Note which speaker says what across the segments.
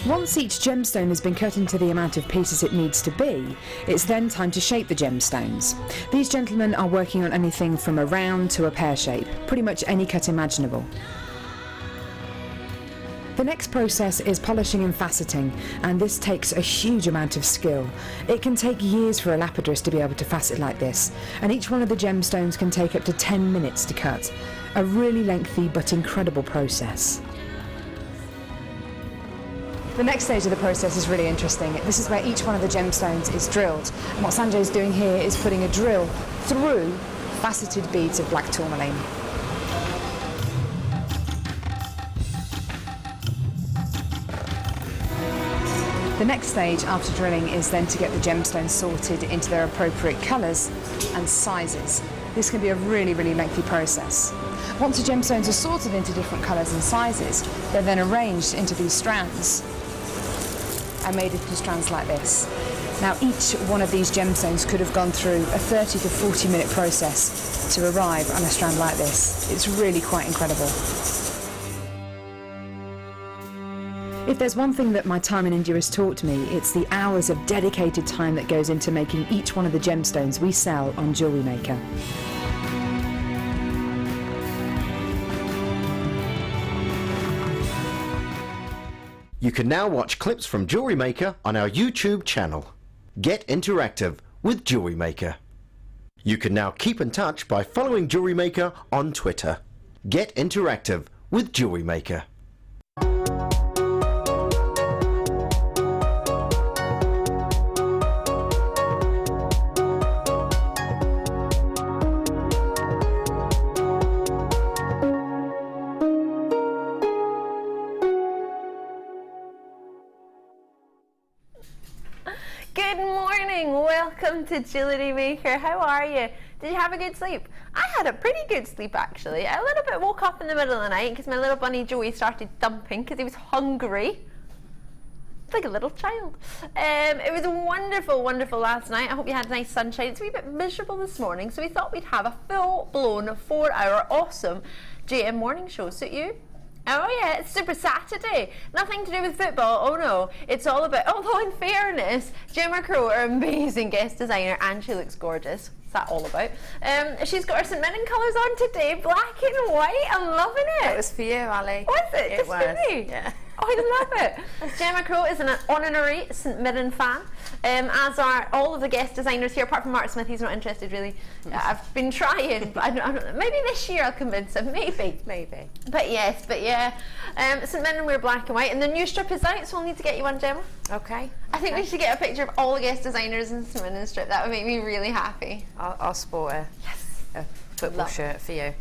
Speaker 1: Once each gemstone has been cut into the amount of pieces it needs to be, it's then time to shape the gemstones. These gentlemen are working on anything from a round to a pear shape, pretty much any cut imaginable. The next process is polishing and faceting, and this takes a huge amount of skill. It can take years for a lapidurist to be able to facet like this, and each one of the gemstones can take up to 10 minutes to cut. A really lengthy but incredible process. The next stage of the process is really interesting. This is where each one of the gemstones is drilled. And what Sanjay's doing here is putting a drill through faceted beads of black tourmaline. The next stage after drilling is then to get the gemstones sorted into their appropriate colours and sizes. This can be a really, really lengthy process. Once the gemstones are sorted into different colours and sizes, they're then arranged into these strands and made into strands like this. Now each one of these gemstones could have gone through a 30 to 40 minute process to arrive on a strand like this. It's really quite incredible. If there's one thing that my time in India has taught me, it's the hours of dedicated time that goes into making each one of the gemstones we sell on Jewellery Maker.
Speaker 2: You can now watch clips from Jewellery Maker on our YouTube channel. Get interactive with Jewellery Maker. You can now keep in touch by following Jewellery Maker on Twitter. Get interactive with Jewellery Maker.
Speaker 3: Good morning, welcome to Jewellery Maker. How are you? Did you have a good sleep? I had a pretty good sleep actually. I a little bit woke up in the middle of the night because my little bunny Joey started thumping because he was hungry. Like a little child. It was wonderful, wonderful last night. I hope you had nice sunshine. It's a wee bit miserable this morning, so we thought we'd have a full-blown 4-hour awesome JM morning show. Suit you? Oh yeah, it's Super Saturday. Nothing to do with football, oh no. It's all about, although in fairness, Gemma Crow, our amazing guest designer, and she looks gorgeous. What's that all about? She's got her St Mirren colours on today, black and white. I'm loving it.
Speaker 4: It was for you, Ali.
Speaker 3: Was it?
Speaker 4: It was.
Speaker 3: For me?
Speaker 4: Yeah.
Speaker 3: Oh, I love it. Gemma Crow is an honorary St Mirren fan, as are all of the guest designers here, apart from Mark Smith. He's not interested really. I've been trying, but I don't, maybe this year I'll convince him. Maybe.
Speaker 4: Maybe.
Speaker 3: But yes, but yeah. St Mirren wear black and white, and the new strip is out, so we'll need to get you one, Gemma.
Speaker 4: Okay.
Speaker 3: I think we should get a picture of all the guest designers in St Mirren strip. That would make me really happy.
Speaker 4: I'll sport a football shirt for you.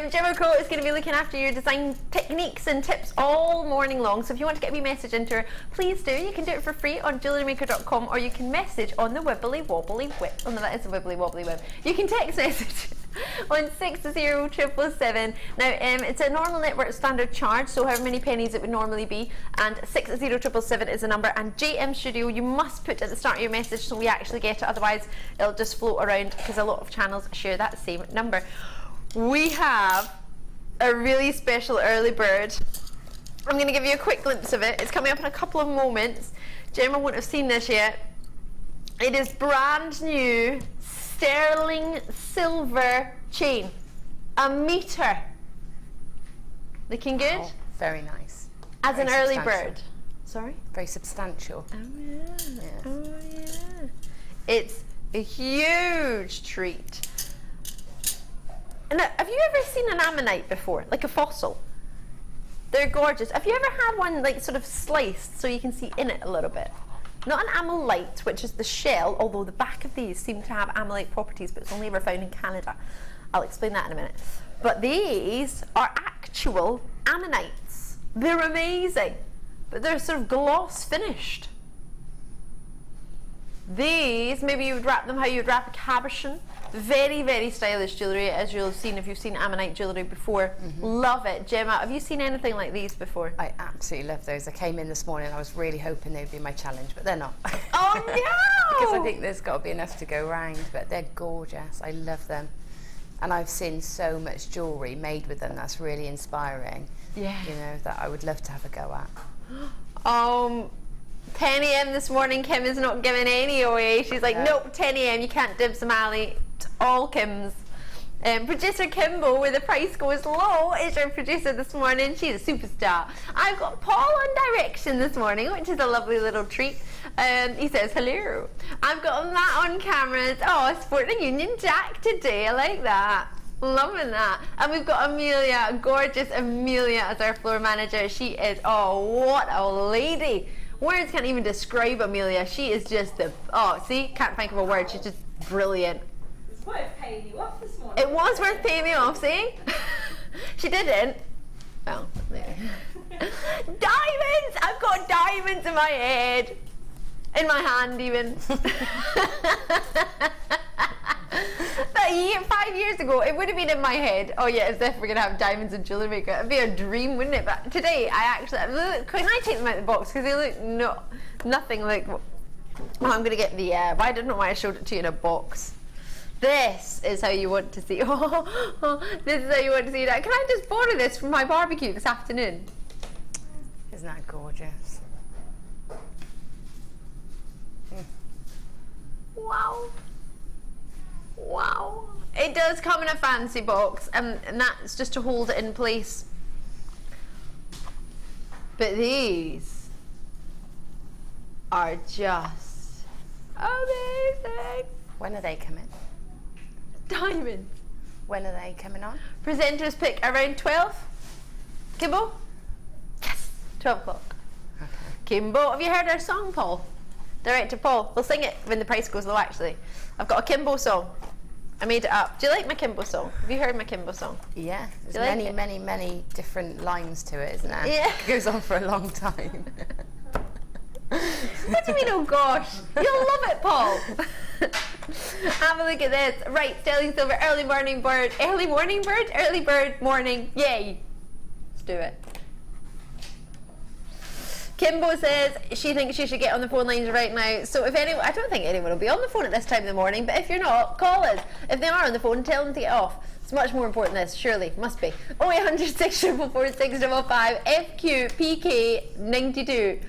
Speaker 3: Gemma Crow is going to be looking after your design techniques and tips all morning long, so if you want to get me a message into her, please do. You can do it for free on JewelleryMaker.com, or you can message on the Wibbly Wobbly Web. Oh no, that is the Wibbly Wobbly Web. You can text message on 60777. Now it's a normal network standard charge, so however many pennies it would normally be, and 60777 is the number, and JM Studio you must put at the start of your message so we actually get it, otherwise it'll just float around because a lot of channels share that same number. We have a really special early bird. I'm going to give you a quick glimpse of it. It's coming up in a couple of moments. Gemma won't have seen this yet. It is brand new sterling silver chain. $1 metre. Looking good?
Speaker 4: Wow, very nice.
Speaker 3: As
Speaker 4: very
Speaker 3: an early bird. Sorry?
Speaker 4: Very substantial.
Speaker 3: Oh yeah.
Speaker 4: Yes.
Speaker 3: Oh yeah. It's a huge treat. And have you ever seen an ammonite before, like a fossil? They're gorgeous. Have you ever had one like sort of sliced so you can see in it a little bit? Not an ammonite, which is the shell, although the back of these seem to have ammonite properties, but it's only ever found in Canada. I'll explain that in a minute. But these are actual ammonites. They're amazing, but they're sort of gloss finished. These, maybe you would wrap them how you would wrap a cabochon. Very, very stylish jewellery, as you'll have seen if you've seen ammonite jewellery before. Love it. Gemma, have you seen anything like these before?
Speaker 4: I absolutely love those. I came in this morning, I was really hoping they'd be my challenge, but they're not.
Speaker 3: Oh no!
Speaker 4: Because I think there's got to be enough to go round, but they're gorgeous. I love them. And I've seen so much jewellery made with them. That's really inspiring.
Speaker 3: Yeah.
Speaker 4: You know, that I would love to have a go at.
Speaker 3: 10 a.m. this morning, Kim is not giving any away. She's like,
Speaker 4: No.
Speaker 3: nope, 10 a.m. you can't dibs them, Ali. It's all Kim's. Producer Kimbo, where the price goes low, is our producer this morning. She's a superstar. I've got Paul on direction this morning, which is a lovely little treat. He says, hello. I've got that on cameras. Oh, sporting Union Jack today. I like that. Loving that. And we've got Amelia, gorgeous Amelia, as our floor manager. She is, oh, what a lady. Words can't even describe Amelia. She is just the, oh, see, can't think of a word. She's just brilliant.
Speaker 5: It's worth paying you off this morning.
Speaker 3: It was worth paying me off, see? She didn't. Well, there. Diamonds! I've got diamonds in my head. In my hand, even. That 5 years ago, it would have been in my head. Oh yeah, as if we're gonna have diamonds in Jewellery Maker. It'd be a dream, wouldn't it? But today, I actually look. Can I take them out of the box because they look nothing like. Oh, I'm gonna get the. I don't know why I showed it to you in a box. This is how you want to see. This is how you want to see that. Can I just borrow this from my barbecue this afternoon?
Speaker 4: Isn't that gorgeous?
Speaker 3: Wow. Wow. It does come in a fancy box, and that's just to hold it in place. But these are just amazing.
Speaker 4: When are they coming?
Speaker 3: Diamonds.
Speaker 4: When are they coming on?
Speaker 3: Presenters pick around 12. Kimbo? Yes, 12 o'clock.
Speaker 4: Okay.
Speaker 3: Kimbo, have you heard our song, Paul? Director Paul. We'll sing it when the price goes low, actually. I've got a Kimbo song. I made it up. Do you like my Kimbo song? Have you heard my Kimbo song?
Speaker 4: Yeah, there's
Speaker 3: Do you like
Speaker 4: many,
Speaker 3: it?
Speaker 4: many different lines to it, isn't there?
Speaker 3: Yeah.
Speaker 4: It goes on for a long time.
Speaker 3: What do you mean, oh gosh? You'll love it, Paul. Have a look at this. Right, sterling silver, early morning bird. Early morning bird? Early bird morning. Yay. Let's do it. Kimbo says she thinks she should get on the phone lines right now. So if anyone, I don't think anyone will be on the phone at this time in the morning, but if you're not, call us. If they are on the phone, tell them to get off. It's much more important than this, surely, must be. 0800 644 655 FQPK 92.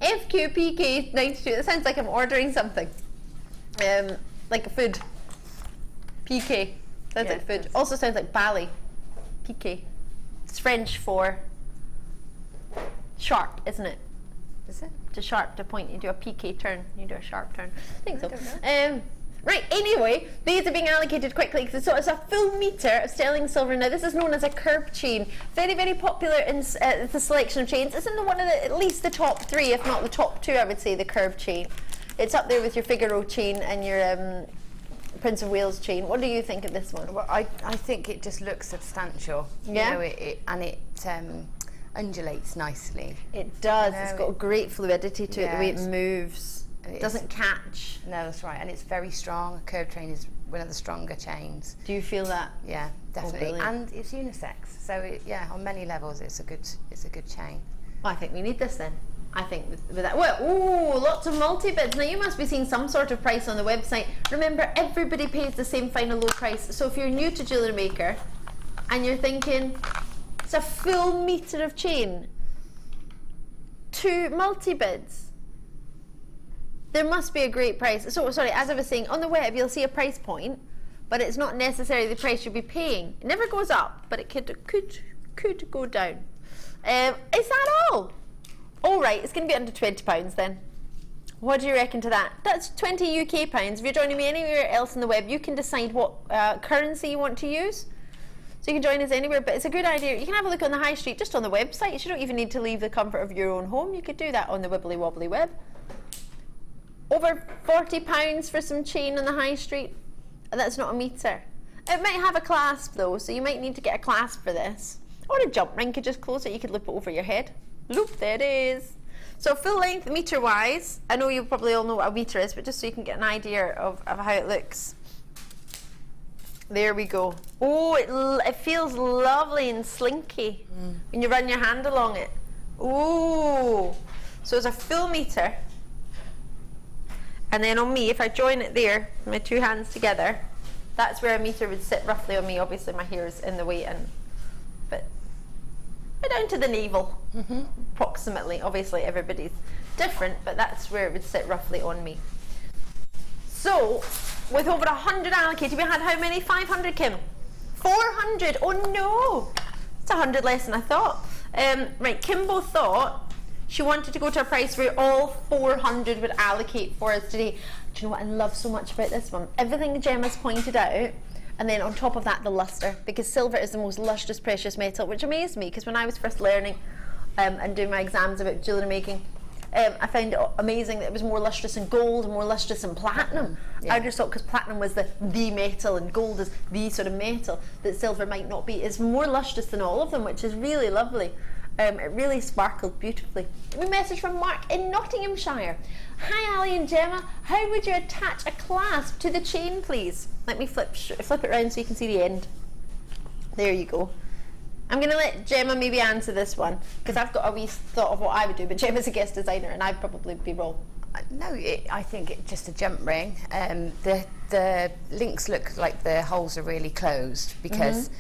Speaker 3: FQPK 92. That sounds like I'm ordering something. Like a food. PK. Sounds
Speaker 4: Yeah,
Speaker 3: like food. Also sounds like Bali. PK. It's French for sharp, isn't it?
Speaker 4: Is it?
Speaker 3: To sharp, to point. You do a PK turn. You do a sharp turn. I think so.
Speaker 4: I don't
Speaker 3: Right, anyway, these are being allocated quickly. So it's a full metre of sterling silver. Now, this is known as a curb chain. Very, very popular in the selection of chains. It's in one of the, at least the top 3, if not the top 2, I would say, the curb chain. It's up there with your Figaro chain and your Prince of Wales chain. What do you think of this one?
Speaker 4: Well, I think it just looks substantial.
Speaker 3: Yeah?
Speaker 4: You know, it undulates nicely.
Speaker 3: It does.
Speaker 4: No,
Speaker 3: It's got a great fluidity to it, the way it
Speaker 4: it's-
Speaker 3: moves.
Speaker 4: It
Speaker 3: Doesn't catch.
Speaker 4: No, that's right, and it's very strong. A curb chain is one of the stronger chains.
Speaker 3: Do you feel that?
Speaker 4: Yeah, definitely,
Speaker 3: brilliant.
Speaker 4: and it's unisex. So yeah, on many levels, it's a good chain.
Speaker 3: Well, I think we need this then. I think with that. Well, ooh, lots of multi-bids. Now you must be seeing some sort of price on the website. Remember, everybody pays the same final low price. So if you're new to Jewellery Maker and you're thinking it's a full metre of chain, 2 multi-bids, there must be a great price. So sorry, as I was saying, on the web you'll see a price point, but it's not necessarily the price you'll be paying. It never goes up, but it could go down. Is that all? All right, it's going to be under £20 then. What do you reckon to that? That's 20 UK pounds. If you're joining me anywhere else on the web, you can decide what currency you want to use. So you can join us anywhere, but it's a good idea. You can have a look on the high street, just on the website. You don't even need to leave the comfort of your own home. You could do that on the wibbly wobbly web. Over £40 for some chain on the high street. And that's not a metre. It might have a clasp though, so you might need to get a clasp for this. Or a jump ring could just close it. You could loop it over your head. Loop, there it is. So full length, metre wise, I know you probably all know what a metre is, but just so you can get an idea of how it looks. There we go. Oh, it feels lovely and slinky when you run your hand along it. Ooh. So it's a full metre. And then on me, if I join it there, my 2 hands together, that's where a metre would sit roughly on me. Obviously my hair is in the way, but right down to the navel, approximately. Obviously everybody's different, but that's where it would sit roughly on me. So, with over 100 allocated, we had how many? 500, Kim? 400, oh no! It's 100 less than I thought. Right, Kimbo thought she wanted to go to a price where all 400 would allocate for us today. Do you know what I love so much about this one? Everything Gemma's pointed out, and then on top of that the luster, because silver is the most lustrous precious metal, which amazed me, because when I was first learning and doing my exams about jewellery making, I found it amazing that it was more lustrous than gold and more lustrous than platinum. I just thought because platinum was the metal and gold is the sort of metal, that silver might not be. It's more lustrous than all of them, which is really lovely. It really sparkled beautifully. A message from Mark in Nottinghamshire. Hi Ali and Gemma, how would you attach a clasp to the chain please? Let me flip it around so you can see the end. There you go. I'm going to let Gemma maybe answer this one, because I've got a wee thought of what I would do, but Gemma's a guest designer and I'd probably be wrong.
Speaker 4: No, I think it's just a jump ring. The links look like the holes are really closed, because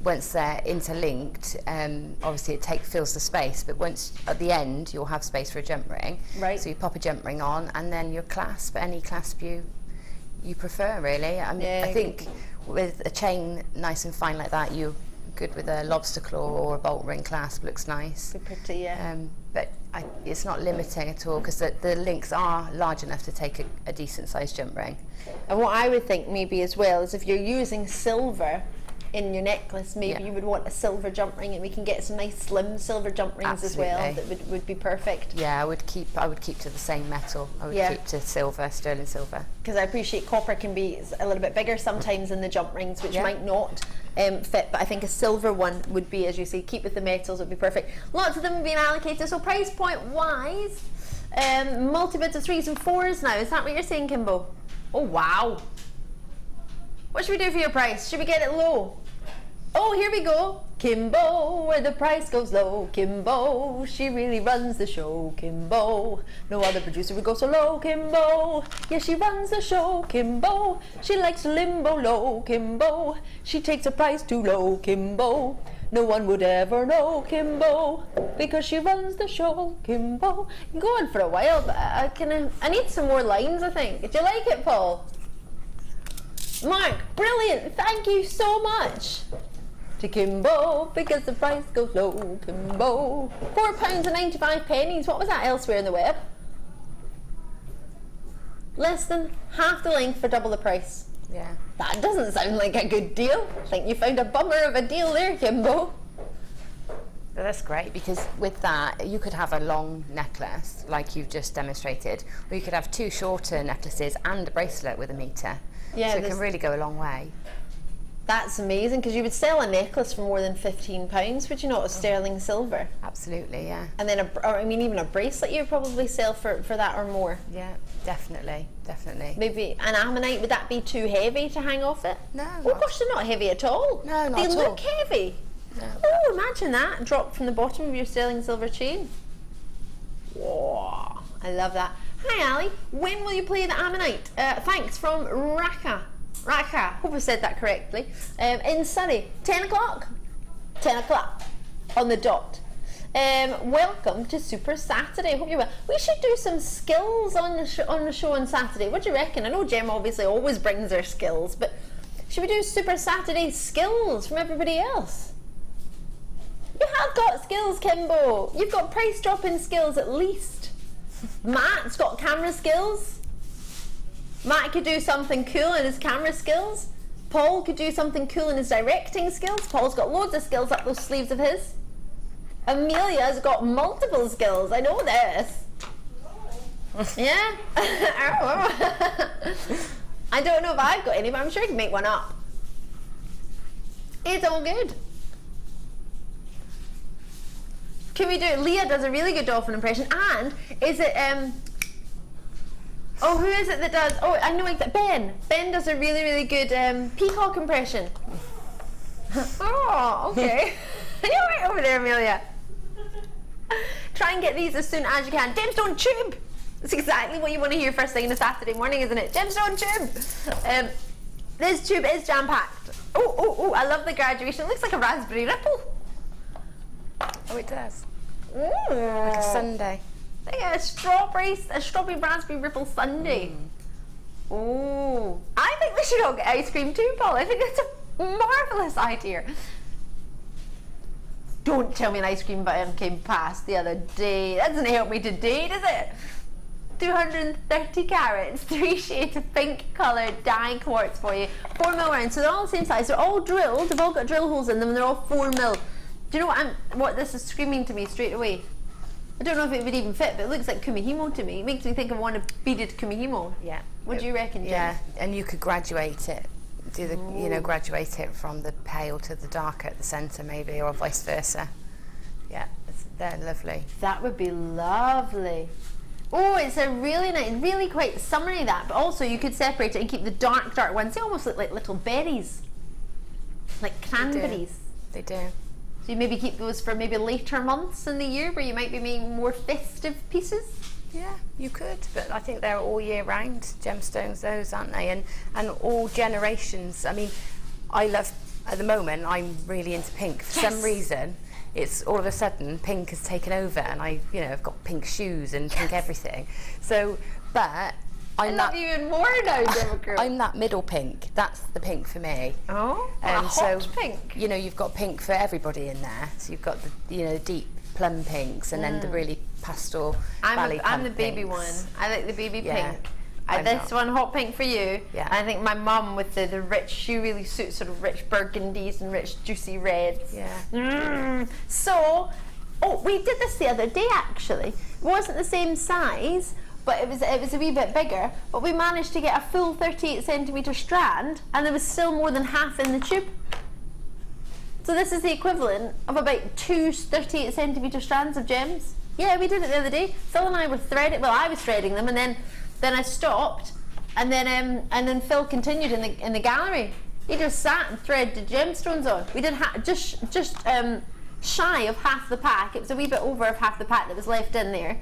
Speaker 4: once they're interlinked, obviously it fills the space, but once at the end you'll have space for a jump ring.
Speaker 3: Right.
Speaker 4: So you pop a jump ring on, and then your clasp, any clasp you prefer really. I think with a chain nice and fine like that, you're good with a lobster claw or a bolt ring clasp, looks nice.
Speaker 3: Pretty, yeah.
Speaker 4: But it's not limiting at all, because the links are large enough to take a decent sized jump ring.
Speaker 3: And what I would think maybe as well is if you're using silver in your necklace, maybe you would want a silver jump ring, and we can get some nice slim silver jump rings as well that would be perfect.
Speaker 4: Yeah, I would keep to the same metal. I would keep to silver, sterling silver.
Speaker 3: Because I appreciate copper can be a little bit bigger sometimes than the jump rings, which might not fit, but I think a silver one would be, as you say, keep with the metals, would be perfect. Lots of them have been allocated, so price point wise, multi-bids of 3s and 4s now. Is that what you're saying, Kimbo? Oh wow. What should we do for your price? Should we get it low? Oh, here we go. Kimbo, where the price goes low. Kimbo, she really runs the show. Kimbo, no other producer would go so low. Kimbo, yeah, she runs the show. Kimbo, she likes to limbo low. Kimbo, she takes a price too low. Kimbo, no one would ever know. Kimbo, because she runs the show. Kimbo, you can go on for a while, but I need some more lines, I think. Did you like it, Paul? Mark, brilliant, thank you so much. To Kimbo, because the price goes low. Kimbo, £4.95. What was that elsewhere in the web? Less than half the length for double the price.
Speaker 4: Yeah.
Speaker 3: That doesn't sound like a good deal. I think you found a bummer of a deal there, Kimbo.
Speaker 4: Well, that's great, because with that you could have a long necklace like you've just demonstrated, or you could have 2 shorter necklaces and a bracelet with a meter.
Speaker 3: Yeah,
Speaker 4: so it can really go a long way.
Speaker 3: That's amazing, because you would sell a necklace for more than £15, would you not, of sterling silver?
Speaker 4: Absolutely, yeah.
Speaker 3: And then, even a bracelet you would probably sell for that or more.
Speaker 4: Yeah, definitely.
Speaker 3: Maybe an ammonite, would that be too heavy to hang off it?
Speaker 4: No.
Speaker 3: Oh gosh, they're not heavy at all.
Speaker 4: No, not
Speaker 3: they
Speaker 4: at all.
Speaker 3: look heavy.
Speaker 4: No.
Speaker 3: Oh, imagine that, dropped from the bottom of your sterling silver chain. Whoa, I love that. Hi Ali, when will you play the ammonite? Thanks, from Raka, hope I said that correctly. In Surrey, 10 o'clock? 10 o'clock on the dot. Welcome to Super Saturday. Hope you're well. We should do some skills on the show on Saturday. What do you reckon? I know Gemma obviously always brings her skills, but should we do Super Saturday skills from everybody else? You have got skills, Kimbo. You've got price dropping skills at least. Matt's got camera skills. Matt could do something cool in his camera skills. Paul could do something cool in his directing skills. Paul's got loads of skills up those sleeves of his. Amelia's got multiple skills. I know this. Yeah? I don't know if I've got any, but I'm sure I can make one up. It's all good. Can we do it? Leah does a really good dolphin impression. And is it oh, who is it that does? Oh, I know that Ben. Ben does a really, really good peacock impression. Oh, okay. You're right over there, Amelia. Try and get these as soon as you can. Gemstone tube. That's exactly what you want to hear first thing on a Saturday morning, isn't it? Gemstone tube. This tube is jam-packed. Oh, I love the graduation. It looks like a raspberry ripple.
Speaker 4: Oh, it does.
Speaker 3: Ooh.
Speaker 4: Like a sundae.
Speaker 3: Yeah, a strawberry raspberry ripple sundae. Oh, I think we should all get ice cream too, Paul. I think that's a marvellous idea. Don't tell me an ice cream van came past the other day. That doesn't help me today, does it? 230 carats, 3 shades of pink coloured dye quartz for you. 4 mil round, so they're all the same size. They're all drilled. They've all got drill holes in them, and they're all 4 mil. Do you know what this is screaming to me straight away? I don't know if it would even fit, but it looks like kumihimo to me. It makes me think of one of beaded kumihimo.
Speaker 4: Yeah.
Speaker 3: What do you reckon, Jen?
Speaker 4: Yeah, and you could graduate it. Do the graduate it from the pale to the darker at the centre, maybe, or vice versa. Yeah, they're lovely.
Speaker 3: That would be lovely. Oh, it's a really nice, really quite summery that, but also you could separate it and keep the dark ones. They almost look like little berries, like cranberries.
Speaker 4: They do.
Speaker 3: So you maybe keep those for maybe later months in the year where you might be making more festive pieces.
Speaker 4: Yeah, you could, but I think they're all year round gemstones, those, aren't they? And all generations. I mean, I love, at the moment, I'm really into pink. For some reason, it's all of a sudden pink has taken over, and I've got pink shoes and pink everything. So, but I love
Speaker 3: you even more now, Gemma.
Speaker 4: I'm that middle pink. That's the pink for me.
Speaker 3: Oh, a hot pink.
Speaker 4: You've got pink for everybody in there. So you've got the deep plum pinks, and then the really pastel
Speaker 3: I'm the baby
Speaker 4: pinks.
Speaker 3: one. I like the baby
Speaker 4: Yeah,
Speaker 3: pink.
Speaker 4: I'm
Speaker 3: This
Speaker 4: not.
Speaker 3: one, hot pink for you.
Speaker 4: Yeah.
Speaker 3: I think my mum with the rich, she really suits sort of rich burgundies and rich juicy reds.
Speaker 4: Yeah.
Speaker 3: So, we did this the other day actually. It wasn't the same size, but it was a wee bit bigger. But we managed to get a full 38 centimetre strand, and there was still more than half in the tube. So this is the equivalent of about 2 38 centimetre strands of gems. Yeah, we did it the other day. Phil and I were threading. Well, I was threading them, and then I stopped, and then Phil continued in the gallery. He just sat and threaded gemstones on. We did just shy of half the pack. It was a wee bit over of half the pack that was left in there,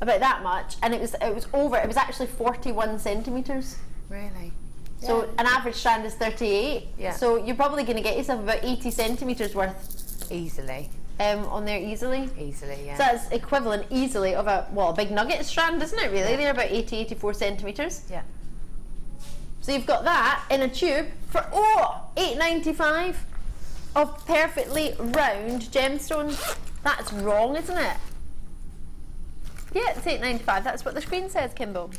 Speaker 3: about that much, and it was over. It was actually 41 centimetres.
Speaker 4: Really?
Speaker 3: So
Speaker 4: Yeah.
Speaker 3: an average strand is 38.
Speaker 4: Yeah.
Speaker 3: So you're probably going to get yourself about 80 centimetres worth
Speaker 4: Easily.
Speaker 3: on there easily.
Speaker 4: Easily, yeah.
Speaker 3: So that's equivalent easily of a big nugget strand, isn't it really?
Speaker 4: Yeah.
Speaker 3: They're about 84 centimetres.
Speaker 4: Yeah.
Speaker 3: So you've got that in a tube for $8.95 of perfectly round gemstones. That's wrong, isn't it? Yeah, it's $8.95. That's what the screen says, Kimbo.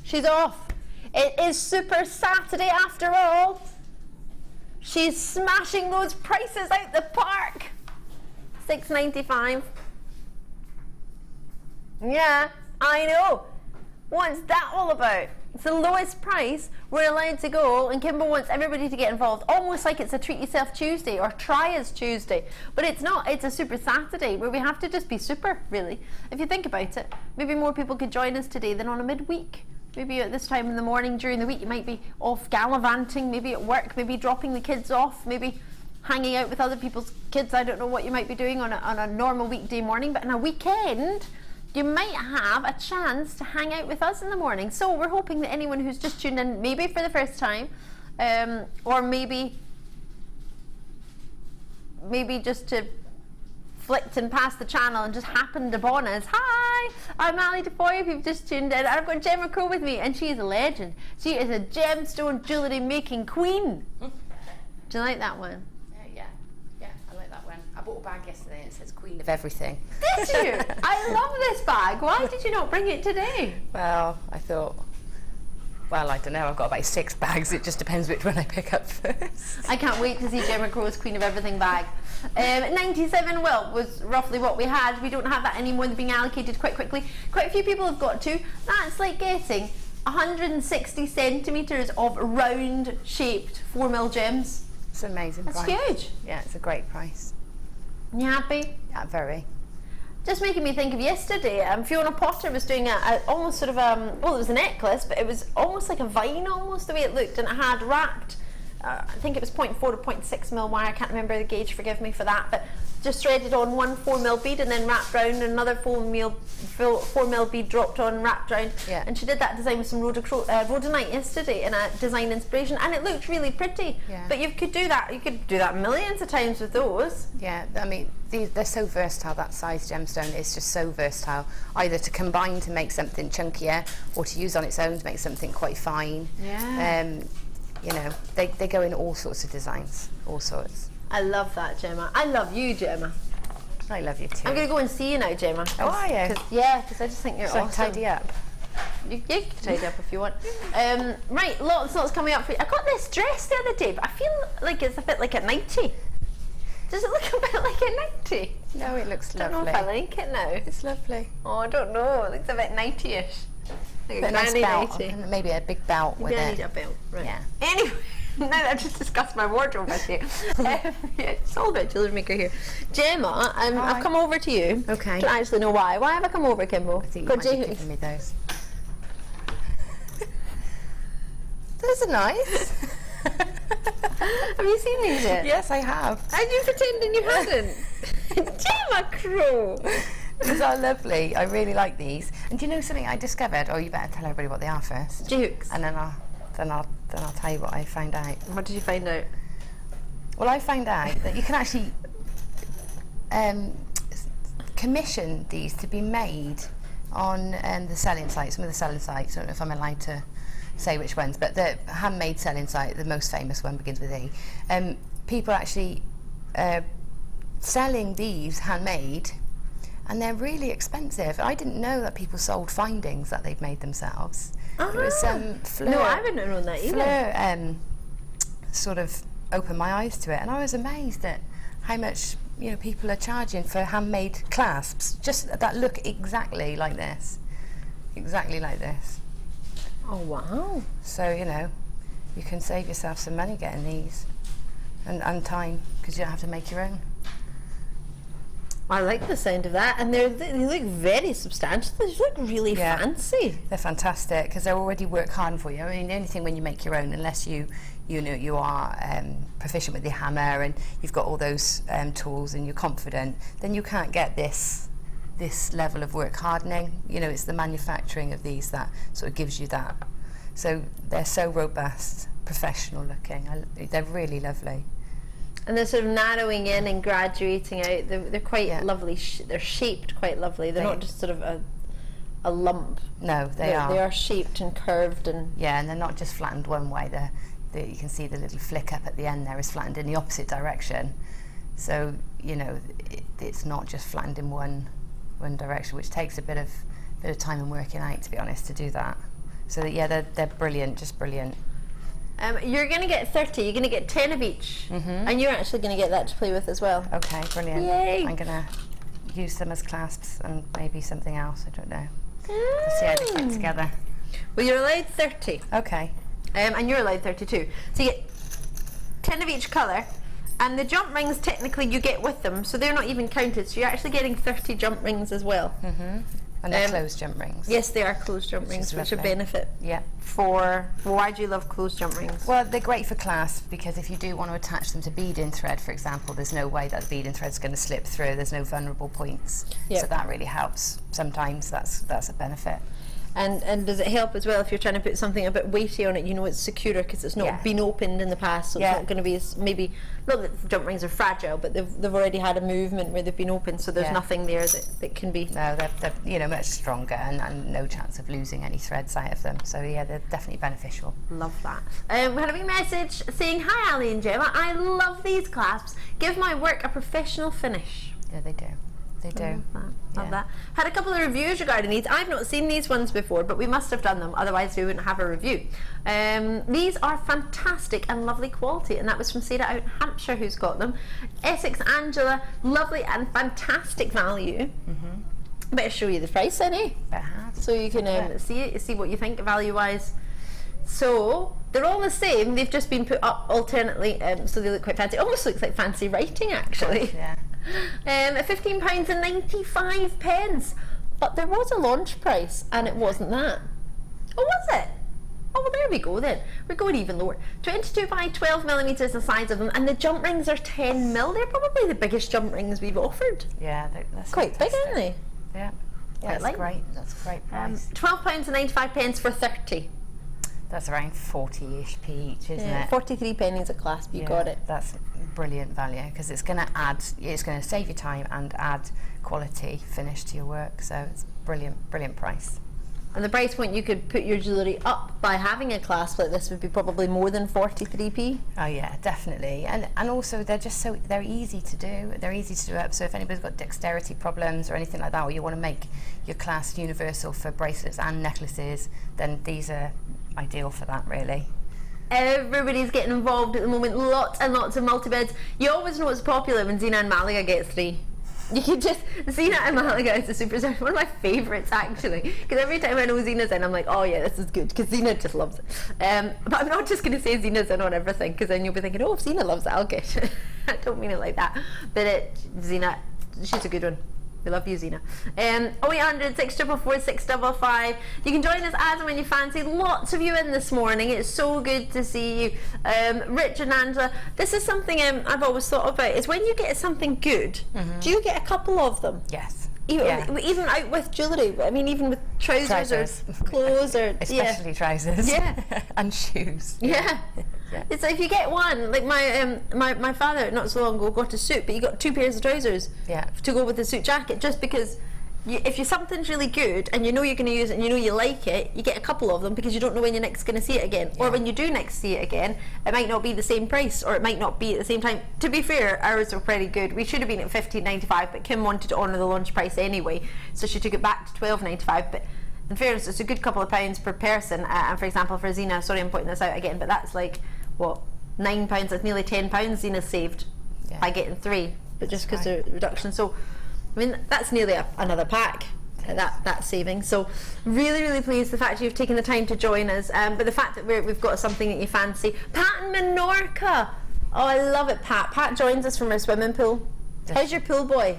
Speaker 3: She's off. It is Super Saturday after all. She's smashing those prices out the park. $6.95. Yeah, I know. What's that all about? It's the lowest price we're allowed to go, and Kimbo wants everybody to get involved, almost like it's a Treat Yourself Tuesday or Try Us Tuesday. But it's not, it's a Super Saturday where we have to just be super, really. If you think about it, maybe more people could join us today than on a midweek. Maybe at this time in the morning during the week you might be off gallivanting, maybe at work, maybe dropping the kids off, maybe hanging out with other people's kids. I don't know what you might be doing on a normal weekday morning, but on a weekend you might have a chance to hang out with us in the morning. So we're hoping that anyone who's just tuned in, maybe for the first time, or maybe just to flicked and past the channel and just happened upon us. Hi, I'm Ali Defoy if you've just tuned in. I've got Gemma with me, and she is a legend. She is a gemstone jewellery making queen. Do you like that one?
Speaker 4: Yeah, I like that one. I bought a bag yesterday and it says Queen of Everything.
Speaker 3: Did you? I love this bag. Why did you not bring it today?
Speaker 4: Well, I thought, I don't know, I've got about 6 bags. It just depends which one I pick up first.
Speaker 3: I can't wait to see Gemma Crow's Queen of Everything bag. 97 was roughly what we had. We don't have that anymore. They're being allocated quite quickly. Quite a few people have got to. That's like getting 160 centimetres of round shaped 4mm gems.
Speaker 4: It's an amazing
Speaker 3: That's
Speaker 4: price.
Speaker 3: huge.
Speaker 4: Yeah, it's a great price.
Speaker 3: You happy?
Speaker 4: Yeah, very.
Speaker 3: Just making me think of yesterday. Fiona Potter was doing a almost sort of it was a necklace, but it was almost like a vine, almost the way it looked, and it had wrapped I think it was 0.4 to 0.6 mil wire, I can't remember the gauge, forgive me for that, but just threaded on one 4 mil bead and then wrapped round, and another 4 mil bead dropped on, wrapped round.
Speaker 4: Yeah.
Speaker 3: And she did that design with some rhodonite yesterday in a design inspiration, and it looked really pretty.
Speaker 4: Yeah.
Speaker 3: But you could do that millions of times with those.
Speaker 4: Yeah, I mean, they're so versatile, that size gemstone is just so versatile, either to combine to make something chunkier or to use on its own to make something quite fine.
Speaker 3: Yeah.
Speaker 4: You know, they go in all sorts of designs, all sorts.
Speaker 3: I love that, Gemma. I love you, Gemma.
Speaker 4: I love you too.
Speaker 3: I'm going to go and see you now, Gemma.
Speaker 4: Oh, are you?
Speaker 3: Yeah, because I just think you're
Speaker 4: Shall
Speaker 3: awesome.
Speaker 4: I tidy up?
Speaker 3: You can tidy up if you want. Right, lots coming up for you. I got this dress the other day, but I feel like it's a bit like a 90. Does it look a bit like a 90?
Speaker 4: No, it looks
Speaker 3: I don't
Speaker 4: lovely.
Speaker 3: know if I like it now.
Speaker 4: It's lovely.
Speaker 3: Oh, I don't know. It looks a bit 90-ish. Like a
Speaker 4: But a nice
Speaker 3: granny
Speaker 4: belt,
Speaker 3: 90.
Speaker 4: and maybe a big belt with
Speaker 3: Maybe I
Speaker 4: it.
Speaker 3: need a belt. Right.
Speaker 4: Yeah.
Speaker 3: Anyway, now that I've just discussed my wardrobe with you, yeah, it's all about Jewellery Maker here. Gemma, I've come over to you.
Speaker 4: Okay.
Speaker 3: I don't actually know why. Why have I come over, Kimbo?
Speaker 4: I think you might be giving me those. Those are nice.
Speaker 3: Have you seen these yet?
Speaker 4: Yes, I have.
Speaker 3: And you pretending you hadn't? Gemma Crow!
Speaker 4: These are lovely. I really like these. And do you know something I discovered? Oh, you better tell everybody what they are first.
Speaker 3: Dukes.
Speaker 4: And then I'll tell you what I found out.
Speaker 3: What did you find out?
Speaker 4: Well, I found out that you can actually commission these to be made on the selling sites. Some of the selling sites, I don't know if I'm allowed to say which ones, but the handmade selling site, the most famous one begins with E. People actually selling these handmade, and they're really expensive. I didn't know that people sold findings that they'd made themselves. It was Fleur.
Speaker 3: No, I wouldn't have known that either.
Speaker 4: Fleur sort of opened my eyes to it, and I was amazed at how much people are charging for handmade clasps, just that look exactly like this,
Speaker 3: Oh wow!
Speaker 4: So you can save yourself some money getting these, and time, because you don't have to make your own.
Speaker 3: I like the sound of that, and they look very substantial. They look really fancy.
Speaker 4: They're fantastic because they're already work hard for you. I mean, the only thing when you make your own, unless you are proficient with the hammer and you've got all those tools and you're confident, then you can't get this level of work hardening. It's the manufacturing of these that sort of gives you that. So they're so robust, professional looking. They're really lovely.
Speaker 3: And they're sort of narrowing in and graduating out. They're quite lovely. They're shaped quite lovely. They're not just sort of a lump.
Speaker 4: No, they are.
Speaker 3: They are shaped and curved and.
Speaker 4: Yeah, and they're not just flattened one way. You can see the little flick up at the end there is flattened in the opposite direction. So it's not just flattened in one direction, which takes a bit of time and working out, to be honest, to do that. So they're brilliant, just brilliant.
Speaker 3: You're going to get 30. You're going to get 10 of each, and you're actually going to get that to play with as well.
Speaker 4: Okay, brilliant.
Speaker 3: Yay!
Speaker 4: I'm going to use them as clasps and maybe something else. I don't know. Let's see how they fit together.
Speaker 3: Well, you're allowed 30.
Speaker 4: Okay.
Speaker 3: And you're allowed 32. So you get 10 of each colour, and the jump rings technically you get with them, so they're not even counted. So you're actually getting 30 jump rings as well.
Speaker 4: And they're closed jump rings.
Speaker 3: Yes, they are closed jump rings, which are benefit.
Speaker 4: Yeah.
Speaker 3: Why do you love closed jump rings?
Speaker 4: Well, they're great for clasp because if you do want to attach them to bead-in thread, for example, there's no way that the bead-in thread's going to slip through. There's no vulnerable points.
Speaker 3: Yep.
Speaker 4: So that really helps. Sometimes that's a benefit.
Speaker 3: And does it help as well if you're trying to put something a bit weighty on it? It's secure because it's not been opened in the past, so it's not going to be as maybe. Not that jump rings are fragile, but they've already had a movement where they've been opened, so there's nothing there that can be.
Speaker 4: No, they're much stronger and no chance of losing any threads out of them. So yeah, they're definitely beneficial.
Speaker 3: Love that. We had a wee message saying, "Hi Ali and Gemma, I love these clasps. Give my work a professional finish."
Speaker 4: Yeah, they do. They do.
Speaker 3: Love that. Had a couple of reviews regarding these. I've not seen these ones before, but we must have done them, otherwise we wouldn't have a review. These are fantastic and lovely quality, and that was from Sarah out in Hampshire who's got them. Essex Angela, lovely and fantastic value. Better show you the price then, eh? So you can see what you think value-wise. So they're all the same. They've just been put up alternately, so they look quite fancy. Almost looks like fancy writing, actually.
Speaker 4: Yeah.
Speaker 3: At £15.95, but there was a launch price and it wasn't that. Oh, was it? Oh, well, there we go then. We're going even lower. 22 by 12 millimeters the size of them, and the jump rings are 10 mil. They're probably the biggest jump rings we've offered.
Speaker 4: Yeah, that's
Speaker 3: Quite big, aren't they?
Speaker 4: Yeah, that's
Speaker 3: like
Speaker 4: great. That's a great price.
Speaker 3: £12.95 for 30.
Speaker 4: That's around 40-ish p each, isn't it?
Speaker 3: 43 pennies a clasp. You got it.
Speaker 4: That's brilliant value because it's going to save you time and add quality finish to your work. So it's brilliant price.
Speaker 3: And the price point you could put your jewellery up by having a clasp like this would be probably more than 43p.
Speaker 4: Oh yeah, definitely. And also they're easy to do. They're easy to do up. So if anybody's got dexterity problems or anything like that, or you want to make your clasp universal for bracelets and necklaces, then these are ideal for that, really.
Speaker 3: Everybody's getting involved at the moment. Lots and lots of multi-beds. You always know it's popular when Zena and Malaga get 3. You can just, Zena and Malaga is a superstar. One of my favourites, actually, because every time I know Zena's in, I'm like, oh yeah, this is good, because Zena just loves it. But I'm not just going to say Zena's in on everything, because then you'll be thinking, oh, if Zena loves it, I'll get it. I don't mean it like that, but Zena, she's a good one. We love you, Zena. 0800 644 655. You can join us as and when you fancy. Lots of you in this morning. It's so good to see you. Rich and Angela, this is something I've always thought about, is when you get something good, do you get a couple of them?
Speaker 4: Yes.
Speaker 3: Even out with jewellery, I mean, even with trousers. Or clothes or
Speaker 4: especially trousers.
Speaker 3: Yeah.
Speaker 4: And shoes.
Speaker 3: Yeah. Yeah. It's like if you get one, like my father not so long ago got a suit, but he got 2 pairs of trousers to go with the suit jacket, just because if something's really good and you know you're going to use it and you know you like it, you get a couple of them because you don't know when you're next going to see it again. Or when you do next see it again, it might not be the same price, or it might not be at the same time. To be fair, ours were pretty good. We should have been at $15.95, but Kim wanted to honour the launch price anyway, so she took it back to $12.95. But in fairness, it's a good couple of pounds per person. And for example, for Zena, sorry I'm pointing this out again, but that's like, what, £9? That's nearly £10 Zena saved by getting 3, but just because of the reduction. So I mean, that's nearly another pack, that saving. So really pleased the fact you've taken the time to join us, but the fact that we've got something that you fancy. Pat in Menorca, oh, I love it. Pat joins us from her swimming pool. How's your pool boy?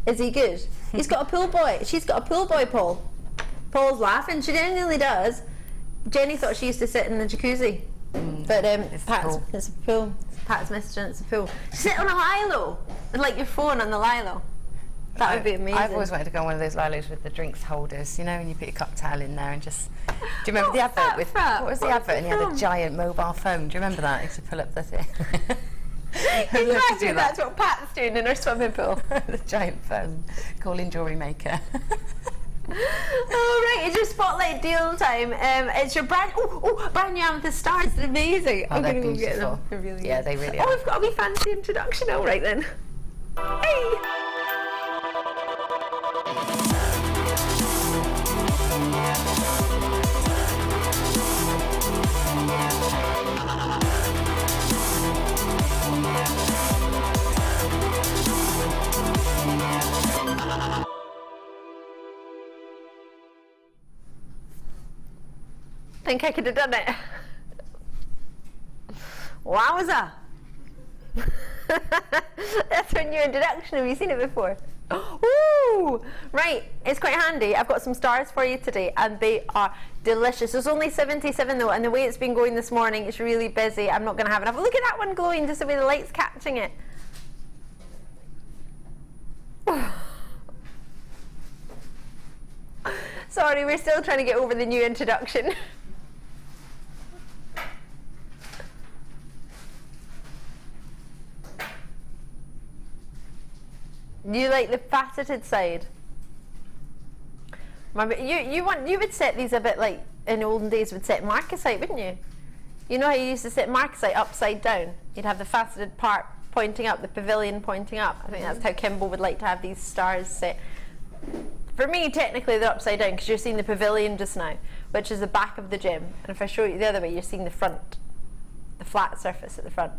Speaker 3: Is he good? He's got a pool boy. She's got a pool boy, Paul's laughing. She genuinely does. Jenny thought she used to sit in the jacuzzi. But it's a pool. Pat's messaging, it's a pool. Sit on a lilo, like your phone on the lilo. That would be amazing.
Speaker 4: I've always wanted to go on one of those lilos with the drinks holders, you know, and you put your cocktail in there and just. Do you remember the advert with? What was the advert? And you had a giant mobile phone. Do you remember that? You used to pull up the thing.
Speaker 3: Exactly, that's what Pat's doing in her swimming pool.
Speaker 4: The giant phone, calling Jewellery Maker.
Speaker 3: Oh right, it's your spotlight deal time. It's your brand new amethyst stars. They're amazing.
Speaker 4: Oh,
Speaker 3: I'm
Speaker 4: they're
Speaker 3: gonna go
Speaker 4: beautiful.
Speaker 3: get them. They're really
Speaker 4: yeah,
Speaker 3: good.
Speaker 4: they really are.
Speaker 3: We've got a wee fancy introduction. All right then. Hey. Think I could have done it. Wowza! That's our new introduction. Have you seen it before? Ooh! Right, it's quite handy. I've got some stars for you today, and they are delicious. There's only 77 though, and the way it's been going this morning, it's really busy. I'm not going to have enough. Look at that one glowing, just the way the light's catching it. Sorry, we're still trying to get over the new introduction. You like the faceted side? You would set these a bit like in the olden days would set marcasite, wouldn't you? You know how you used to set marcasite upside down? You'd have the faceted part pointing up, the pavilion pointing up. I think that's how Kimbo would like to have these stars set. For me, technically they're upside down because you're seeing the pavilion just now, which is the back of the gem. And if I show you the other way, you're seeing the front, the flat surface at the front.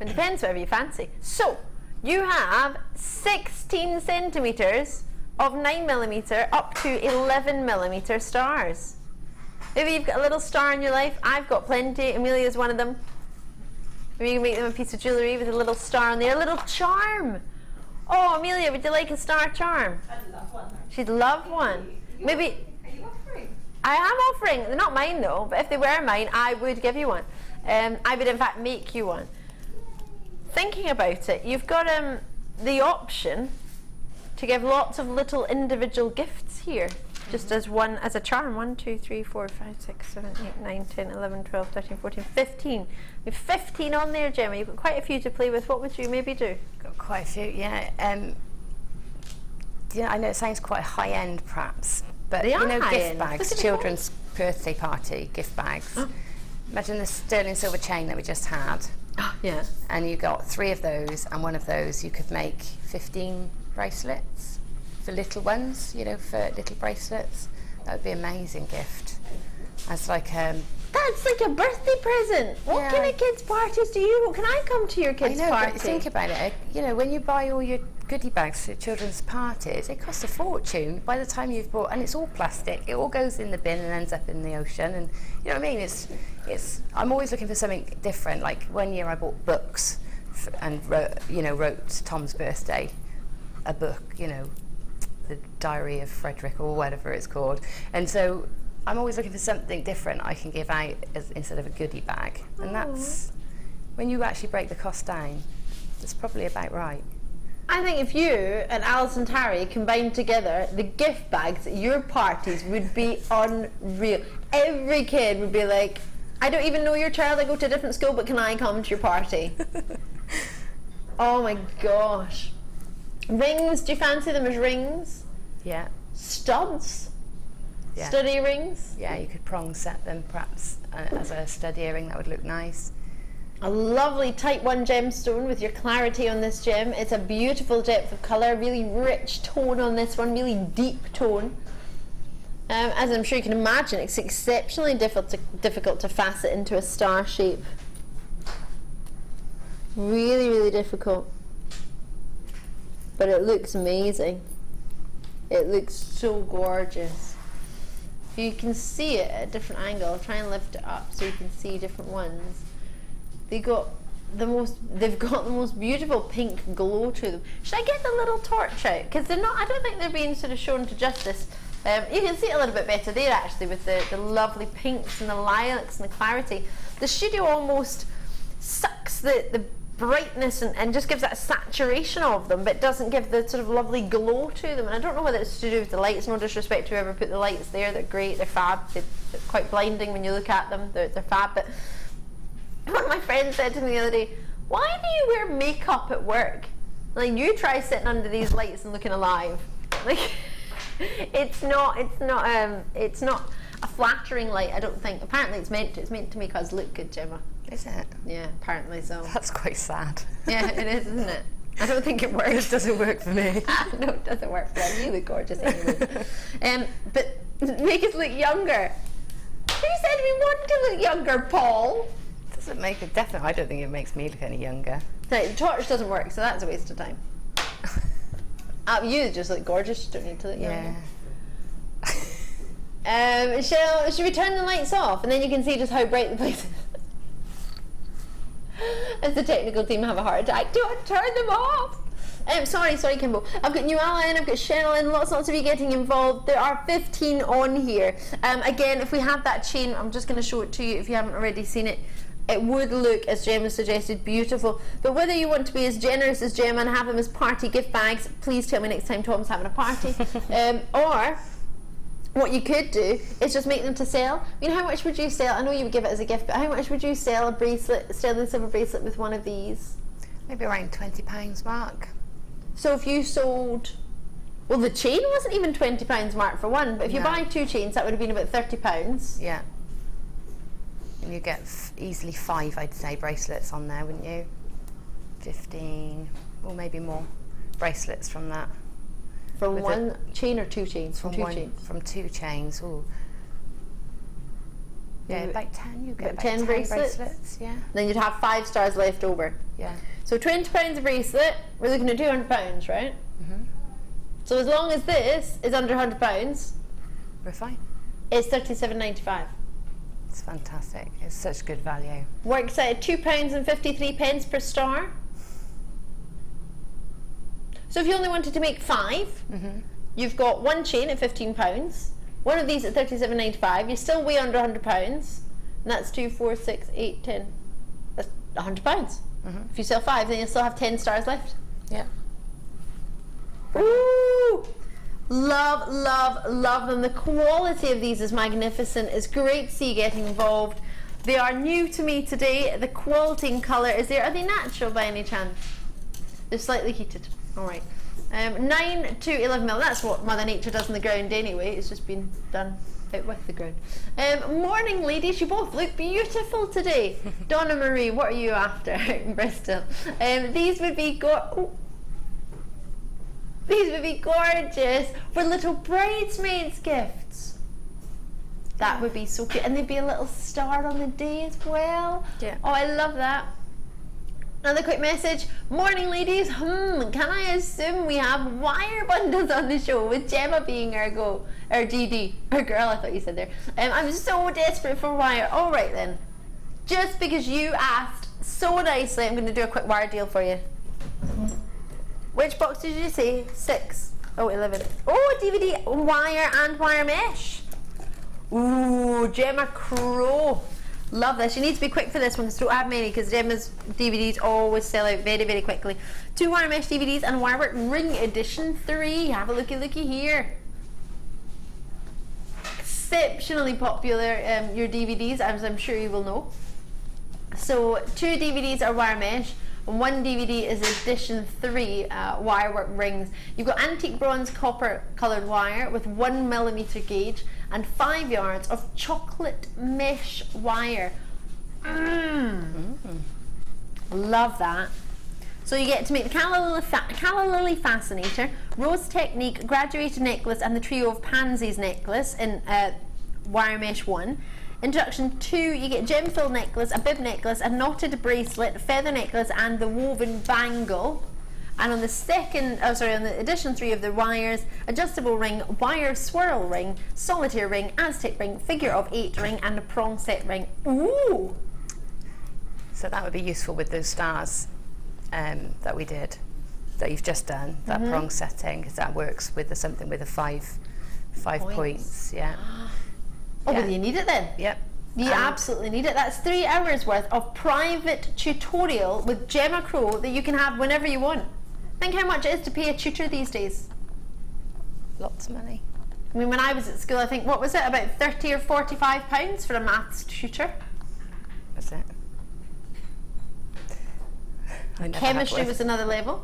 Speaker 3: It depends whatever you fancy. So, you have 16 centimetres of 9mm up to 11mm stars. Maybe you've got a little star in your life. I've got plenty. Amelia's one of them. Maybe you can make them a piece of jewellery with a little star on there. A little charm. Oh, Amelia, would you like a star charm?
Speaker 5: I'd love one.
Speaker 3: She'd love one. Maybe.
Speaker 5: Are you offering?
Speaker 3: I am offering, they're not mine though, but if they were mine, I would give you one. I would in fact make you one. Thinking about it, you've got the option to give lots of little individual gifts here, just as a charm. 1, 2, 3, 4, 5, 6, 7, 8, 9, 10, 11, 12, 13, 14, 15. We have 15 on there, Gemma. You've got quite a few to play with. What would you maybe do?
Speaker 4: Got quite a few, yeah. I know it sounds quite high end perhaps, but
Speaker 3: They are
Speaker 4: gift
Speaker 3: high-end.
Speaker 4: bags, children's birthday party gift bags.
Speaker 3: Oh.
Speaker 4: Imagine the sterling silver chain that we just had.
Speaker 3: Oh, yeah.
Speaker 4: And you got 3 of those, and one of those you could make 15 bracelets for little ones, for little bracelets. That would be an amazing gift. As like
Speaker 3: That's like a birthday present. What kind of kids' parties do you want? Can I come to your kids'
Speaker 4: I know,
Speaker 3: party?
Speaker 4: but think about it. When you buy all your goodie bags for children's parties, it costs a fortune. By the time you've bought, and it's all plastic, it all goes in the bin and ends up in the ocean. And you know what I mean? It's. I'm always looking for something different. Like one year I bought books, and wrote Tom's birthday, a book. The Diary of Frederick or whatever it's called. And so I'm always looking for something different I can give out instead of a goodie bag. And that's when you actually break the cost down. That's probably about right.
Speaker 3: I think if you and Alice and Harry combined together, the gift bags at your parties would be unreal. Every kid would be like, I don't even know your child, I go to a different school, but can I come to your party? Oh my gosh. Rings, do you fancy them as rings?
Speaker 4: Yeah.
Speaker 3: Studs?
Speaker 4: Yeah.
Speaker 3: Study rings?
Speaker 4: Yeah, you could prong set them perhaps as a stud earring. That would look nice.
Speaker 3: A lovely type 1 gemstone with your clarity on this gem. It's a beautiful depth of colour, really rich tone on this one, really deep tone. As I'm sure you can imagine, it's exceptionally difficult to facet into a star shape. Really, really difficult. But it looks amazing. It looks so gorgeous. If you can see it at a different angle, I'll try and lift it up so you can see different ones. They've got the most beautiful pink glow to them. Should I get the little torch out? Because they're not, I don't think they're being sort of shown to justice. You can see it a little bit better there actually with the lovely pinks and the lilacs and the clarity. The studio almost sucks the brightness and just gives that saturation of them, but doesn't give the sort of lovely glow to them. And I don't know whether it's to do with the lights. No disrespect to whoever put the lights there. They're great. They're fab. They're quite blinding when you look at them. They're fab. But one of my friends said to me the other day, "Why do you wear makeup at work? Like you try sitting under these lights and looking alive." Like it's not a flattering light. I don't think. Apparently, it's meant to make us look good, Gemma.
Speaker 4: Is it?
Speaker 3: Yeah, apparently so.
Speaker 4: That's quite sad.
Speaker 3: Yeah, it is, isn't it? I don't think it works.
Speaker 4: It doesn't work for me.
Speaker 3: No, it doesn't work for you. You look gorgeous anyway. But make us look younger. Who said we want to look younger, Paul?
Speaker 4: Doesn't make it definitely. I don't think it makes me look any younger.
Speaker 3: No, the torch doesn't work, so that's a waste of time. You just look gorgeous. You don't need to look younger. Should we turn the lights off and then you can see just how bright the place is? As the technical team have a heart attack, don't turn them off. Sorry, Kimbo. I've got Nuala in, I've got Cheryl in, lots of you getting involved. There are 15 on here. Again, if we have that chain, I'm just going to show it to you if you haven't already seen it. It would look, as Gemma suggested, beautiful. But whether you want to be as generous as Gemma and have them as party gift bags, please tell me next time Tom's having a party. Or what you could do is just make them to sell. I mean, how much would you sell? I know you would give it as a gift, but how much would you sell a bracelet, sterling silver bracelet with one of these?
Speaker 4: Maybe around £20 mark.
Speaker 3: So if you sold, well, the chain wasn't even £20 mark for one, but if you buy 2 chains, that would have been about £30.
Speaker 4: Yeah. And you get easily 5, I'd say, bracelets on there, wouldn't you? 15, or maybe more bracelets from that.
Speaker 3: From one chain or 2 chains? From 2 chains.
Speaker 4: From 2 chains. Ooh. Yeah, about 10. You get about
Speaker 3: 10 bracelets.
Speaker 4: Yeah.
Speaker 3: Then you'd have 5 stars left over.
Speaker 4: Yeah.
Speaker 3: So £20 a bracelet. We're looking at £200, right?
Speaker 4: Mhm.
Speaker 3: So as long as this is under £100,
Speaker 4: we're fine.
Speaker 3: It's £37.95.
Speaker 4: It's fantastic. It's such good value.
Speaker 3: Works out at £2.53 per star. So if you only wanted to make 5, you've got 1 chain at £15, One of these at £37.95. You're still way under £100. And that's 2, 4, 6, 8, 10. That's £100. If you sell 5, then you'll still have 10 stars left.
Speaker 4: Yeah.
Speaker 3: Ooh! Love, love, love them. The quality of these is magnificent. It's great to see you getting involved. They are new to me today. The quality and colour is there. Are they natural by any chance? They're slightly heated. All right. 9 to 11 mil. That's what Mother Nature does in the ground anyway. It's just been done out with the ground. Morning, ladies. You both look beautiful today. Donna Marie, what are you after in Bristol? These would be gorgeous for little bridesmaids gifts. That would be so cute, and there'd be a little star on the day as well.
Speaker 4: Yeah.
Speaker 3: Oh, I love that. Another quick message. Morning, ladies. Can I assume we have wire bundles on the show with Gemma being our GD, our girl? I thought you said there. I'm so desperate for wire. All right then. Just because you asked so nicely, I'm going to do a quick wire deal for you. Which box did you say? 6. Oh, 11. Oh, DVD, wire and wire mesh. Ooh, Gemma Crow. Love this. You need to be quick for this one because don't have many, because Gemma's DVDs always sell out very, very quickly. 2 wire mesh DVDs and Wirework Ring Edition 3. Have a looky here. Exceptionally popular, your DVDs, as I'm sure you will know. So 2 DVDs are wire mesh. And 1 DVD is edition 3 wirework rings. You've got antique bronze copper coloured wire with 1mm gauge and 5 yards of chocolate mesh wire. Love that. So you get to make the Calla Lily Fascinator, Rose Technique graduated necklace and the trio of pansies necklace in wire mesh 1. Introduction 2, you get gem-filled necklace, a bib necklace, a knotted bracelet, feather necklace, and the woven bangle. And on the on the edition 3 of the wires, adjustable ring, wire swirl ring, solitaire ring, Aztec ring, figure of 8 ring, and a prong set ring. Ooh!
Speaker 4: So that would be useful with those stars that we did, that you've just done, that prong setting, because that works with something with a 5 points. Yeah.
Speaker 3: Oh, well, you need it then.
Speaker 4: Yep.
Speaker 3: You absolutely need it. That's 3 hours worth of private tutorial with Gemma Crow that you can have whenever you want. Think how much it is to pay a tutor these days.
Speaker 4: Lots of money.
Speaker 3: I mean, when I was at school, I think, what was it, about £30 or £45 for a maths tutor?
Speaker 4: That's it.
Speaker 3: Chemistry was another level.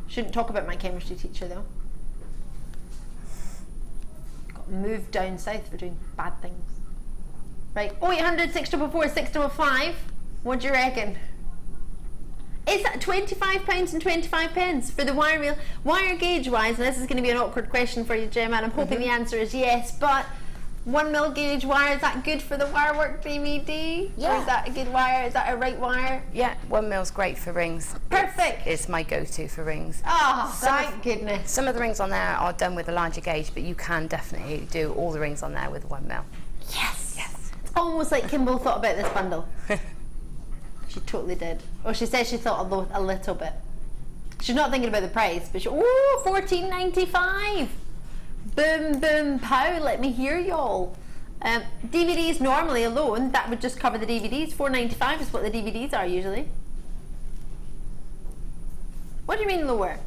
Speaker 3: Shouldn't talk about my chemistry teacher though. Moved down south for doing bad things. Right, 0800 644 655. What do you reckon? Is that £25 and 25 pence for the wire reel? Wire gauge wise, and this is going to be an awkward question for you, Gemma, and I'm hoping the answer is yes, but 1mm gauge wire, is that good for the Wirework DVD?
Speaker 4: Yeah.
Speaker 3: Or is that a good wire? Is that a right wire?
Speaker 4: Yeah, 1mm great for rings.
Speaker 3: Perfect.
Speaker 4: It's my go-to for rings.
Speaker 3: Oh, thank goodness.
Speaker 4: Some of the rings on there are done with a larger gauge, but you can definitely do all the rings on there with 1mm.
Speaker 3: Yes. Yes. It's almost like Kimball thought about this bundle. She totally did. Or she said she thought a little bit. She's not thinking about the price, but ooh, $14.95. Boom, boom, pow, let me hear y'all. DVDs normally alone, that would just cover the DVDs. $4.95 is what the DVDs are usually. What do you mean lower?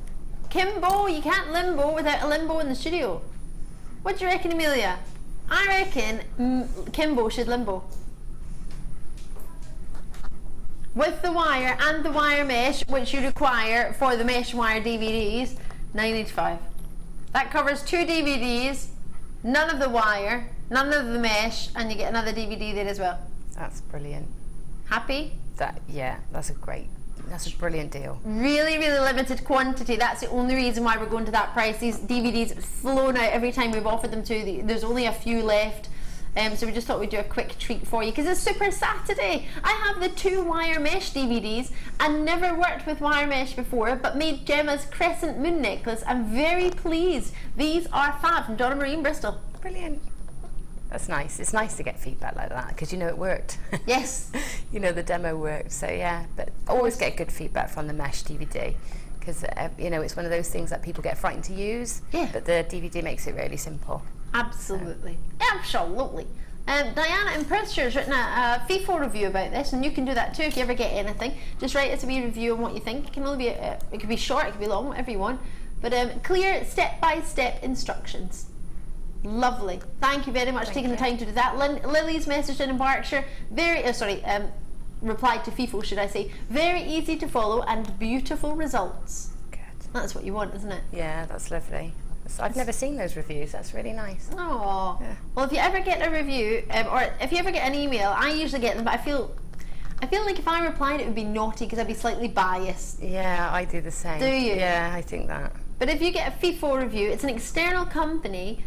Speaker 3: Kimbo, you can't limbo without a limbo in the studio. What do you reckon, Amelia? I reckon Kimbo should limbo. With the wire and the wire mesh, which you require for the mesh wire DVDs, $9.85. That covers 2 DVDs, none of the wire, none of the mesh, and you get another DVD there as well.
Speaker 4: That's brilliant.
Speaker 3: Happy?
Speaker 4: That's a brilliant deal.
Speaker 3: Really, really limited quantity. That's the only reason why we're going to that price. These DVDs have flown out every time we've offered them to. There's only a few left. So we just thought we'd do a quick treat for you because it's Super Saturday. I have the 2 wire mesh DVDs and never worked with wire mesh before, but made Gemma's crescent moon necklace. I'm very pleased. These are fab from Donna Marie in Bristol.
Speaker 4: Brilliant. That's nice. It's nice to get feedback like that because you know it worked.
Speaker 3: Yes.
Speaker 4: You know the demo worked. So yeah, but always get good feedback from the mesh DVD because you know, it's one of those things that people get frightened to use.
Speaker 3: Yeah.
Speaker 4: But the DVD makes it really simple.
Speaker 3: Absolutely. Absolutely. Diana in Perthshire has written a FIFO review about this, and you can do that too if you ever get anything. Just write us a wee review on what you think. It can only be it could be short, it could be long, whatever you want. But clear step-by-step instructions. Lovely. Thank you very much for taking the time to do that. Lily's messaged in Berkshire. Replied to FIFO, should I say. Very easy to follow and beautiful results.
Speaker 4: Good.
Speaker 3: That's what you want, isn't it?
Speaker 4: Yeah, that's lovely. I've never seen those reviews. That's really nice.
Speaker 3: Oh.
Speaker 4: Yeah.
Speaker 3: Well, if you ever get a review, or if you ever get an email, I usually get them, but I feel like if I replied, it would be naughty because I'd be slightly biased.
Speaker 4: Yeah, I do the same.
Speaker 3: Do you?
Speaker 4: Yeah, I think that.
Speaker 3: But if you get a FIFO review, it's an external company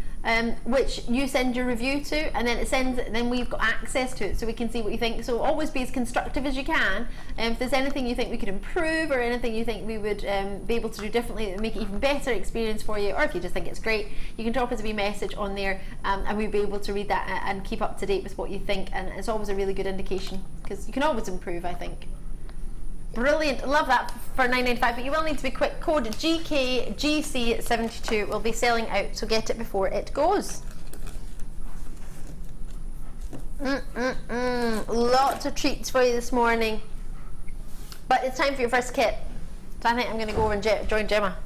Speaker 3: which you send your review to, and then we've got access to it, so we can see what you think. So always be as constructive as you can. If there's anything you think we could improve, or anything you think we would be able to do differently that would make it even better experience for you, or if you just think it's great, you can drop us a wee message on there, and we'll be able to read that and keep up to date with what you think. And it's always a really good indication, because you can always improve, I think. Brilliant, love that for $9.95, but you will need to be quick. Code GKGC72 will be selling out, so get it before it goes. Lots of treats for you this morning, but it's time for your first kit. So I think I'm going to go over and join Gemma,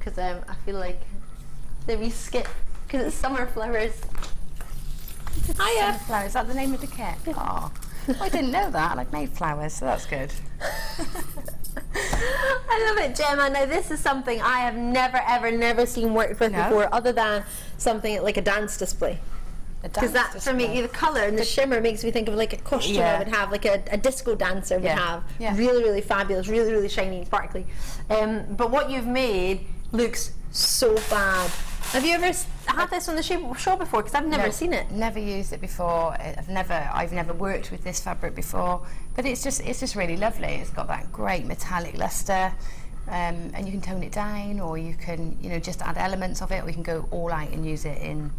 Speaker 3: because I feel like the wee skit, because it's summer flowers. Hiya.
Speaker 4: Sunflower, is that the name of the kit? Oh. I didn't know that, and I've made flowers, so that's good.
Speaker 3: I love it, Gemma. Now this is something I have never seen worked with before, other than something like a dance display. Because that, for me, the colour and the shimmer makes me think of like a costume I would have, like a disco dancer would have. Yeah. Really, really fabulous, really, really shiny and sparkly. But what you've made looks so fab. Have you ever had this on the show before? Because I've never seen it.
Speaker 4: Never used it before. I've never worked with this fabric before. But it's just really lovely. It's got that great metallic luster, and you can tone it down, or you can just add elements of it, or you can go all out and use it in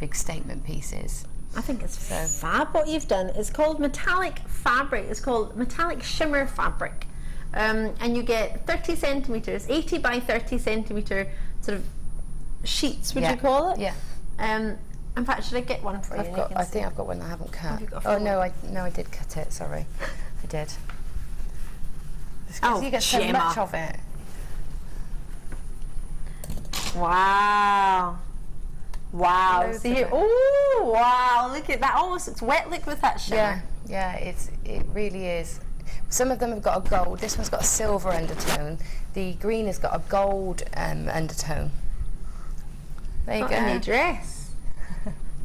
Speaker 4: big statement pieces.
Speaker 3: I think it's fab what you've done. It's called metallic fabric. It's called metallic shimmer fabric, and you get 30 centimeters, 80 by 30 centimeter sort of sheets, would you call it?
Speaker 4: Yeah.
Speaker 3: In fact, should I get one for you?
Speaker 4: I think I've got one that I haven't cut.
Speaker 3: Oh
Speaker 4: no, I did cut it. Sorry, I did.
Speaker 3: Oh,
Speaker 4: you get so much of it.
Speaker 3: Wow. Wow. See, oh wow, look at that. Almost it's wet look with that shimmer.
Speaker 4: Yeah, it really is. Some of them have got a gold. This one's got a silver undertone. The green has got a gold undertone. There you go.
Speaker 3: A new dress.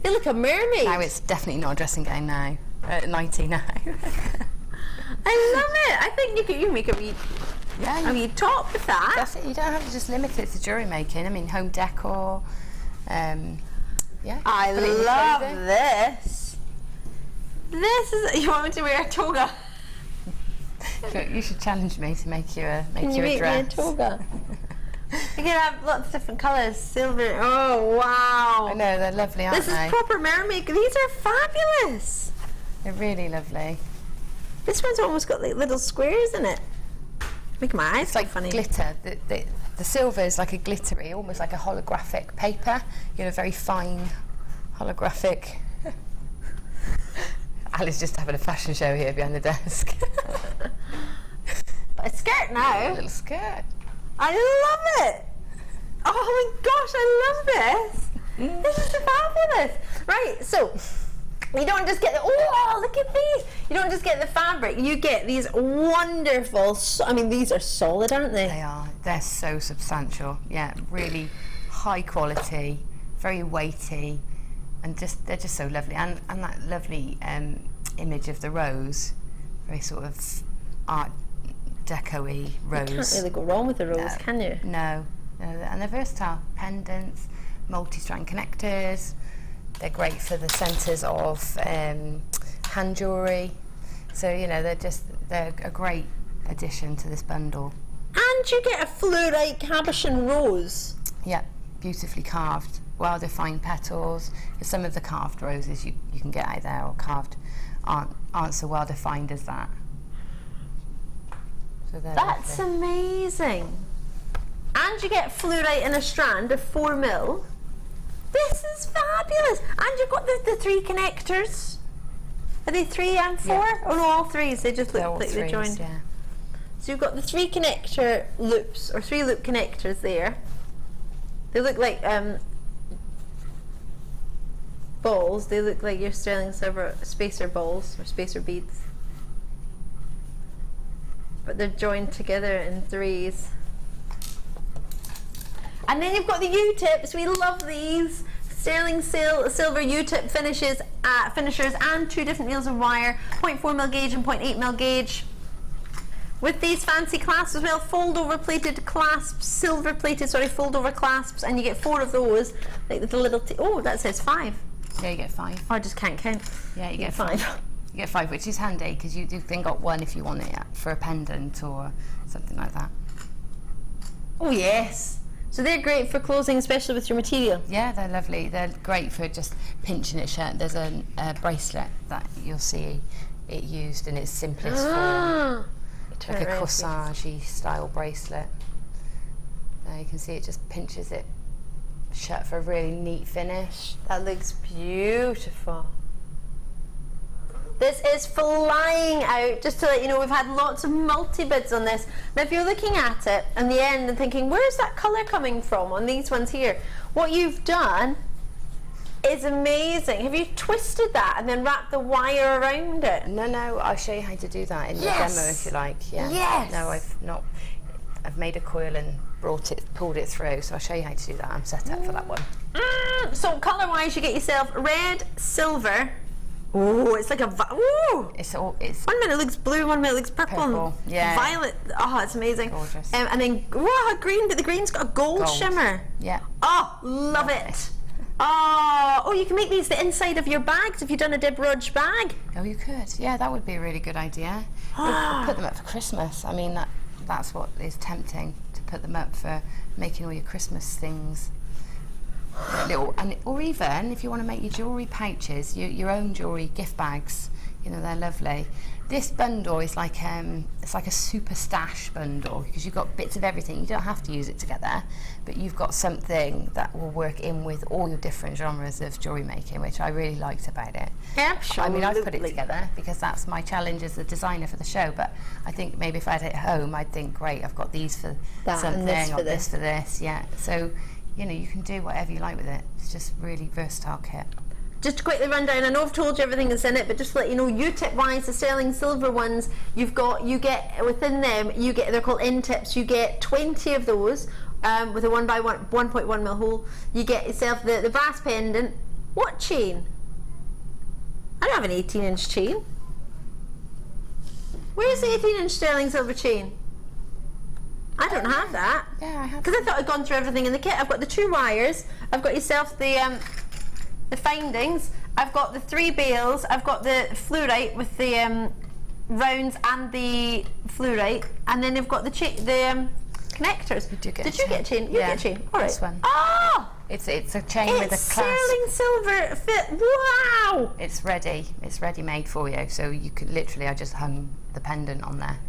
Speaker 3: You look a mermaid.
Speaker 4: Now it's definitely not a dressing gown now. 90 now.
Speaker 3: I love it. I think you can make a wee top with that.
Speaker 4: That's it. You don't have to just limit it to jewellery making. I mean, home decor. Yeah.
Speaker 3: I love this. This is. You want me to wear a toga?
Speaker 4: You should challenge me to make you a
Speaker 3: Can you make
Speaker 4: dress.
Speaker 3: me a toga? You can have lots of different colours. Silver. Oh wow!
Speaker 4: I know, they're lovely, aren't they?
Speaker 3: This is proper mermaid. These are fabulous.
Speaker 4: They're really lovely.
Speaker 3: This one's almost got like little squares in it. Make my eyes
Speaker 4: It's like
Speaker 3: funny.
Speaker 4: glitter. The silver is like a glittery, almost like a holographic paper. Very fine holographic. Ali's just having a fashion show here behind the desk.
Speaker 3: A skirt now.
Speaker 4: A little skirt.
Speaker 3: I love it. Oh my gosh, I love this. This is fabulous. Right, so you don't just get look at these. You don't just get the fabric. You get these wonderful. I mean, these are solid, aren't they?
Speaker 4: They are. They're so substantial. Yeah, really high quality, very weighty, and they're just so lovely. And that lovely image of the rose, very sort of art deco-y rose.
Speaker 3: You can't really go wrong with the rose, can you?
Speaker 4: No. And they're versatile. Pendants, multi-strand connectors. They're great for the centres of hand jewellery. So they're a great addition to this bundle.
Speaker 3: And you get a fluorite cabochon rose.
Speaker 4: Yeah, beautifully carved, well-defined petals. Some of the carved roses you can get out there, or carved, aren't so well-defined as that. So So
Speaker 3: That's amazing. And you get fluorite in a strand of 4mm. This is fabulous. And you've got the 3 connectors. Are they 3 and 4?
Speaker 4: Yeah.
Speaker 3: Oh no, all 3s. They just
Speaker 4: They're
Speaker 3: look
Speaker 4: all
Speaker 3: like they're
Speaker 4: 3s,
Speaker 3: joined.
Speaker 4: yeah.
Speaker 3: So you've got the 3 connector loops, or 3 loop connectors there. They look like balls. They look like your sterling silver spacer balls, or spacer beads. But they're joined together in 3s. And then you've got the U-tips. We love these. Sterling silver U-tip finishers and 2 different reels of wire, 0.4mm gauge and 0.8mm gauge. With these fancy clasps as well, fold over plated clasps, silver plated, fold over clasps, and you get 4 of those, like the little, oh, that says 5.
Speaker 4: Yeah, you get 5.
Speaker 3: Oh, I just can't count.
Speaker 4: Yeah, you get 5. You get 5, which is handy because you then got 1 if you want it for a pendant or something like that.
Speaker 3: Oh yes. So they're great for closing, especially with your material.
Speaker 4: Yeah, they're lovely. They're great for just pinching it shut. There's a bracelet that you'll see it used in its simplest form, like a corsage style bracelet. Now you can see it just pinches it shut for a really neat finish.
Speaker 3: That looks beautiful. This is flying out. Just to let you know, we've had lots of multi-bids on this. Now if you're looking at it in the end and thinking, where's that colour coming from on these ones here? What you've done is amazing. Have you twisted that and then wrapped the wire around it?
Speaker 4: No, I'll show you how to do that in the demo if you like. Yeah.
Speaker 3: Yes.
Speaker 4: No, I've made a coil and pulled it through, so I'll show you how to do that. I'm set up for that one.
Speaker 3: So colour-wise, you get yourself red, silver. Oh, it's like a ooh.
Speaker 4: It's
Speaker 3: 1 minute it looks blue, 1 minute it looks purple,
Speaker 4: Purple,
Speaker 3: and
Speaker 4: yeah.
Speaker 3: violet. Oh, it's amazing.
Speaker 4: Gorgeous.
Speaker 3: And then green, but the green's got a gold shimmer.
Speaker 4: Yeah.
Speaker 3: Oh, love it. Oh, you can make these the inside of your bags if you've done a Deb Rudge bag.
Speaker 4: Oh, you could. Yeah, that would be a really good idea. Or put them up for Christmas. I mean, that's what is tempting, to put them up for making all your Christmas things. Or even if you want to make your jewellery pouches, your own jewellery gift bags, they're lovely. This bundle is like it's like a super stash bundle because you've got bits of everything. You don't have to use it together, but you've got something that will work in with all your different genres of jewellery making, which I really liked about it.
Speaker 3: Absolutely.
Speaker 4: I mean, I've put it together because that's my challenge as the designer for the show, but I think maybe if I had it at home, I'd think, great, I've got these for
Speaker 3: that
Speaker 4: something,
Speaker 3: and
Speaker 4: this for this, yeah. So, you can do whatever you like with it. It's just really versatile kit.
Speaker 3: Just to quickly run down, I know I've told you everything that's in it, but just to let you know, U-tip wise, the sterling silver ones, you get within them, they're called N-tips, you get 20 of those with a 1.1mm hole. You get yourself the brass pendant. What chain? I don't have an 18-inch chain. Where's the 18-inch sterling silver chain? I don't have that.
Speaker 4: Yeah, I have.
Speaker 3: Because I thought I'd gone through everything in the kit. I've got the 2 wires. I've got yourself the findings. I've got the 3 bales. I've got the fluorite with the rounds and the fluorite, and then you've got the connectors.
Speaker 4: You do get
Speaker 3: Did
Speaker 4: a
Speaker 3: you
Speaker 4: chain.
Speaker 3: get a chain? You
Speaker 4: Yeah,
Speaker 3: get a chain. All right.
Speaker 4: this one.
Speaker 3: Oh!
Speaker 4: It's a chain with a
Speaker 3: It's
Speaker 4: clasp.
Speaker 3: sterling silver fit. Wow!
Speaker 4: It's ready. It's ready made for you. So you could literally, I just hung the pendant on there.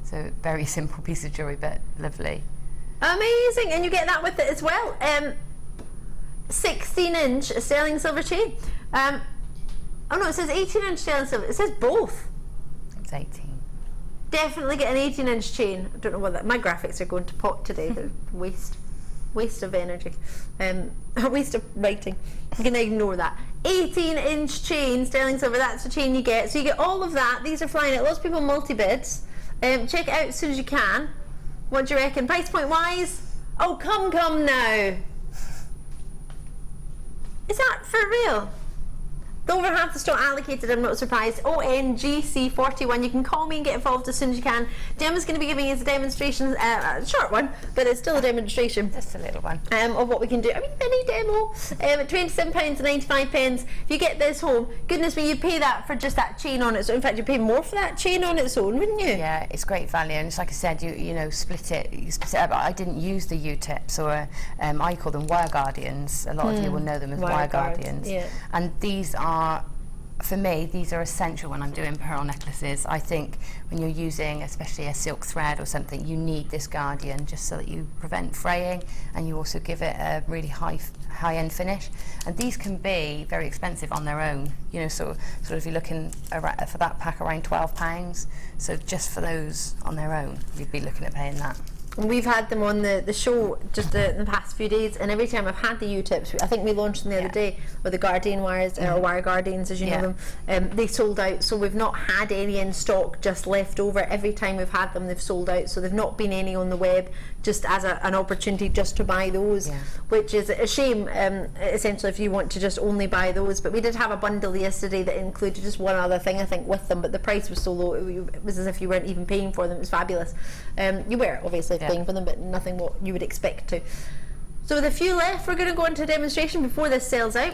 Speaker 4: So very simple piece of jewellery, but lovely.
Speaker 3: Amazing, and you get that with it as well. 16-inch sterling silver chain. Oh no, it says 18-inch sterling silver. It says both.
Speaker 4: It's 18.
Speaker 3: Definitely get an 18-inch chain. I don't know what that. My graphics are going to pot today. They're waste of energy. Waste of writing. I'm going to ignore that. 18-inch chain, sterling silver. That's the chain you get. So you get all of that. These are flying out. Lots of people multi-bids. Check it out as soon as you can. What do you reckon? Price point wise? Oh, come now. Is that for real? Over half the stock allocated, I'm not surprised. ONGC41. You can call me and get involved as soon as you can. Gemma's going to be giving us a demonstration, a short one, but it's still a demonstration.
Speaker 4: Just a little one.
Speaker 3: Of what we can do. I mean, mini demo. £27.95. If you get this home, goodness me, you'd pay that for just that chain on its own. In fact, you'd pay more for that chain on its own, wouldn't you?
Speaker 4: Yeah, it's great value, and it's like I said, you split it up. I didn't use the U-tips, or I call them wire guardians. A lot of you will know them as wire guardians.
Speaker 3: Yeah.
Speaker 4: And these are for me, these are essential when I'm doing pearl necklaces. I think when you're using especially a silk thread or something, you need this guardian just so that you prevent fraying, and you also give it a really high-end finish. And these can be very expensive on their own, you know, sort of if you're looking for that pack around £12. So just for those on their own, you'd be looking at paying that.
Speaker 3: We've had them on the show just in the past few days, and every time I've had the U-tips, I think we launched them the other day, or the Guardian wires, or wire guardians as you know them, they sold out, so we've not had any in stock just left over. Every time we've had them, they've sold out, so they've not been any on the web, just as an opportunity just to buy those, which is a shame, essentially, if you want to just only buy those. But we did have a bundle yesterday that included just one other thing, I think, with them, but the price was so low, it was as if you weren't even paying for them. It was fabulous. You were obviously paying for them, but nothing what you would expect to. So with a few left, we're going to go into a demonstration before this sells out.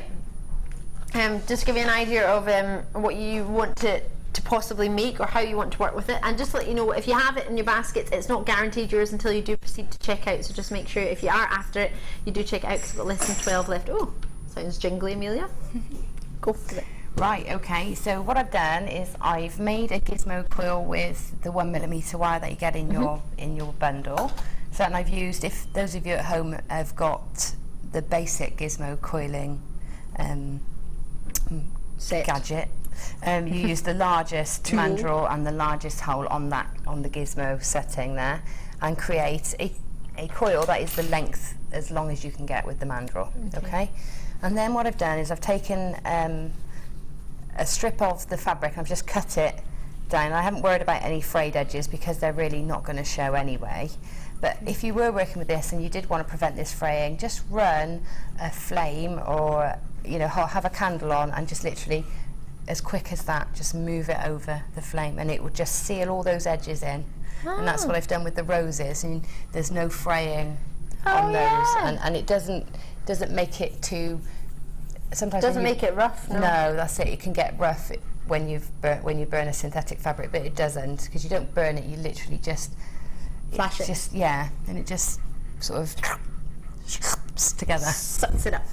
Speaker 3: Just give you an idea of what you want to possibly make, or how you want to work with it, and just to let you know, if you have it in your basket, it's not guaranteed yours until you do proceed to check out. So just make sure if you are after it, you do check it out, because we've got less than 12 left. Oh, sounds jingly, Amelia. Go for it.
Speaker 4: Right, okay, so what I've done is I've made a gizmo coil with the 1mm wire that you get in your bundle. So, and I've used, if those of you at home have got the basic gizmo coiling gadget, you use the largest mandrel and the largest hole on the gizmo setting there, and create a coil that is the length as long as you can get with the mandrel. Okay, and then what I've done is I've taken a strip of the fabric and I've just cut it down. I haven't worried about any frayed edges because they're really not going to show anyway. But if you were working with this and you did want to prevent this fraying, just run a flame, or have a candle on, and just literally as quick as that, just move it over the flame, and it will just seal all those edges in. And that's what I've done with the roses, and there's no fraying on those, and it doesn't make it too. Sometimes
Speaker 3: doesn't make it rough.
Speaker 4: No, that's it. It can get rough when you burn a synthetic fabric, but it doesn't, because you don't burn it. You literally just
Speaker 3: flash it.
Speaker 4: And it just sort of together.
Speaker 3: Sucks it up.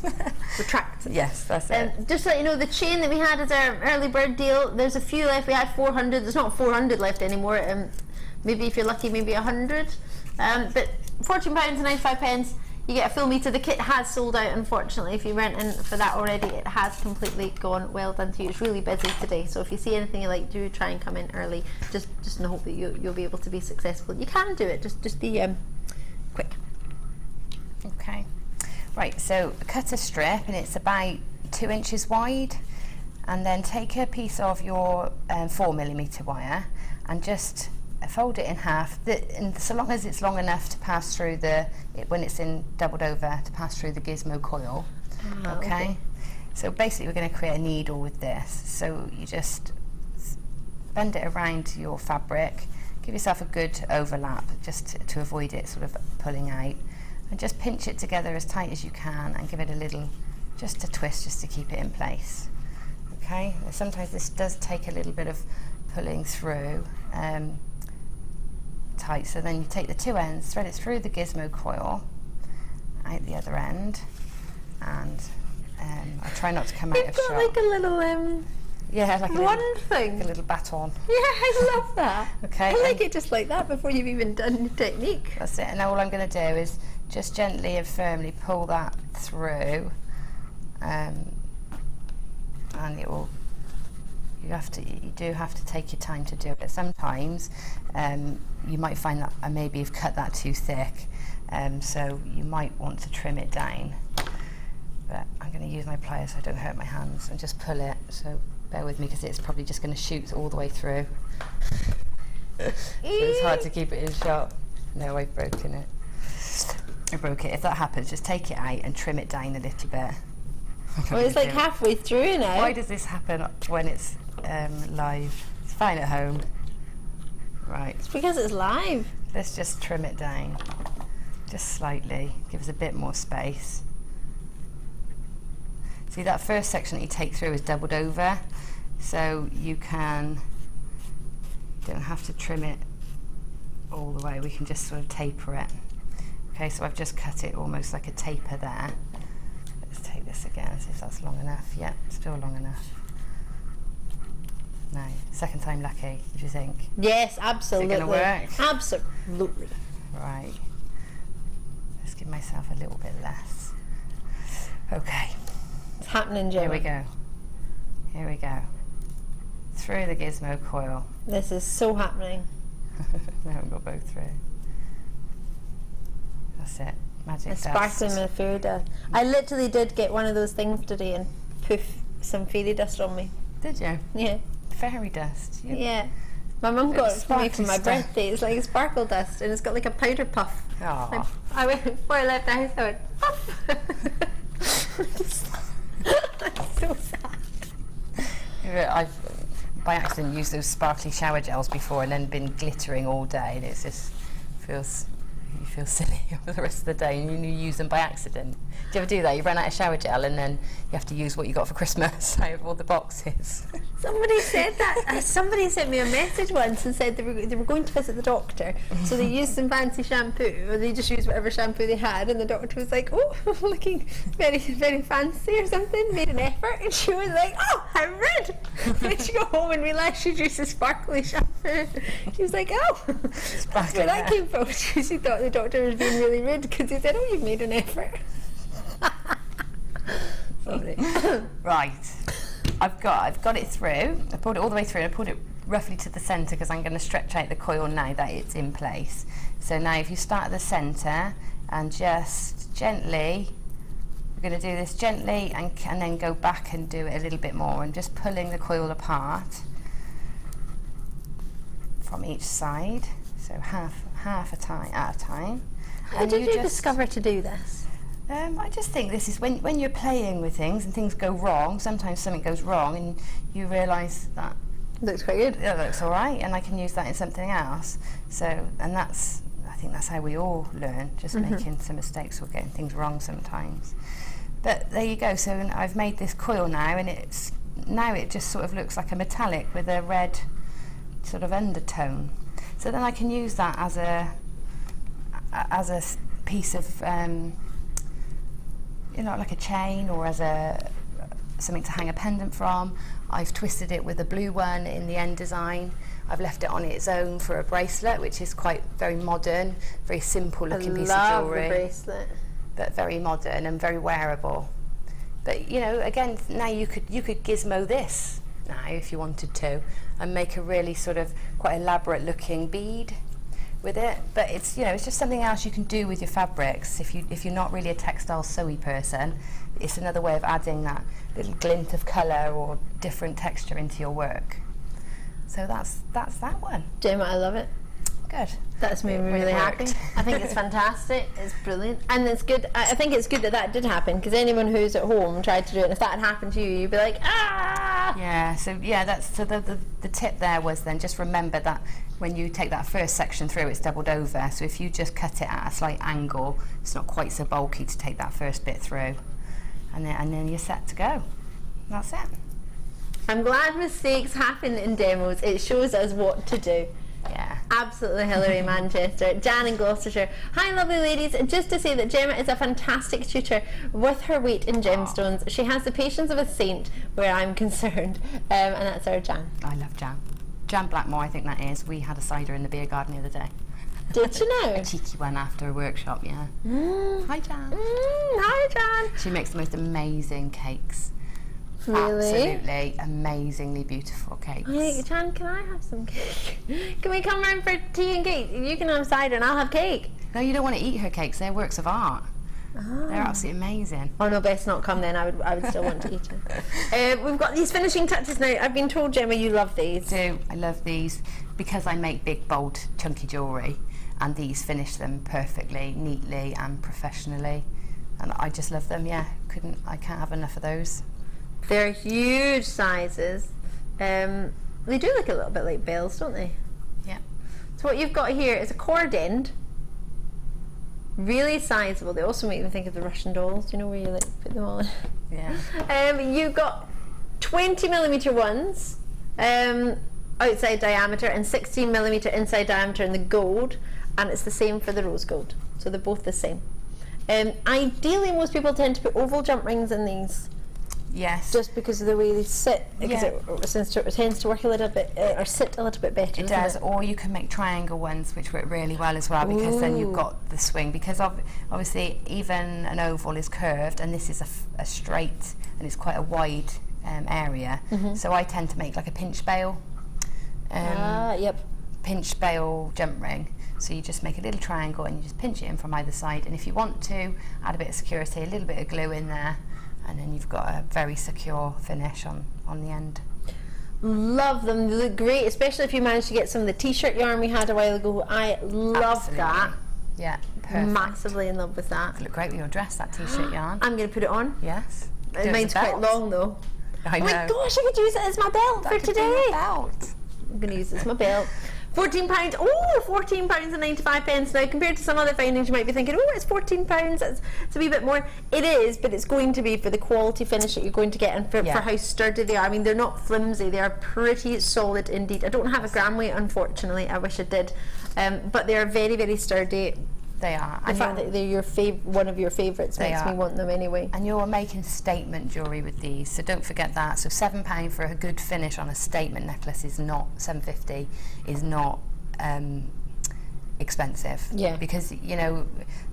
Speaker 3: Retract.
Speaker 4: Yes, that's it.
Speaker 3: Just to let you know, the chain that we had as our early bird deal, there's a few left. We had 400. There's not 400 left anymore. Maybe if you're lucky, maybe 100. But £14.95. You get a full meter. The kit has sold out, unfortunately. If you went in for that already, it has completely gone. Well done to you. It's really busy today, so if you see anything you like, do try and come in early, just in the hope that you'll be able to be successful. You can do it, just be quick.
Speaker 4: Okay, right, so cut a strip, and it's about 2 inches wide, and then take a piece of your 4mm wire and just fold it in half, and so long as it's long enough to pass through when it's doubled over, to pass through the gizmo coil. Okay. So basically we're going to create a needle with this. So you just bend it around your fabric, give yourself a good overlap just to avoid it sort of pulling out, and just pinch it together as tight as you can, and give it just a twist just to keep it in place. Okay. Sometimes this does take a little bit of pulling through. Tight, so then you take the two ends, thread it through the gizmo coil, out the other end, and I try not to come out of shot.
Speaker 3: Like a little
Speaker 4: like
Speaker 3: thing,
Speaker 4: a little baton.
Speaker 3: Yeah, I love that.
Speaker 4: Okay,
Speaker 3: I like it just like that before you've even done the technique.
Speaker 4: That's it. And now all I'm going to do is just gently and firmly pull that through, and it will. You do have to take your time to do it. Sometimes you might find that I maybe have cut that too thick, so you might want to trim it down. But I'm going to use my pliers so I don't hurt my hands, and just pull it. So bear with me, because it's probably just going to shoot all the way through. So it's hard to keep it in shot. No, I've broken it. I broke it. If that happens, just take it out and trim it down a little bit.
Speaker 3: Well, it's like halfway through now.
Speaker 4: Why does this happen when it's live? It's fine at home. Right.
Speaker 3: It's because it's live.
Speaker 4: Let's just trim it down, just slightly. Give us a bit more space. See, that first section that you take through is doubled over, so you don't have to trim it all the way. We can just sort of taper it. Okay, so I've just cut it almost like a taper there. Let's take this again, see if that's long enough. Yeah, still long enough. No, second time lucky, do you think?
Speaker 3: Yes, absolutely.
Speaker 4: Is it going to work?
Speaker 3: Absolutely.
Speaker 4: Right. Let's give myself a little bit less. Okay.
Speaker 3: It's happening, Gemma.
Speaker 4: Here we go. Here we go. Through the gizmo coil.
Speaker 3: This is so happening.
Speaker 4: We haven't got both through. That's it. Magic
Speaker 3: It's
Speaker 4: dust.
Speaker 3: sparkling with fairy dust. I literally did get one of those things today and poof some fairy dust on me.
Speaker 4: Did you?
Speaker 3: Yeah.
Speaker 4: Fairy dust.
Speaker 3: Yeah. My mum got it for me for my
Speaker 4: sparkly stuff.
Speaker 3: birthday. It's like sparkle dust and it's got like a powder puff.
Speaker 4: Aw.
Speaker 3: I went, before I left the house, I went, puff. That's so sad.
Speaker 4: I've by accident used those sparkly shower gels before and then been glittering all day, and it's just you feel silly for the rest of the day, and you use them by accident. Do you ever do that? You run out of shower gel and then you have to use what you got for Christmas out of all the boxes.
Speaker 3: Somebody said that. Somebody sent me a message once and said they were going to visit the doctor, so they used some fancy shampoo, or they just used whatever shampoo they had, and the doctor was like, "Oh, looking very, very fancy" or something. Made an effort, and she was like, "Oh, I'm red." Then she got home and realised she'd used a sparkly shampoo. She was like, "Oh, that's where that came from." She thought the doctor was being really rude because he said, "Oh, you've made an effort."
Speaker 4: Right. I've got it through. I pulled it all the way through. I pulled it roughly to the centre because I'm going to stretch out the coil now that it's in place. So now if you start at the centre and just gently, we're going to do this gently and then go back and do it a little bit more, and just pulling the coil apart from each side. So half a time at a time.
Speaker 3: How did you discover to do this?
Speaker 4: I just think this is when you're playing with things and things go wrong, sometimes something goes wrong and you realise that
Speaker 3: Looks quite good.
Speaker 4: it looks all right and I can use that in something else. So, and I think that's how we all learn, just making some mistakes or getting things wrong sometimes. But there you go, so I've made this coil now, and it just sort of looks like a metallic with a red sort of undertone. So then I can use that as a piece of like a chain, or as something to hang a pendant from. I've twisted it with a blue one in the end design. I've left it on its own for a bracelet, which is very modern, very simple looking piece of jewellery.
Speaker 3: I love the bracelet.
Speaker 4: But very modern and very wearable. But again, now you could gizmo this now if you wanted to, and make a really sort of quite elaborate looking bead with it. But it's it's just something else you can do with your fabrics. If you're not really a textile sewy person, it's another way of adding that little glint of colour or different texture into your work. So that's that one.
Speaker 3: Gemma, I love it.
Speaker 4: Good.
Speaker 3: That's made me
Speaker 4: It
Speaker 3: really happy.
Speaker 4: worked.
Speaker 3: I think it's fantastic. It's brilliant, and it's good. I think it's good that did happen, because anyone who's at home tried to do it, and if that had happened to you, you'd be like, ah.
Speaker 4: Yeah. So the tip there was then just remember that when you take that first section through, it's doubled over. So if you just cut it at a slight angle, it's not quite so bulky to take that first bit through, and then you're set to go. That's it.
Speaker 3: I'm glad mistakes happen in demos. It shows us what to do.
Speaker 4: Yeah.
Speaker 3: Absolutely. Hilary Manchester, Jan in Gloucestershire. Hi lovely ladies, just to say that Gemma is a fantastic tutor with her weight in gemstones. She has the patience of a saint where I'm concerned, and that's our Jan.
Speaker 4: I love Jan. Jan Blackmore, I think that is. We had a cider in the beer garden the other day.
Speaker 3: Did you know?
Speaker 4: A cheeky one after a workshop, yeah. Hi Jan.
Speaker 3: Hi Jan.
Speaker 4: She makes the most amazing cakes.
Speaker 3: Really?
Speaker 4: Absolutely amazingly beautiful cakes.
Speaker 3: Hey, Jan, can I have some cake? Can we come round for tea and cake? You can have cider and I'll have cake.
Speaker 4: No, you don't want to eat her cakes. They're works of art.
Speaker 3: Oh.
Speaker 4: They're absolutely amazing.
Speaker 3: Oh no, best not come then. I would still want to eat it. We've got these finishing touches now. I've been told, Gemma, you love these.
Speaker 4: I love these because I make big, bold, chunky jewellery, and these finish them perfectly, neatly and professionally, and I just love them. Yeah, I can't have enough of those.
Speaker 3: They're huge sizes. They do look a little bit like bells, don't they?
Speaker 4: Yeah.
Speaker 3: So what you've got here is a cord end. Really sizable. They also make me think of the Russian dolls, you know, where you like put them all in.
Speaker 4: Yeah.
Speaker 3: You've got 20mm ones outside diameter and 16mm inside diameter in the gold, and it's the same for the rose gold. So they're both the same. Ideally, most people tend to put oval jump rings in these. Yes.
Speaker 6: Just because of the way they sit, because it tends to work a little bit, or sit a little bit better.
Speaker 4: It does, or you can make triangle ones, which work really well as well, because then you've got the swing. Because obviously, even an oval is curved, and this is a straight, and it's quite a wide area. So I tend to make like a pinch bail. Pinch bail jump ring. So you just make a little triangle and you just pinch it in from either side, and if you want to add a bit of security, a little bit of glue in there, and then you've got a very secure finish on the end.
Speaker 6: Love them, they look great, especially if you manage to get some of the t-shirt yarn we had a while ago. I love that.
Speaker 4: Yeah, perfect.
Speaker 6: Massively in love with that.
Speaker 4: It'll look great with your dress, that t-shirt yarn.
Speaker 6: I'm going to put it on.
Speaker 4: Yes.
Speaker 6: Mine's quite long though.
Speaker 4: I know.
Speaker 6: Oh my gosh, I could use it as my belt for today.
Speaker 4: Belt.
Speaker 6: I'm going to use it as my belt. £14. Oh, £14.95 now. Compared to some other findings, you might be thinking, oh, it's £14. It's a wee bit more. It is, but it's going to be for the quality finish that you're going to get, and for how sturdy they are. I mean, they're not flimsy. They are pretty solid indeed. I don't have a gram weight, unfortunately. I wish I did, but they are very, very sturdy.
Speaker 4: They are.
Speaker 6: The fact that they're one of your favourites makes me want them anyway.
Speaker 4: And you're making statement jewellery with these, so don't forget that. So £7 for a good finish on a statement necklace is not £7.50. Is not expensive. Yeah. Because you know,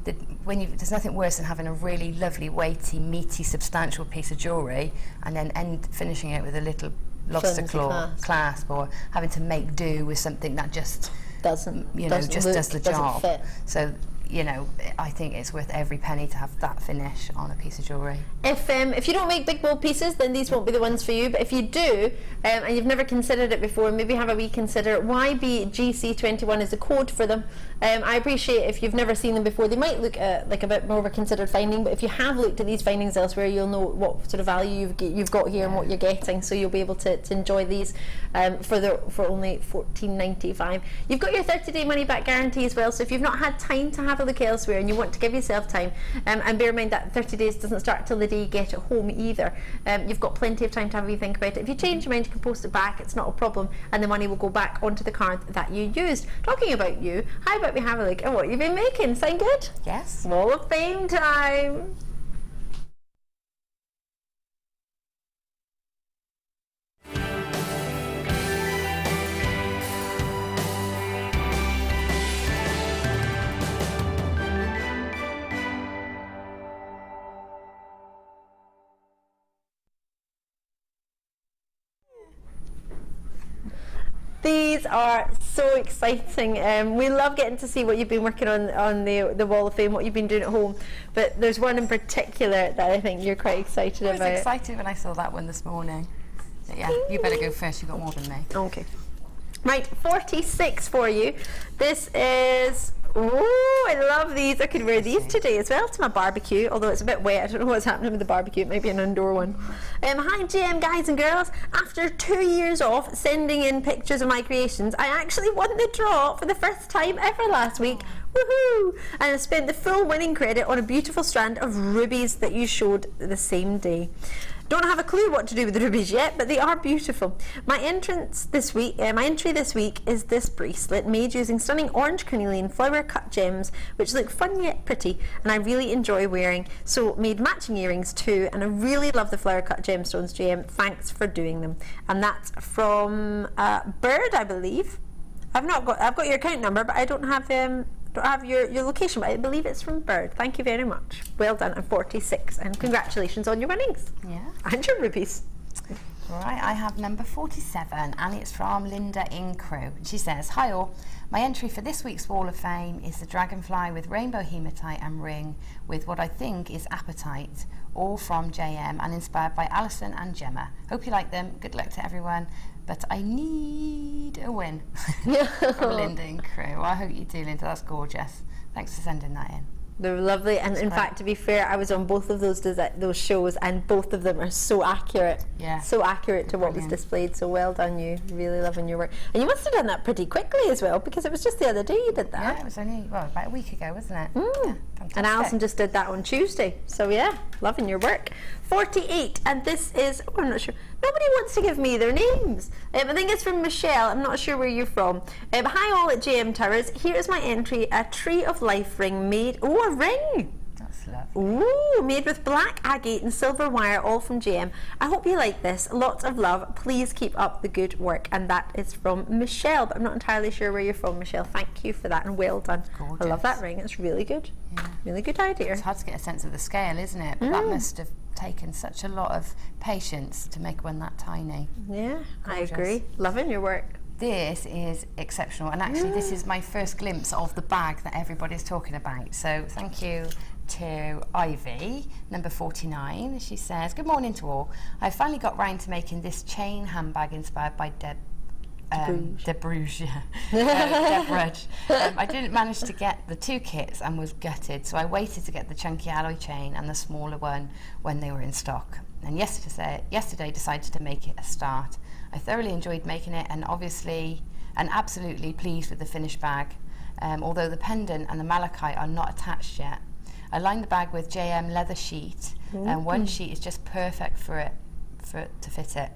Speaker 4: there's nothing worse than having a really lovely, weighty, meaty, substantial piece of jewellery and then finishing it with a little lobster claw clasp, or having to make do with something that just doesn't does the job. Fit. So you know, I think it's worth every penny to have that finish on a piece of jewellery.
Speaker 6: If you don't make big bold pieces, then these won't be the ones for you. But if you do, and you've never considered it before, maybe have a wee consider. YBGC21 is the code for them. I appreciate if you've never seen them before, they might look like a bit more of a considered finding. But if you have looked at these findings elsewhere, you'll know what sort of value you've got here and what you're getting. So you'll be able to enjoy these for only £14.95. You've got your 30-day money back guarantee as well. So if you've not had time to have a look elsewhere and you want to give yourself time, and bear in mind that 30 days doesn't start till the day you get it home either, you've got plenty of time to have a wee think about it. If you change your mind, you can post it back, it's not a problem, and the money will go back onto the card that you used. Talking about you, how about we have a look at what you've been making? Sound good?
Speaker 4: Yes.
Speaker 6: Wall of Fame time. These are so exciting. We love getting to see what you've been working on the Wall of Fame, what you've been doing at home. But there's one in particular that I think you're quite excited about.
Speaker 4: I was excited when I saw that one this morning. But yeah, you better go first. You've got more than me.
Speaker 6: Okay. Right, 46 for you. This is... Oh, I love these. I could wear these today as well to my barbecue, although it's a bit wet. I don't know what's happening with the barbecue. It might be an indoor one. Hi GM guys and girls. After 2 years off sending in pictures of my creations, I actually won the draw for the first time ever last week. Woohoo! And I spent the full winning credit on a beautiful strand of rubies that you showed the same day. Don't have a clue what to do with the rubies yet, but they are beautiful. My entry this week is this bracelet made using stunning orange carnelian flower cut gems, which look fun yet pretty, and I really enjoy wearing. So made matching earrings too, and I really love the flower cut gemstones, JM. Thanks for doing them. And that's from Bird, I believe. I've got your account number, but I don't have your location, but I believe it's from Bird. Thank you very much. Well done. And 46, and congratulations on your winnings.
Speaker 4: Yeah.
Speaker 6: And your rubies.
Speaker 4: Right, I have number 47, and it's from Linda in Crewe. She says, hi all, my entry for this week's Wall of Fame is the dragonfly with rainbow hematite and ring with what I think is apatite, all from JM and inspired by Alison and Gemma. Hope you like them. Good luck to everyone. But I need a win. From Linda in Crewe. Well, I hope you do, Linda. That's gorgeous. Thanks for sending that in.
Speaker 6: They're lovely, and in fact, to be fair, I was on both of those shows, and both of them are so accurate. Yeah. So accurate to what was displayed. So well done, you. Really loving your work. And you must have done that pretty quickly as well, because it was just the other day you did that.
Speaker 4: Yeah, it was only about a week ago, wasn't it? Yeah,
Speaker 6: and Alison just did that on Tuesday. So yeah, loving your work. 48, and this is, I'm not sure. Nobody wants to give me their names. I think it's from Michelle. I'm not sure where you're from. Hi all at JM Towers. Here is my entry, a Tree of Life ring made... Oh, a ring!
Speaker 4: That's lovely.
Speaker 6: Ooh, made with black agate and silver wire, all from JM. I hope you like this. Lots of love. Please keep up the good work. And that is from Michelle, but I'm not entirely sure where you're from, Michelle. Thank you for that and well done.
Speaker 4: Gorgeous.
Speaker 6: I love that ring. It's really good.
Speaker 4: Yeah.
Speaker 6: Really good idea.
Speaker 4: It's hard to get a sense of the scale, isn't it? But that must have taken such a lot of patience to make one that tiny.
Speaker 6: Yeah, I
Speaker 4: Gorgeous.
Speaker 6: agree. Loving your work.
Speaker 4: This is exceptional, and actually this is my first glimpse of the bag that everybody's talking about. So thank you to Ivy, number 49. She says, good morning to all. I finally got round to making this chain handbag inspired by Deb Bruges. I didn't manage to get the 2 kits and was gutted, so I waited to get the chunky alloy chain and the smaller one when they were in stock. And yesterday decided to make it a start. I thoroughly enjoyed making it and absolutely pleased with the finished bag, although the pendant and the malachite are not attached yet. I lined the bag with JM leather sheet, and one sheet is just perfect for it to fit it.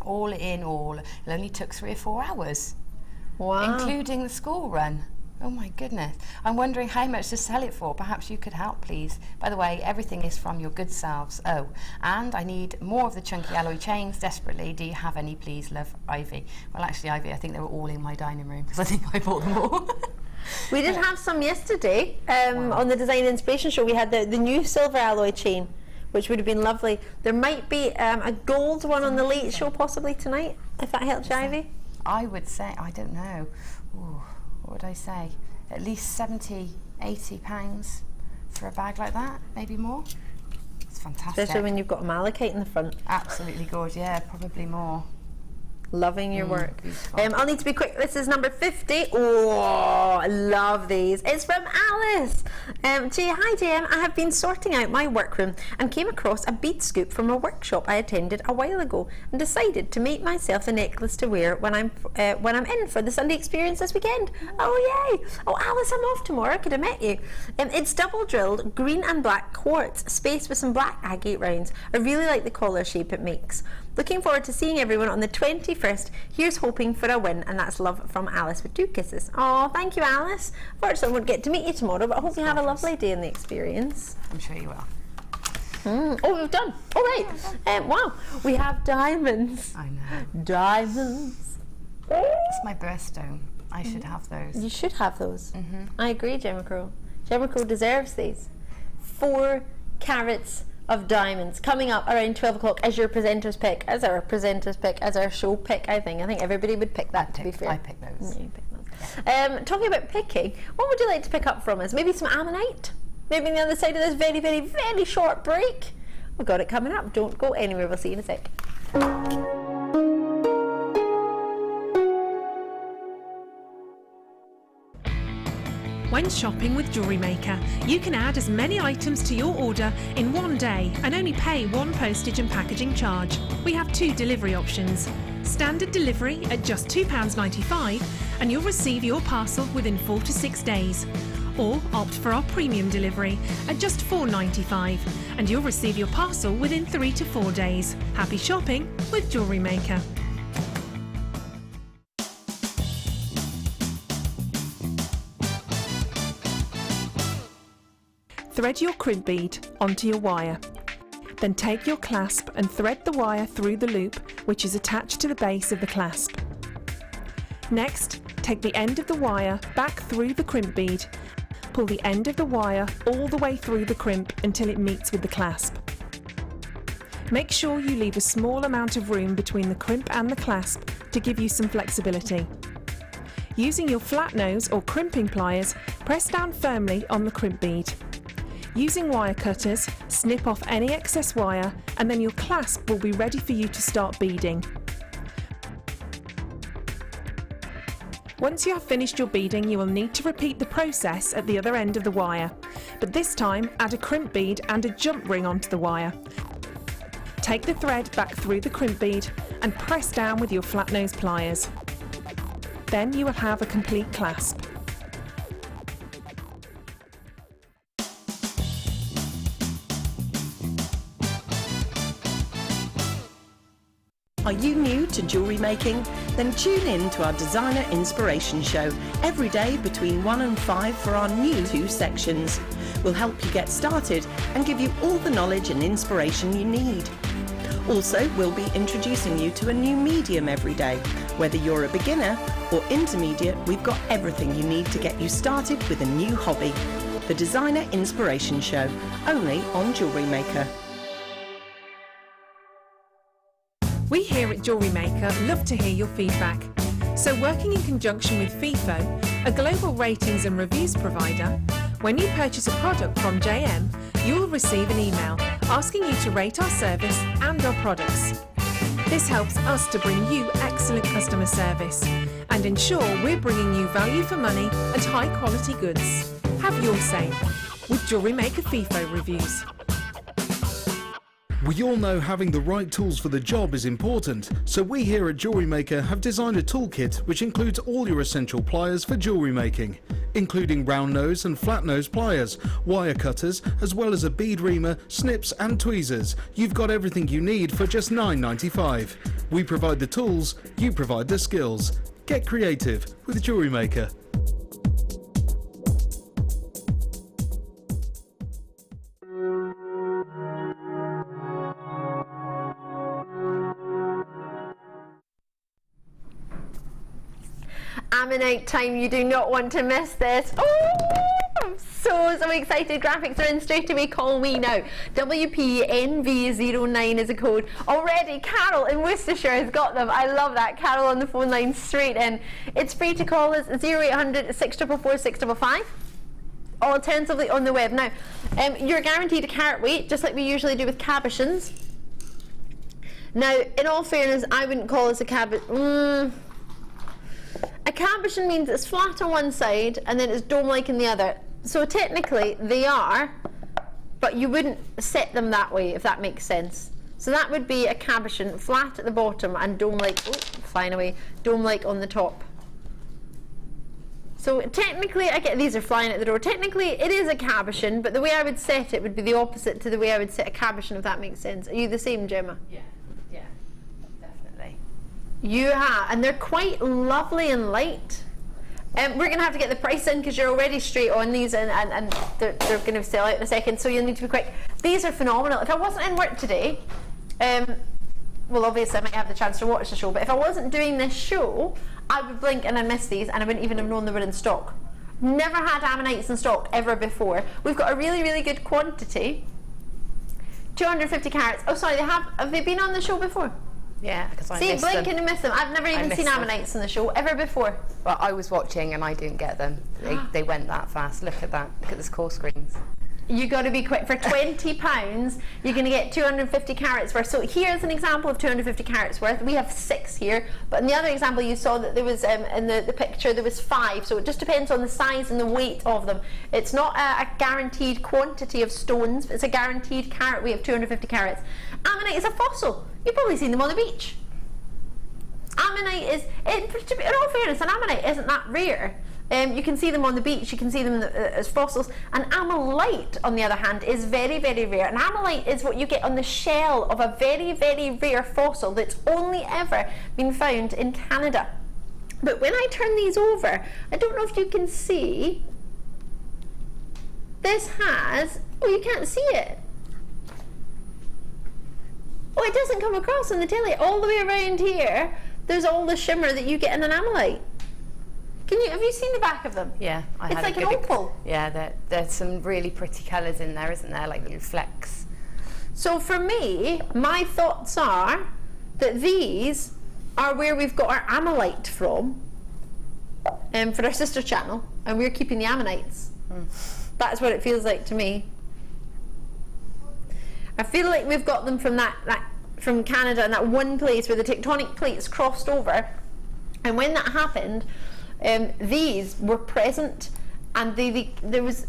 Speaker 4: All in all, it only took 3 or 4 hours, including the school run. Oh my goodness. I'm wondering how much to sell it for. Perhaps you could help, please. By the way, everything is from your good selves. Oh, and I need more of the chunky alloy chains desperately. Do you have any, please? Love, Ivy. Well, actually, Ivy, I think they were all in my dining room because I think I bought them all.
Speaker 6: We did have some yesterday on the Design Inspiration Show. We had the new silver alloy chain, which would have been lovely. There might be a gold one on the late show possibly tonight, if that helps you, Ivy.
Speaker 4: I would say, I don't know. Ooh, what would I say? At least 70, 80 pounds for a bag like that, maybe more. It's fantastic.
Speaker 6: Especially when you've got malachite in the front.
Speaker 4: Absolutely gorgeous, yeah, probably more.
Speaker 6: Loving your work.
Speaker 4: Beautiful.
Speaker 6: I'll need to be quick. This is number 50. Oh, I love these. It's from Alice. Hi JM, I have been sorting out my workroom and came across a bead scoop from a workshop I attended a while ago and decided to make myself a necklace to wear when I'm in for the Sunday experience this weekend. Oh yay! Oh Alice, I'm off tomorrow. I could have met you. It's double drilled green and black quartz spaced with some black agate rounds. I really like the collar shape it makes. Looking forward to seeing everyone on the 21st. Here's hoping for a win, and that's love from Alice with 2 kisses. Oh, thank you, Alice. Unfortunately, I won't get to meet you tomorrow, but I hope you have a lovely day in the experience.
Speaker 4: I'm sure you will.
Speaker 6: Oh, we've done. All right. Wow, we have diamonds.
Speaker 4: I know.
Speaker 6: Diamonds.
Speaker 4: It's my birthstone. I should have those.
Speaker 6: You should have those. I agree, Gemma Crow. Gemma Crow deserves these. 4 carats of diamonds coming up around 12 o'clock as your presenter's pick, as our presenter's pick, as our show pick. I think everybody would pick that, to be fair.
Speaker 4: I pick those.
Speaker 6: Yeah, you pick those. Talking about picking, what would you like to pick up from us? Maybe some ammonite? Maybe on the other side of this very, very, very short break? We've got it coming up. Don't go anywhere. We'll see you in a sec.
Speaker 7: When shopping with Jewellery Maker, you can add as many items to your order in one day and only pay 1 postage and packaging charge. We have 2 delivery options. Standard delivery at just £2.95 and you'll receive your parcel within 4 to 6 days. Or opt for our premium delivery at just £4.95 and you'll receive your parcel within 3 to 4 days. Happy shopping with Jewellery Maker. Thread your crib bead onto your wire. Then take your clasp and thread the wire through the loop which is attached to the base of the clasp. Next, take the end of the wire back through the crimp bead. Pull the end of the wire all the way through the crimp until it meets with the clasp. Make sure you leave a small amount of room between the crimp and the clasp to give you some flexibility. Using your flat nose or crimping pliers, press down firmly on the crimp bead. Using wire cutters, snip off any excess wire and then your clasp will be ready for you to start beading. Once you have finished your beading, you will need to repeat the process at the other end of the wire, but this time add a crimp bead and a jump ring onto the wire. Take the thread back through the crimp bead and press down with your flat nose pliers. Then you will have a complete clasp.
Speaker 8: Are you new to jewellery making? Then tune in to our Designer Inspiration Show every day between 1 and 5 for our new 2 sections. We'll help you get started and give you all the knowledge and inspiration you need. Also, we'll be introducing you to a new medium every day. Whether you're a beginner or intermediate, we've got everything you need to get you started with a new hobby. The Designer Inspiration Show, only on Jewellery Maker.
Speaker 7: We here at Jewellery Maker love to hear your feedback. So working in conjunction with FIFO, a global ratings and reviews provider, when you purchase a product from JM, you will receive an email asking you to rate our service and our products. This helps us to bring you excellent customer service and ensure we're bringing you value for money and high quality goods. Have your say with Jewellery Maker FIFO reviews.
Speaker 9: We all know having the right tools for the job is important, so we here at Jewellery Maker have designed a toolkit which includes all your essential pliers for jewellery making, including round nose and flat nose pliers, wire cutters, as well as a bead reamer, snips and tweezers. You've got everything you need for just $9.95. We provide the tools, you provide the skills. Get creative with Jewellery Maker.
Speaker 6: Ammonite time, you do not want to miss this. Oh, I'm so excited. Graphics are in straight away. Call me now. WPNV09 is a code. Already Carol in Worcestershire has got them. I love that. Carol on the phone line straight in. It's free to call us 0800 644 655. Alternatively on the web. Now, you're guaranteed a carat weight, just like we usually do with cabochons. Now, in all fairness, I wouldn't call this a cabochon. A cabochon means it's flat on one side and then it's dome-like in the other. So technically they are, but you wouldn't set them that way, if that makes sense. So that would be a cabochon, flat at the bottom and dome-like, oh, flying away, dome-like on the top. So technically, I get these are flying at the door. Technically, it is a cabochon, but the way I would set it would be the opposite to the way I would set a cabochon, if that makes sense. Are you the same, Gemma?
Speaker 4: Yeah, definitely.
Speaker 6: You have, and they're quite lovely and light. We're going to have to get the price in because you're already straight on these, and they're going to sell out in a second, so you'll need to be quick. These are phenomenal. If I wasn't in work today, well, obviously I might have the chance to watch the show, but if I wasn't doing this show, I would blink and I'd miss these, and I wouldn't even have known they were in stock. Never had ammonites in stock ever before. We've got a really, really good quantity. 250 carats. Oh, sorry, have they been on the show before?
Speaker 4: Yeah, because I
Speaker 6: see, blink and miss them. I've never even seen ammonites in the show ever before.
Speaker 4: Well, I was watching and I didn't get them. They went that fast. Look at that. Look at this call screens.
Speaker 6: You got to be quick. For £20, you're going to get 250 carats worth. So here's an example of 250 carats worth. We have 6 here, but in the other example you saw that there was in the picture there was 5. So it just depends on the size and the weight of them. It's not a guaranteed quantity of stones. It's a guaranteed carat weight of 250 carats. Ammonite is a fossil. You've probably seen them on the beach. Ammonite is, in all fairness, an ammonite isn't that rare. You can see them on the beach, you can see them as fossils. An ammonite, on the other hand, is very, very rare. An ammonite is what you get on the shell of a very, very rare fossil that's only ever been found in Canada. But when I turn these over, I don't know if you can see, this has, oh, you can't see it. Oh, it doesn't come across on the telly. All the way around here, there's all the shimmer that you get in an ammonite. Have you seen the back of them?
Speaker 4: Yeah,
Speaker 6: it's like an opal.
Speaker 4: Yeah, there's some really pretty colours in there, isn't there? Like little flecks.
Speaker 6: So for me, my thoughts are that these are where we've got our ammonite from, for our sister channel, and we're keeping the ammonites. That's what it feels like to me. I feel like we've got them from from Canada, and that one place where the tectonic plates crossed over, and when that happened, these were present, and there was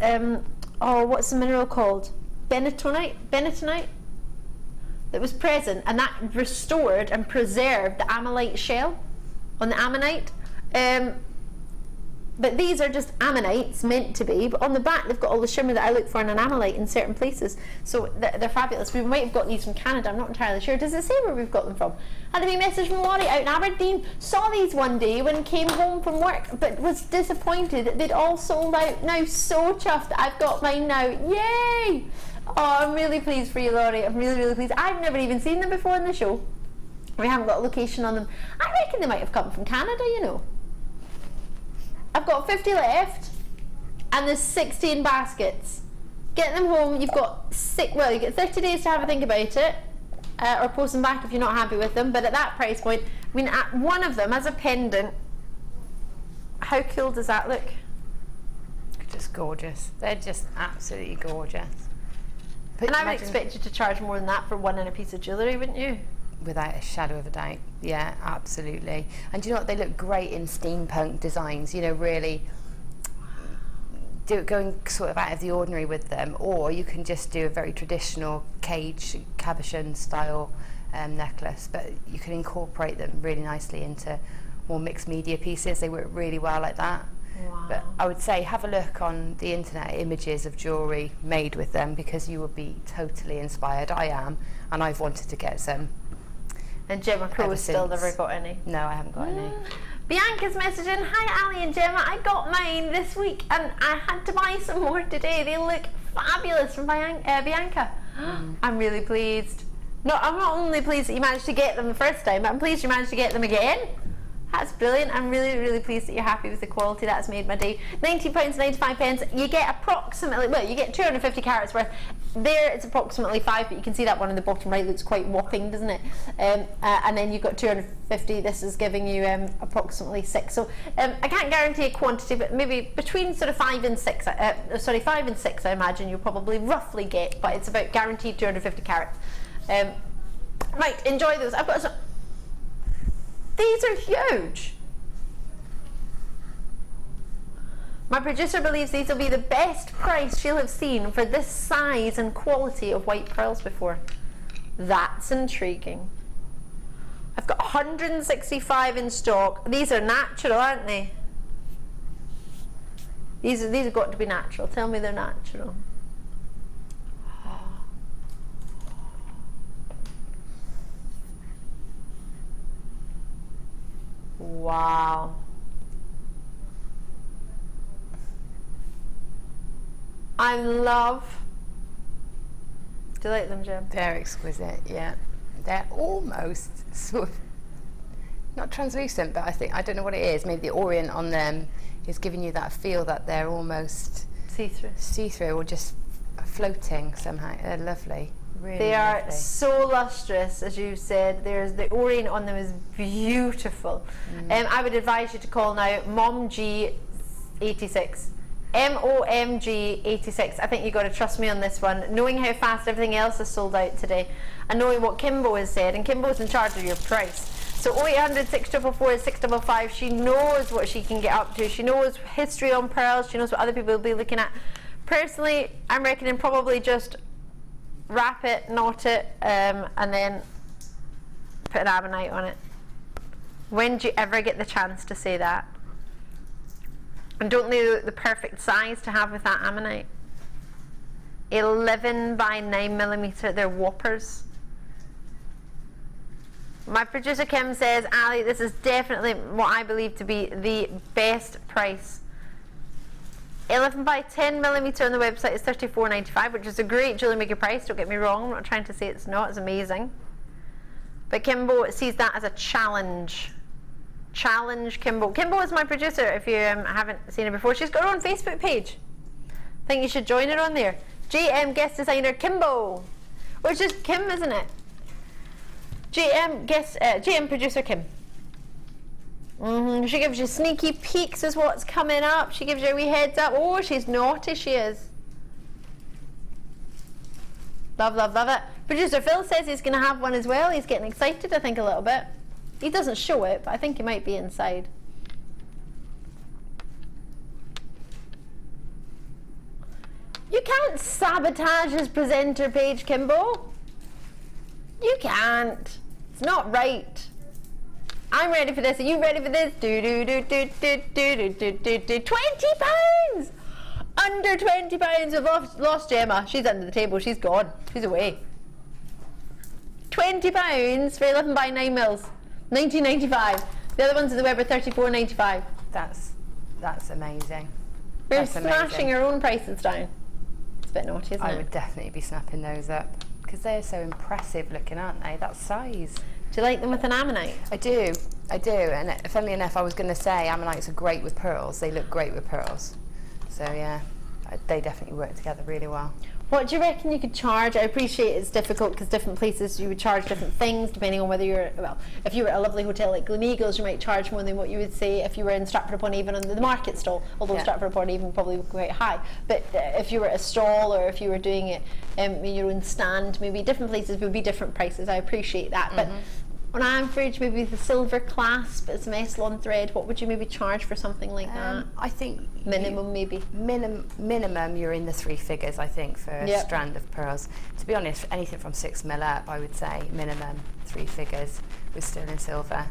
Speaker 6: oh, what's the mineral called? Bentonite that was present, and that restored and preserved the ammonite shell on the ammonite. but these are just ammonites meant to be, but on the back they've got all the shimmer that I look for in an ammonite in certain places, so they're fabulous. We might have got these from Canada, I'm not entirely sure. Does it say where we've got them from? Had a wee message from Laurie out in Aberdeen, saw these one day when came home from work, but was disappointed that they'd all sold out. Now so chuffed that I've got mine now, yay! Oh, I'm really pleased for you, Laurie, I'm really, really pleased. I've never even seen them before in the show. We haven't got a location on them. I reckon they might have come from Canada, you know. I've got 50 left, and there's 16 baskets. Get them home. You've got you get 30 days to have a think about it, or post them back if you're not happy with them. But at that price point, I mean, at one of them as a pendant, how cool does that look?
Speaker 4: Just gorgeous. They're just absolutely gorgeous.
Speaker 6: And I would expect you to charge more than that for one in a piece of jewellery, wouldn't you?
Speaker 4: Without a shadow of a doubt, yeah, absolutely. And do you know what, they look great in steampunk designs, you know, really going sort of out of the ordinary with them, or you can just do a very traditional cage cabochon style necklace, but you can incorporate them really nicely into more mixed media pieces. They work really well like that.
Speaker 6: Wow.
Speaker 4: But I would say have a look on the internet, images of jewellery made with them, because you will be totally inspired. I am, and I've wanted to get some.
Speaker 6: And Gemma Crow's still never got any.
Speaker 4: No, I haven't got any.
Speaker 6: Bianca's messaging, hi Ali and Gemma, I got mine this week and I had to buy some more today. They look fabulous from Bianca. I'm really pleased. No, I'm not only pleased that you managed to get them the first time, but I'm pleased you managed to get them again. That's brilliant. I'm really, really pleased that you're happy with the quality. That's made my day. £19.95. You get approximately, well, you get 250 carats worth. There it's approximately 5, but you can see that one in the bottom right looks quite whopping, doesn't it? And then you've got 250. This is giving you approximately 6. So I can't guarantee a quantity, but maybe between sort of 5 and 6. 5 and 6, I imagine you'll probably roughly get, but it's about guaranteed 250 carats. Right, enjoy those. I've got some. These are huge. My producer believes these will be the best price she'll have seen for this size and quality of white pearls before. That's intriguing. I've got 165 in stock. These are natural, aren't they? These have got to be natural. Tell me they're natural. Wow. I love. Do you like them, Jim?
Speaker 4: They're exquisite, yeah. They're almost sort of not translucent, but I don't know what it is. Maybe the orient on them is giving you that feel that they're almost see-through or just floating somehow. They're lovely. Really
Speaker 6: they are
Speaker 4: lovely.
Speaker 6: So lustrous, as you said. There's the orient on them is beautiful. I would advise you to call now MomG86. MOMG86. I think you've got to trust me on this one. Knowing how fast everything else is sold out today, and knowing what Kimbo has said, and Kimbo's in charge of your price. So 0800 644 655. She knows what she can get up to. She knows history on pearls. She knows what other people will be looking at. Personally, I'm reckoning probably just wrap it, knot it, and then put an ammonite on it. When do you ever get the chance to say that? And don't they look the perfect size to have with that ammonite? 11 by 9mm, they're whoppers. My producer Kim says, Ali, this is definitely what I believe to be the best price. 11 by 10mm on the website is $34.95, which is a great Jewellery Maker price, don't get me wrong. I'm not trying to say it's not, it's amazing. But Kimbo sees that as a challenge. Challenge Kimbo. Kimbo is my producer, if you haven't seen her before. She's got her own Facebook page. I think you should join her on there. GM Guest Designer Kimbo. Or it's just Kim, isn't it? GM Producer Kim. She gives you sneaky peeks as what's coming up. She gives you a wee heads up. Oh, she's naughty, she is. Love, love, love it. Producer Phil says he's going to have one as well. He's getting excited, I think, a little bit. He doesn't show it, but I think he might be inside. You can't sabotage his presenter page, Kimbo. You can't. It's not right. I'm ready for this. Are you ready for this? £20! Under £20. We've lost Gemma. She's under the table. She's gone. She's away. £20 for 11 by 9 mils. £19.95. The other ones at the web are £34.95.
Speaker 4: That's amazing.
Speaker 6: We're
Speaker 4: That's
Speaker 6: smashing
Speaker 4: amazing.
Speaker 6: our own prices down. It's a bit naughty, isn't it?
Speaker 4: I would definitely be snapping those up because they're so impressive looking, aren't they? That size.
Speaker 6: Do you like them with an ammonite?
Speaker 4: I do. And funnily enough, I was going to say ammonites are great with pearls. They look great with pearls. So yeah, they definitely work together really well.
Speaker 6: What do you reckon you could charge? I appreciate it's difficult because different places you would charge different things depending on whether you're, well, if you were at a lovely hotel like Gleneagles, you might charge more than what you would say if you were in Stratford-upon-Avon on the market stall, although Stratford-upon-Avon probably quite high. But if you were at a stall or if you were doing it in your own stand, maybe different places would be different prices. I appreciate that. But on average, maybe the silver clasp, it's Meslon thread, what would you maybe charge for something like that?
Speaker 4: I think
Speaker 6: Minimum, maybe.
Speaker 4: Minimum, you're in the 3 figures, I think, for a strand of pearls. To be honest, anything from 6 mil up, I would say minimum 3 figures with sterling silver.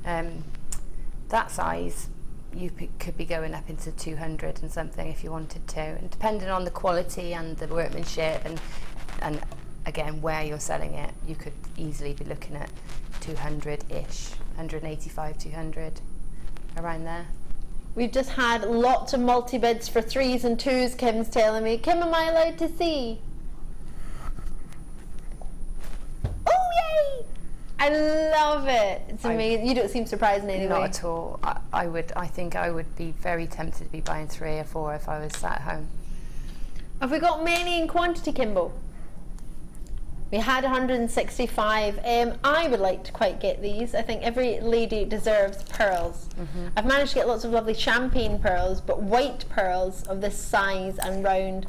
Speaker 4: That size, you could be going up into 200 and something if you wanted to, and depending on the quality and the workmanship and again where you're selling it, you could easily be looking at 200-ish, 185, 200, around there.
Speaker 6: We've just had lots of multi-bids for 3s and 2s, Kim's telling me. Kim, am I allowed to see? Oh, yay! I love it. It's amazing. You don't seem surprised in any way.
Speaker 4: Not at all. I think I would be very tempted to be buying 3 or 4 if I was sat at home.
Speaker 6: Have we got many in quantity, Kimbo? We had 165. I would like to quite get these. I think every lady deserves pearls. I've managed to get lots of lovely champagne pearls, but white pearls of this size and round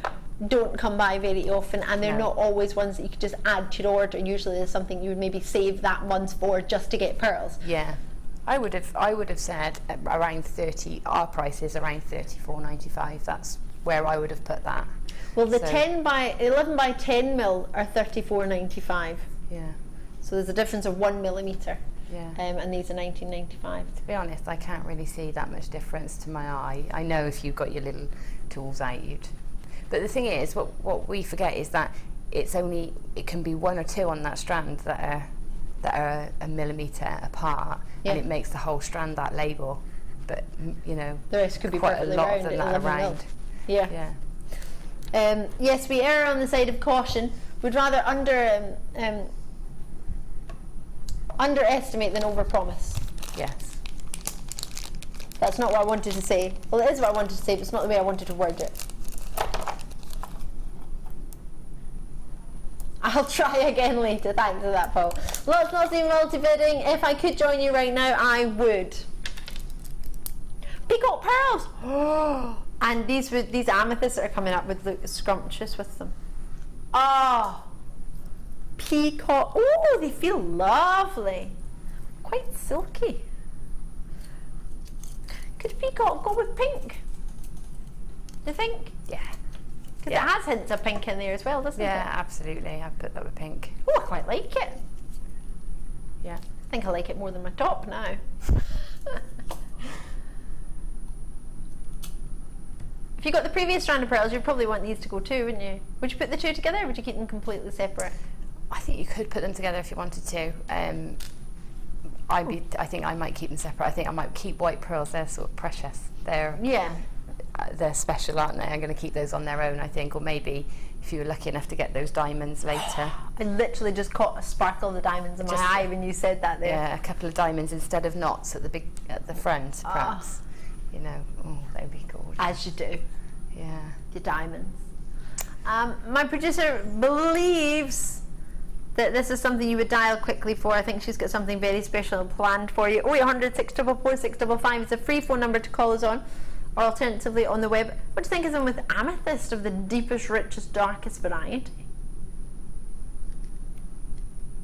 Speaker 6: don't come by very often, and they're not always ones that you could just add to your order. Usually there's something you would maybe save that month for just to get pearls.
Speaker 4: Yeah, I would have said around 30. Our price is around £34.95. That's where I would have put that.
Speaker 6: Well, the 11 by 10 mil are £34.95.
Speaker 4: Yeah.
Speaker 6: So there's a difference of 1 millimetre.
Speaker 4: Yeah.
Speaker 6: And these are £19.95.
Speaker 4: To be honest, I can't really see that much difference to my eye. I know if you've got your little tools out, you'd. But the thing is, what we forget is that it can be 1 or 2 on that strand that are a millimetre apart, and it makes the whole strand that label. But you know,
Speaker 6: the rest could be
Speaker 4: quite a lot
Speaker 6: round
Speaker 4: of them that are round.
Speaker 6: Yeah.
Speaker 4: Yeah.
Speaker 6: Yes, we err on the side of caution. We'd rather underestimate than overpromise.
Speaker 4: Yes.
Speaker 6: That's not what I wanted to say. Well, it is what I wanted to say, but it's not the way I wanted to word it. I'll try again later. Thanks for that, Paul. Lots of multi-bidding. If I could join you right now, I would. Peacock pearls. And these amethysts that are coming up would look scrumptious with them. Oh, peacock. Oh, they feel lovely. Quite silky. Could peacock go with pink? Do you think?
Speaker 4: Yeah.
Speaker 6: Because it has hints of pink in there as well, doesn't it?
Speaker 4: Yeah, absolutely. I'd put that with pink.
Speaker 6: Oh, I quite like it.
Speaker 4: Yeah.
Speaker 6: I think I like it more than my top now. If you got the previous strand of pearls, you'd probably want these to go too, wouldn't you? Would you put the two together, or would you keep them completely separate?
Speaker 4: I think you could put them together if you wanted to. I think I might keep them separate. I think I might keep white pearls. They're sort of precious. They're special, aren't they? I'm going to keep those on their own, I think, or maybe if you were lucky enough to get those diamonds later.
Speaker 6: I literally just caught a sparkle of the diamonds in my eye when you said that there.
Speaker 4: Yeah, a couple of diamonds instead of knots at the front, perhaps. You know, they would be gorgeous.
Speaker 6: As you do.
Speaker 4: Yeah.
Speaker 6: Your diamonds. My producer believes that this is something you would dial quickly for. I think she's got something very special planned for you. 0800 644 655 is a free phone number to call us on, or alternatively on the web. What do you think is them with amethyst of the deepest, richest, darkest variety?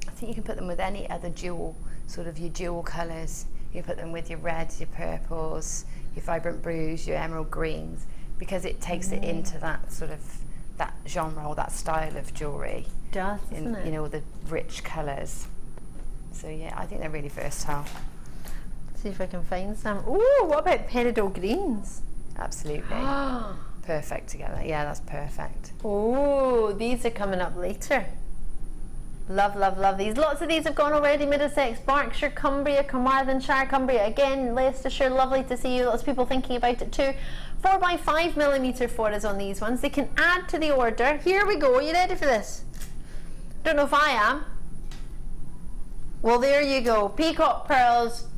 Speaker 4: I think you can put them with any other jewel, sort of your jewel colours. You can put them with your reds, your purples, your vibrant blues, your emerald greens, because it takes it into that sort of that genre or that style of jewellery.
Speaker 6: It does, doesn't it?
Speaker 4: You know, the rich colours. So yeah, I think they're really versatile.
Speaker 6: See if I can find some. Ooh, what about peridot greens?
Speaker 4: Absolutely. Perfect together. Yeah, that's perfect.
Speaker 6: Oh, these are coming up later. Love, love, love these. Lots of these have gone already. Middlesex, Berkshire, Cumbria, Carmarthenshire, Cumbria. Again, Leicestershire, lovely to see you. Lots of people thinking about it too. 4x5mm for us on these ones. They can add to the order. Here we go. Are you ready for this? Don't know if I am. Well, there you go. Peacock pearls.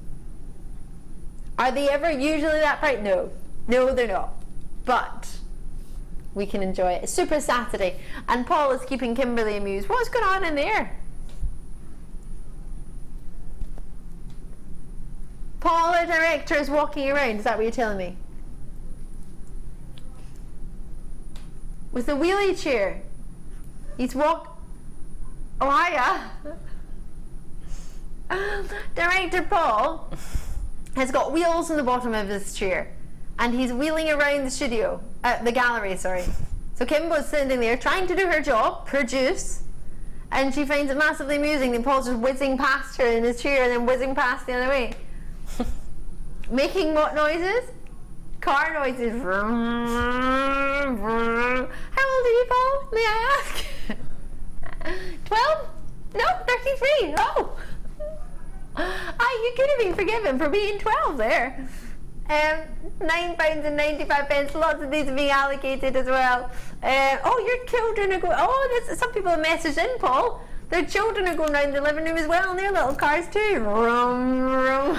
Speaker 6: Are they ever usually that bright? No. No, they're not. But we can enjoy it. It's Super Saturday, and Paul is keeping Kimberly amused. What's going on in there? Paul, our director, is walking around. Is that what you're telling me? With the wheelie chair. He's Oh, hiya. Director Paul has got wheels in the bottom of his chair, and he's wheeling around the studio, the gallery, sorry. So Kimbo's sitting there trying to do her job, produce, and she finds it massively amusing. And Paul's just whizzing past her in his chair and then whizzing past the other way. Making what noises? Car noises. Vroom, vroom. How old are you, Paul? May I ask? 12? No, 33. Oh! You could have been forgiven for being 12 there. £9.95. Lots of these are being allocated as well. Oh, your children are going. Oh, some people have messaged in, Paul. Their children are going around the living room as well in their little cars too. Vroom, vroom.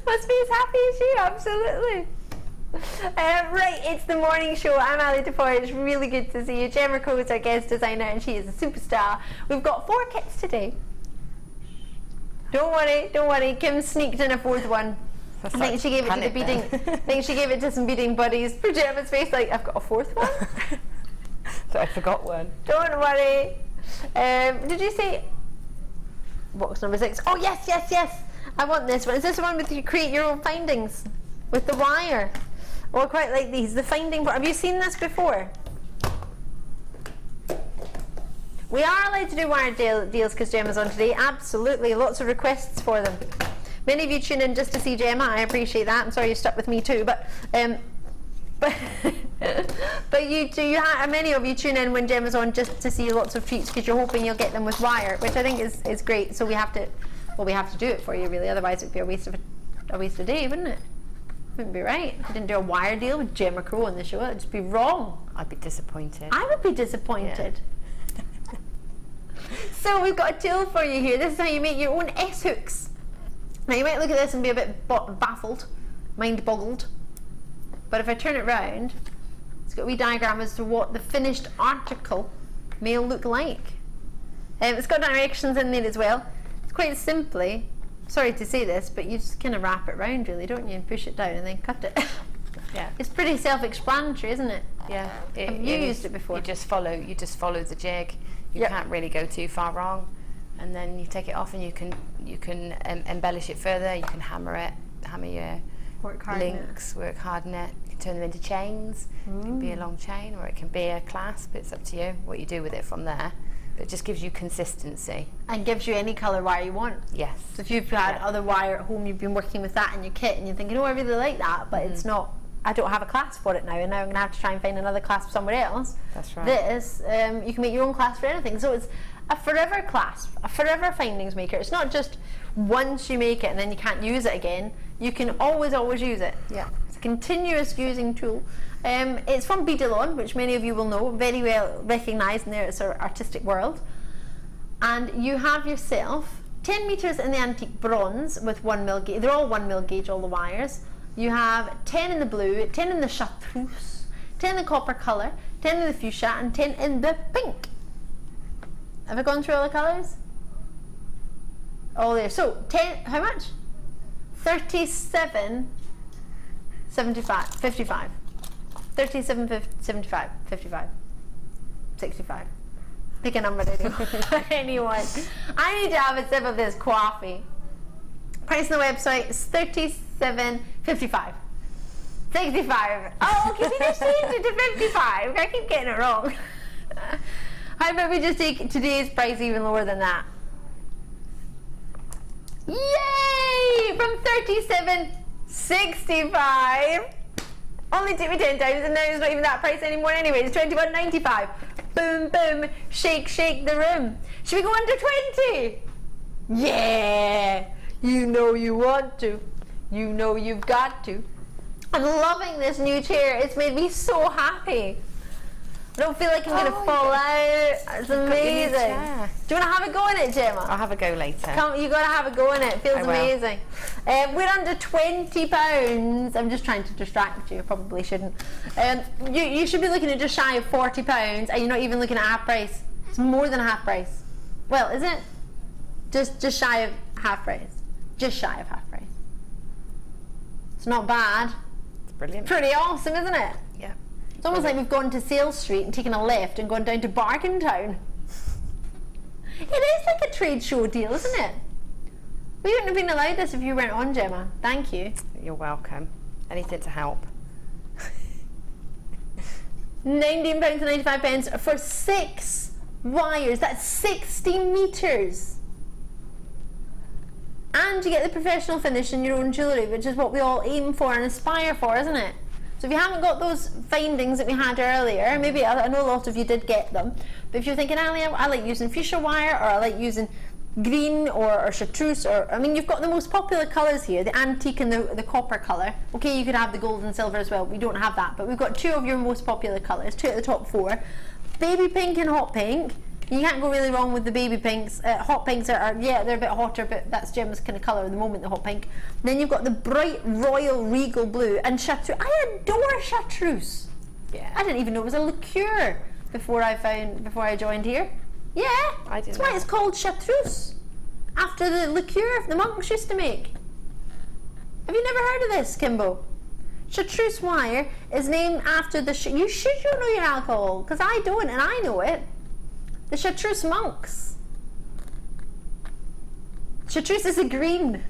Speaker 6: Must be as happy as you, absolutely. Right, it's the morning show. I'm Ali Defoy. It's really good to see you. Gemma is our guest designer, and she is a superstar. We've got 4 kits today. Don't worry. Kim sneaked in a 4th one. I think she gave it to the beading. I think she gave it to some beading buddies. For Gemma's face, like, I've got a 4th one.
Speaker 4: So I forgot one.
Speaker 6: Don't worry. Did you say box number 6? Oh yes. I want this one. Is this the one with you create your own findings with the wire? Oh, I quite like these. The finding. Have you seen this before? We are allowed to do wire deals because Gemma's on today. Absolutely, lots of requests for them. Many of you tune in just to see Gemma. I appreciate that. I'm sorry you stuck with me too, but you do. Many of you tune in when Gemma's on just to see lots of treats because you're hoping you'll get them with wire, which I think is great. So we have to do it for you really. Otherwise, it'd be a waste of day, wouldn't it? Wouldn't be right. If we didn't do a wire deal with Gemma Crow on the show, it'd just be wrong.
Speaker 4: I'd be disappointed.
Speaker 6: I would be disappointed. Yeah. So we've got a tool for you here. This is how you make your own S-hooks. Now you might look at this and be a bit baffled, mind-boggled. But if I turn it round, it's got a wee diagram as to what the finished article may look like. It's got directions in there as well. It's quite simply, sorry to say this, but you just kind of wrap it round really, don't you? And push it down and then cut it. Yeah. It's pretty self-explanatory, isn't it?
Speaker 4: Yeah.
Speaker 6: Have you used it before?
Speaker 4: You just follow the jig. You can't really go too far wrong, and then you take it off and you can embellish it further. You can hammer your links, work hard in it. You can turn them into chains. It can be a long chain or it can be a clasp. It's up to you what you do with it from there. But it just gives you consistency.
Speaker 6: And gives you any colour wire you want.
Speaker 4: Yes.
Speaker 6: So if you've had other wire at home, you've been working with that in your kit and you're thinking, oh, I really like that, but it's not. I don't have a clasp for it now, and now I'm going to have to try and find another clasp somewhere else.
Speaker 4: That's right.
Speaker 6: This, you can make your own clasp for anything. So it's a forever clasp, a forever findings maker. It's not just once you make it and then you can't use it again. You can always use it.
Speaker 4: Yeah.
Speaker 6: It's a continuous using tool. It's from Beadalon, which many of you will know, very well recognised in their sort of artistic world. And you have yourself 10 metres in the antique bronze with 1mm gauge. They're all 1mm gauge, all the wires. You have 10 in the blue, 10 in the chartreuse, 10 in the copper colour, 10 in the fuchsia, and 10 in the pink. Have I gone through all the colours? All there. So 10. How much? 37.75, 55. 37.75, 55, 65. Pick a number, anyone. I need to have a sip of this coffee. Price on the website is $37.55. 65. Oh, can you just change it to 55? I keep getting it wrong. How about we just take today's price even lower than that? Yay! From 37.65. Only took me 10 times and now it's not even that price anymore anyway. It's 21.95. Boom, boom. Shake, shake the room. Should we go under 20? Yeah! You know you want to. You know you've got to. I'm loving this new chair. It's made me so happy. I don't feel like I'm going to fall out. It's amazing. Do you want to have a go in it, Gemma?
Speaker 4: I'll have a go later.
Speaker 6: Come, you got to have a go in it. It feels amazing. We're under £20. I'm just trying to distract you. I probably shouldn't. You should be looking at just shy of £40, and you're not even looking at half price. It's more than half price. Well, isn't it? Just shy of half price. Just shy of half price. It's not bad.
Speaker 4: It's brilliant.
Speaker 6: Pretty awesome, isn't it?
Speaker 4: Yeah.
Speaker 6: It's almost like we've gone to Sales Street and taken a left and gone down to Bargain Town. It is like a trade show deal, isn't it? We wouldn't have been allowed this if you weren't on, Gemma. Thank you.
Speaker 4: You're welcome. Anything to help.
Speaker 6: £19.95 for 6 wires. That's 60 metres. And you get the professional finish in your own jewellery, which is what we all aim for and aspire for, isn't it? So if you haven't got those findings that we had earlier, maybe I know a lot of you did get them, but if you're thinking, Ali, I like using fuchsia wire, or I like using green or chartreuse, or I mean, you've got the most popular colours here, the antique and the copper colour. Okay, you could have the gold and silver as well. We don't have that, but we've got 2 of your most popular colours, 2 at the top 4. Baby pink and hot pink. You can't go really wrong with the baby pinks. Hot pinks are they're a bit hotter, but that's Gemma's kind of colour at the moment, the hot pink. Then you've got the bright royal regal blue and chartreuse. I adore chartreuse. Yeah. I didn't even know it was a liqueur before I joined here. Yeah, that's why it's called chartreuse, after the liqueur the monks used to make. Have you never heard of this, Kimbo? Chartreuse wire is named after the. You should know your alcohol, because I don't, and I know it. The chartreuse monks. Chartreuse is a green.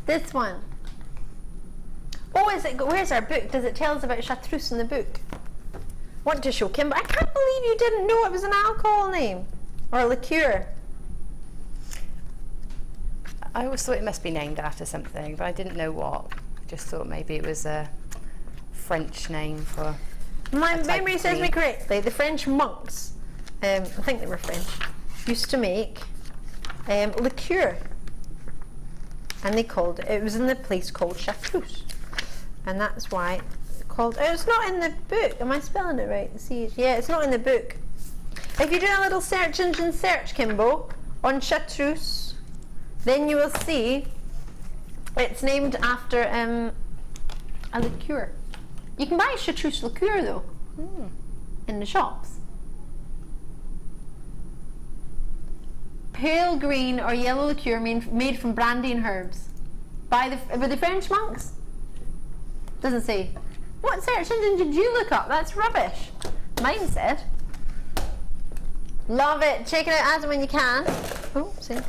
Speaker 6: This one. Oh, where's our book? Does it tell us about chartreuse in the book? Want to show Kimber? I can't believe you didn't know it was an alcohol name or a liqueur.
Speaker 4: I always thought it must be named after something, but I didn't know what. I just thought maybe it was a French name for.
Speaker 6: My memory serves me correctly. The French monks, I think they were French, used to make liqueur, and they called it was in the place called chartreuse, and that's why it's called. Oh, it's not in the book. Am I spelling it right? See, yeah, it's not in the book. If you do a little search engine search, Kimbo, on chartreuse, then you will see it's named after a liqueur. You can buy chartreuse liqueur though, in the shops. Pale green or yellow liqueur made from brandy and herbs. Were the French monks? Doesn't say. What search engine did you look up? That's rubbish. Mine said. Love it. Check it out as and when you can. Oh, see.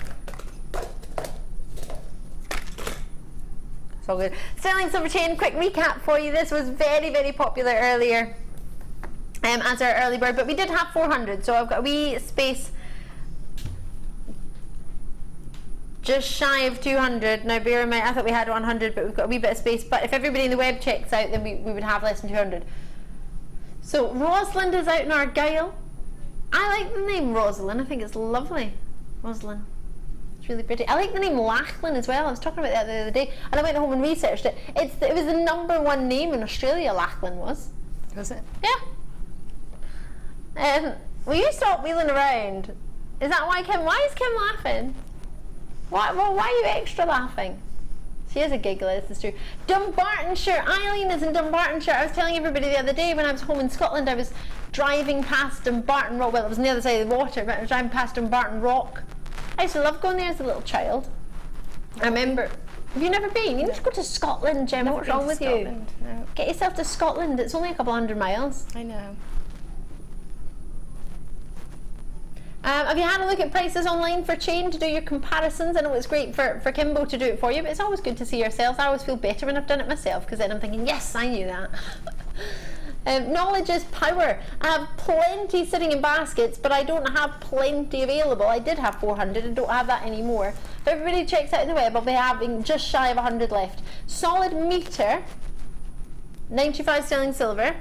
Speaker 6: So good. Sterling silver chain, quick recap for you. This was very, very popular earlier as our early bird, but we did have 400, so I've got a wee space just shy of 200. Now bear in mind, I thought we had 100, but we've got a wee bit of space, but if everybody in the web checks out, then we would have less than 200. So Rosalind is out in Argyle. I like the name Rosalind. I think it's lovely. Rosalind. It's really pretty. I like the name Lachlan as well. I was talking about that the other day, and I went home and researched it. It was the #1 name in Australia. Lachlan was.
Speaker 4: Was it?
Speaker 6: Yeah. Will you stop wheeling around? Is that why Kim? Why is Kim laughing? Why are you extra laughing? She is a giggler. This is true. Dumbartonshire. Eileen is in Dumbartonshire. I was telling everybody the other day when I was home in Scotland, I was driving past Dumbarton Rock. Well, it was on the other side of the water, but I was driving past Dumbarton Rock. I used to love going there as a little child. I remember. Have you never been? You need to go to Scotland, Gemma. What's wrong with you?
Speaker 4: No.
Speaker 6: Get yourself to Scotland. It's only a couple 100 miles.
Speaker 4: I know.
Speaker 6: Have you had a look at prices online for chain to do your comparisons? I know it's great for Kimbo to do it for you, but it's always good to see yourselves. I always feel better when I've done it myself, because then I'm thinking, yes, I knew that. Knowledge is power. I have plenty sitting in baskets, but I don't have plenty available. I did have 400 and don't have that anymore. If everybody checks out the web, I'll be having just shy of 100 left. Solid meter, 95 sterling silver.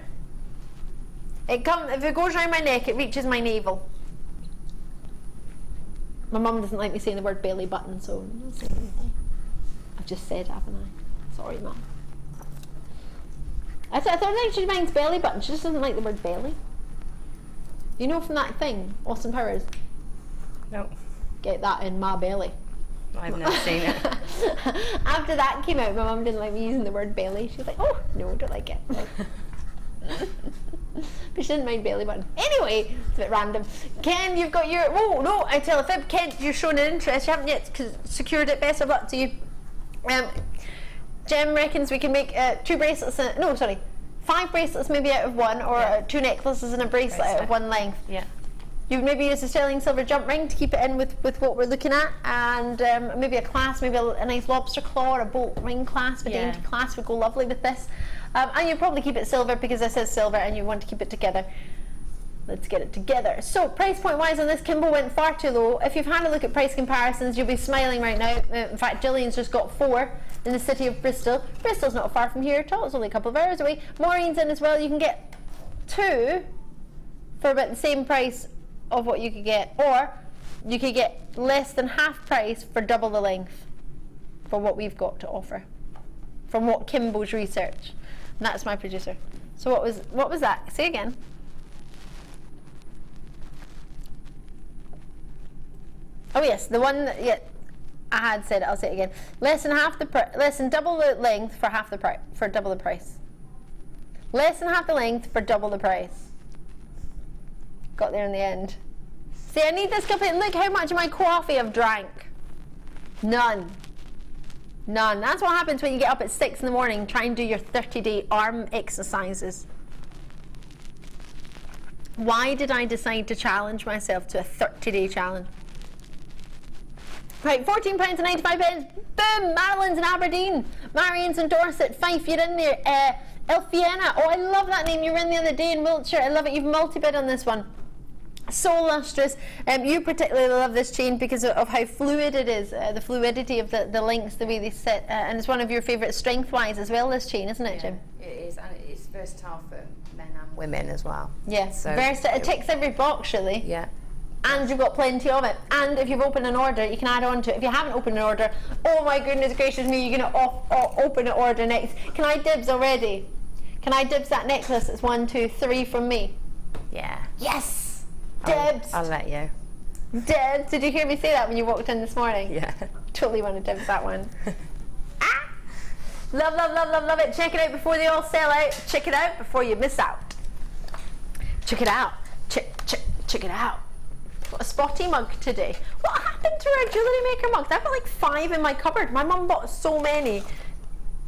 Speaker 6: If it goes around my neck, it reaches my navel. My mum doesn't like me saying the word belly button, so I'm not saying anything. I've just said, haven't I? Sorry, Mum. I think she minds belly button. She just doesn't like the word belly. You know from that thing, Austin Powers?
Speaker 4: No.
Speaker 6: Get that in my belly.
Speaker 4: I've never seen it.
Speaker 6: After that came out, my mum didn't like me using the word belly. She was like, oh, no, I don't like it. But she didn't mind belly button. Anyway, it's a bit random. Ken, you've got your... Oh, no, I tell a fib. Ken, you're showing an interest. You haven't yet secured it. Best of luck to you. Jem reckons we can make 2 bracelets... 5 bracelets maybe out of one, or 2 necklaces and a bracelet out of one length.
Speaker 4: Yeah.
Speaker 6: You maybe use a sterling silver jump ring to keep it in with what we're looking at, and maybe a clasp, maybe a nice lobster claw or a bolt ring clasp, a dainty clasp would go lovely with this. And you probably keep it silver because this is silver and you want to keep it together. Let's get it together. So price point wise on this, Kimbo went far too low. If you've had a look at price comparisons, you'll be smiling right now. In fact, Gillian's just got 4 in the city of Bristol. Bristol's not far from here at all. It's only a couple of hours away. Maureen's in as well. You can get 2 for about the same price of what you could get, or you could get less than half price for double the length for what we've got to offer from what Kimbo's research. And that's my producer. So what was that? Say again. Oh yes, the one that I had said it. I'll say it again. Less than double the length for half the price, for double the price. Less than half the length for double the price. Got there in the end. See, I need this complete. Look how much of my coffee I've drank. None. That's what happens when you get up at 6 in the morning, try and do your 30-day arm exercises. Why did I decide to challenge myself to a 30-day challenge? Right, £14.95. Boom! Marilyn's in Aberdeen. Marion's in Dorset. Fife, you're in there. Elfiena. Oh, I love that name. You were in the other day in Wiltshire. I love it. You've multi-bid on this one. So lustrous. You particularly love this chain because of how fluid it is, the fluidity of the links, the way they sit, and it's one of your favourite strength-wise as well, this chain, isn't it, Jim?
Speaker 4: It is, and it's versatile for men and women as well.
Speaker 6: Yes,
Speaker 4: so
Speaker 6: versatile. It ticks every box, really.
Speaker 4: Yeah.
Speaker 6: And you've got plenty of it. And if you've opened an order, you can add on to it. If you haven't opened an order, oh my goodness gracious me, you're going to open an order next. Can I dibs already? Can I dibs that necklace? It's 1, 2, 3 from me.
Speaker 4: Yeah.
Speaker 6: Yes! Dibs!
Speaker 4: I'll let you.
Speaker 6: Dibs! Did you hear me say that when you walked in this morning?
Speaker 4: Yeah.
Speaker 6: Totally want to dibs that one. Ah! Love, love, love, love, love it. Check it out before they all sell out. Check it out before you miss out. Check it out. Check it out. Got a spotty mug today. What happened to our Jewellery Maker mugs? I've got like 5 in my cupboard. My mum bought so many.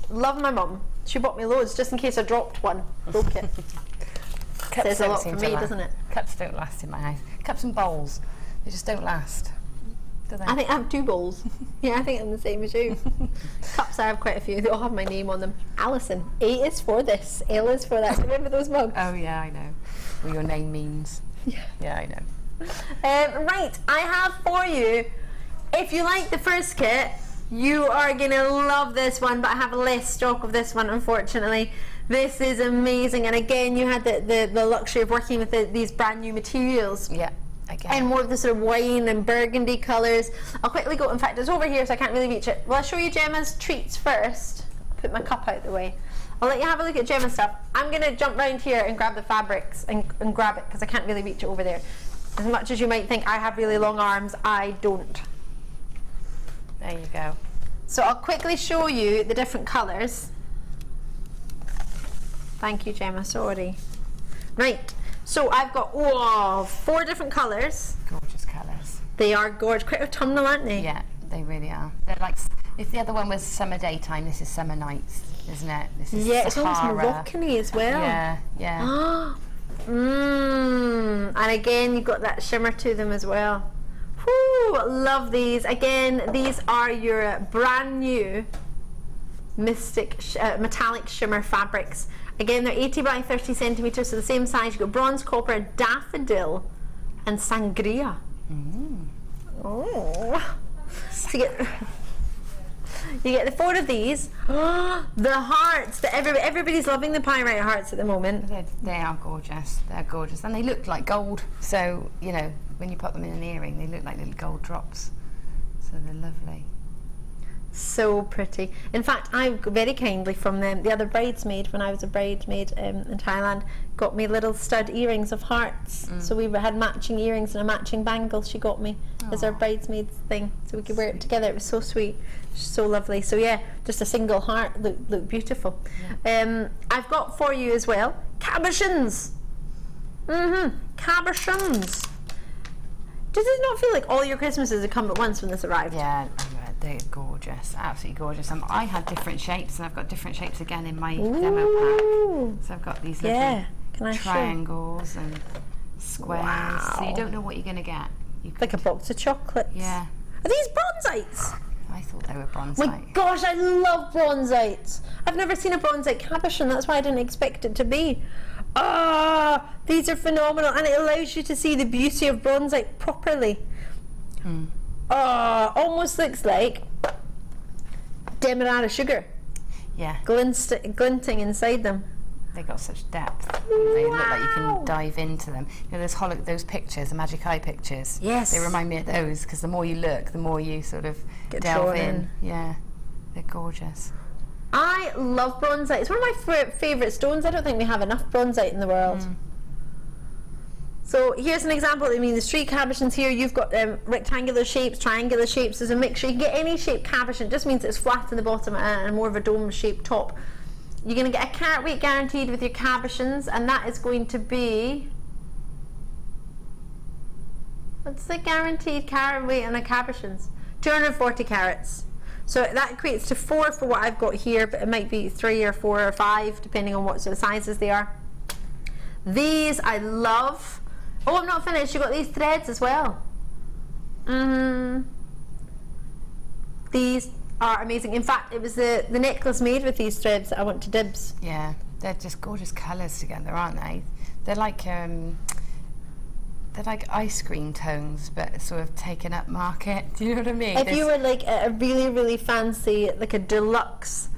Speaker 6: Love my mum. She bought me loads just in case I dropped one. Broke it. Says a lot for me, doesn't it?
Speaker 4: Cups don't last in my house. Cups and bowls, they just don't last, do they?
Speaker 6: I think I have 2 bowls. Yeah, I think I'm the same as you. Cups, I have quite a few. They all have my name on them. Alison, A is for this, L is for that. Remember those mugs?
Speaker 4: Oh yeah, I know. What your name means. Yeah, I know.
Speaker 6: Right, I have for you, if you like the first kit, you are going to love this one, but I have less stock of this one, unfortunately. This is amazing, and again, you had the luxury of working with these brand new materials.
Speaker 4: Yeah, again.
Speaker 6: And more of the sort of wine and burgundy colours. I'll quickly go, in fact, it's over here, so I can't really reach it. Well, I'll show you Gemma's treats first. Put my cup out the way. I'll let you have a look at Gemma's stuff. I'm going to jump round here and grab the fabrics and grab it, because I can't really reach it over there. As much as you might think I have really long arms, I don't.
Speaker 4: There you go.
Speaker 6: So I'll quickly show you the different colours. Thank you, Gemma, sorry. Right, so I've got 4 different colours.
Speaker 4: Gorgeous colours.
Speaker 6: They are gorgeous, quite autumnal, aren't they?
Speaker 4: Yeah, they really are. They're like, if the other one was summer daytime, this is summer nights, isn't it? This is
Speaker 6: yeah,
Speaker 4: Sahara.
Speaker 6: it's almost Moroccan-y as well.
Speaker 4: Yeah, yeah.
Speaker 6: And again, you've got that shimmer to them as well. Whew, love these. Again, these are your brand new Mystic metallic shimmer fabrics. Again, they're 80 by 30 centimeters, so the same size. You've got bronze, copper, daffodil, and sangria. Oh. So you get the 4 of these. The hearts that everybody's loving the pyrite hearts at the moment.
Speaker 4: They are gorgeous. They're gorgeous, and they look like gold. So you know, when you put them in an earring, they look like little gold drops. So they're lovely.
Speaker 6: So pretty. In fact, I very kindly from them, the other bridesmaid, when I was a bridesmaid in Thailand, got me little stud earrings of hearts. So we had matching earrings and a matching bangle she got me as our bridesmaid's thing, so we could wear it together. It was so sweet, so lovely. So yeah, just a single heart look beautiful. I've got for you as well cabochons. Cabochons. Does it not feel like all your Christmases have come at once when this arrived?
Speaker 4: Yeah, they're gorgeous, absolutely gorgeous. I had different shapes, and I've got different shapes again in my demo pack. So I've got these lovely triangles and squares. Wow. So you don't know what you're going to get.
Speaker 6: Like a box of chocolates.
Speaker 4: Yeah.
Speaker 6: Are these bronzites?
Speaker 4: I thought they were bronzite.
Speaker 6: My gosh, I love bronzites. I've never seen a bronzite cabochon. That's why I didn't expect it to be. These are phenomenal, and it allows you to see the beauty of bronzite properly. Almost looks like Demerara sugar.
Speaker 4: Yeah.
Speaker 6: Glinting inside them.
Speaker 4: They got such depth. They look like you can dive into them. You know, those pictures, the magic eye pictures.
Speaker 6: Yes.
Speaker 4: They remind me of those, because the more you look, the more you sort of delve in. Yeah. They're gorgeous.
Speaker 6: I love bronzite. It's one of my favourite stones. I don't think we have enough bronzite in the world. So here's an example. I mean, the street cabochons here, you've got rectangular shapes, triangular shapes. There's a mixture. You can get any shape cabochon. It just means it's flat in the bottom and more of a dome-shaped top. You're going to get a carat weight guaranteed with your cabochons, and that is going to be... What's the guaranteed carat weight on a cabochons? 240 carats. So that equates to 4 for what I've got here, but it might be 3 or 4 or 5, depending on what sort of sizes they are. These I love. Oh, I'm not finished. You've got these threads as well. These are amazing. In fact, it was the necklace made with these threads that I want to dibs.
Speaker 4: Yeah, they're just gorgeous colours together, aren't they? They're like ice cream tones, but sort of taken up market. Do you know what I mean?
Speaker 6: If you were like a really, really fancy, like a deluxe,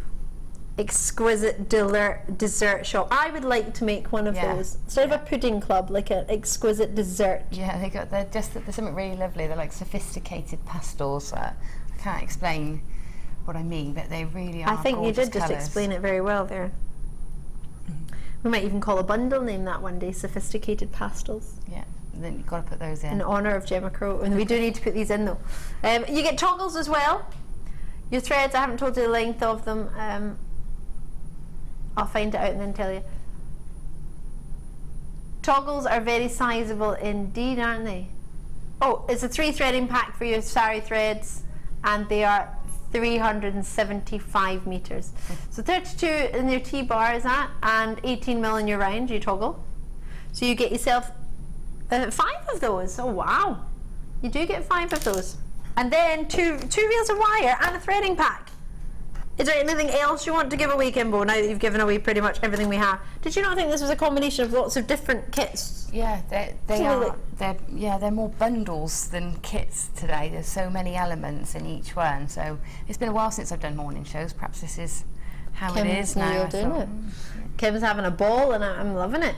Speaker 6: exquisite dessert shop, I would like to make one of those. Instead of a pudding club, like an exquisite dessert.
Speaker 4: Yeah, they're something really lovely. They're like sophisticated pastels. I can't explain what I mean, but they really are.
Speaker 6: I think you did just
Speaker 4: colours.
Speaker 6: explain it very well there. We might even call a bundle name that one day, Sophisticated Pastels.
Speaker 4: Yeah. Then you've got to put those in
Speaker 6: honour of Gemma Crow, and we do need to put these in though. You get toggles as well. Your threads, I haven't told you the length of them. I'll find it out and then tell you. Toggles are very sizable indeed, aren't they? Oh, it's a 3 threading pack for your sari threads, and they are 375 metres. So 32 in your T-bar is that, and 18mm in your round, you toggle. So you get yourself 5 of those. Oh wow, you do get 5 of those, and then two reels of wire and a threading pack. Is there anything else you want to give away, Kimbo, now that you've given away pretty much everything we have? Did you not think this was a combination of lots of different kits?
Speaker 4: Yeah, they're more bundles than kits today. There's so many elements in each one, so it's been a while since I've done morning shows. Perhaps this is how it is now.
Speaker 6: Kim's having a ball, and I'm loving it.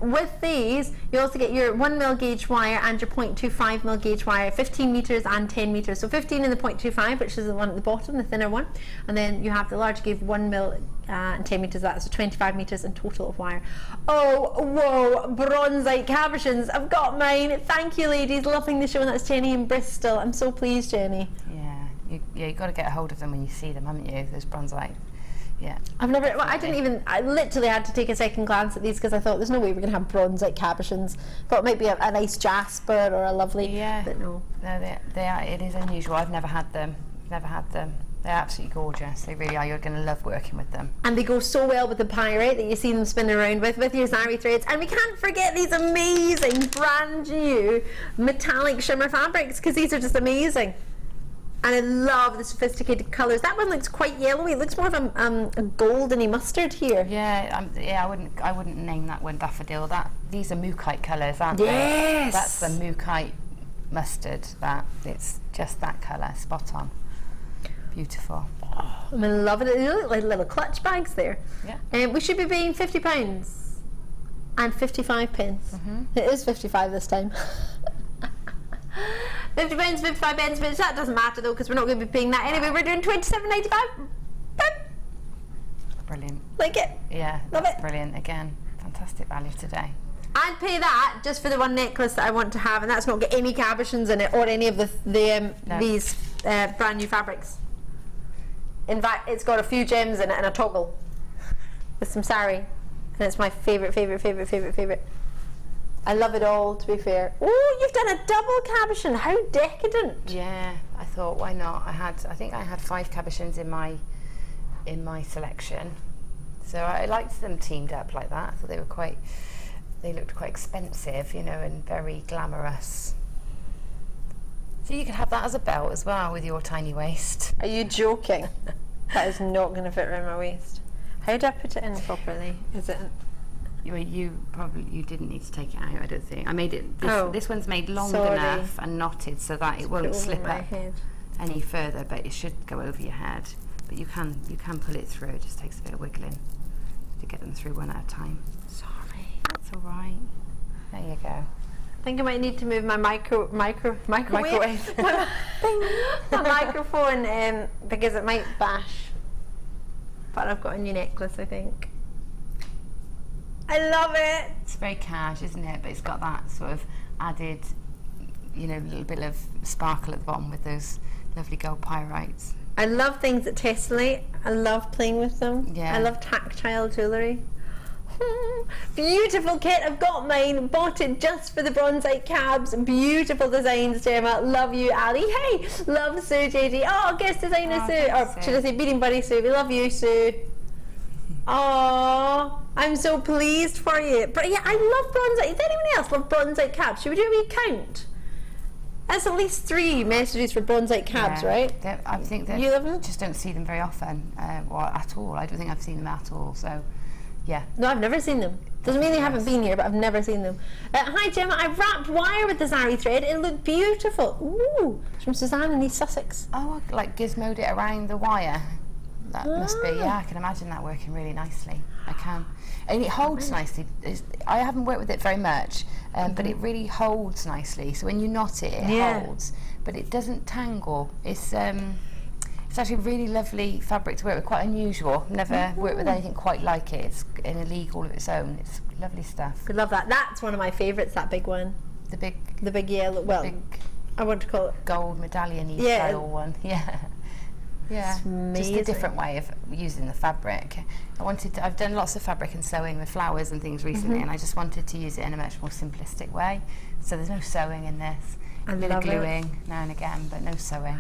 Speaker 6: With these, you also get your 1mm gauge wire and your 0.25mm gauge wire, 15 metres and 10 metres. So 15 in the 0.25, which is the one at the bottom, the thinner one, and then you have the large gauge 1mm and 10 metres. That's so 25 metres in total of wire. Oh, whoa, bronzite cabochons! I've got mine. Thank you, ladies. Loving the show. And that's Jenny in Bristol. I'm so pleased, Jenny.
Speaker 4: Yeah, you've got to get a hold of them when you see them, haven't you? Those bronzite. Yeah.
Speaker 6: I literally had to take a second glance at these because I thought there's no way we're going to have bronzite cabochons. Thought it might be a nice jasper or a lovely, but no.
Speaker 4: No, they are, it is unusual. I've never had them. They're absolutely gorgeous. They really are. You're going to love working with them.
Speaker 6: And they go so well with the pyrite that you see them spinning around with your sari threads. And we can't forget these amazing brand new metallic shimmer fabrics, because these are just amazing. And I love the sophisticated colours. That one looks quite yellowy. It looks more of a goldeny mustard here.
Speaker 4: Yeah, I wouldn't name that one daffodil. These are mookaite colours, aren't
Speaker 6: Yes.
Speaker 4: they? That's the mookaite mustard. It's just that colour, spot on. Beautiful.
Speaker 6: I'm in love with it. They look like little clutch bags there.
Speaker 4: Yeah.
Speaker 6: We should be paying £50 and 55 pence. It is 55 this time. £50, 55 pence, but that doesn't matter though because we're not going to be paying that anyway. We're doing £27.95.
Speaker 4: Brilliant.
Speaker 6: Like it.
Speaker 4: Yeah,
Speaker 6: Love
Speaker 4: that's
Speaker 6: it.
Speaker 4: brilliant. Again, fantastic value today.
Speaker 6: I'd pay that just for the one necklace that I want to have, and that's not got any cabochons in it or any of these brand new fabrics. In fact, it's got a few gems in it and a toggle with some sari, and it's my favourite. I love it all, to be fair. Oh, you've done a double cabochon. How decadent.
Speaker 4: Yeah, I thought, why not? I think I had 5 cabochons in my selection, so I liked them teamed up like that. I thought they looked quite expensive, you know, and very glamorous. So you could have that as a belt as well with your tiny waist.
Speaker 6: Are you joking? That is not going to fit around my waist. How do I put it in properly? Is it?
Speaker 4: You didn't need to take it out, I don't think. I made it. This one's made long enough and knotted so that it won't slip up any further, but it should go over your head. But you can pull it through. It just takes a bit of wiggling to get them through one at a time.
Speaker 6: Sorry.
Speaker 4: That's all right. There you go.
Speaker 6: I think I might need to move my microwave. my microphone because it might bash. But I've got a new necklace, I think. I love it.
Speaker 4: It's very cash, isn't it? But it's got that sort of added, you know, little bit of sparkle at the bottom with those lovely gold pyrites.
Speaker 6: I love things that tessellate. I love playing with them.
Speaker 4: Yeah.
Speaker 6: I love tactile jewellery. Beautiful kit. I've got mine. Bought it just for the bronzite cabs. Beautiful designs, Gemma. Love you, Ali. Hey, love Sue, JD. Oh, guest designer Sue. Or should I say beating buddy Sue? We love you, Sue. Oh, I'm so pleased for you. But yeah, I love bronzite. Does anyone else love bronzite cabs? Should we do a wee count? That's at least 3 messages for bronzite cabs, right?
Speaker 4: I think that
Speaker 6: you love them?
Speaker 4: Just don't see them very often, or at all. I don't think I've seen them at all. So, yeah.
Speaker 6: No, I've never seen them. Doesn't mean they haven't been here, but I've never seen them. Hi, Gemma. I wrapped wire with the sari thread. It looked beautiful. Ooh, it's from Suzanne in East Sussex.
Speaker 4: Oh, like gizmoed it around the wire. That must be, yeah, I can imagine that working really nicely. I can. And it holds nicely. I haven't worked with it very much, but it really holds nicely. So when you knot it, it holds, but it doesn't tangle. It's actually a really lovely fabric to work with, quite unusual. Never worked with anything quite like it. It's in a league all of its own. It's lovely stuff.
Speaker 6: We love that. That's one of my favourites, that big one.
Speaker 4: The big
Speaker 6: yellow, well,
Speaker 4: big
Speaker 6: I want to call it
Speaker 4: gold medallion-y style one. Yeah. Yeah, just a different way of using the fabric. I've done lots of fabric and sewing with flowers and things recently, and I just wanted to use it in a much more simplistic way. So there's no sewing in this. A bit of gluing now and again, but no sewing.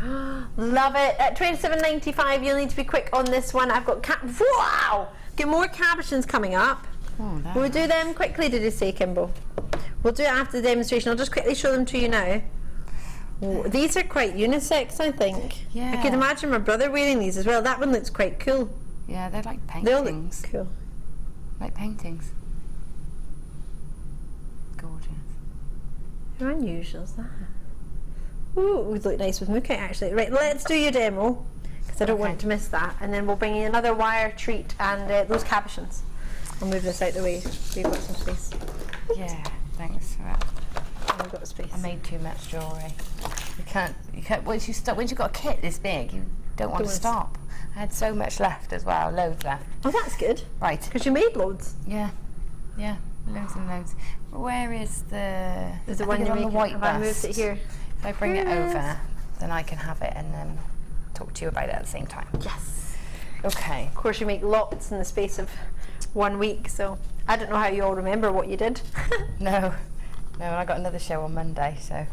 Speaker 6: Love it. At £27.95, you'll need to be quick on this one. I've got wow! Get more cabochons coming up.
Speaker 4: Oh,
Speaker 6: we'll do them quickly, did you say, Kimbo? We'll do it after the demonstration. I'll just quickly show them to you now. Oh, these are quite unisex, I think.
Speaker 4: Yeah.
Speaker 6: I can imagine my brother wearing these as well. That one looks quite cool.
Speaker 4: Yeah, they're like paintings.
Speaker 6: They all look cool.
Speaker 4: Like paintings. Gorgeous.
Speaker 6: How unusual is that? Ooh, it would look nice with mookaite actually. Right, let's do your demo because I don't want to miss that, and then we'll bring you another wire treat and those cabochons. I'll move this out the way so you've got some space.
Speaker 4: Yeah, thanks for that.
Speaker 6: I've got space.
Speaker 4: I made too much jewellery. You can't. Once you've got a kit this big, you don't want to stop. I had so much left as well, loads left.
Speaker 6: Oh, that's good.
Speaker 4: Right.
Speaker 6: Because you made loads.
Speaker 4: Yeah, loads and loads. Where is the?
Speaker 6: There's the one you're making.
Speaker 4: White
Speaker 6: Have I moved it here?
Speaker 4: If I bring it over, then I can have it and then talk to you about it at the same time.
Speaker 6: Yes.
Speaker 4: Okay.
Speaker 6: Of course, you make lots in the space of 1 week, so I don't know how you all remember what you did.
Speaker 4: No, I got another show on Monday, so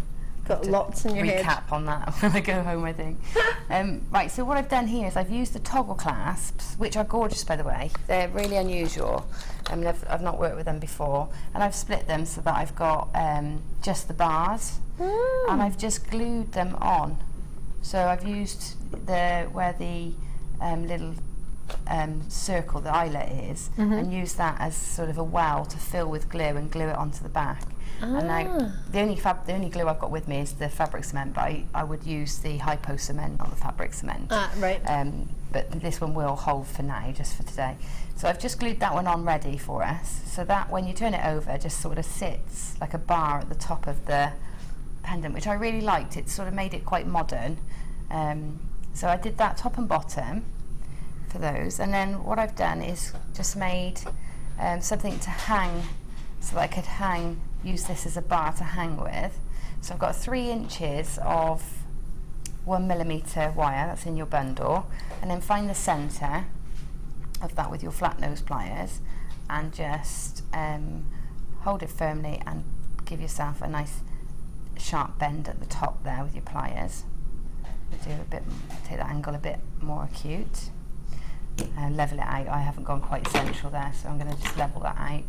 Speaker 6: got lots in your head.
Speaker 4: Recap on that when I go home, I think. Right, so what I've done here is I've used the toggle clasps, which are gorgeous, by the way. They're really unusual. I've not worked with them before, and I've split them so that I've got just the bars, and I've just glued them on. So I've used where the little circle, the eyelet is, and used that as sort of a well to fill with glue and glue it onto the back. And now the only glue I've got with me is the fabric cement, but I would use the hypo cement, not the fabric cement.
Speaker 6: Right.
Speaker 4: But this one will hold for now, just for today. So I've just glued that one on ready for us, so that when you turn it over, just sort of sits like a bar at the top of the pendant, which I really liked. It sort of made it quite modern. So I did that top and bottom for those, and then what I've done is just made something to hang, so that I could use this as a bar to hang with. So I've got 3 inches of 1mm wire that's in your bundle, and then find the centre of that with your flat nose pliers, and just hold it firmly and give yourself a nice sharp bend at the top there with your pliers. Take that angle a bit more acute. Level it out. I haven't gone quite central there, so I'm going to just level that out.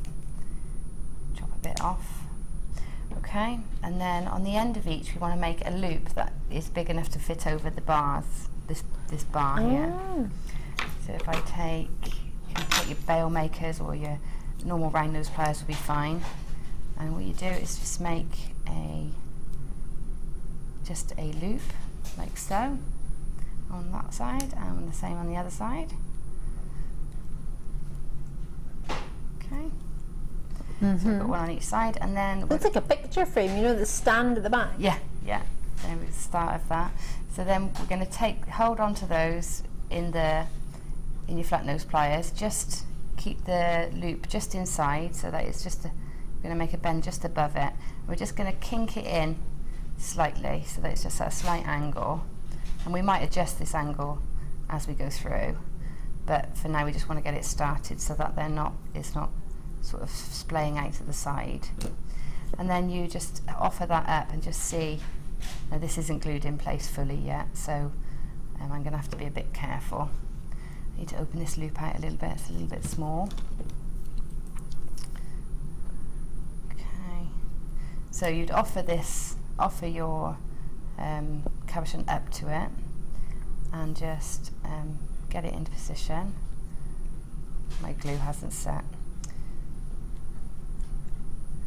Speaker 4: Chop a bit off. Okay, and then on the end of each we want to make a loop that is big enough to fit over the bars, this bar here. So if I you can take your bail makers or your normal round nose pliers will be fine. And what you do is just make just a loop like so on that side, and the same on the other side. Okay. So we've got one on each side, and then
Speaker 6: It's like a picture frame, you know, the stand at the back.
Speaker 4: yeah. So we start of that. So then we're going to hold on to those in your flat nose pliers. Just keep the loop just inside, so that it's just we're going to make a bend just above it. We're just going to kink it in slightly, so that it's just at a slight angle, and we might adjust this angle as we go through, but for now we just want to get it started so that it's not sort of splaying out to the side. And then you just offer that up and just see. Now this isn't glued in place fully yet, so I'm going to have to be a bit careful. I need to open this loop out a little bit, it's a little bit small. Okay, so you'd offer your cabochon up to it, and just get it into position. My glue hasn't set.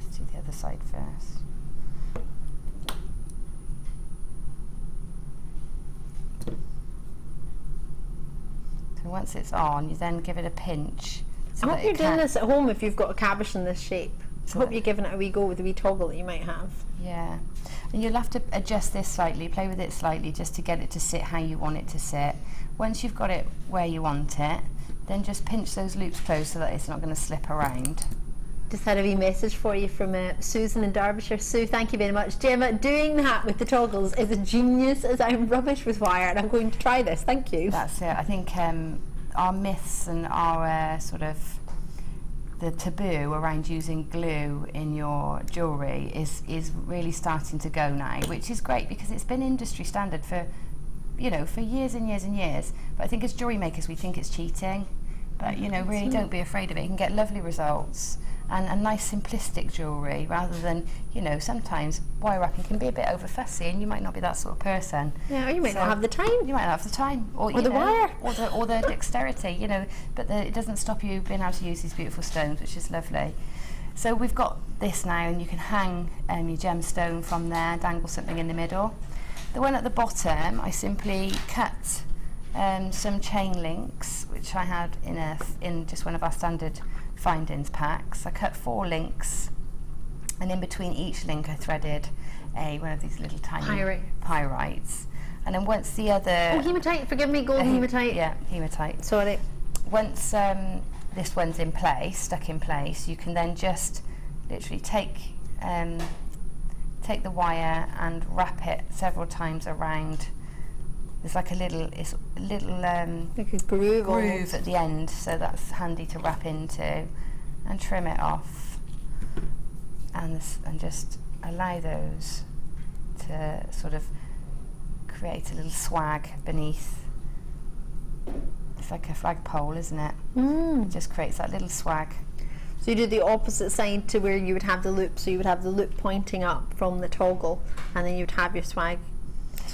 Speaker 4: Let's do the other side first. So once it's on, you then give it a pinch.
Speaker 6: I hope you're doing this at home if you've got a cabochon this shape. I hope you're giving it a wee go with a wee toggle that you might have.
Speaker 4: Yeah, and you'll have to adjust this slightly, play with it slightly, just to get it to sit how you want it to sit. Once you've got it where you want it, then just pinch those loops closed so that it's not going to slip around.
Speaker 6: Just had a wee message for you from Susan in Derbyshire. Sue, thank you very much. Gemma, doing that with the toggles is a genius, as I'm rubbish with wire, and I'm going to try this. Thank you.
Speaker 4: That's it. I think our myths and our sort of the taboo around using glue in your jewellery is really starting to go now, which is great because it's been industry standard for years and years and years. But I think as jewellery makers we think it's cheating, but really don't be afraid of it. You can get lovely results and nice simplistic jewellery rather than sometimes wire wrapping can be a bit over fussy, and you might not be that sort of person.
Speaker 6: Yeah, or you might not have the time.
Speaker 4: You might not have the time, or
Speaker 6: the wire,
Speaker 4: or the dexterity. But it doesn't stop you being able to use these beautiful stones, which is lovely. So we've got this now, and you can hang your gemstone from there, dangle something in the middle. The one at the bottom, I simply cut some chain links, which I had in just one of our standard findings packs. I cut 4 links, and in between each link I threaded one of these little tiny pyrites. And then once the other...
Speaker 6: Oh, hematite, forgive me, gold hematite.
Speaker 4: Yeah, hematite.
Speaker 6: Sorry.
Speaker 4: Once this one's stuck in place, you can then just literally take the wire and wrap it several times around. There's like a little
Speaker 6: like a groove
Speaker 4: at the end, so that's handy to wrap into, and trim it off, and just allow those to sort of create a little swag beneath. It's like a flagpole, isn't it? It just creates that little swag.
Speaker 6: So you do the opposite side to where you would have the loop, so you would have the loop pointing up from the toggle, and then you would have your swag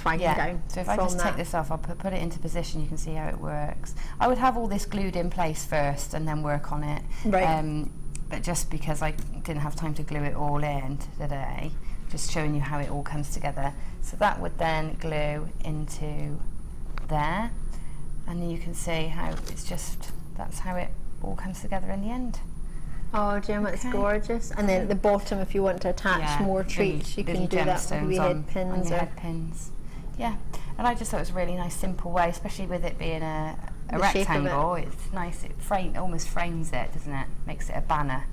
Speaker 6: dragging down.
Speaker 4: So if I just take this off, I'll put it into position, you can see how it works. I would have all this glued in place first and then work on it.
Speaker 6: Right.
Speaker 4: But just because I didn't have time to glue it all in today, just showing you how it all comes together. So that would then glue into there, and then you can see how it's just, that's how it all comes together in the end.
Speaker 6: Oh, Gemma, it's gorgeous. And then at the bottom, if you want to attach more treats, you can do that with head pins.
Speaker 4: Head pins. Yeah, and I just thought it was a really nice, simple way, especially with it being a rectangle. It's nice. It almost frames it, doesn't it? Makes it a banner.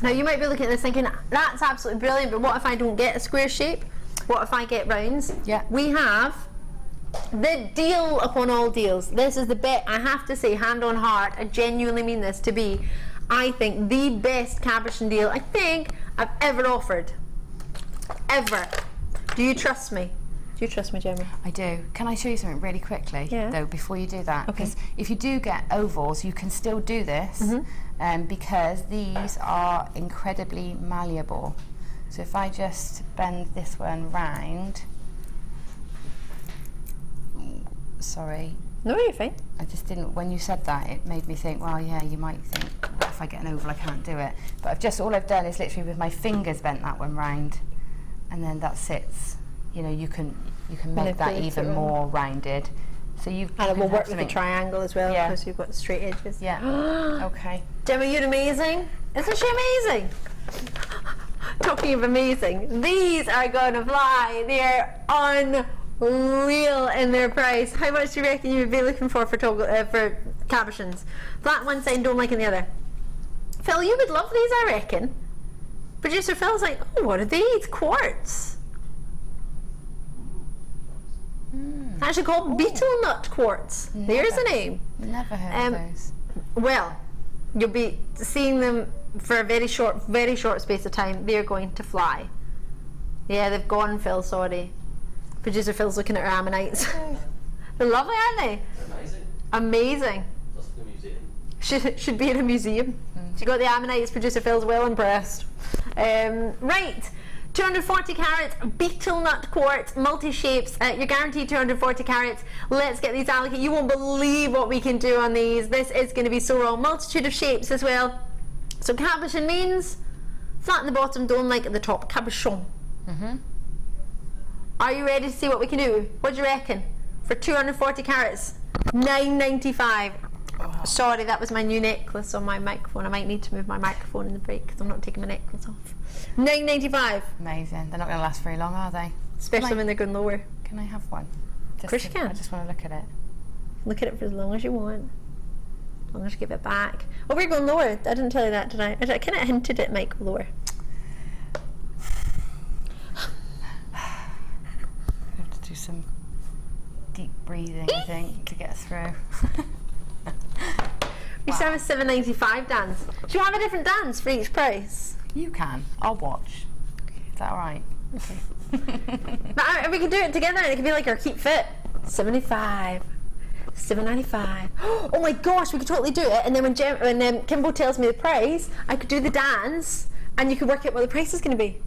Speaker 6: Now you might be looking at this thinking, that's absolutely brilliant, but what if I don't get a square shape? What if I get rounds?
Speaker 4: Yeah.
Speaker 6: We have the deal upon all deals. This is the bet, I have to say, hand on heart, I genuinely mean this to be, I think, the best cabochon deal I think I've ever offered. Ever. Do you trust me? Do you trust me, Gemma?
Speaker 4: I do. Can I show you something really quickly, though, before you do that?
Speaker 6: Okay.
Speaker 4: Because if you do get ovals, you can still do this, because these are incredibly malleable. So if I just bend this one round, sorry.
Speaker 6: No, you're fine.
Speaker 4: I just didn't, when you said that, it made me think, well, yeah, you might think, what if I get an oval, I can't do it. But all I've done is literally with my fingers bent that one round, and then that sits. You know, you can make that even more rounded. So and
Speaker 6: it will work with the triangle as well, because you've got straight edges.
Speaker 4: Yeah. Okay.
Speaker 6: Gemma, you're amazing. Isn't she amazing? Talking of amazing, these are gonna fly. They're unreal in their price. How much do you reckon you would be looking for cabochons? Flat one side, don't like in the other. Phil, you would love these, I reckon. Producer Phil's like, oh, what are these? Quartz. Actually called beetle nut quartz. There's a name.
Speaker 4: Never heard of those.
Speaker 6: Well, you'll be seeing them for a very short space of time. They're going to fly. Yeah, they've gone, Phil, sorry. Producer Phil's looking at her ammonites. They're lovely, aren't they?
Speaker 10: They're amazing.
Speaker 6: Amazing.
Speaker 10: That's in a museum.
Speaker 6: Should be in a museum. She got the ammonites. Producer Phil's well impressed. Right. 240 carat beetle nut quartz, multi-shapes. You're guaranteed 240 carats. Let's get these allocated. You won't believe what we can do on these. This is going to be so raw. Multitude of shapes as well. So cabochon means flat in the bottom, dome like at the top. Cabochon. Are you ready to see what we can do? What do you reckon? For 240 carats, $9.95. Sorry, that was my new necklace on my microphone. I might need to move my microphone in the break because I'm not taking my necklace off. $9.95.
Speaker 4: Amazing. They're not going to last very long, are they?
Speaker 6: Especially when they're going lower.
Speaker 4: Can I have one?
Speaker 6: Of course you can.
Speaker 4: I just want to look at it.
Speaker 6: Look at it for as long as you want. As long as you give it back. Oh, we're going lower. I didn't tell you that, did I? I kind of hinted it might go lower.
Speaker 4: I have to do some deep breathing, I think, to get through.
Speaker 6: We still have a $7.95 dance. Do you have a different dance for each price?
Speaker 4: You can. I'll watch. Is that all right?
Speaker 6: Okay. But we can do it together and it can be like our Keep Fit. $75. $7.95. Oh my gosh, we could totally do it. And then when Kimbo tells me the price, I could do the dance and you could work out what the price is going to be.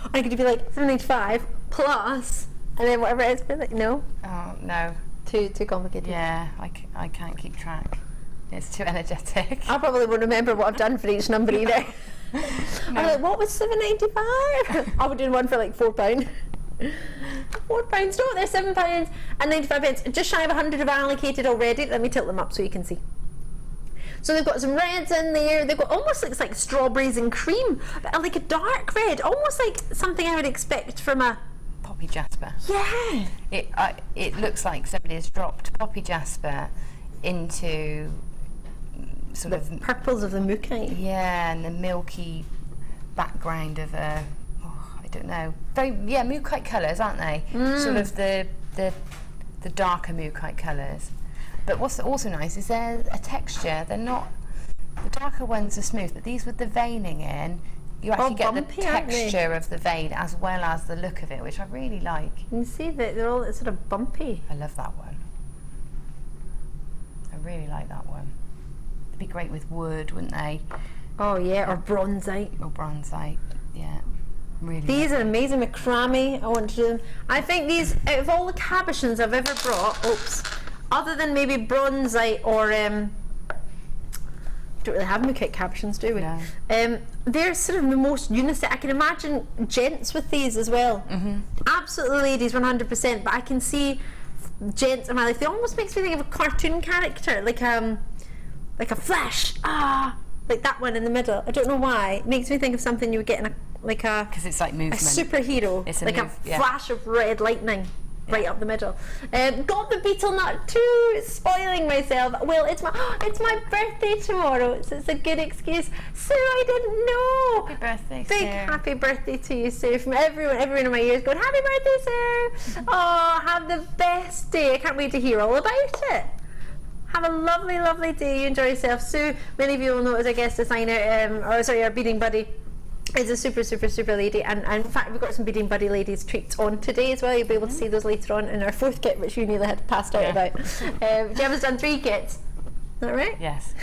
Speaker 6: And I could be like $7.95 plus, and then whatever it is. But like, no.
Speaker 4: Oh no.
Speaker 6: Too complicated.
Speaker 4: Yeah, I can't keep track. It's too energetic.
Speaker 6: I probably won't remember what I've done for each number either. No. I'm like, what was $7.95? I would do one for like £4. £4? No, they're £7 and 95 pence. Just shy of 100 have allocated already. Let me tilt them up so you can see. So they've got some reds in there. They've got almost looks like strawberries and cream, but like a dark red, almost like something I would expect from a
Speaker 4: poppy jasper.
Speaker 6: Yeah.
Speaker 4: It looks like somebody has dropped poppy jasper into sort of
Speaker 6: purples of the mookaite.
Speaker 4: Yeah, and the milky background of a I don't know. Very mookaite colours, aren't they? Sort of the darker mookaite colours. But what's also nice is they're a texture. They're not, the darker ones are smooth, but these with the veining in, you actually get bumpy, the texture of the vein as well as the look of it, which I really like.
Speaker 6: You can see that they're all sort of bumpy.
Speaker 4: I love that one. I really like that one. They'd be great with wood, wouldn't they?
Speaker 6: Oh yeah, or bronzite.
Speaker 4: Or bronzite, yeah. Really
Speaker 6: These are amazing macrame. I want to do them. I think these, out of all the cabochons I've ever brought, other than maybe bronzite or don't really have Mooket cabochons, do we?
Speaker 4: No.
Speaker 6: They're sort of the most unisex. I can imagine gents with these as well. Absolutely ladies, 100%. But I can see gents in my life. They almost makes me think of a cartoon character, like a Flash. Like that one in the middle. I don't know why. It makes me think of something you would get in
Speaker 4: because it's like movement.
Speaker 6: A superhero.
Speaker 4: It's
Speaker 6: a flash of red lightning. Right up the middle. Got the beetle nut too. Spoiling myself. Well, it's my birthday tomorrow, so it's a good excuse. Sue, I didn't know.
Speaker 4: Happy birthday,
Speaker 6: Big
Speaker 4: Sue.
Speaker 6: happy birthday to you, Sue. From everyone in my ears going, happy birthday, Sue. Oh, have the best day. I can't wait to hear all about it. Have a lovely, lovely day. You enjoy yourself. Sue, many of you will know as a guest designer, our beading buddy. Is a super, super, super lady, and in fact we've got some Beading Buddy ladies treats on today as well. You'll be able to see those later on in our 4th kit, which you nearly had passed out about. Gemma's done 3 kits. Is that right?
Speaker 4: Yes.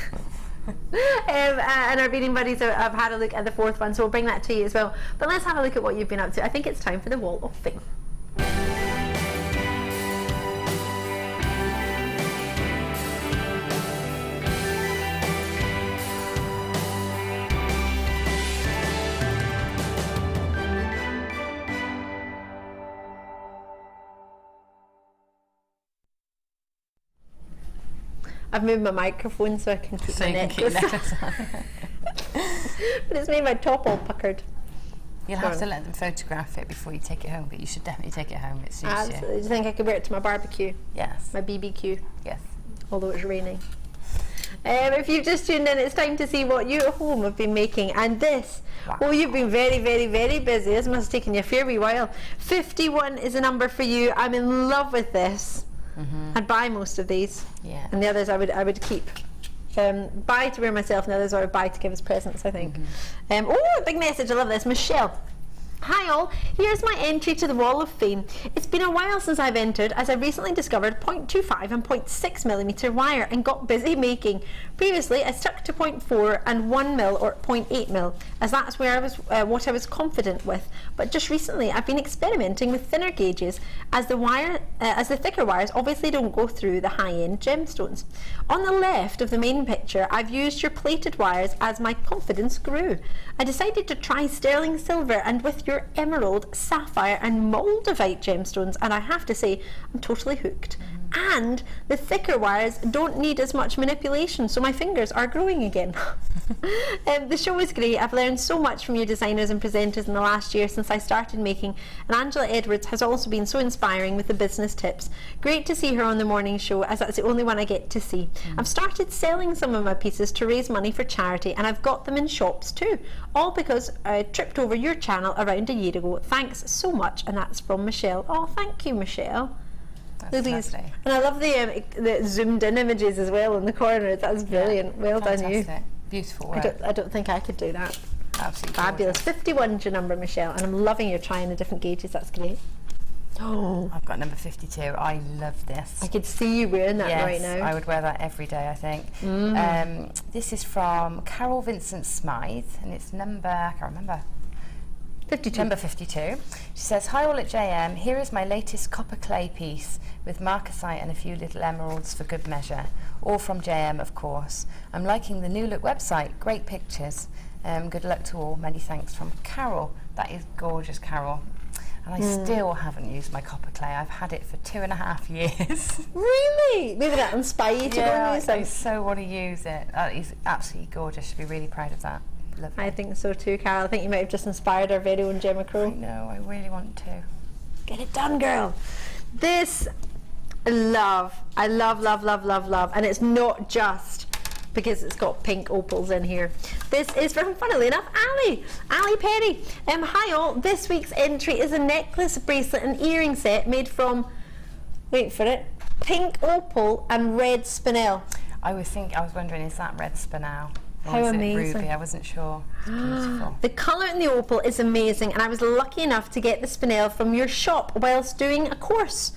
Speaker 6: And our Beading Buddies have had a look at the 4th one, so we'll bring that to you as well. But let's have a look at what you've been up to. I think it's time for the Wall of Fame. I've moved my microphone so I can keep my necklace. But it's made my top all puckered.
Speaker 4: You'll have to let them photograph it before you take it home, but you should definitely take it home. It suits
Speaker 6: Absolutely.
Speaker 4: you.
Speaker 6: Do you think I could wear it to my barbecue?
Speaker 4: Yes.
Speaker 6: My BBQ?
Speaker 4: Yes.
Speaker 6: Although it's raining. If you've just tuned in, it's time to see what you at home have been making. And this, you've been very, very, very busy. This must have taken you a fair wee while. 51 is a number for you. I'm in love with this. I'd buy most of these, and the others I would keep. Buy to wear myself, and the others I would buy to give as presents, I think. Oh, big message! I love this, Michelle. Hi all, here's my entry to the Wall of Fame. It's been a while since I've entered, as I recently discovered 0.25 and 0.6mm wire and got busy making. Previously I stuck to 0.4 and 1mm or 0.8mm, as that's where I was what I was confident with. But just recently I've been experimenting with thinner gauges, as the thicker wires obviously don't go through the high-end gemstones. On the left of the main picture I've used your plated wires as my confidence grew. I decided to try sterling silver and with your emerald, sapphire and moldavite gemstones, and I have to say I'm totally hooked. And the thicker wires don't need as much manipulation, so my fingers are growing again. The show is great. I've learned so much from your designers and presenters in the last year since I started making, and Angela Edwards has also been so inspiring with the business tips. Great to see her on the morning show, as that's the only one I get to see. I've started selling some of my pieces to raise money for charity, and I've got them in shops too, all because I tripped over your channel around a year ago. Thanks so much. And that's from Michelle. Oh, thank you, Michelle.
Speaker 4: That's lovely.
Speaker 6: And I love the zoomed in images as well in the corner. That's brilliant. Well done, you.
Speaker 4: Beautiful work.
Speaker 6: I don't think I could do that.
Speaker 4: Absolutely
Speaker 6: fabulous. 51's your number, Michelle, and I'm loving your trying the different gauges. That's great.
Speaker 4: Oh, I've got number 52. I love this.
Speaker 6: I could see you wearing that right now.
Speaker 4: I would wear that every day, I think. This is from Carol Vincent Smythe, and it's number, I can't remember.
Speaker 6: 52.
Speaker 4: Number 52. She says, hi all at JM, here is my latest copper clay piece with marcasite and a few little emeralds for good measure. All from JM, of course. I'm liking the new look website, great pictures. Good luck to all, many thanks from Carol. That is gorgeous, Carol. And I still haven't used my copper clay. I've had it for 2.5 years.
Speaker 6: Really? Maybe that inspired you to go and use them.
Speaker 4: I so want to use it. That is absolutely gorgeous. Should be really proud of that. Lovely.
Speaker 6: I think so too, Carol. I think you might have just inspired our very own Gemma Crow.
Speaker 4: I know, I really want to.
Speaker 6: Get it done, girl. This I love, love, love, love, love. And it's not just because it's got pink opals in here. This is from, funnily enough, Ali Perry. Hi all, this week's entry is a necklace, bracelet and earring set made from, wait for it, pink opal and red spinel.
Speaker 4: I was wondering, is that red spinel?
Speaker 6: How amazing.
Speaker 4: Ruby? I wasn't sure. It's beautiful.
Speaker 6: The colour in the opal is amazing, and I was lucky enough to get the spinel from your shop whilst doing a course.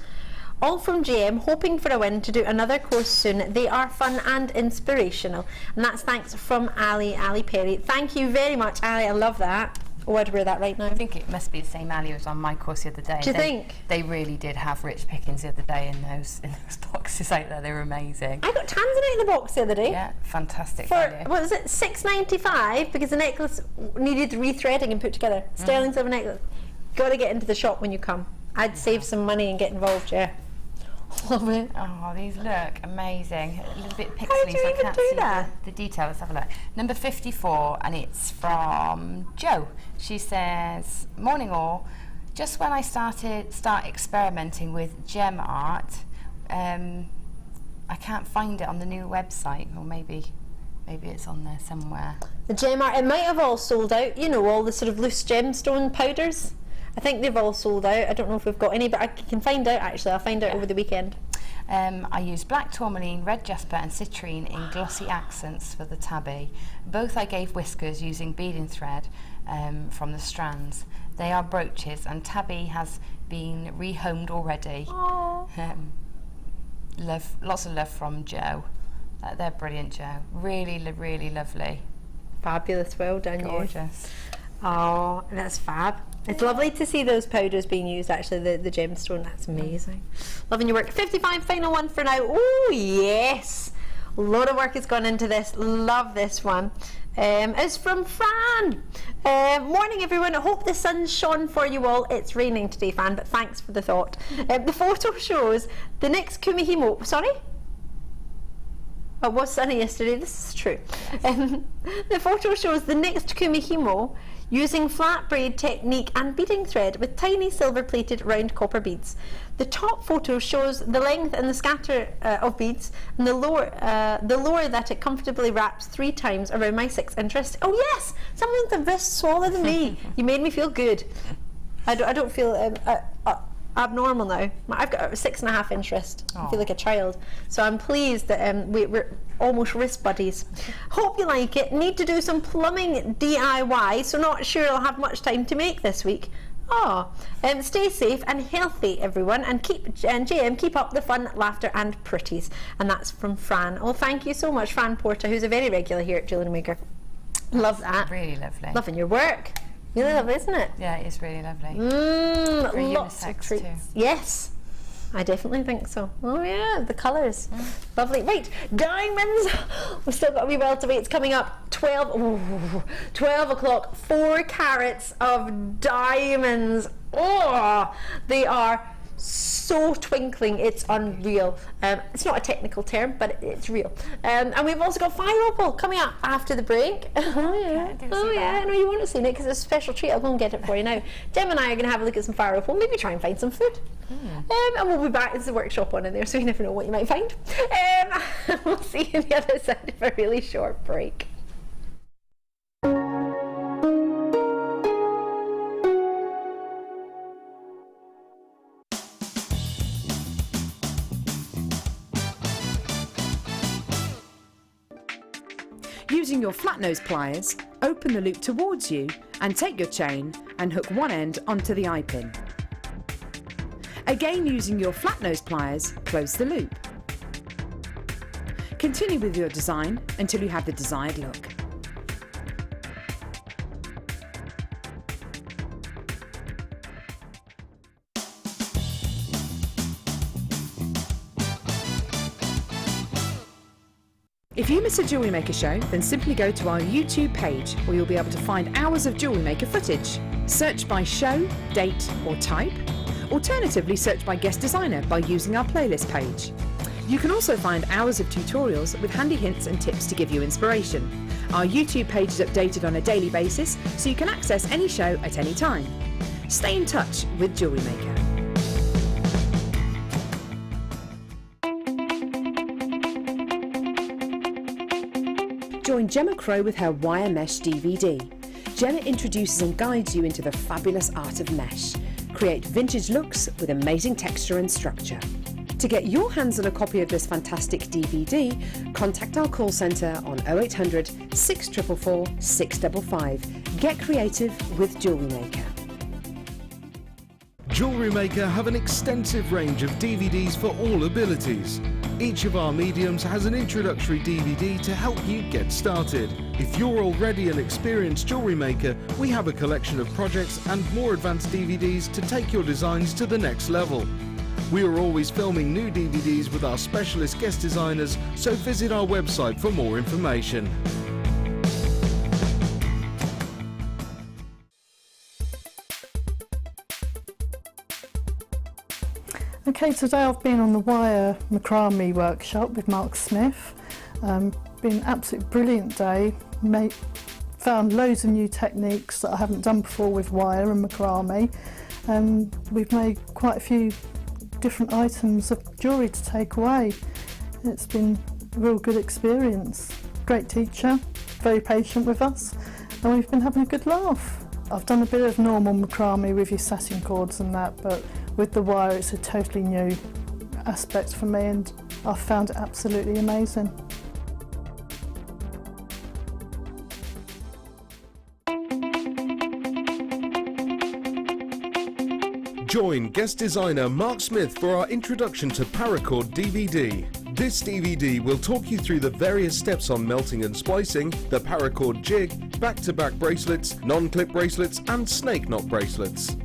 Speaker 6: All from GM, hoping for a win to do another course soon. They are fun and inspirational. And that's thanks from Ali Perry. Thank you very much, Ali. I love that. Oh, I'd wear that right now.
Speaker 4: I think it must be the same Ali was on my course the other day.
Speaker 6: Do you think?
Speaker 4: They really did have rich pickings the other day in those boxes out there. They were amazing.
Speaker 6: I got tanzanite in the box the other day.
Speaker 4: Yeah, fantastic
Speaker 6: For,
Speaker 4: value.
Speaker 6: what was it, $6.95 because the necklace needed rethreading and put together. Sterling silver necklace. Got to get into the shop when you come. I'd save some money and get involved, yeah. Love it.
Speaker 4: Oh, these look amazing. A little bit pixely,
Speaker 6: How do you
Speaker 4: so I
Speaker 6: even
Speaker 4: can't
Speaker 6: do
Speaker 4: see
Speaker 6: that?
Speaker 4: the detail. Let's have a look. Number 54, and it's from Jo. She says, "Morning all. Just when I start experimenting with gem art, I can't find it on the new website, or maybe it's on there somewhere."
Speaker 6: The gem art, it might have all sold out. You know, all the sort of loose gemstone powders. I think they've all sold out. I don't know if we've got any, but I can find out actually. I'll find out over the weekend.
Speaker 4: I used black tourmaline, red jasper and citrine in glossy accents for the tabby. Both I gave whiskers using beading thread from the strands. They are brooches and tabby has been rehomed already. Lots of love from Jo. They're brilliant, Jo. Really, really lovely.
Speaker 6: Fabulous, well done.
Speaker 4: Gorgeous.
Speaker 6: Oh, that's fab. It's lovely to see those powders being used, actually, the gemstone. That's amazing. Loving your work. 55, final one for now. Oh, yes. A lot of work has gone into this. Love this one. It's from Fran. Morning, everyone. I hope the sun's shone for you all. It's raining today, Fran, but thanks for the thought. The photo shows the next Kumihimo. Sorry? It was sunny yesterday. This is true. The photo shows the next Kumihimo using flat braid technique and beading thread with tiny silver plated round copper beads. The top photo shows the length and the scatter of beads, and the lower that it comfortably wraps 3 times around my 6-inch wrist. Oh yes, someone's a wrist smaller than me. You made me feel good. I don't feel abnormal now. I've got a 6.5-inch wrist. I feel like a child. So I'm pleased that we're almost wrist buddies. Hope you like it. Need to do some plumbing DIY, so not sure I'll have much time to make this week. Stay safe and healthy, everyone, and JM, keep up the fun, laughter and pretties. And that's from Fran. Oh, thank you so much, Fran Porter, who's a very regular here at Jewellery Maker. Love that.
Speaker 4: Really lovely.
Speaker 6: Loving your work. Really lovely, isn't it?
Speaker 4: Yeah, it is really lovely.
Speaker 6: Lots of treats. Too. Yes, I definitely think so. Oh yeah, the colours. Lovely. Right, diamonds. We've still got a wee while to wait. It's coming up 12 o'clock. 4 carats of diamonds. Oh, they are so twinkling, it's unreal. It's not a technical term, but it's real. And we've also got Fire Opal coming up after the break. I know you want to see it because it's a special treat. I'll go and get it for you now. Gemma and I are going to have a look at some Fire Opal, maybe try and find some food. And we'll be back. There's a workshop on in there, so you never know what you might find. We'll see you on the other side of a really short break.
Speaker 1: Using your flat nose pliers, open the loop towards you and take your chain and hook one end onto the eye pin. Again, using your flat nose pliers, close the loop. Continue with your design until you have the desired look. If you miss a Jewellery Maker show, then simply go to our YouTube page where you'll be able to find hours of Jewellery Maker footage. Search by show, date or type. Alternatively, search by guest designer by using our playlist page. You can also find hours of tutorials with handy hints and tips to give you inspiration. Our YouTube page is updated on a daily basis, so you can access any show at any time. Stay in touch with Jewellery Maker. Join Gemma Crow with her Wire Mesh DVD. Gemma introduces and guides you into the fabulous art of mesh. Create vintage looks with amazing texture and structure. To get your hands on a copy of this fantastic DVD, contact our call centre on 0800 644 655. Get creative with Jewellery Maker.
Speaker 9: Jewellery Maker have an extensive range of DVDs for all abilities. Each of our mediums has an introductory DVD to help you get started. If you're already an experienced jewellery maker, we have a collection of projects and more advanced DVDs to take your designs to the next level. We are always filming new DVDs with our specialist guest designers, so visit our website for more information.
Speaker 11: Okay, today I've been on the wire macrame workshop with Mark Smith. Been an absolutely brilliant day. Found loads of new techniques that I haven't done before with wire and macrame. We've made quite a few different items of jewellery to take away. It's been a real good experience. Great teacher, very patient with us, and we've been having a good laugh. I've done a bit of normal macrame with your satin cords and that, but with the wire it's a totally new aspect for me, and I've found it absolutely amazing.
Speaker 9: Join guest designer Mark Smith for our introduction to paracord DVD. This DVD will talk you through the various steps on melting and splicing, the paracord jig, back-to-back bracelets, non-clip bracelets and snake knot bracelets.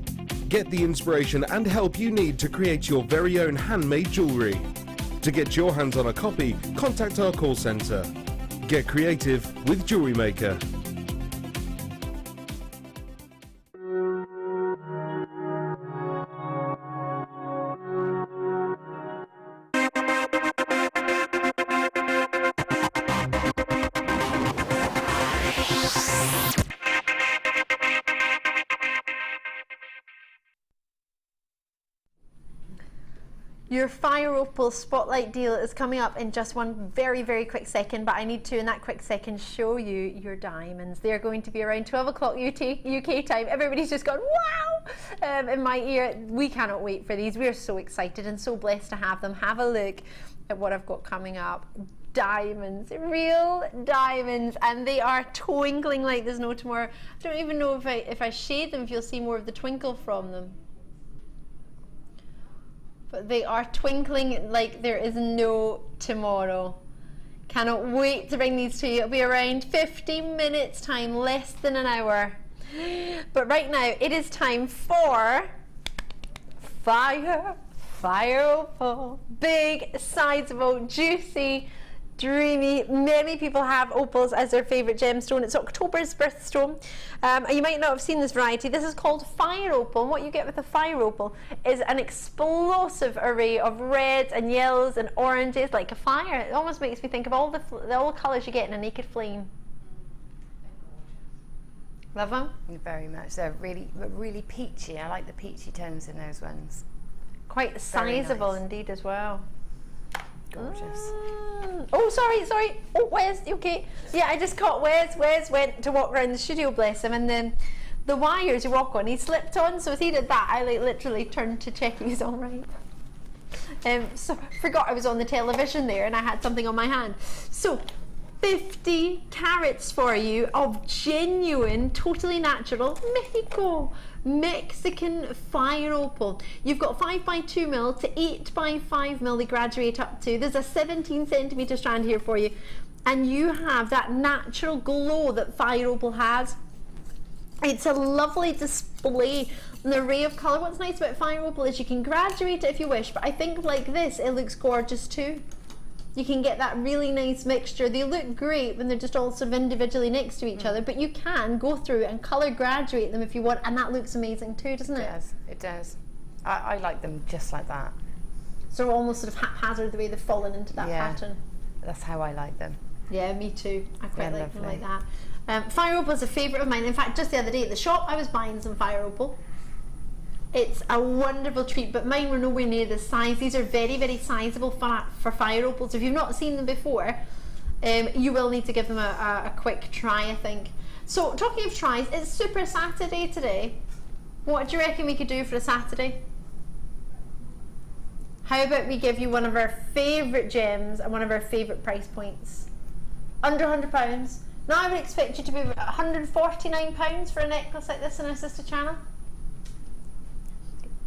Speaker 9: Get the inspiration and help you need to create your very own handmade jewellery. To get your hands on a copy, contact our call centre. Get creative with Jewellery Maker.
Speaker 6: Your Fire Opal Spotlight deal is coming up in just one very quick second, but I need to in that quick second show you your diamonds. They're going to be around 12 o'clock UK time. Everybody's just gone wow in my ear. We cannot wait for these. We're so excited and so blessed to have them. Have a look at what I've got coming up. Diamonds, real diamonds, and they are twinkling like there's no tomorrow. I don't even know if I shade them if you'll see more of the twinkle from them. But they are twinkling like there is no tomorrow. Cannot wait to bring these to you. It'll be around 50 minutes time, less than an hour. But right now it is time for Fire Opal. Big, sizable, juicy, dreamy. Many people have opals as their favourite gemstone. It's October's birthstone. You might not have seen this variety. This is called Fire Opal, and what you get with a Fire Opal is an explosive array of reds and yellows and oranges, like a fire. It almost makes me think of all the colours you get in a naked flame. Love them?
Speaker 4: Very much. They're really peachy. I like the peachy tones in those ones.
Speaker 6: Quite sizable indeed as well.
Speaker 4: Gorgeous.
Speaker 6: Oh, sorry. Oh, Wes, you okay? Yeah, I just caught Wes. Wes went to walk around the studio, bless him, and then the wires you walk on, he slipped on, so as he did that, I literally turned to check he was all right. So forgot I was on the television there and I had something on my hand. So 50 carats for you of genuine, totally natural Mexican Fire Opal. You've got 5x2mm to 8x5mm they graduate up to. There's a 17cm strand here for you, and you have that natural glow that Fire Opal has. It's a lovely display, an array of colour. What's nice about Fire Opal is you can graduate it if you wish, but I think like this it looks gorgeous too. You can get that really nice mixture. They look great when they're just all sort of individually next to each other, but you can go through and colour graduate them if you want, and that looks amazing too, doesn't it?
Speaker 4: It does. I like them just like that.
Speaker 6: So almost sort of haphazard the way they've fallen into that pattern.
Speaker 4: That's how I like them.
Speaker 6: Yeah, me too. I quite like them like that. Fire Opal is a favourite of mine. In fact, just the other day at the shop I was buying some Fire Opal. It's a wonderful treat, but mine were nowhere near this size. These are very sizable for Fire Opals. If you've not seen them before, you will need to give them a quick try, I think. So talking of tries, it's Super Saturday today. What do you reckon we could do for a Saturday? How about we give you one of our favourite gems and one of our favourite price points? Under £100. Now I would expect you to be about £149 for a necklace like this in our sister channel.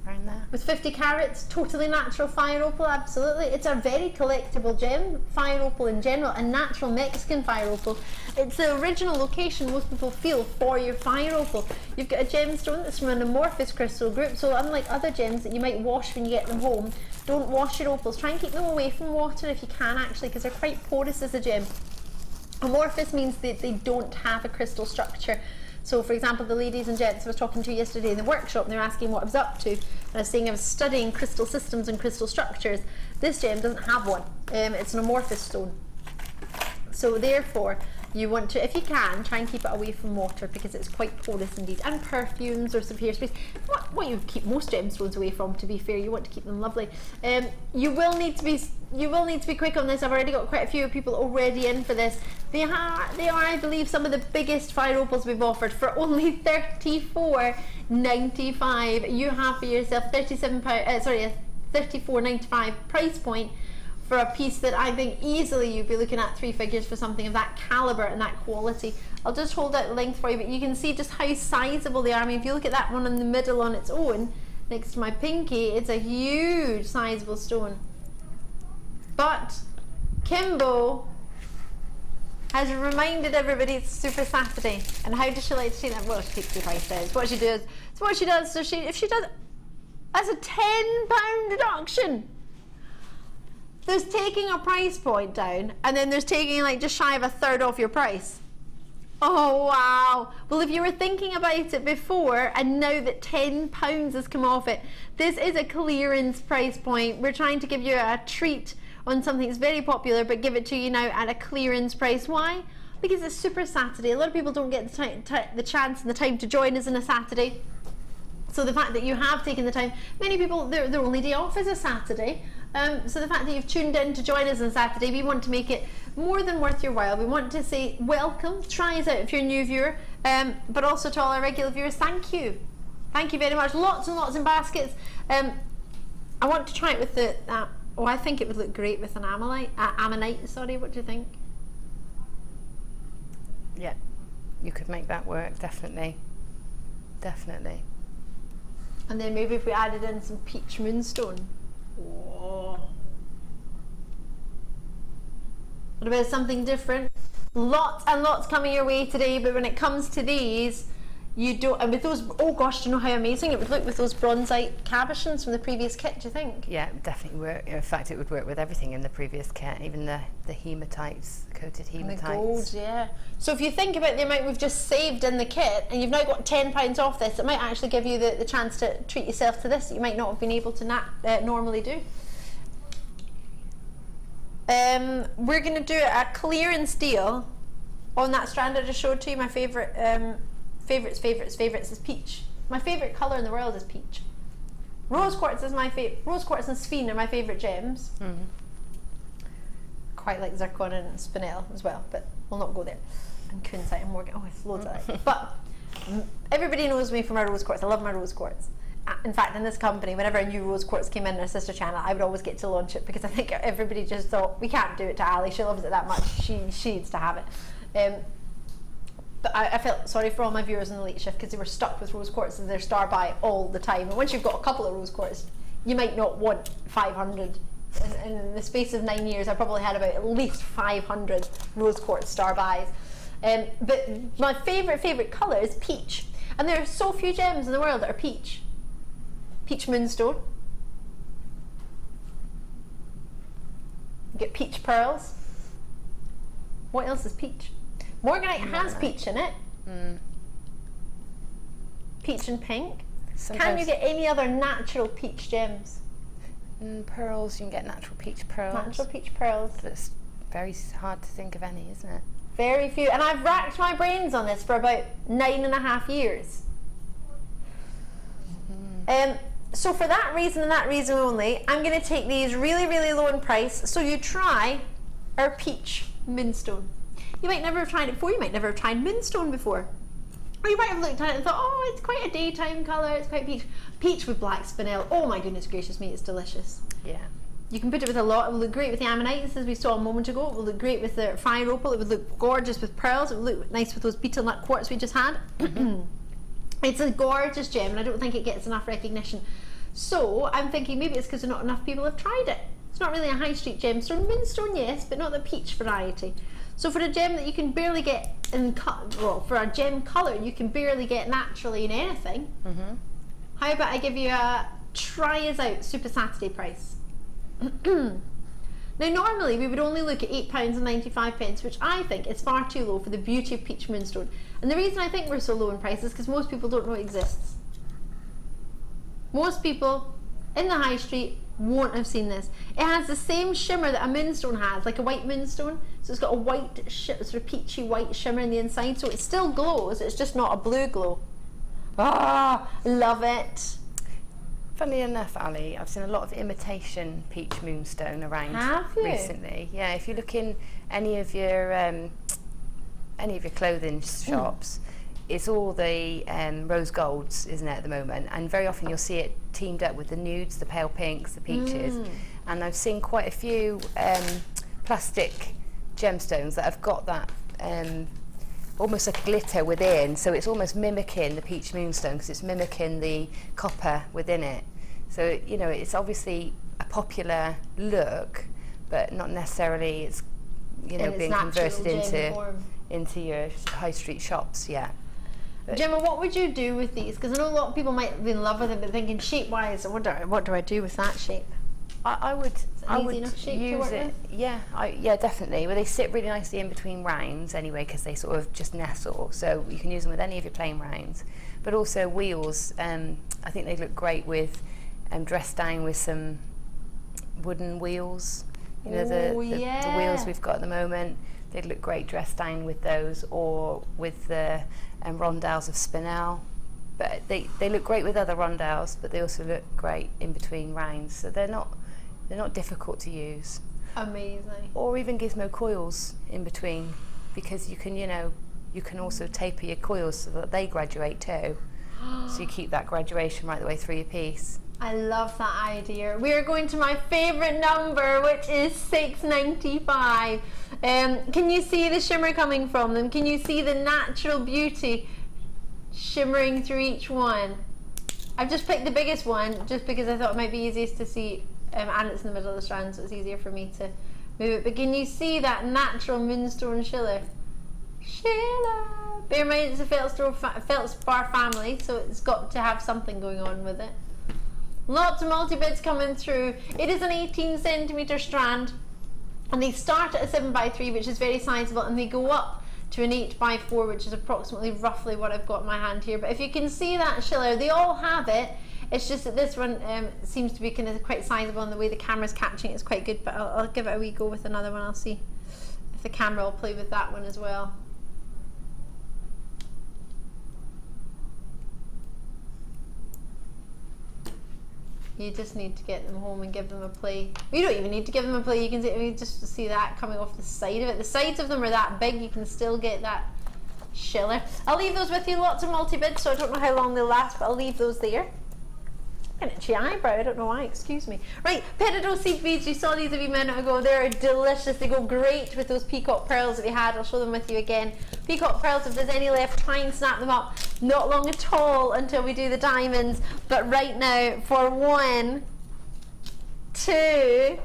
Speaker 4: around there.
Speaker 6: With 50 carats, totally natural fire opal, absolutely. It's a very collectible gem, fire opal in general, and natural Mexican fire opal. It's the original location most people feel for your fire opal. You've got a gemstone that's from an amorphous crystal group, so unlike other gems that you might wash when you get them home, don't wash your opals. Try and keep them away from water if you can, actually, because they're quite porous as a gem. Amorphous means that they don't have a crystal structure. So, for example, the ladies and gents I was talking to yesterday in the workshop, and they were asking what I was up to, and I was saying I was studying crystal systems and crystal structures. This gem doesn't have one. It's an amorphous stone. So therefore, you want to, if you can, try and keep it away from water because it's quite porous indeed. And perfumes or severe space. What you keep most gemstones away from, to be fair, you want to keep them lovely. You will need to be quick on this. I've already got quite a few people already in for this. They are, I believe, some of the biggest fire opals we've offered for only $34.95. You have for yourself a $34.95 price point for a piece that I think easily you'd be looking at 3 figures for something of that caliber and that quality. I'll just hold out the length for you, but you can see just how sizable they are. I mean, if you look at that one in the middle on its own, next to my pinky, it's a huge sizable stone. But Kimbo has reminded everybody it's Super Saturday. And how does she like to take that? Well, she takes the prices. What she does, it's what she does. So if she does, that's a £10 deduction. There's taking a price point down, and then there's taking like just shy of a third off your price. Oh wow. Well, if you were thinking about it before and now that £10 has come off it, this is a clearance price point. We're trying to give you a treat on something that's very popular, but give it to you now at a clearance price. Why? Because it's Super Saturday. A lot of people don't get the chance and the time to join us on a Saturday. So the fact that you have taken the time, many people, their only day off is a Saturday. So the fact that you've tuned in to join us on Saturday, we want to make it more than worth your while. We want to say welcome, try us out if you're a new viewer, but also to all our regular viewers, thank you. Thank you very much. Lots and lots in baskets. I want to try it with the, I think it would look great with an ammonite, sorry, what do you think?
Speaker 4: Yeah, you could make that work, definitely. Definitely.
Speaker 6: And then maybe if we added in some peach moonstone. Whoa. A little bit of something different. Lots and lots coming your way today, but when it comes to these, you don't, and with those, oh gosh, do you know how amazing it would look with those bronzite cabochons from the previous kit, do you think?
Speaker 4: Yeah, it would definitely work. In fact, it would work with everything in the previous kit, even the hematites, coated hematites.
Speaker 6: And the gold, yeah. So if you think about the amount we've just saved in the kit, and you've now got £10 off this, it might actually give you the chance to treat yourself to this that you might not have been able to normally do. We're going to do a clearance deal on that strand I just showed to you. My favourite favorites is peach. My favourite colour in the world is peach. Rose quartz is my favourite. Rose quartz and sphene are my favourite gems. Mm-hmm. Quite like zircon and spinel as well, but we'll not go there. And kunzite and morgan. Oh, it's loads of that. But everybody knows me for my rose quartz. I love my rose quartz. In fact, in this company, whenever a new rose quartz came in our sister channel, I would always get to launch it because I think everybody just thought, we can't do it to Ali. She loves it that much. She needs to have it. But I felt sorry for all my viewers in the late shift because they were stuck with rose quartz as their star buy all the time. And once you've got a couple of rose quartz, you might not want 500. In the space of 9 years, I probably had about at least 500 rose quartz star buys. But my favourite colour is peach. And there are so few gems in the world that are peach. Peach moonstone. You get peach pearls. What else is peach? Morganite has peach in it. Mm. Peach and pink. Sometimes. Can you get any other natural peach gems?
Speaker 4: Pearls, you can get natural peach pearls.
Speaker 6: Natural peach pearls.
Speaker 4: But it's very hard to think of any, isn't it?
Speaker 6: Very few. And I've racked my brains on this for about 9.5 years. Mm-hmm. So for that reason and that reason only, I'm going to take these really, really low in price. So you try our peach moonstone. You might never have tried it before, you might never have tried moonstone before. Or you might have looked at it and thought, oh, it's quite a daytime colour, it's quite peach. Peach with black spinel, oh my goodness gracious me, it's delicious.
Speaker 4: Yeah.
Speaker 6: You can put it with a lot, it will look great with the ammonites as we saw a moment ago, it will look great with the fire opal, it would look gorgeous with pearls, it would look nice with those beetle nut quartz we just had. Mm-hmm. It's a gorgeous gem and I don't think it gets enough recognition. So I'm thinking maybe it's because not enough people have tried it. It's not really a high street gemstone. Moonstone, yes, but not the peach variety. So for a gem that you can barely get in, well, for a gem colour you can barely get naturally in anything, how about I give you a try us out Super Saturday price? Now normally we would only look at £8.95, which I think is far too low for the beauty of peach moonstone. And the reason I think we're so low in price is because most people don't know it exists. Most people in the high street won't have seen this. It has the same shimmer that a moonstone has, like a white moonstone. So it's got a white, sort of peachy white shimmer in the inside. So it still glows, it's just not a blue glow. Ah, love it.
Speaker 4: Funnily enough, Ali, I've seen a lot of imitation peach moonstone around recently. Yeah, if you look in any of your clothing shops, it's all the rose golds, isn't it, at the moment? And very often you'll see it teamed up with the nudes, the pale pinks, the peaches. And I've seen quite a few plastic gemstones that have got that almost like glitter within, so it's almost mimicking the peach moonstone because it's mimicking the copper within it. So, you know, it's obviously a popular look, but not necessarily it's, you know, being converted into your high street shops yet.
Speaker 6: Gemma, what would you do with these? Because I know a lot of people might be in love with them, but thinking shape-wise, what do I do with that shape?
Speaker 4: I would
Speaker 6: shape
Speaker 4: use it. Yeah, definitely. Well, they sit really nicely in between rounds anyway, because they sort of just nestle. So you can use them with any of your plain rounds, but also wheels. I think they look great with dressed down with some wooden wheels. You know, the wheels we've got at the moment. They'd look great dressed down with those, or with the rondelles of spinel. But they look great with other rondelles, but they also look great in between rounds. So they're not difficult to use.
Speaker 6: Amazing.
Speaker 4: Or even gizmo coils in between, because you can also taper your coils so that they graduate too. So you keep that graduation right the way through your piece.
Speaker 6: I love that idea. We are going to my favourite number, which is £6.95. Can you see the shimmer coming from them? Can you see the natural beauty shimmering through each one? I've just picked the biggest one just because I thought it might be easiest to see, and it's in the middle of the strand, so it's easier for me to move it. But can you see that natural moonstone shiller? Bear in mind it's a feldspar family, so it's got to have something going on with it. Lots of multi-bits coming through. It is an 18cm strand, and they start at a 7x3, which is very sizable, and they go up to an 8x4, which is approximately roughly what I've got in my hand here. But if you can see that shiller, they all have it. It's just that this one seems to be kind of quite sizable, and the way the camera's catching it is quite good. But I'll give it a wee go with another one. I'll see if the camera will play with that one as well. You just need to get them home and give them a play. You don't even need to give them a play. You can just see that coming off the side of it. The sides of them are that big, you can still get that shiller. I'll leave those with you. Lots of multi-bids, so I don't know how long they'll last, but I'll leave those there. An itchy eyebrow, I don't know why, excuse me. Right, peridot seed beads, you saw these a wee minute ago. They're delicious, they go great with those peacock pearls that we had. I'll show them with you again. Peacock pearls, if there's any left, try and snap them up. Not long at all until we do the diamonds, but right now, for 1, 2,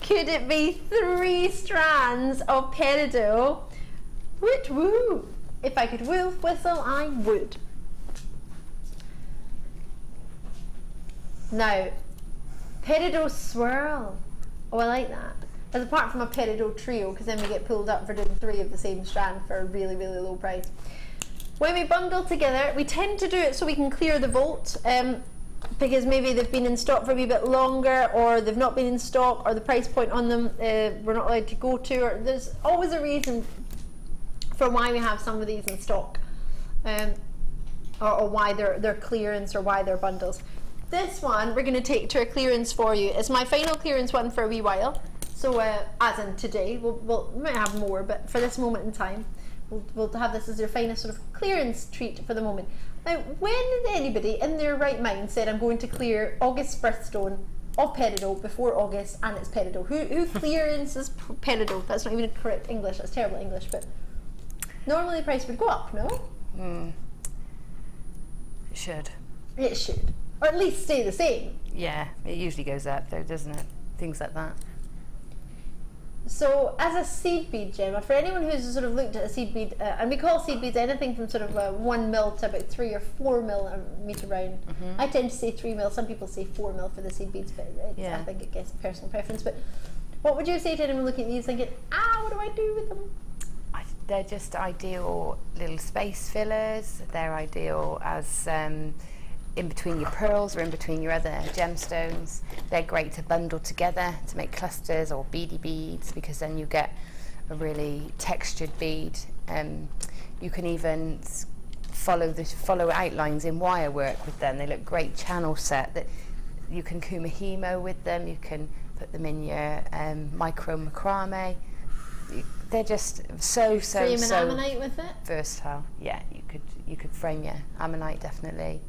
Speaker 6: could it be 3 strands of peridot? Woot woo! If I could wolf whistle, I would. Now, peridot swirl. Oh, I like that. As apart from a peridot trio, because then we get pulled up for doing 3 of the same strand for a really, really low price. When we bundle together, we tend to do it so we can clear the vault, because maybe they've been in stock for a wee bit longer, or they've not been in stock, or the price point on them we're not allowed to go to, or there's always a reason for why we have some of these in stock, or why they're clearance, or why they're bundles. This one we're going to take to a clearance for you. It's my final clearance one for a wee while. So as in today, we might have more, but for this moment in time, we'll have this as your final sort of clearance treat for the moment. Now, when did anybody in their right mind said, I'm going to clear August's birthstone of peridot before August, and it's peridot? Who clearances peridot? That's not even correct English, that's terrible English, but normally the price would go up, no?
Speaker 4: It should.
Speaker 6: It should. or at least stay the same.
Speaker 4: Yeah, it usually goes up though, doesn't it? Things like that.
Speaker 6: So as a seed bead, Gemma, for anyone who's sort of looked at a seed bead, and we call seed beads anything from sort of 1 mil to about 3 or 4 millimeter round. I tend to say 3 mil. Some people say 4 mil for the seed beads, but I think it gets personal preference. But what would you say to anyone looking at these thinking, what do I do with them?
Speaker 4: They're just ideal little space fillers. They're ideal as in between your pearls or in between your other gemstones. They're great to bundle together to make clusters or beady beads, because then you get a really textured bead. You can even follow outlines in wire work with them. They look great channel set. That you can kumahimo with them. You can put them in your micro macrame. They're just so
Speaker 6: frame and ammonite with it?
Speaker 4: Versatile. Yeah, you could frame your ammonite definitely.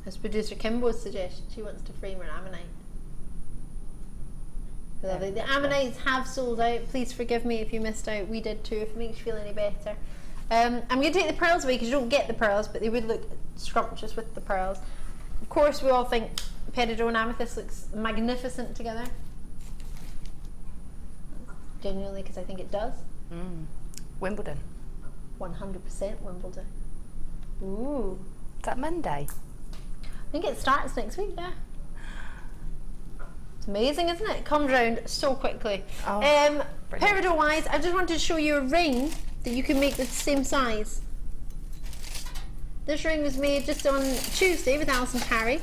Speaker 6: That's producer Kimbo's suggestion. She wants to frame her ammonite. Lovely. The ammonites have sold out. Please forgive me if you missed out. We did too, if it makes you feel any better. I'm going to take the pearls away because you don't get the pearls, but they would look scrumptious with the pearls. Of course, we all think peridot and amethyst looks magnificent together. Genuinely, because I think it does.
Speaker 4: Wimbledon.
Speaker 6: 100% Wimbledon. Ooh.
Speaker 4: Is that Monday?
Speaker 6: I think it starts next week, yeah. It's amazing, isn't it? It comes round so quickly. Peridot wise, I just wanted to show you a ring that you can make the same size. This ring was made just on Tuesday with Alison Carey.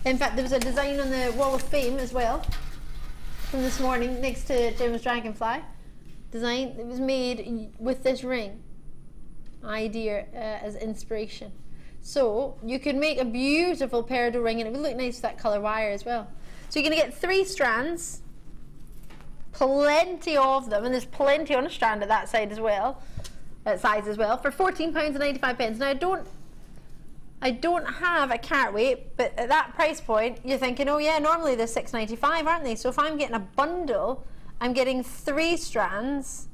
Speaker 6: In fact, there was a design on the Wall of Fame as well from this morning next to Gemma's Dragonfly design. It was made with this ring idea as inspiration. So you could make a beautiful peridot ring, and it would look nice with that colour wire as well. So you're going to get 3 strands, plenty of them, and there's plenty on a strand at that side as well, size as well, for £14.95. Now I don't have a carat weight, but at that price point, you're thinking, oh yeah, normally they're £6.95, aren't they? So if I'm getting a bundle, I'm getting 3 strands,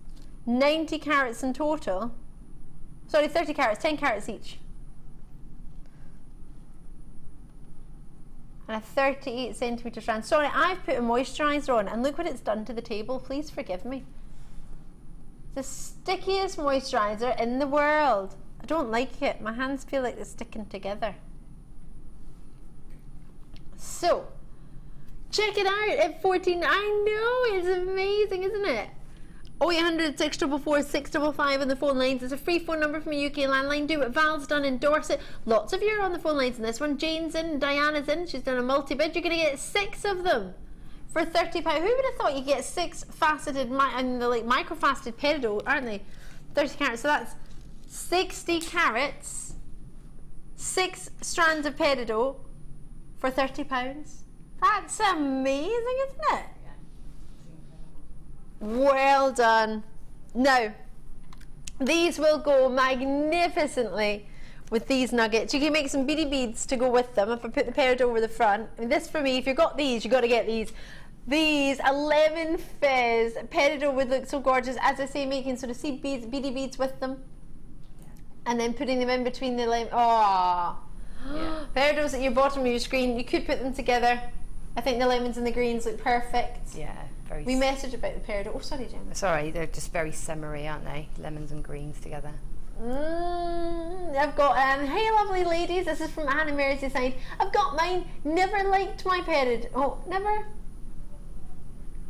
Speaker 6: 90 carats in total. Sorry, 30 carats, 10 carats each. And a 38 centimetre strand. Sorry, I've put a moisturiser on, and look what it's done to the table. Please forgive me. The stickiest moisturiser in the world. I don't like it. My hands feel like they're sticking together. So, check it out at 14. I know, it's amazing, isn't it? 0800 644 655 on the phone lines. It's a free phone number from a UK landline. Do what Val's done in Dorset. Lots of you are on the phone lines in this one. Jane's in, Diana's in. She's done a multi-bid. You're going to get 6 of them for £30. Who would have thought you get 6 faceted, and they're like micro-faceted peridot, aren't they? 30 carats. So that's 60 carats, 6 strands of peridot for £30. That's amazing, isn't it? Well done. Now, these will go magnificently with these nuggets. You can make some beady beads to go with them. If I put the peridot over the front, I mean, this for me, if you've got these, you've got to get these. These 11 fizz peridot would look so gorgeous. As I say, making sort of seed beads, beady beads with them, and then putting them in between the lemon. Peridots at your bottom of your screen. You could put them together. I think the lemons and the greens look perfect.
Speaker 4: Yeah.
Speaker 6: We messaged about the peridot. Oh, sorry, Gemma.
Speaker 4: Sorry, they're just very summery, aren't they? Lemons and greens together.
Speaker 6: I've got, hey lovely ladies, this is from Anna Mary's design. I've got mine. Never liked my peridot. Never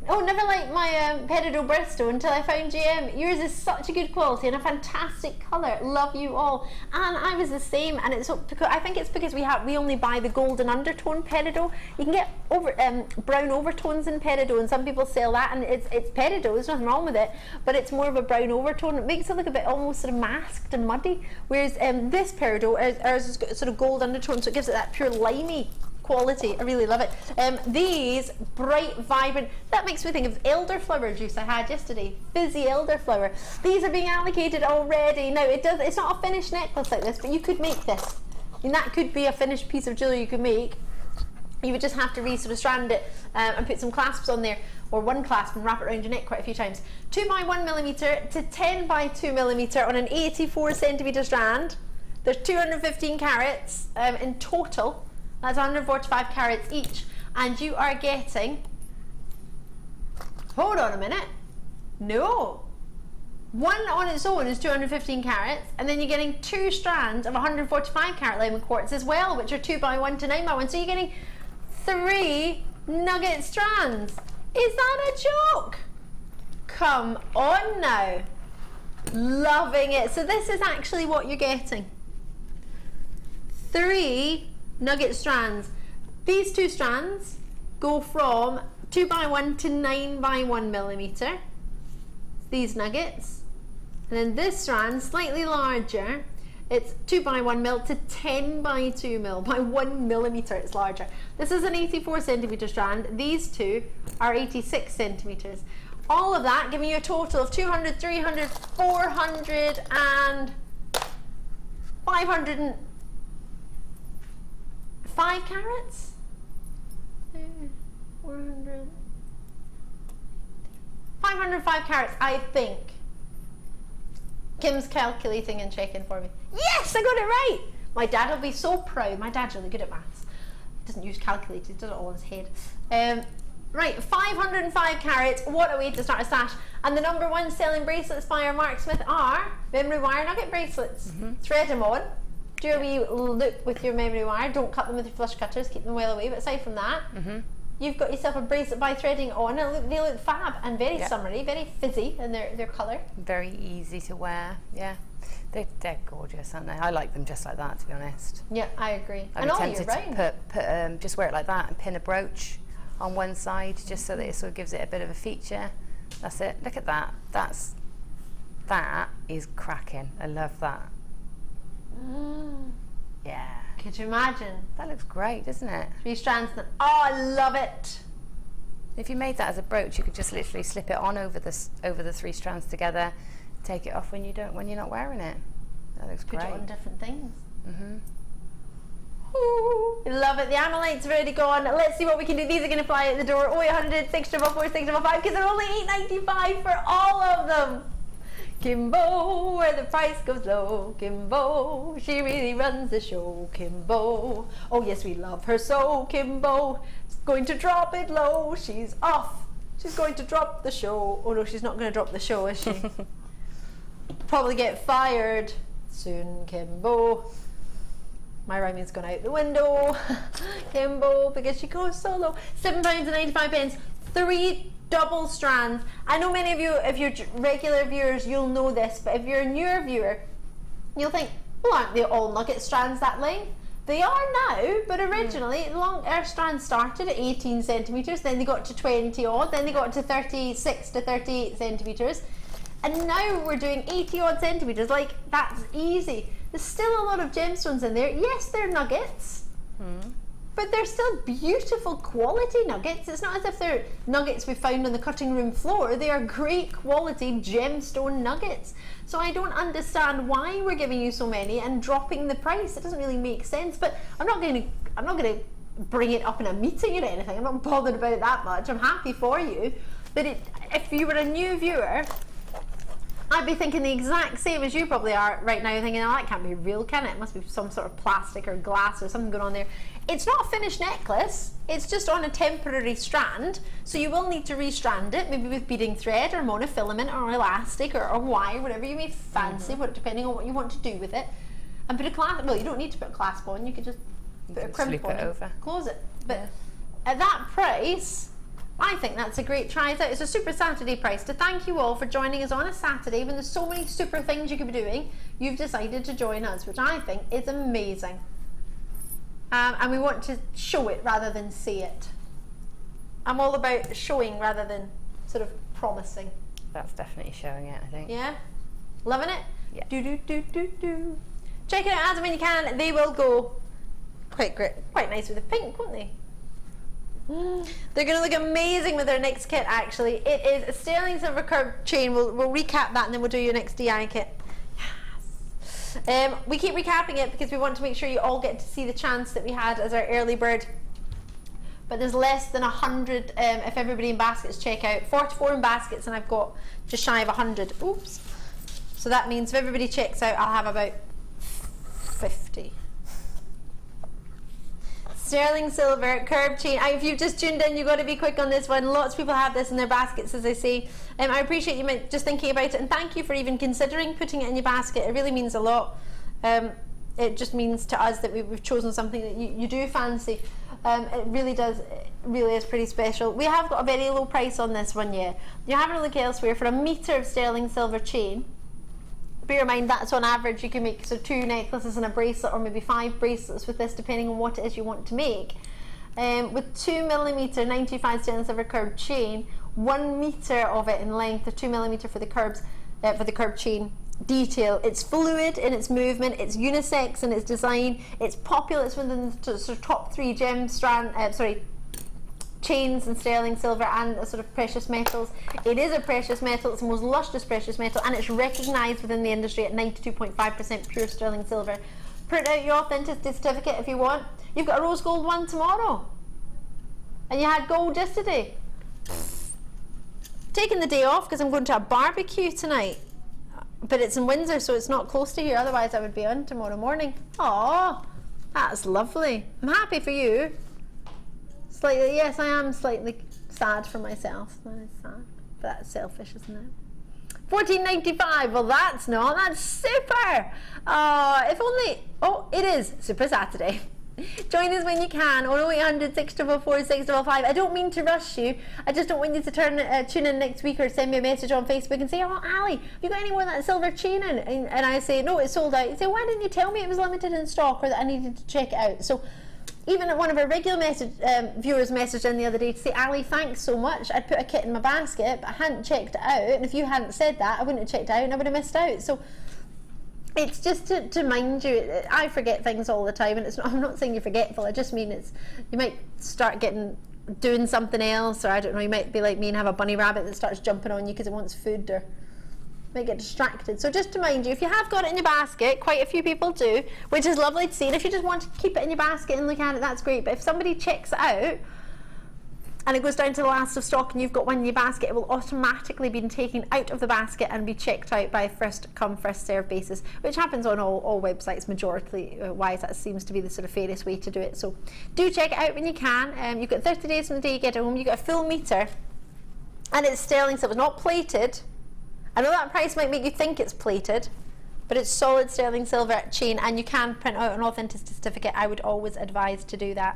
Speaker 6: liked my peridot Bristol until I found GM. Yours is such a good quality and a fantastic colour. Love you all. And I was the same, and it's I think it's because we only buy the golden undertone peridot. You can get brown overtones in peridot, and some people sell that, and it's peridot. There's nothing wrong with it, but it's more of a brown overtone. It makes it look a bit almost sort of masked and muddy. Whereas this peridot, ours has got sort of gold undertone, so it gives it that pure limey quality. I really love it. These bright, vibrant, that makes me think of elderflower juice I had yesterday. Fizzy elderflower. These are being allocated already. Now it's not a finished necklace like this, but you could make this. And that could be a finished piece of jewellery you could make. You would just have to sort of strand it and put some clasps on there, or one clasp and wrap it around your neck quite a few times. 2 by 1 millimetre to 10 by 2 millimetre on an 84 centimetre strand. There's 215 carats in total. That's 145 carats each. And you are getting, hold on a minute, no. One on its own is 215 carats, and then you're getting 2 strands of 145 carat lemon quartz as well, which are 2x1 to 9x1. So you're getting 3 nugget strands. Is that a joke? Come on now. Loving it. So this is actually what you're getting. 3 nugget strands. These 2 strands go from 2x1 to 9x1 millimeter. These nuggets. And then this strand, slightly larger, it's 2x1 mil to 10x2 mil. By 1 millimeter it's larger. This is an 84 centimeter strand. These 2 are 86 centimeters. All of that giving you a total of 200, 300, 400 and 505 carats? 400. 505 carats, I think. Kim's calculating and checking for me. Yes, I got it right! My dad will be so proud. My dad's really good at maths. He doesn't use calculators, he does it all in his head. Right, 505 carats, what a way to start a stash. And the #1 selling bracelets by our Mark Smith are memory wire nugget bracelets. Thread them on, do a wee loop with your memory wire, don't cut them with your flush cutters, keep them well away, but aside from that, you've got yourself a bracelet by threading on. They look fab and very summery, very fizzy in their colour.
Speaker 4: Very easy to wear, yeah. They're gorgeous, aren't they? I like them just like that, to be honest.
Speaker 6: Yeah, I agree.
Speaker 4: I'm tempted to put just wear it like that and pin a brooch on one side, just so that it sort of gives it a bit of a feature. That's it. Look at that. That is cracking. I love that. Yeah.
Speaker 6: Could you imagine?
Speaker 4: That looks great, doesn't it?
Speaker 6: 3 strands. Oh, I love it.
Speaker 4: If you made that as a brooch, you could just literally slip it on over the 3 strands together, take it off when you're not wearing it. That looks great.
Speaker 6: Put it on different things. Ooh, I love it. The Amolite's already gone. Let's see what we can do. These are going to fly out the door. 0800 644 645 because they're only $8.95 for all of them. Kimbo, where the price goes low. Kimbo, she really runs the show. Kimbo, oh yes, we love her so. Kimbo is going to drop it low. She's off. She's going to drop the show. Oh no, she's not going to drop the show, is she? Probably get fired soon, Kimbo. My rhyming's gone out the window. Kimbo, because she goes so low. £7.95. 3 double strands. I know many of you, if you're regular viewers, you'll know this, but if you're a newer viewer, you'll think, well, aren't they all nugget strands that length? They are now, but originally our strands started at 18 centimetres, then they got to 20 odd, then they got to 36 to 38 centimetres, and now we're doing 80 odd centimetres. Like, that's easy. There's still a lot of gemstones in there. Yes, they're nuggets, but they're still beautiful quality nuggets. It's not as if they're nuggets we found on the cutting room floor. They are great quality gemstone nuggets. So I don't understand why we're giving you so many and dropping the price. It doesn't really make sense. But I'm not going to bring it up in a meeting or anything. I'm not bothered about it that much. I'm happy for you. But if you were a new viewer, I'd be thinking the exact same as you probably are right now, thinking, oh, that can't be real, can it? It must be some sort of plastic or glass or something going on there. It's not a finished necklace. It's just on a temporary strand, so you will need to restrand it, maybe with beading thread or monofilament or elastic or wire, whatever you may fancy, depending on what you want to do with it. And put a clasp, well, you don't need to put a clasp on, you could just put a crimp on it, close it. But at that price, I think that's a great try it out. It's a Super Saturday price. To thank you all for joining us on a Saturday when there's so many super things you could be doing, you've decided to join us, which I think is amazing. And we want to show it rather than see it. I'm all about showing rather than sort of promising.
Speaker 4: That's definitely showing it, I think.
Speaker 6: Yeah? Loving it?
Speaker 4: Yeah.
Speaker 6: Do. Check it out as and when you can. They will go quite great, quite nice with the pink, won't they? They're going to look amazing with their next kit, actually. It is a sterling silver curved chain. We'll recap that and then we'll do your next DI kit. Yes. We keep recapping it because we want to make sure you all get to see the chance that we had as our early bird. But there's less than 100 if everybody in baskets check out. 44 in baskets and I've got just shy of 100. Oops. So that means if everybody checks out, I'll have about 50. Sterling silver, curb chain. If you've just tuned in, you've got to be quick on this one. Lots of people have this in their baskets, as I say. I appreciate you just thinking about it, and thank you for even considering putting it in your basket. It really means a lot. It just means to us that we've chosen something that you do fancy. It really does. It really is pretty special. We have got a very low price on this one, yeah. You're having a look elsewhere for a metre of sterling silver chain. Bear in mind that's on average you can make 2 necklaces and a bracelet, or maybe 5 bracelets with this, depending on what it is you want to make. With 2mm 95 sterling silver curved chain, 1 metre of it in length, or 2mm for the curb chain detail. It's fluid in its movement, it's unisex in its design, it's popular, it's within the sort of top 3 chains in sterling silver and sort of precious metals. It is a precious metal, it's the most luscious precious metal, and it's recognised within the industry at 92.5% pure sterling silver. Print out your authenticity certificate if you want. You've got a rose gold one tomorrow, and you had gold yesterday. Taking the day off because I'm going to a barbecue tonight, but it's in Windsor, so it's not close to here, otherwise I would be on tomorrow morning. Oh, that's lovely. I'm happy for you. Slightly, yes, I am slightly sad for myself. That is sad. But that's selfish, isn't it? $14.95. Well, that's not. That's super. If only. Oh, it is Super Saturday. Join us when you can on 0800 644 655. I don't mean to rush you. I just don't want you to tune in next week or send me a message on Facebook and say, "Oh, Ali, have you got any more of that silver chain in?" And I say, "No, it's sold out." You say, "Why didn't you tell me it was limited in stock, or that I needed to check it out?" So even one of our regular viewers messaged in the other day to say, "Ali, thanks so much. I'd put a kit in my basket, but I hadn't checked it out. And if you hadn't said that, I wouldn't have checked it out and I would have missed out." So it's just to mind you. I forget things all the time, and it's not, I'm not saying you're forgetful. I just mean you might start doing something else, or I don't know. You might be like me and have a bunny rabbit that starts jumping on you because it wants food, or might get distracted. So just to mind you, if you have got it in your basket, quite a few people do, which is lovely to see. And if you just want to keep it in your basket and look at it, that's great. But if somebody checks it out and it goes down to the last of stock and you've got one in your basket, it will automatically be taken out of the basket and be checked out by a first come first serve basis, which happens on all websites majority wise. That seems to be the sort of fairest way to do it. So do check it out when you can. You've got 30 days from the day you get it home. You've got a full metre, and it's sterling silver, not plated. I know that price might make you think it's plated, but it's solid sterling silver chain, and you can print out an authenticity certificate. I would always advise to do that.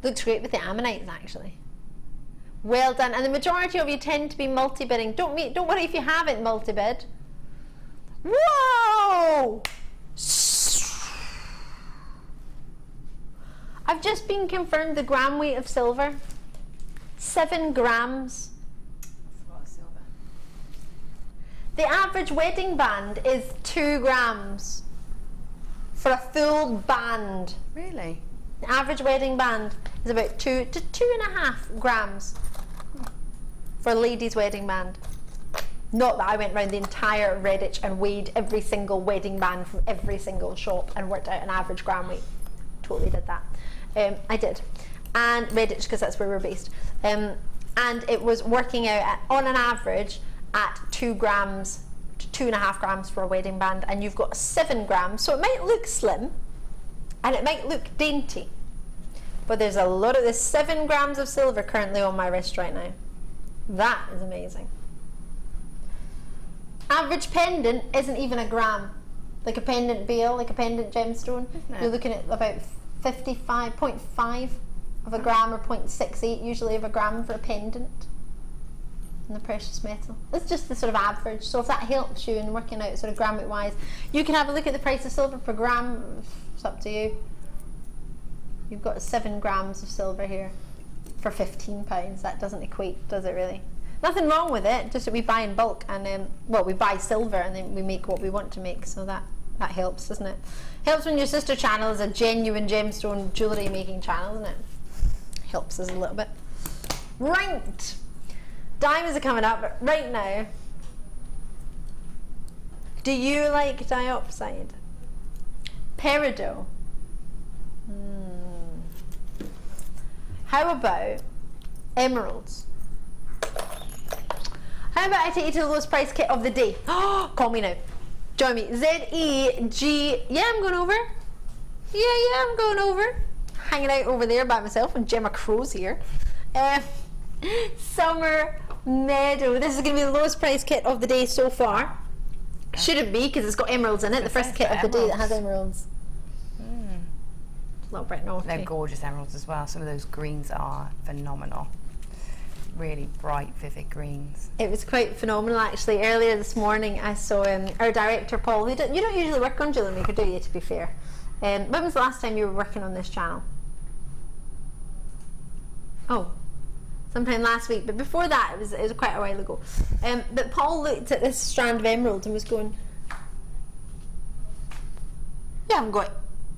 Speaker 6: Looks great with the ammonites, actually. Well done. And the majority of you tend to be multi-bidding. Don't worry if you haven't multi-bid. Whoa! I've just been confirmed the gram weight of silver. 7 grams. The average wedding band is 2 grams for a full band.
Speaker 4: Really?
Speaker 6: The average wedding band is about 2 to 2.5 grams for a lady's wedding band. Not that I went around the entire Redditch and weighed every single wedding band from every single shop and worked out an average gram weight. Totally did that. I did. And Redditch, because that's where we're based. And it was working out on an average at 2 grams to 2.5 grams for a wedding band, and you've got 7 grams, so it might look slim and it might look dainty, but there's a lot of this 7 grams of silver currently on my wrist right now. That is amazing. Average pendant isn't even a gram. Like a pendant bale, like a pendant gemstone, you're looking at about 55.5 of a gram, or 0.68 usually of a gram for a pendant. The precious metal. It's just the sort of average. So if that helps you in working out sort of gram weight wise, you can have a look at the price of silver per gram. It's up to you. You've got 7 grams of silver here for £15. That doesn't equate, does it really? Nothing wrong with it, just that we buy in bulk, and well, we buy silver and then we make what we want to make, so that helps, doesn't it? Helps when your sister channel is a genuine gemstone jewellery making channel, doesn't it? Helps us a little bit. Right. Diamonds are coming up, but right now, do you like diopside? Peridot. How about emeralds? How about I take you to the lowest price kit of the day? Call me now. Join me. Z-E-G. Yeah, I'm going over. Yeah, I'm going over. Hanging out over there by myself, and Gemma Crow's here. Summer Meadow. This is going to be the lowest price kit of the day so far. Shouldn't be, because it's got emeralds in it. The first kit of the day that has emeralds. A little bit naughty.
Speaker 4: They're gorgeous emeralds as well. Some of those greens are phenomenal. Really bright, vivid greens.
Speaker 6: It was quite phenomenal actually. Earlier this morning I saw our director Paul, you don't usually work on Jewellery Maker, do you, to be fair? When was the last time you were working on this channel? Oh, sometime last week, but before that it was quite a while ago. But Paul looked at this strand of emeralds and was going, "You haven't got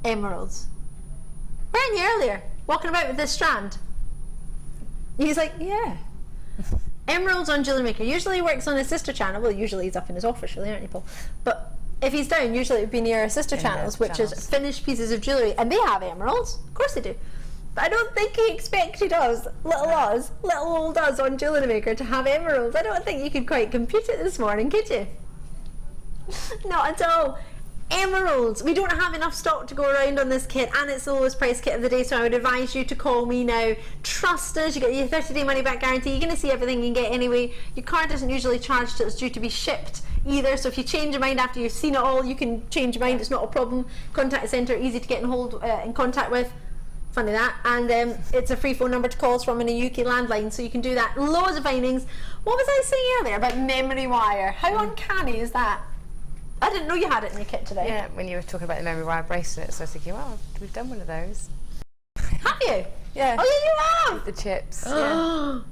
Speaker 6: emeralds. Weren't you earlier walking about with this strand?" He's like, "Yeah." Emeralds on Jewellery Maker. Usually he works on his sister channel. Well, usually he's up in his office, really, aren't you, Paul? But if he's down, usually it would be near our sister channels, which is finished pieces of jewellery, and they have emeralds. Of course they do. But I don't think he expected us, little old us on Jewellery Maker, to have emeralds. I don't think you could quite compute it this morning, could you? Not at all. Emeralds. We don't have enough stock to go around on this kit, and it's the lowest price kit of the day, so I would advise you to call me now. Trust us. You get your 30-day money back guarantee. You're going to see everything you can get anyway. Your card isn't usually charged till it's due to be shipped either, so if you change your mind after you've seen it all, you can change your mind. It's not a problem. Contact centre, easy to get in contact with. Funny that. And it's a free phone number to call us from in a UK landline, so you can do that. Loads of findings. What was I saying earlier about memory wire? How uncanny is that? I didn't know you had it in your kit today.
Speaker 4: Yeah, when you were talking about the memory wire bracelets, I was thinking, well, we've done one of those.
Speaker 6: Have you?
Speaker 4: Yeah.
Speaker 6: Oh, yeah, you have!
Speaker 4: With the chips, yeah. And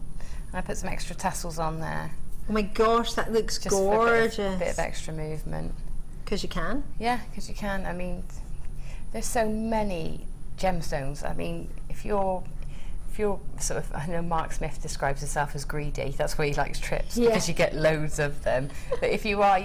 Speaker 4: I put some extra tassels on there.
Speaker 6: Oh my gosh, that looks
Speaker 4: just
Speaker 6: gorgeous.
Speaker 4: For a bit of extra movement.
Speaker 6: Because you can?
Speaker 4: Yeah, because you can. I mean, there's so many gemstones. I mean, if you're sort of, I know Mark Smith describes himself as greedy. That's why he likes trips, because you get loads of them. But if you are,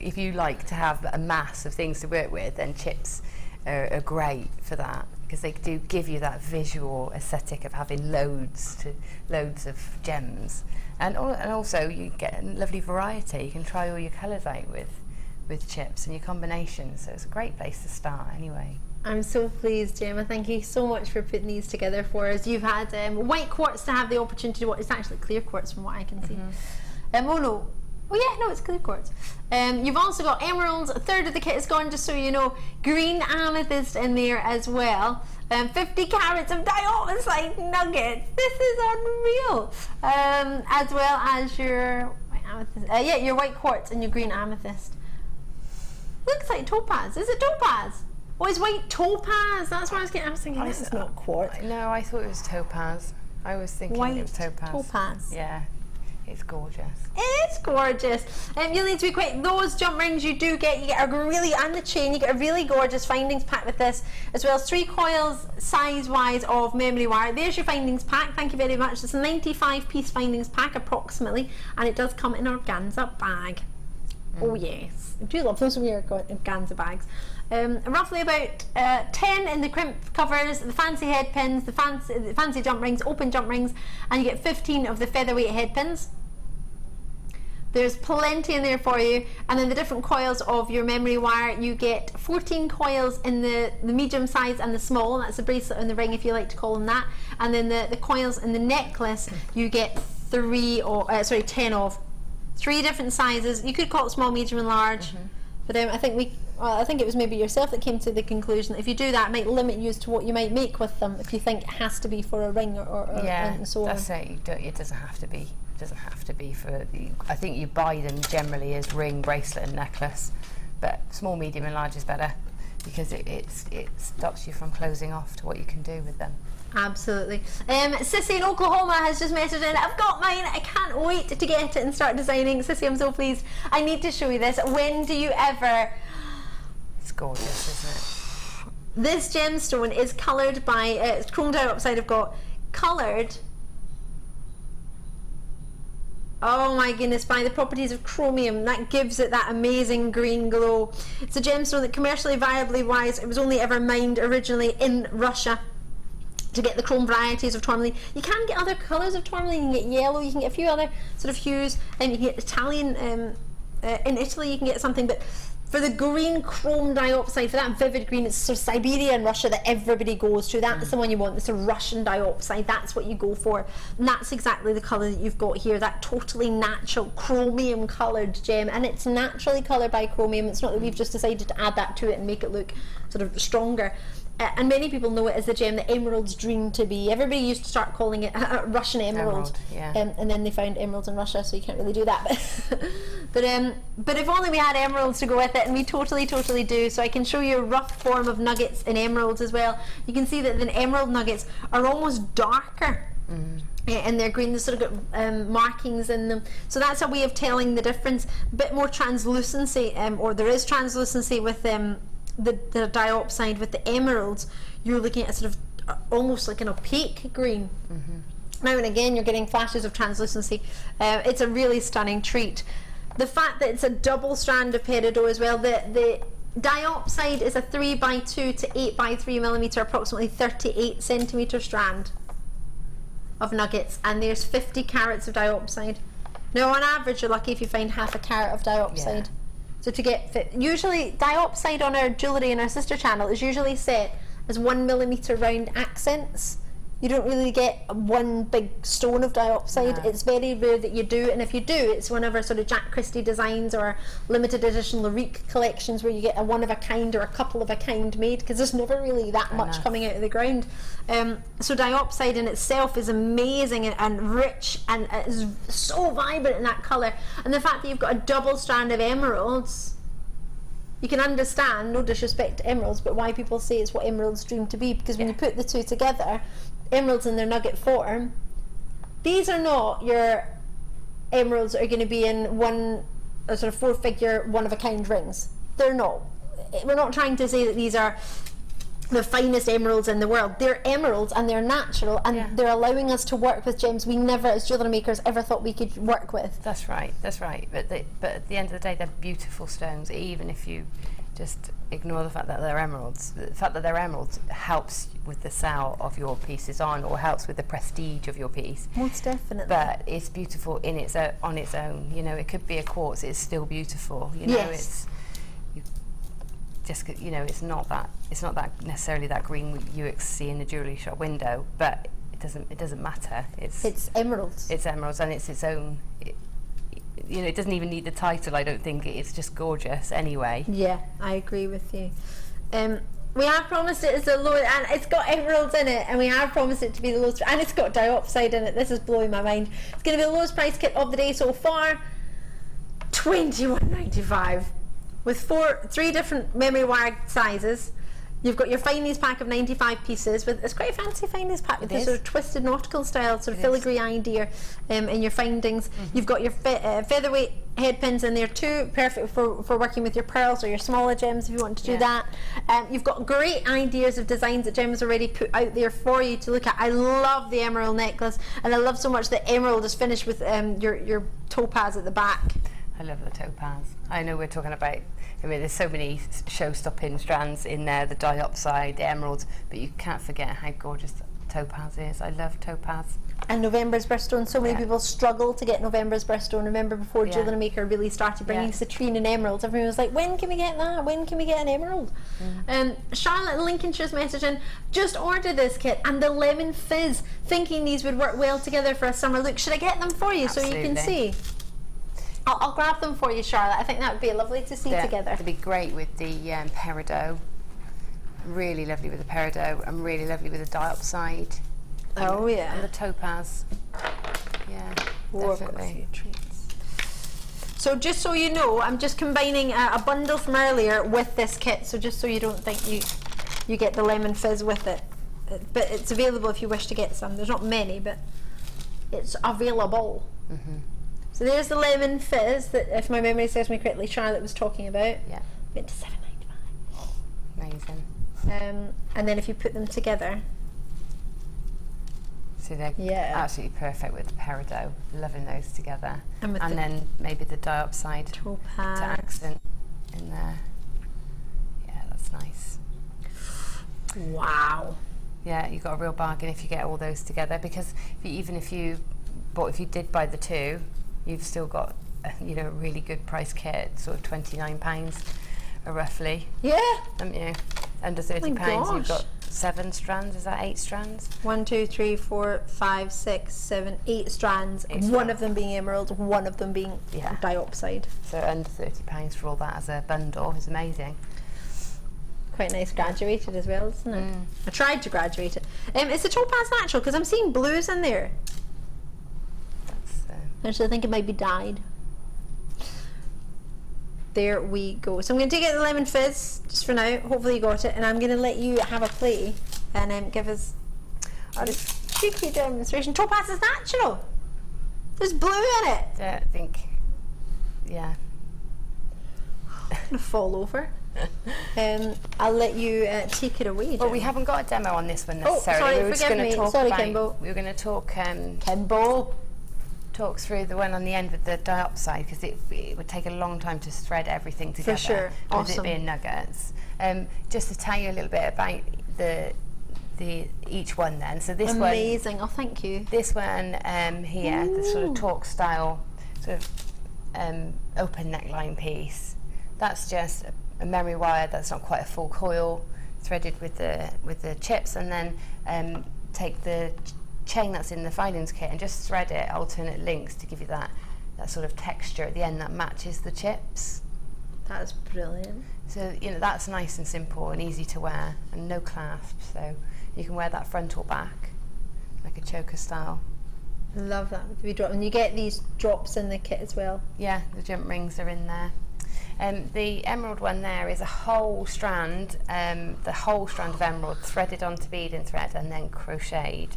Speaker 4: if you like to have a mass of things to work with, then chips are great for that, because they do give you that visual aesthetic of having loads of gems, and also you get a lovely variety. You can try all your colours out with chips and your combinations. So it's a great place to start anyway.
Speaker 6: I'm so pleased, Gemma. Thank you so much for putting these together for us. You've had white quartz to have the opportunity to watch. It's actually clear quartz from what I can see. It's clear quartz. You've also got emeralds. A third of the kit is gone, just so you know. Green amethyst in there as well. 50 carats of diamond-like nuggets. This is unreal. As well as your white amethyst. Your white quartz and your green amethyst. Looks like topaz. Is it topaz? Oh, it's white topaz. That's what I was thinking. This is not quartz.
Speaker 4: No, I thought it was topaz. I was thinking it was topaz.
Speaker 6: Topaz.
Speaker 4: Yeah, it's gorgeous.
Speaker 6: It is gorgeous. You'll need to be quick. Those jump rings you do get, and the chain, you get a really gorgeous findings pack with this, as well as 3 coils size-wise of memory wire. There's your findings pack. Thank you very much. It's a 95-piece findings pack approximately, and it does come in an organza bag. Oh yes, I do love those weird organza bags. Roughly about 10 in the crimp covers, the fancy head pins, the fancy jump rings, open jump rings, and you get 15 of the featherweight head pins. There's plenty in there for you, and then the different coils of your memory wire. You get 14 coils in the medium size and the small. That's the bracelet and the ring, if you like to call them that. And then the coils in the necklace, you get 10 of. 3 different sizes. You could call it small, medium, and large. But I think it was maybe yourself that came to the conclusion that if you do that, it might limit you as to what you might make with them if you think it has to be for a ring and so on.
Speaker 4: That's it. It doesn't have to be. It doesn't have to be for. I think you buy them generally as ring, bracelet, and necklace, but small, medium, and large is better because it stops you from closing off to what you can do with them.
Speaker 6: Absolutely. Sissy in Oklahoma has just messaged in, I've got mine, I can't wait to get it and start designing. Sissy, I'm so pleased. I need to show you this. When do you ever?
Speaker 4: It's gorgeous, isn't it?
Speaker 6: This gemstone is coloured by, it's chromed out upside, I've got coloured, oh my goodness, by the properties of chromium. That gives it that amazing green glow. It's a gemstone that commercially viably wise, it was only ever mined originally in Russia to get the chrome varieties of tourmaline. You can get other colours of tourmaline. You can get yellow, you can get a few other sort of hues, and you can get Italian, in Italy you can get something, but For the green chrome diopside, for that vivid green, it's sort of Siberia and Russia that everybody goes to. That's the one you want. It's a Russian diopside. That's what you go for. And that's exactly the colour that you've got here, that totally natural chromium coloured gem. And it's naturally coloured by chromium. It's not that we've just decided to add that to it and make it look sort of stronger. And many people know it as the gem that emeralds dream to be. Everybody used to start calling it a Russian emerald, and then they found emeralds in Russia, so you can't really do that. But if only we had emeralds to go with it, and we totally do. So I can show you a rough form of nuggets in emeralds as well. You can see that the emerald nuggets are almost darker. And they're green, they've sort of got markings in them. So that's a way of telling the difference. A bit more translucency, or there is translucency with the diopside. With the emeralds, you're looking at a sort of almost like an opaque green. Now and again, you're getting flashes of translucency. It's a really stunning treat. The fact that it's a double strand of peridot as well. The diopside is a 3x2 to 8x3 millimeter, approximately 38 centimeter strand of nuggets, and there's 50 carats of diopside. Now, on average, you're lucky if you find half a carat of diopside. So to get usually diopside on our jewellery in our sister channel is usually set as 1 millimeter round accents. You don't really get one big stone of diopside. It's very rare that you do, and if you do, it's one of our sort of Jack Christie designs or limited edition Larique collections where you get a one of a kind or a couple of a kind made, because there's never really that much coming out of the ground. So diopside in itself is amazing and rich, and is so vibrant in that colour. And the fact that you've got a double strand of emeralds, you can understand, no disrespect to emeralds, but why people say it's what emeralds dream to be, because when you put the two together, emeralds in their nugget form, these are not your emeralds that are going to be in one sort of four-figure one-of-a-kind rings. They're not. We're not trying to say that these are the finest emeralds in the world. They're emeralds, and they're natural, and they're allowing us to work with gems we never, as jewellery makers, ever thought we could work with.
Speaker 4: That's right. But at the end of the day, they're beautiful stones, even if you just ignore the fact that they're emeralds. The fact that they're emeralds helps with the sale of your pieces or helps with the prestige of your piece.
Speaker 6: Most definitely.
Speaker 4: But it's beautiful in its on its own. You know, it could be a quartz. It's still beautiful. You know, it's not that necessarily that green you see in the jewellery shop window, but it doesn't matter. It's emeralds. It's emeralds, and it's its own. It doesn't even need the title, I don't think. It's just gorgeous anyway. Yeah, I agree with you. We have promised it as the lowest, and it's got emeralds in it, and we have promised it to be the lowest, and it's got diopside in it. This is blowing my mind. It's going to be the lowest price kit of the day so far, $21.95, with three different memory wire sizes. You've got your Finey's pack of 95 pieces. It's quite a fancy Finey's pack with this sort of twisted nautical style, sort of filigree idea in your findings. You've got your featherweight head pins in there too, perfect for working with your pearls or your smaller gems if you want to do that. You've got great ideas of designs that Gemma's already put out there for you to look at. I love the emerald necklace, and I love so much that emerald is finished with your topaz at the back. I love the topaz. I know we're talking about, there's so many show-stopping strands in there, the diopside, the emeralds, but you can't forget how gorgeous topaz is. I love topaz. And November's birthstone. So many people struggle to get November's birthstone. Remember before Jewellery Maker really started bringing citrine and emeralds, everyone was like, when can we get that? When can we get an emerald? Charlotte in Lincolnshire's messaging, just ordered this kit and the lemon fizz, thinking these would work well together for a summer look. Should I get them for you so you can see? I'll grab them for you, Charlotte. I think that would be lovely to see together. It'd be great with the peridot. Really lovely with the peridot, and really lovely with the diopside. And the topaz. Yeah, definitely. So just so you know, I'm just combining a bundle from earlier with this kit. So just so you don't think you get the lemon fizz with it, but it's available if you wish to get some. There's not many, but it's available. So there's the lemon fizz that, if my memory serves me correctly, Charlotte was talking about. Yeah. Went to $7.95. Amazing. And then if you put them together. So they're absolutely perfect with the peridot. Loving those together. And then maybe the diopside to accent in there. Yeah, that's nice. Wow. Yeah, you got a real bargain if you get all those together, because if you did buy the two, you've still got a really good price kit, sort of £29. roughly.
Speaker 6: Yeah.
Speaker 4: Haven't you? Under £30,
Speaker 6: gosh.
Speaker 4: you've got 7 strands. Is that 8 strands?
Speaker 6: 1, 2, 3, 4, 5, 6, 7, 8 strands.
Speaker 4: Eight
Speaker 6: One
Speaker 4: strands.
Speaker 6: of them being emerald, one of them being diopside.
Speaker 4: So under £30 for all that as a bundle is amazing.
Speaker 6: Quite nice graduated as well, isn't it? I tried to graduate it. It's a topaz natural because I'm seeing blues in there. Actually, I think it might be dyed. There we go. So I'm going to take out the lemon fizz just for now. Hopefully you got it, and I'm going to let you have a play and give us a cheeky demonstration. Topaz is natural. There's blue in it.
Speaker 4: Yeah, I think. Yeah.
Speaker 6: I'm going to fall over. I'll let you take it away.
Speaker 4: Well, we haven't got a demo on this one necessarily.
Speaker 6: sorry,
Speaker 4: we were just
Speaker 6: forgive
Speaker 4: going
Speaker 6: me.
Speaker 4: to talk
Speaker 6: Sorry,
Speaker 4: about.
Speaker 6: Kimbo.
Speaker 4: We were going to talk.
Speaker 6: Kimbo.
Speaker 4: Talk through the one on the end with the diopside because it would take a long time to thread everything together.
Speaker 6: For sure.
Speaker 4: With
Speaker 6: Awesome.
Speaker 4: it being nuggets. Just to tell you a little bit about the each one then. So this one.
Speaker 6: Amazing. Oh, thank you.
Speaker 4: This one here, the sort of torque style, sort of open neckline piece. That's just a memory wire that's not quite a full coil, threaded with the chips, and then take the chain that's in the filings kit and just thread it alternate links to give you that sort of texture at the end that matches the chips.
Speaker 6: That's brilliant.
Speaker 4: So that's nice and simple and easy to wear and no clasp, so you can wear that front or back like a choker style.
Speaker 6: I love that with the drop, and you get these drops in the kit as well.
Speaker 4: Yeah, the jump rings are in there. The emerald one there is a whole strand, the whole strand of emerald threaded onto beading thread and then crocheted.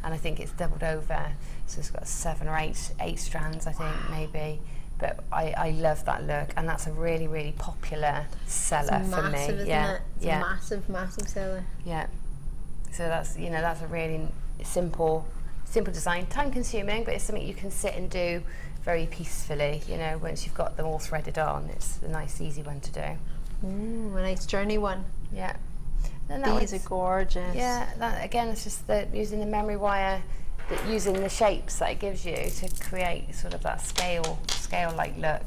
Speaker 4: And I think it's doubled over, so it's got 7 or 8 strands, I think, maybe. But I love that look, and that's a really, really popular seller
Speaker 6: It's
Speaker 4: for me.
Speaker 6: massive, isn't it? It's a massive, massive seller.
Speaker 4: Yeah. So that's that's a really simple design, time consuming, but it's something you can sit and do very peacefully. Once you've got them all threaded on, it's a nice, easy one to do.
Speaker 6: A nice journey one.
Speaker 4: Yeah.
Speaker 6: These are gorgeous.
Speaker 4: Yeah, that again, it's just using the memory wire, using the shapes that it gives you to create sort of that scale-like look.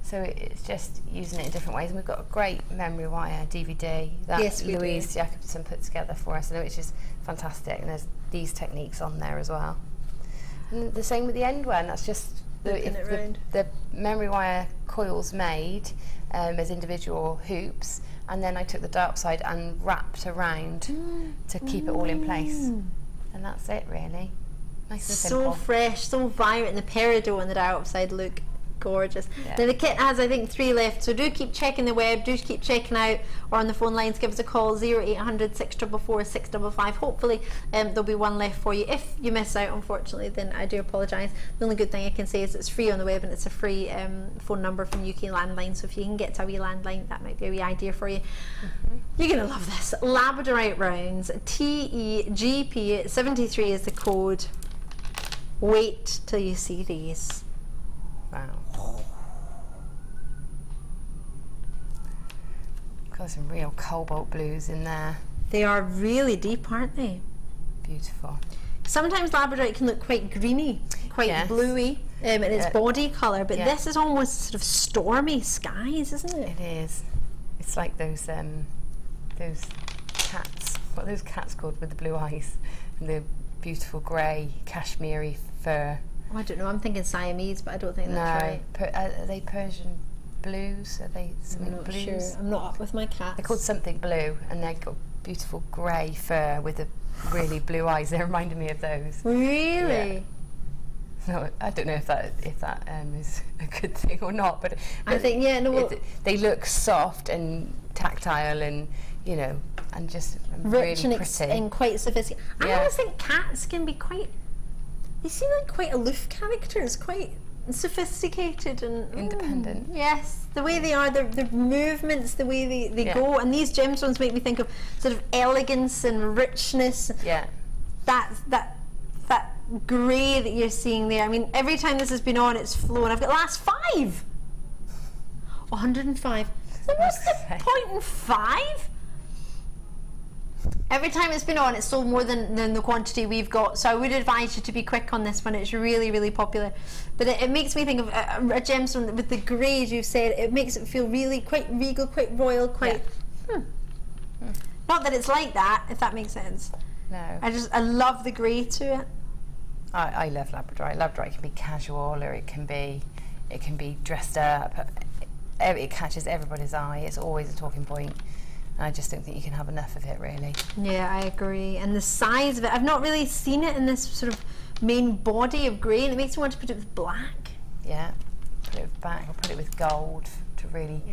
Speaker 4: So it's just using it in different ways. And we've got a great memory wire DVD that Louise Jacobson put together for us, which is fantastic. And there's these techniques on there as well. And the same with the end one. That's just the memory wire coils made as individual hoops. And then I took the diopside and wrapped around to keep it all in place. And that's it, really. Nice and simple.
Speaker 6: So fresh, so vibrant, and the peridot and the diopside look gorgeous.
Speaker 4: Yeah.
Speaker 6: Now the kit has, I think, 3 left, so do keep checking the web, do keep checking out, or on the phone lines, give us a call, 0800 644 655. Hopefully there'll be one left for you. If you miss out, unfortunately, then I do apologise. The only good thing I can say is it's free on the web, and it's a free phone number from UK Landline, so if you can get to a wee landline, that might be a wee idea for you. You're going to love this. Labradorite rounds, TEGP73 is the code. Wait till you see these.
Speaker 4: Wow. Got some real cobalt blues in there.
Speaker 6: They are really deep, aren't they?
Speaker 4: Beautiful.
Speaker 6: Sometimes Labradorite can look quite greeny, quite bluey in its body colour, but this is almost sort of stormy skies, isn't it?
Speaker 4: It is. It's like those cats. What are those cats called with the blue eyes and the beautiful grey cashmere fur?
Speaker 6: Oh, I don't know. I'm thinking Siamese, but I don't think that's right.
Speaker 4: Are they Persian blues? Are they something
Speaker 6: I'm not
Speaker 4: blues?
Speaker 6: sure. I'm not up with my cats.
Speaker 4: They're called something blue, and they've got beautiful grey fur with the really blue eyes. They reminded me of those.
Speaker 6: Really?
Speaker 4: Yeah. No, I don't know if that is a good thing or not, but
Speaker 6: I think
Speaker 4: they look soft and tactile, and and just
Speaker 6: rich
Speaker 4: really
Speaker 6: and
Speaker 4: pretty
Speaker 6: and quite sophisticated. I always think cats can be quite. They seem like quite aloof characters, quite sophisticated and
Speaker 4: independent.
Speaker 6: Yes, the way they are, the movements, the way they go, and these gemstones make me think of sort of elegance and richness.
Speaker 4: Yeah, that grey that you're seeing there. I mean, every time this has been on, it's flown. I've got the last 5. 105. So what's the point in 5?
Speaker 6: Every time it's been on, it's sold more than the quantity we've got. So I would advise you to be quick on this one. It's really, really popular. But it makes me think of a gemstone with the greys you said. It makes it feel really quite regal, quite royal, quite... Yeah. Not that it's like that, if that makes sense.
Speaker 4: No.
Speaker 6: I love the grey to it.
Speaker 4: I love labradorite. Labradorite can be casual, or it can be dressed up. It catches everybody's eye. It's always a talking point. And I just don't think you can have enough of it, really.
Speaker 6: Yeah, I agree. And the size of it, I've not really seen it in this sort of main body of grey, and it makes me want to put it with black.
Speaker 4: Yeah, put it with black, or put it with gold to really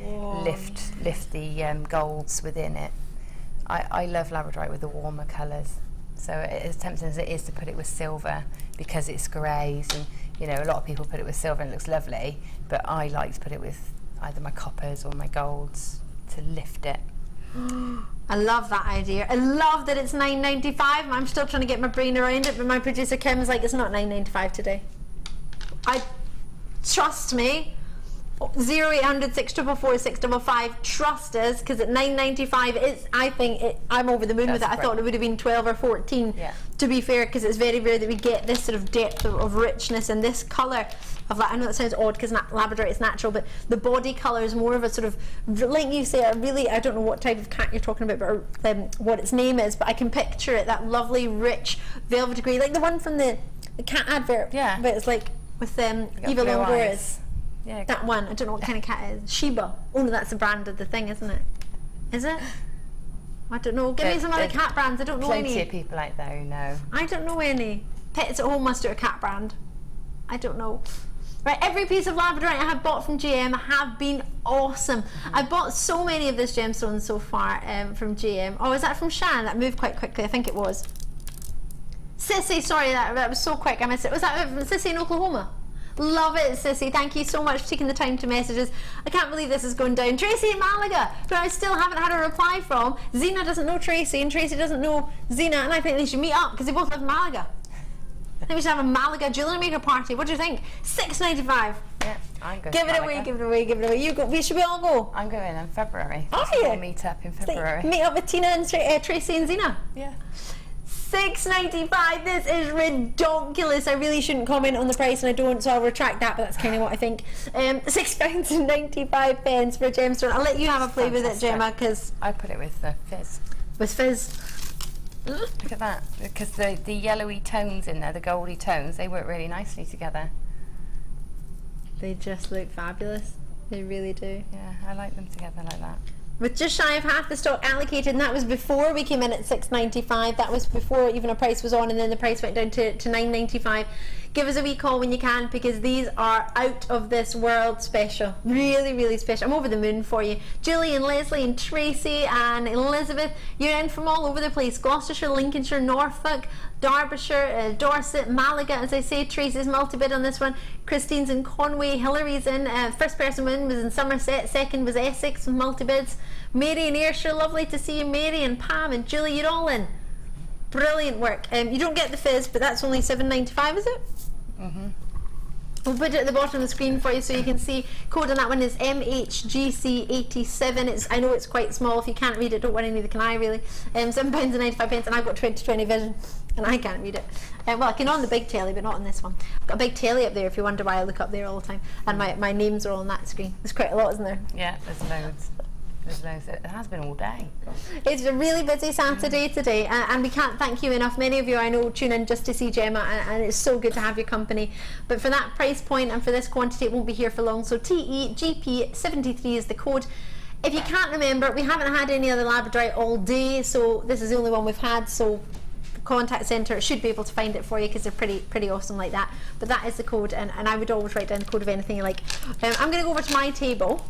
Speaker 4: lift the golds within it. I love labradorite with the warmer colours. So as tempting as it is to put it with silver, because it's greys, and you know, a lot of people put it with silver and it looks lovely, but I like to put it with either my coppers or my golds to lift it.
Speaker 6: I love that idea. I love that it's $9.95. I'm still trying to get my brain around it, but my producer Kim is like, it's not $9.95 today. Trust me. 0800 644 655. Trust us, because at $9.95, I'm over the moon with it. I thought it would have been 12 or 14.
Speaker 4: Yeah.
Speaker 6: To be fair, because it's very rare that we get this sort of depth of richness and this colour of that. I know that sounds odd because labradorite is natural, but the body colour is more of a sort of, like you say, I don't know what type of cat you're talking about, but what its name is, but I can picture it, that lovely rich velvet grey, like the one from the cat advert.
Speaker 4: Yeah.
Speaker 6: But it's like with Eva Longdora's. Yeah, that one. I don't know what kind of cat it is. Sheba. Oh no, that's the brand of the thing, isn't it? Is it? I don't know. Give me some other cat brands. I don't know any.
Speaker 4: Plenty of people out there who know.
Speaker 6: I don't know any. Pets at Home must do a cat brand. I don't know. Right, every piece of labradorite I have bought from GM have been awesome. I bought so many of this gemstone so far from GM. Oh, is that from Shan? That moved quite quickly. I think it was. Sissy, sorry, that was so quick. I missed it. Was that from Sissy in Oklahoma? Love it, Sissy. Thank you so much for taking the time to message us. I can't believe this is going down. Tracy in Malaga, who I still haven't had a reply from. Zena doesn't know Tracy, and Tracy doesn't know Zena, and I think they should meet up because they both live in Malaga. I think we should have a Malaga Jewellery Maker party. What do you think? $6.95.
Speaker 4: Yeah, I'm going.
Speaker 6: Give it away, give it away, give it away. You go. Should we all go?
Speaker 4: I'm going in February.
Speaker 6: Oh yeah.
Speaker 4: We'll meet up in February.
Speaker 6: Meet up with Tina and Tracy and Zena.
Speaker 4: Yeah.
Speaker 6: $6.95. This is ridiculous. I really shouldn't comment on the price, and I don't, so I'll retract that, but that's kind of what I think. £6.95 for a gemstone. I'll let you have a play with it, Gemma, because
Speaker 4: I put it with fizz.
Speaker 6: With fizz.
Speaker 4: Look at that, because the yellowy tones in there, the goldy tones, they work really nicely together.
Speaker 6: They just look fabulous. They really do.
Speaker 4: Yeah, I like them together like that.
Speaker 6: With just shy of half the stock allocated, and that was before we came in at $6.95. That was before even a price was on, and then the price went down to $9.95. Give us a wee call when you can, because these are out of this world special. Really, really special. I'm over the moon for you. Julie and Leslie and Tracy and Elizabeth, you're in from all over the place. Gloucestershire, Lincolnshire, Norfolk, Derbyshire, Dorset, Malaga, as I say. Tracy's multi-bid on this one. Christine's in Conway, Hillary's in, first person win was in Somerset, second was Essex with multi-bids. Mary and Ayrshire, lovely to see you. Mary and Pam and Julie, you're all in. Brilliant work. You don't get the fizz, but that's only $7.95, is it? Mm-hmm. We'll put it at the bottom of the screen for you so you can see. Code on that one is MHGC87. I know it's quite small. If you can't read it, don't worry, neither can I really. £7.95, and I've got 20/20 vision, and I can't read it. Well, I can on the big telly, but not on this one. I've got a big telly up there if you wonder why I look up there all the time. And my names are all on that screen. There's quite a lot, isn't there?
Speaker 4: Yeah, there's loads. There's loads. It has been all day.
Speaker 6: It's a really busy Saturday today, and we can't thank you enough. Many of you I know tune in just to see Gemma, and it's so good to have your company. But for that price point and for this quantity, it won't be here for long. So TEGP73 is the code. If you can't remember, we haven't had any other labradorite all day, so this is the only one we've had. So contact centre should be able to find it for you, because they're pretty awesome like that. But that is the code, and I would always write down the code of anything you like. I'm going to go over to my table.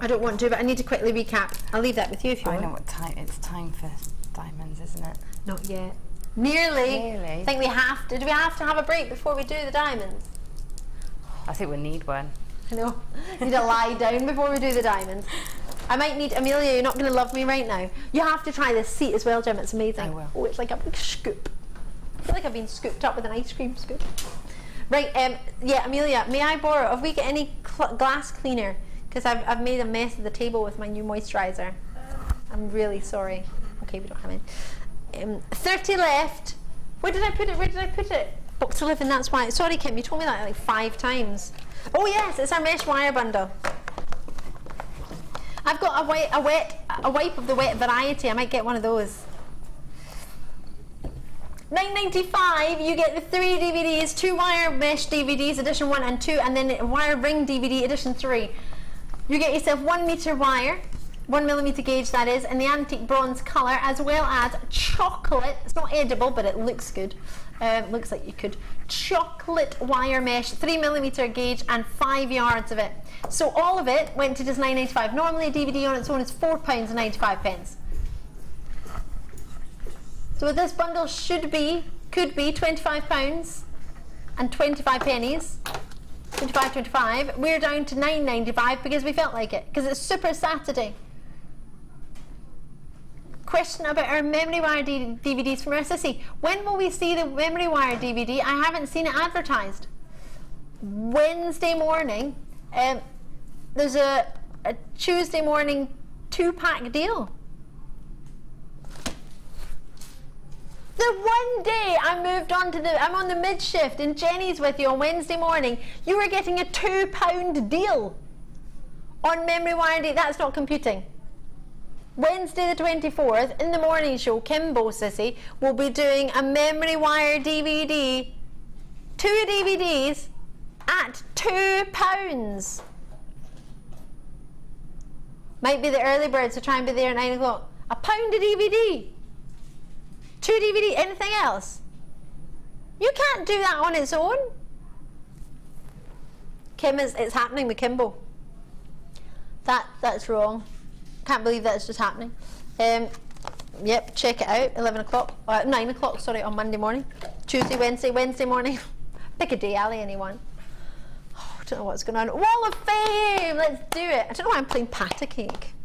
Speaker 6: I don't want to, but I need to quickly recap. I'll leave that with you if you want.
Speaker 4: I know what time. It's time for diamonds, isn't it?
Speaker 6: Not yet. Nearly.
Speaker 4: Nearly.
Speaker 6: I think we have to. Do we have to have a break before we do the diamonds?
Speaker 4: I think we need one.
Speaker 6: I know. Need to lie down before we do the diamonds. I might need, Amelia, you're not going to love me right now. You have to try this seat as well, Jim. It's amazing.
Speaker 4: I will.
Speaker 6: Oh, it's like a big scoop. I feel like I've been scooped up with an ice cream scoop. Right, yeah, Amelia, may I borrow, have we got any glass cleaner? Because I've made a mess of the table with my new moisturiser. I'm really sorry. Okay, we don't have any. 30 left. Where did I put it? Box 11, that's why. Sorry, Kim, you told me that like 5 times. Oh yes, it's our mesh wire bundle. I've got a wipe of the wet variety. I might get one of those. $9.95, you get the 3 DVDs, 2 wire mesh DVDs, edition 1 and 2, and then a wire ring DVD, edition 3. You get yourself 1 meter wire, 1mm gauge that is, in the antique bronze colour, as well as chocolate. It's not edible, but it looks good. Looks like you could. Chocolate wire mesh, 3mm gauge, and 5 yards of it. So all of it went to just $9.95. Normally a DVD on its own is £4.95. So this bundle could be £25 and 25 pennies. 25. We're down to $9.95 because we felt like it, because it's Super Saturday. Question about our memory wire DVDs from our sissy. When will we see the memory wire DVD? I haven't seen it advertised. Wednesday morning. There's a Tuesday morning 2-pack deal. The one day I moved on to I'm on the mid shift and Jenny's with you on Wednesday morning, you were getting a £2 deal on memory wire DVD. That's not computing. Wednesday the 24th, in the morning show, Kimbo Sissy will be doing a memory wire DVD, 2 DVDs at £2. Might be the early birds to try and be there at 9 o'clock. £1 a DVD. 2 DVD, anything else? You can't do that on its own. Kim, it's happening with Kimbo. That's wrong. Can't believe that's just happening. Yep, check it out. 11 o'clock, 9 o'clock. Sorry, on Monday morning. Tuesday, Wednesday morning. Pick a day, Ali. Anyone? Oh, I don't know what's going on. Wall of Fame. Let's do it. I don't know why I'm playing Pata Cake.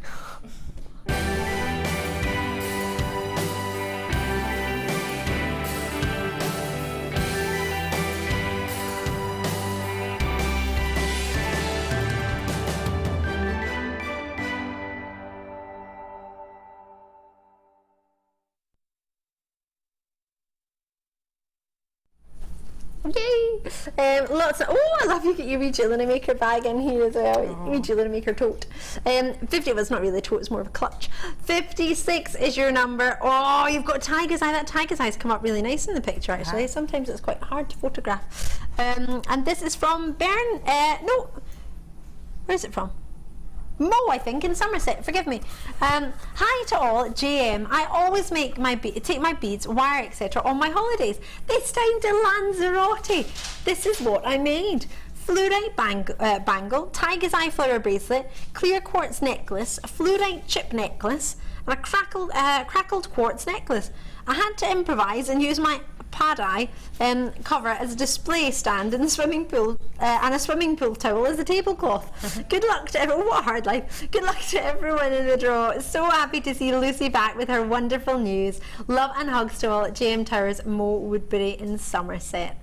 Speaker 6: Yay! Lots of, I love you get your wee Jewellery Maker bag in here as well. Wee Jewellery Maker tote. 50 was not really a tote, it's more of a clutch. 56 is your number. Oh, you've got Tiger's Eye. That Tiger's Eye's come up really nice in the picture actually. Sometimes it's quite hard to photograph. And this is from no, where is it from? Mo, I think, in Somerset. Forgive me. Hi to all, JM. I always make take my beads, wire, etc. on my holidays. This time to Lanzarote. This is what I made. Fluorite bangle, Tiger's Eye flower bracelet, clear quartz necklace, a fluorite chip necklace, and a crackled quartz necklace. I had to improvise and use my pad eye cover as a display stand in the swimming pool and a swimming pool towel as a tablecloth. Good luck to everyone. What a hard life. Good luck to everyone in the draw. So happy to see Lucy back with her wonderful news. Love and hugs to all at JM Towers, Mo Woodbury in Somerset.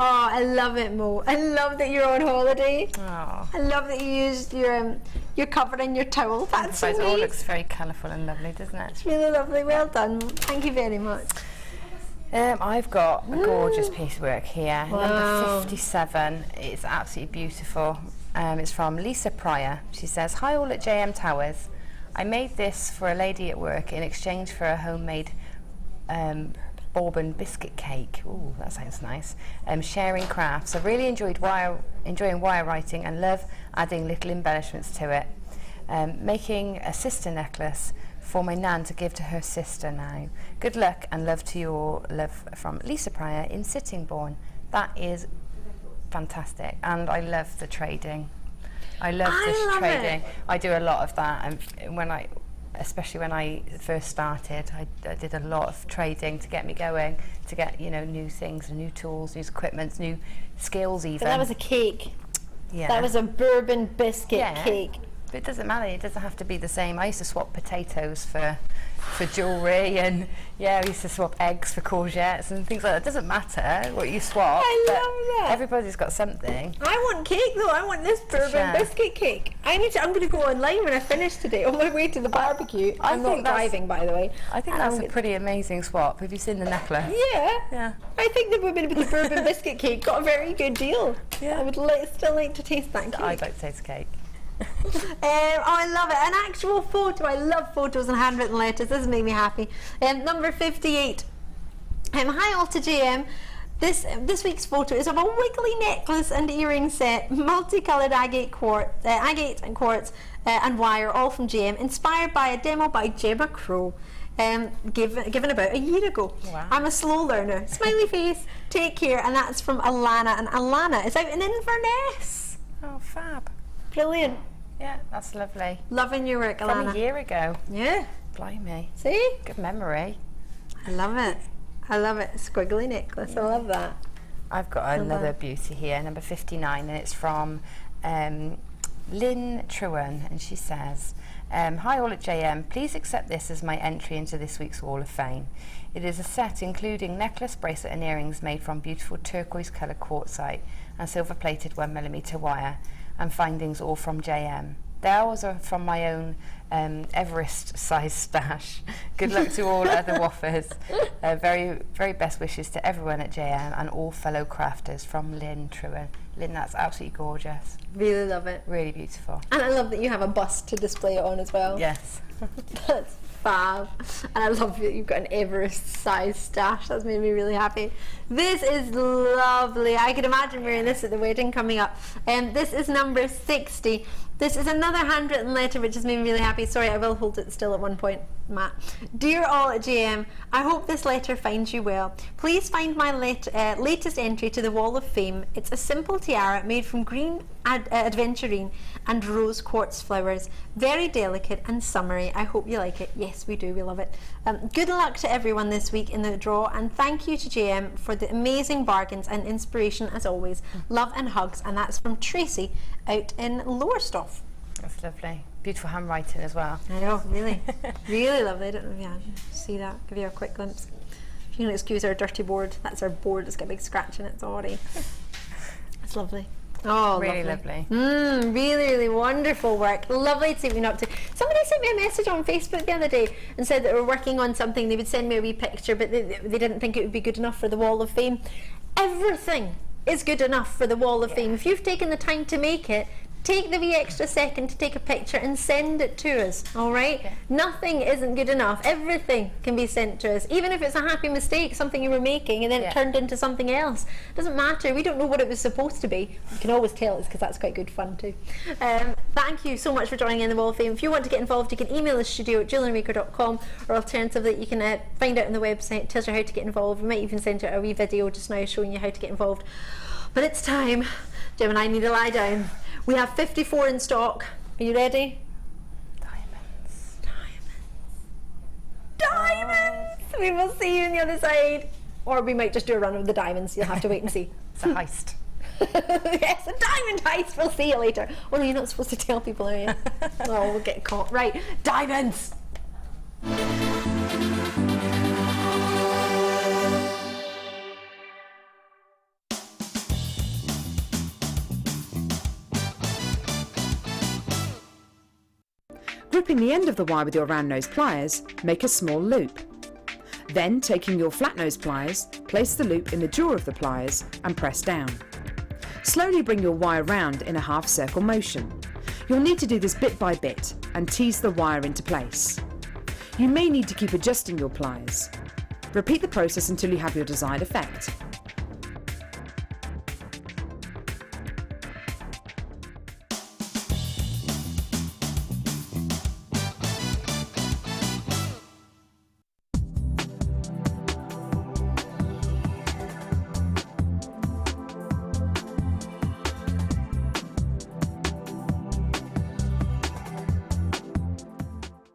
Speaker 6: Oh, I love it, Mo. I love that you're on holiday. Oh. I love that you used your cover and your towel. That's sweet.
Speaker 4: It all looks very colourful and lovely, doesn't it?
Speaker 6: It's really lovely. Well done. Thank you very much.
Speaker 4: I've got a gorgeous piece of work here, number 57. It's absolutely beautiful. It's from Lisa Pryor. She says, "Hi all at JM Towers. I made this for a lady at work in exchange for a homemade bourbon biscuit cake." Ooh, that sounds nice. Sharing crafts. I really enjoying wire writing and love adding little embellishments to it. Making a sister necklace for my nan to give to her sister now. Good luck and love to you all. Love from Lisa Pryor in Sittingbourne. That is fantastic, and I love the trading. I love this trading. I do a lot of that, and especially when I first started, I did a lot of trading to get me going, to get new things, new tools, new equipment, new skills even.
Speaker 6: But that was a cake.
Speaker 4: Yeah.
Speaker 6: That was a bourbon biscuit cake.
Speaker 4: But it doesn't matter, it doesn't have to be the same. I used to swap potatoes for jewellery, and I used to swap eggs for courgettes and things like that. It doesn't matter what you swap.
Speaker 6: I love that.
Speaker 4: Everybody's got something.
Speaker 6: I want cake though. I want this bourbon biscuit cake. I'm going to go online when I finish today on my way to the barbecue. I'm not driving, by the way.
Speaker 4: I think that's a pretty amazing swap. Have you seen the necklace?
Speaker 6: Yeah. I think the woman with the bourbon biscuit cake got a very good deal. Yeah. I would still like to taste that cake.
Speaker 4: I'd like to taste cake.
Speaker 6: I love it. An actual photo. I love photos and handwritten letters. This has made me happy. Number 58. Hi all to JM. This week's photo is of a wiggly necklace and earring set, multicoloured agate and quartz and wire, all from JM, inspired by a demo by Gemma Crow. Given about a year ago. Wow. I'm a slow learner. Smiley face. Take care. And that's from Alana. And Alana is out in Inverness.
Speaker 4: Oh, fab.
Speaker 6: Brilliant.
Speaker 4: Yeah, that's lovely.
Speaker 6: Loving your work, Alana.
Speaker 4: From a year ago.
Speaker 6: Yeah.
Speaker 4: Blimey.
Speaker 6: See?
Speaker 4: Good memory.
Speaker 6: I love it. I love it. Squiggly necklace. I love that.
Speaker 4: I've got another beauty here, number 59, and it's from Lynn Truan, and she says, hi all at JM, please accept this as my entry into this week's Wall of Fame. It is a set including necklace, bracelet and earrings made from beautiful turquoise colour quartzite and silver plated 1mm wire, and findings all from JM. The hours are from my own Everest size stash. Good luck to all other waffers. Very, very best wishes to everyone at JM and all fellow crafters, from Lynn Truan. Lynn, that's absolutely gorgeous.
Speaker 6: Really love it.
Speaker 4: Really beautiful.
Speaker 6: And I love that you have a bust to display it on as well.
Speaker 4: Yes.
Speaker 6: That's fab. And I love that you've got an Everest size stash. That's made me really happy. This is lovely. I can imagine wearing this at the wedding coming up. This is number 60. This is another handwritten letter which has made me really happy. Sorry, I will hold it still at one point, Matt. Dear all at JM, I hope this letter finds you well. Please find my latest entry to the Wall of Fame. It's a simple tiara made from green aventurine and rose quartz flowers. Very delicate and summery. I hope you like it. Yes, we do. We love it. Good luck to everyone this week in the draw, and thank you to JM for the amazing bargains and inspiration as always. Love and hugs. And that's from Tracy out in Lowestoft.
Speaker 4: That's lovely. Beautiful handwriting as well.
Speaker 6: I know, really. Really lovely. I don't know if you see that. Give you a quick glimpse. If you can excuse our dirty board, that's our board. It's got a big scratch in it. Sorry. It's lovely. Oh,
Speaker 4: really lovely.
Speaker 6: Really, really wonderful work. Lovely to see what you're up to. Somebody sent me a message on Facebook the other day and said that they were working on something. They would send me a wee picture, but they didn't think it would be good enough for the Wall of Fame. Everything is good enough for the Wall of Fame. If you've taken the time to make it, take the wee extra second to take a picture and send it to us, all right? Okay. Nothing isn't good enough. Everything can be sent to us, even if it's a happy mistake, something you were making and then it turned into something else. It doesn't matter. We don't know what it was supposed to be. You can always tell us, because that's quite good fun too. Thank you so much for joining in the Wall of Fame. If you want to get involved, you can email us studio@JewelleryMaker.com, or alternatively you can find out on the website. It tells you how to get involved. We might even send you a wee video just now showing you how to get involved. But it's time. Jim and I need to lie down. We have 54 in stock. Are you ready?
Speaker 4: Diamonds.
Speaker 6: Diamonds. Diamonds. We will see you on the other side. Or we might just do a run of the diamonds. You'll have to wait and see.
Speaker 4: It's a heist.
Speaker 6: Yes, a diamond heist. We'll see you later. Oh no, you're not supposed to tell people, are you? Oh, we'll get caught. Right, diamonds.
Speaker 1: Gripping the end of the wire with your round nose pliers, make a small loop. Then, taking your flat nose pliers, place the loop in the jaw of the pliers and press down. Slowly bring your wire round in a half circle motion. You'll need to do this bit by bit and tease the wire into place. You may need to keep adjusting your pliers. Repeat the process until you have your desired effect.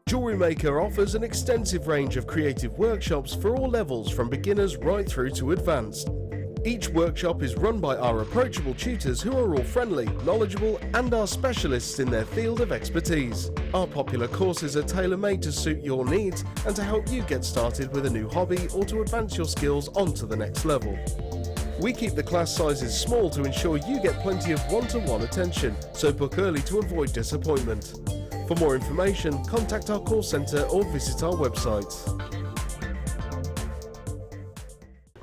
Speaker 12: Jewellery Maker offers an extensive range of creative workshops for all levels, from beginners right through to advanced.
Speaker 9: Each workshop is run by our approachable tutors who are all friendly, knowledgeable and are specialists in their field of expertise. Our popular courses are tailor-made to suit your needs and to help you get started with a new hobby or to advance your skills onto the next level. We keep the class sizes small to ensure you get plenty of one-to-one attention, so book early to avoid disappointment. For more information, contact our call centre or visit our website.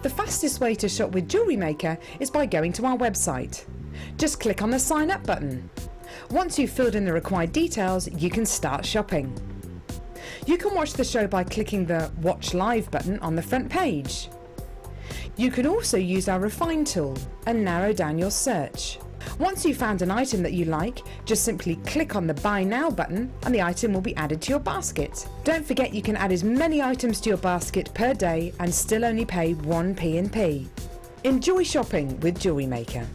Speaker 1: The fastest way to shop with Jewellery Maker is by going to our website. Just click on the sign up button. Once you've filled in the required details, you can start shopping. You can watch the show by clicking the Watch Live button on the front page. You can also use our Refine tool and narrow down your search. Once you've found an item that you like, just simply click on the Buy Now button and the item will be added to your basket. Don't forget you can add as many items to your basket per day and still only pay 1 P&P. Enjoy shopping with Jewellery Maker.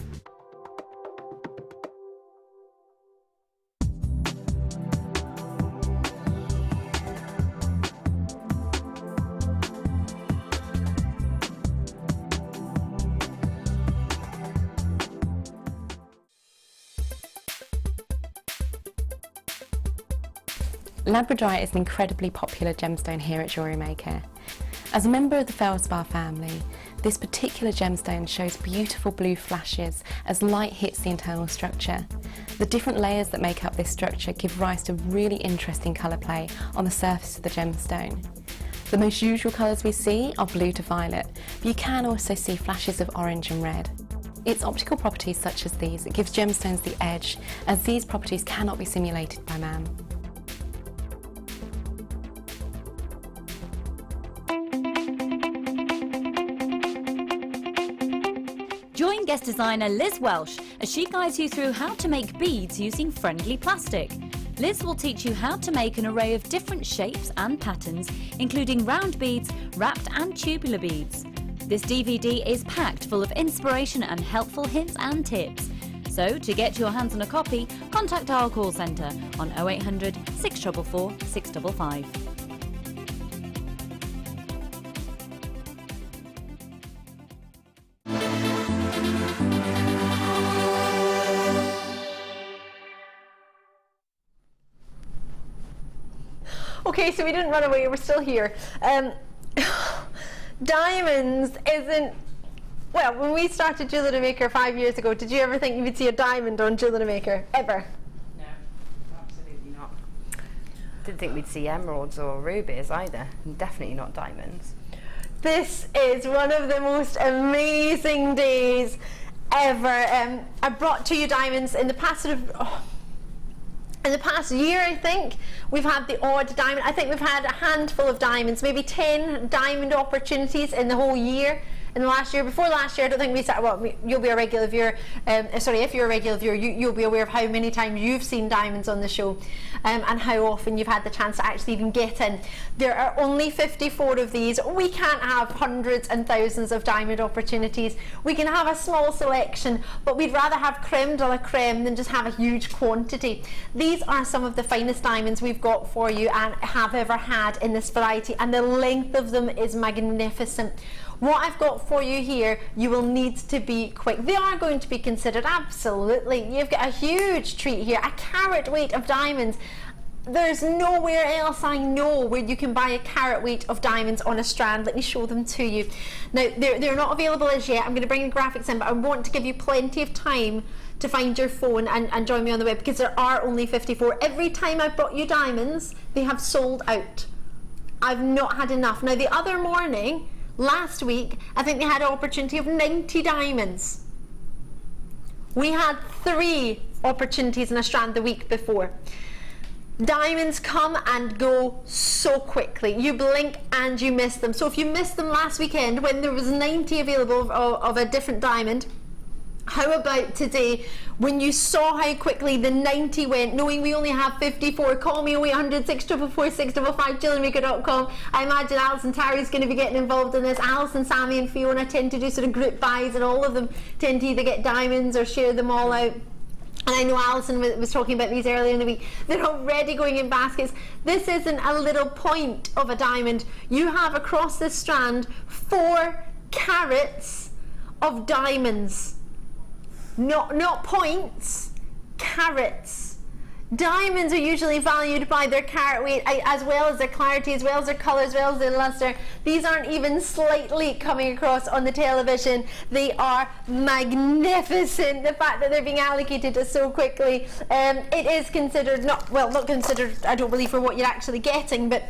Speaker 12: Labradorite is an incredibly popular gemstone here at Jewellery Maker. As a member of the Feldspar family, this particular gemstone shows beautiful blue flashes as light hits the internal structure. The different layers that make up this structure give rise to really interesting colour play on the surface of the gemstone. The most usual colours we see are blue to violet, but you can also see flashes of orange and red. It's optical properties such as these that gives gemstones the edge, as these properties cannot be simulated by man.
Speaker 13: Join guest designer Liz Welsh as she guides you through how to make beads using friendly plastic. Liz will teach you how to make an array of different shapes and patterns, including round beads, wrapped and tubular beads. This DVD is packed full of inspiration and helpful hints and tips. So, to get your hands on a copy, contact our call centre on 0800 644 655.
Speaker 6: Okay, so we didn't run away, we're still here. Diamonds isn't... Well, when we started Jewellery Maker 5 years ago, did you ever think you would see a diamond on Jewellery Maker? Ever?
Speaker 4: No, absolutely not. Didn't think we'd see emeralds or rubies either, and definitely not diamonds.
Speaker 6: This is one of the most amazing days ever. I brought to you diamonds in the past in the past year, I think, we've had the odd diamond. I think we've had a handful of diamonds, maybe 10 diamond opportunities in the whole year. In the last year, before last year, I don't think we started, well, you'll be a regular viewer, if you're a regular viewer, you'll be aware of how many times you've seen diamonds on the show and how often you've had the chance to actually even get in. There are only 54 of these. We can't have hundreds and thousands of diamond opportunities. We can have a small selection, but we'd rather have creme de la creme than just have a huge quantity. These are some of the finest diamonds we've got for you and have ever had in this variety, and the length of them is magnificent. What I've got for you here, you will need to be quick. They are going to be considered, absolutely. You've got a huge treat here, a carat weight of diamonds. There's nowhere else I know where you can buy a carat weight of diamonds on a strand. Let me show them to you. Now, they're not available as yet. I'm going to bring the graphics in, but I want to give you plenty of time to find your phone and join me on the web, because there are only 54. Every time I've brought you diamonds, they have sold out. I've not had enough. Now, the other morning, last week, I think they had an opportunity of 90 diamonds. We had 3 opportunities in a strand the week before. Diamonds come and go so quickly. You blink and you miss them. So if you missed them last weekend when there was 90 available of a different diamond, how about today, when you saw how quickly the 90 went, knowing we only have 54? Call me 0800 644 655, JewelleryMaker.com. I imagine Alison Terry's going to be getting involved in this. Alison, Sammy and Fiona tend to do sort of group buys, and all of them tend to either get diamonds or share them all out. And I know Alison was talking about these earlier in the week. They're already going in baskets. This isn't a little point of a diamond. You have across this strand 4 carats of diamonds. Not points, carats. Diamonds are usually valued by their carat weight, as well as their clarity, as well as their colour, as well as their lustre. These aren't even slightly coming across on the television. They are magnificent. The fact that they're being allocated so quickly, it is considered, not considered, I don't believe, for what you're actually getting, but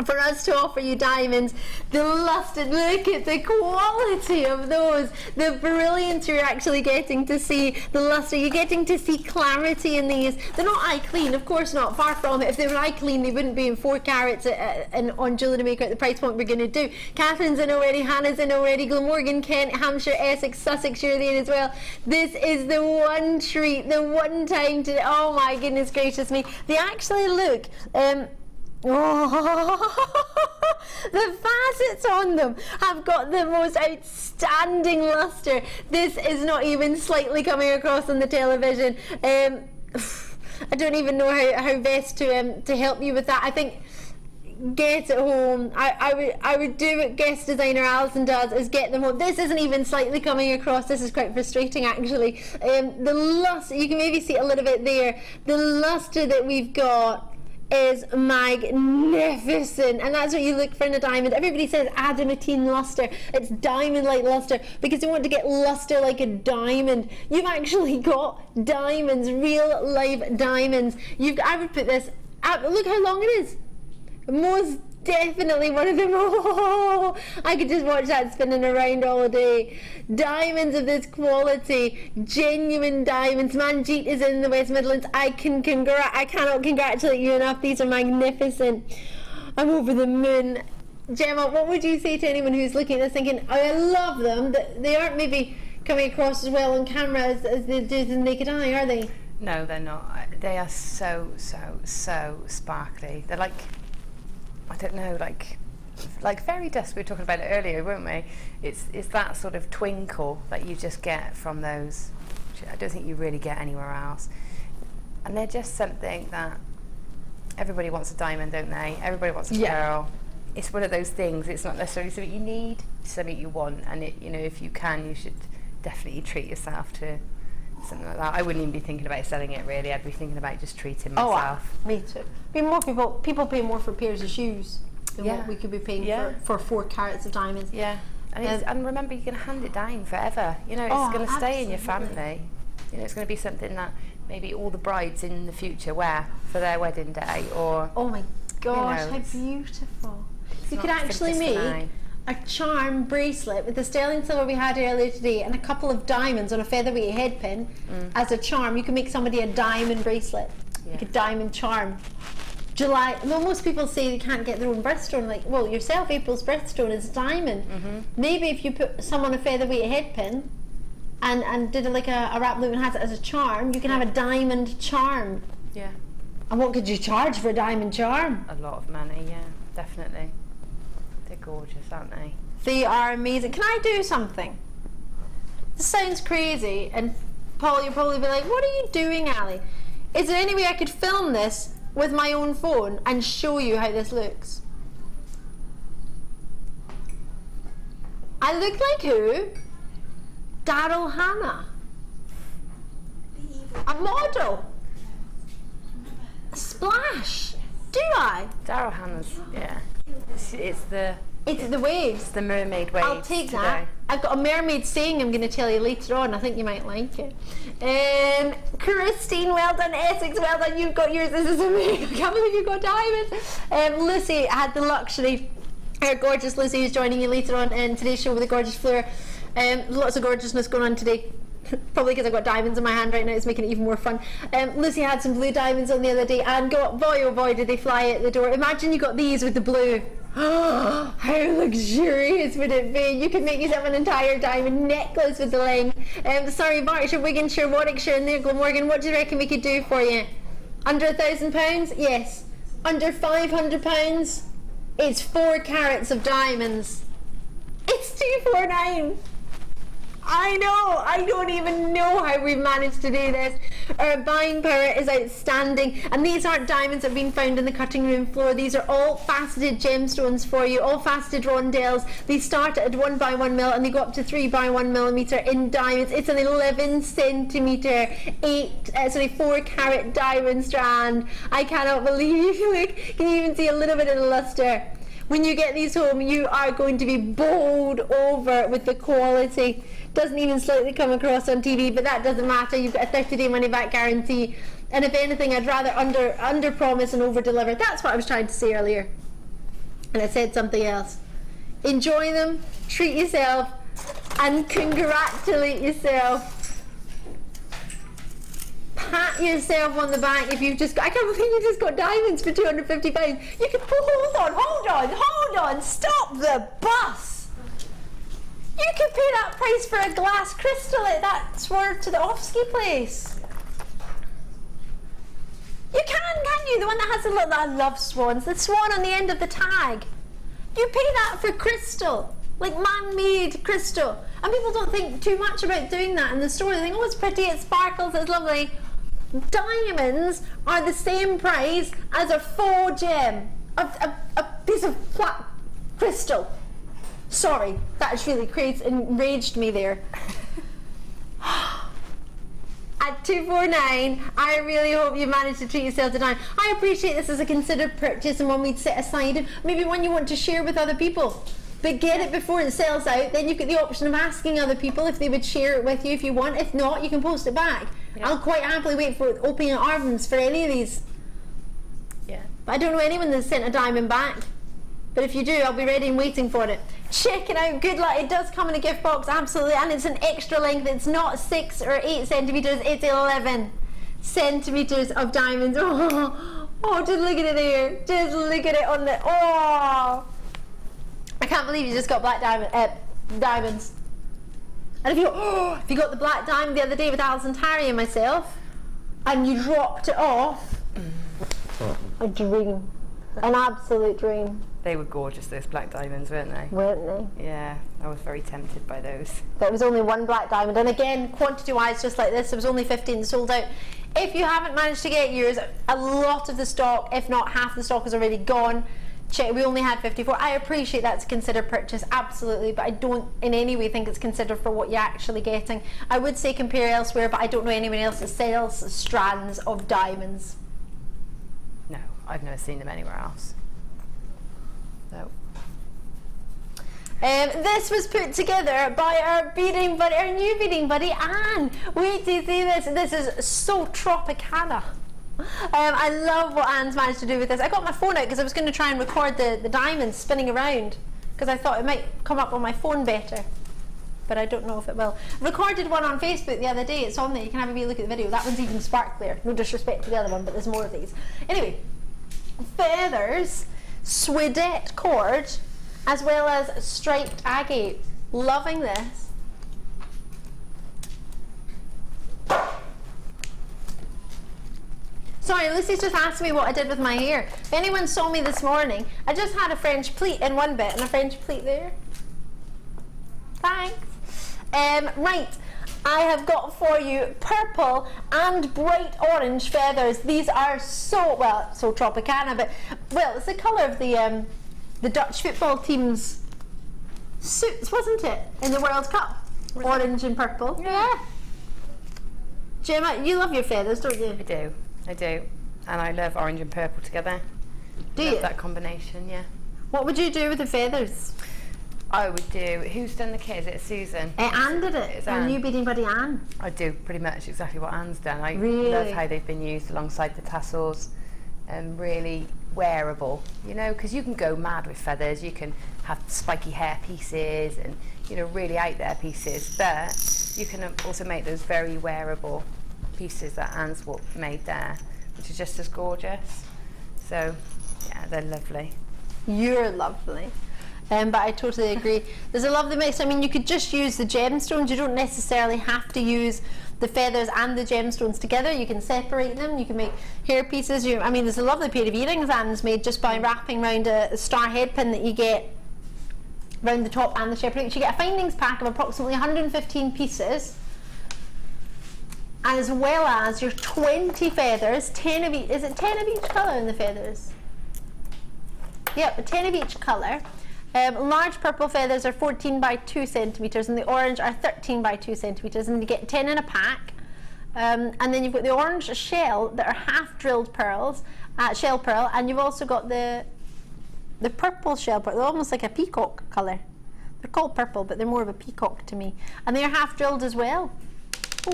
Speaker 6: for us to offer you diamonds, the lustre, look at the quality of those, the brilliance you're actually getting to see, the lustre, you're getting to see clarity in these. They're not eye clean, of course not, far from it. If they were eye clean, they wouldn't be in 4 carats on Jewellery Maker at the price point we're going to do. Catherine's in already, Hannah's in already, Glamorgan, Kent, Hampshire, Essex, Sussex, you're in as well. This is the one treat, the one time to, oh my goodness gracious me. They actually look, the facets on them have got the most outstanding lustre. This is not even slightly coming across on the television. I don't even know how best to help you with that. I think get it home. I would do what guest designer Alison does, is get them home. This isn't even slightly coming across. This is quite frustrating actually. The lustre, you can maybe see a little bit there. The lustre that we've got is magnificent, and that's what you look for in a diamond. Everybody says adamantine lustre. It's diamond-like lustre because they want to get lustre like a diamond. You've actually got diamonds, real live diamonds. I would put this. Look how long it is. Most definitely one of them. Oh, I could just watch that spinning around all day. Diamonds of this quality, genuine diamonds. Manjeet is in the West Midlands. I cannot congratulate you enough. These are magnificent. I'm over the moon. Gemma, what would you say to anyone who's looking at this thinking, oh, I love them? They aren't maybe coming across as well on camera as they do to the naked eye, are they?
Speaker 4: No, they're not. They are so sparkly. They're like, I don't know, like fairy dust. We were talking about it earlier, weren't we? It's that sort of twinkle that you just get from those, which I don't think you really get anywhere else. And they're just something that everybody wants a diamond, don't they? Everybody wants a pearl. It's one of those things. It's not necessarily something you need, it's something you want. And if you can, you should definitely treat yourself to something like that. I wouldn't even be thinking about selling it really. I'd be thinking about just treating myself.
Speaker 6: Oh, me too. More people pay more for pairs of shoes than what we could be paying for 4 carats of diamonds.
Speaker 4: Yeah, and remember, you can hand it down forever. It's going to stay in your family. It's going to be something that maybe all the brides in the future wear for their wedding day, or
Speaker 6: oh my gosh, how beautiful! You could actually make a charm bracelet with the sterling silver we had earlier today and a couple of diamonds on a featherweight head pin as a charm. You can make somebody a diamond bracelet, like a diamond charm. Most people say they can't get their own birthstone. Like, well, yourself, April's birthstone is diamond. Maybe if you put someone a featherweight head pin and did it like a wrap loop and has it as a charm, you can have a diamond charm.
Speaker 4: Yeah.
Speaker 6: And what could you charge for a diamond charm?
Speaker 4: A lot of money, yeah, definitely. They're gorgeous, aren't they?
Speaker 6: They are amazing. Can I do something? This sounds crazy, and Paul, you'll probably be like, what are you doing, Ali? Is there any way I could film this with my own phone and show you how this looks? I look like who? Daryl Hannah. A model. Splash. Do I?
Speaker 4: Daryl Hannah's, yeah. It's the
Speaker 6: waves.
Speaker 4: It's the mermaid waves.
Speaker 6: I'll take that. I've got a mermaid saying I'm going to tell you later on. I think you might like it. Christine, well done. Essex, well done. You've got yours. This is amazing. I can't believe you got diamonds. Lucy had the luxury. Our gorgeous Lucy is joining you later on in today's show with a gorgeous fleur. Lots of gorgeousness going on today. Probably because I've got diamonds in my hand right now, it's making it even more fun. Lucy had some blue diamonds on the other day, and boy oh boy did they fly out the door. Imagine you got these with the blue. How luxurious would it be? You could make yourself an entire diamond necklace with the ling. Sorry, Berkshire, Wigginshire, Warwickshire and there, Glamorgan, what do you reckon we could do for you? Under £1,000? Yes. Under £500? It's 4 carats of diamonds. It's 249. I know, I don't even know how we've managed to do this. Our buying power is outstanding, and these aren't diamonds that have been found in the cutting room floor. These are all faceted gemstones for you, all faceted rondelles. They start at 1 by 1 mil and they go up to 3 by 1 millimeter in diamonds. It's an 11 centimeter 4 carat diamond strand. I cannot believe, look, can you even see a little bit of the luster? When you get these home, you are going to be bowled over with the quality. Doesn't even slightly come across on TV, but that doesn't matter. You've got a 30-day money-back guarantee. And if anything, I'd rather under promise and over deliver. That's what I was trying to say earlier. And I said something else. Enjoy them, treat yourself, and congratulate yourself. Pat yourself on the back if you've just got, I can't believe you just got diamonds for £250. You could, hold on, stop the bus. You could pay that price for a glass crystal at that Swerve to the Offski place. You can you? The one that has a little, I love swans, the swan on the end of the tag. You pay that for crystal, like man-made crystal. And people don't think too much about doing that in the store. They think, oh, it's pretty, it sparkles, it's lovely. Diamonds are the same price as a faux gem, a piece of flat crystal. Sorry, that really enraged me there. At $249, I really hope you managed to treat yourself to diamond. I appreciate this as a considered purchase and one we'd set aside, and maybe one you want to share with other people. But get it before it sells out, then you've got the option of asking other people if they would share it with you if you want. If not, you can post it back. Yeah. I'll quite happily wait for opening arms for any of these. Yeah. But I don't know anyone that's sent a diamond back. But if you do, I'll be ready and waiting for it. Check it out, good luck. It does come in a gift box, absolutely, and it's an extra length. It's not 6 or 8 centimetres, it's 11 centimetres of diamonds. Oh, just look at it there. Just look at it on the, oh. I can't believe you just got black diamonds. And if you got the black diamond the other day with Alison Tarry and myself, and you dropped it off, a dream, an absolute dream.
Speaker 4: They were gorgeous, those black diamonds, weren't they? Weren't they? Yeah, I was very tempted by those.
Speaker 6: There was only one black diamond, and again, quantity-wise, just like this, there was only 15 sold out. If you haven't managed to get yours, a lot of the stock, if not half the stock, is already gone. Check, we only had 54. I appreciate that's considered purchase, absolutely, but I don't in any way think it's considered for what you're actually getting. I would say compare elsewhere, but I don't know anyone else that sells strands of diamonds.
Speaker 4: No, I've never seen them anywhere else. No.
Speaker 6: This was put together by our beading buddy, our new beading buddy, Anne. Wait till you see this. This is so Tropicana. I love what Anne's managed to do with this. I got my phone out because I was going to try and record the diamonds spinning around because I thought it might come up on my phone better, but I don't know if it will. Recorded one on Facebook the other day. It's on there. You can have a wee look at the video. That one's even sparklier. No disrespect to the other one, but there's more of these. Anyway, feathers, swedet cord, as well as striped agate. Loving this. Sorry, Lucy's just asked me what I did with my hair. If anyone saw me this morning, I just had a French pleat in one bit and a French pleat there. Thanks. Right, I have got for you purple and bright orange feathers. These are so, well, so Tropicana, but, well, it's the colour of the Dutch football team's suits, wasn't it, in the World Cup? Orange and purple. Yeah. Gemma, you love your feathers, don't you?
Speaker 4: I do, and I love orange and purple together.
Speaker 6: Do you?
Speaker 4: That combination, yeah.
Speaker 6: What would you do with the feathers?
Speaker 4: I would do, who's done the kit? Is it Susan?
Speaker 6: Anne did it. It's our new beading buddy Anne.
Speaker 4: I do pretty much exactly what Anne's done. I
Speaker 6: really
Speaker 4: love how they've been used alongside the tassels, and really wearable, you know, because you can go mad with feathers. You can have spiky hair pieces and, you know, really out there pieces, but you can also make those very wearable pieces that Anne's made there, which is just as gorgeous. So yeah, they're lovely.
Speaker 6: You're lovely. But I totally agree. There's a lovely mix. I mean, you could just use the gemstones. You don't necessarily have to use the feathers and the gemstones together. You can separate them. You can make hair pieces. I mean, there's a lovely pair of earrings Anne's made just by wrapping around a star head pin that you get around the top and the shepherd links. You get a findings pack of approximately 115 pieces, as well as your 20 feathers, 10 of each. Is it 10 of each colour in the feathers? Yep, 10 of each colour. Large purple feathers are 14 by 2 centimetres and the orange are 13 by 2 centimetres, and you get 10 in a pack. And then you've got the orange shell that are half drilled pearls, shell pearl, and you've also got the purple shell pearl. They're almost like a peacock colour. They're called purple, but they're more of a peacock to me. And they're half drilled as well. Ooh.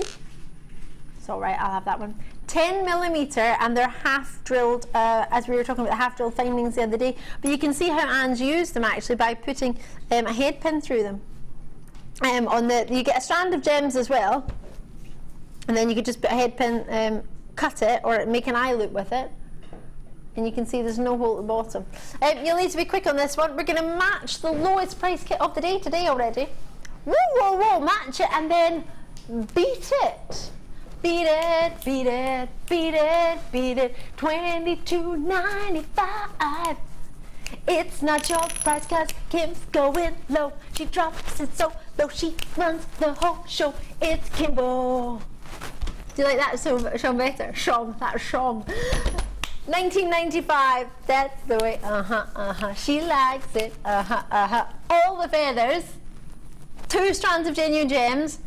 Speaker 6: It's all right, I'll have that one. 10mm, and they're half drilled, as we were talking about the half drilled findings the other day. But you can see how Anne's used them actually by putting a head pin through them. You get a strand of gems as well, and then you could just put a head pin, cut it, or make an eye loop with it. And you can see there's no hole at the bottom. You'll need to be quick on this one. We're going to match the lowest price kit of the day today already. Whoa, whoa, whoa, match it and then beat it. Beat it, beat it, beat it, beat it. $22.95. It's not your price, cause Kim's going low. She drops it so low, she runs the whole show. It's Kimbo. Do you like that? Sean better? Sean, that's Sean. $19.95. That's the way. She likes it. All the feathers. 2 strands of genuine gems.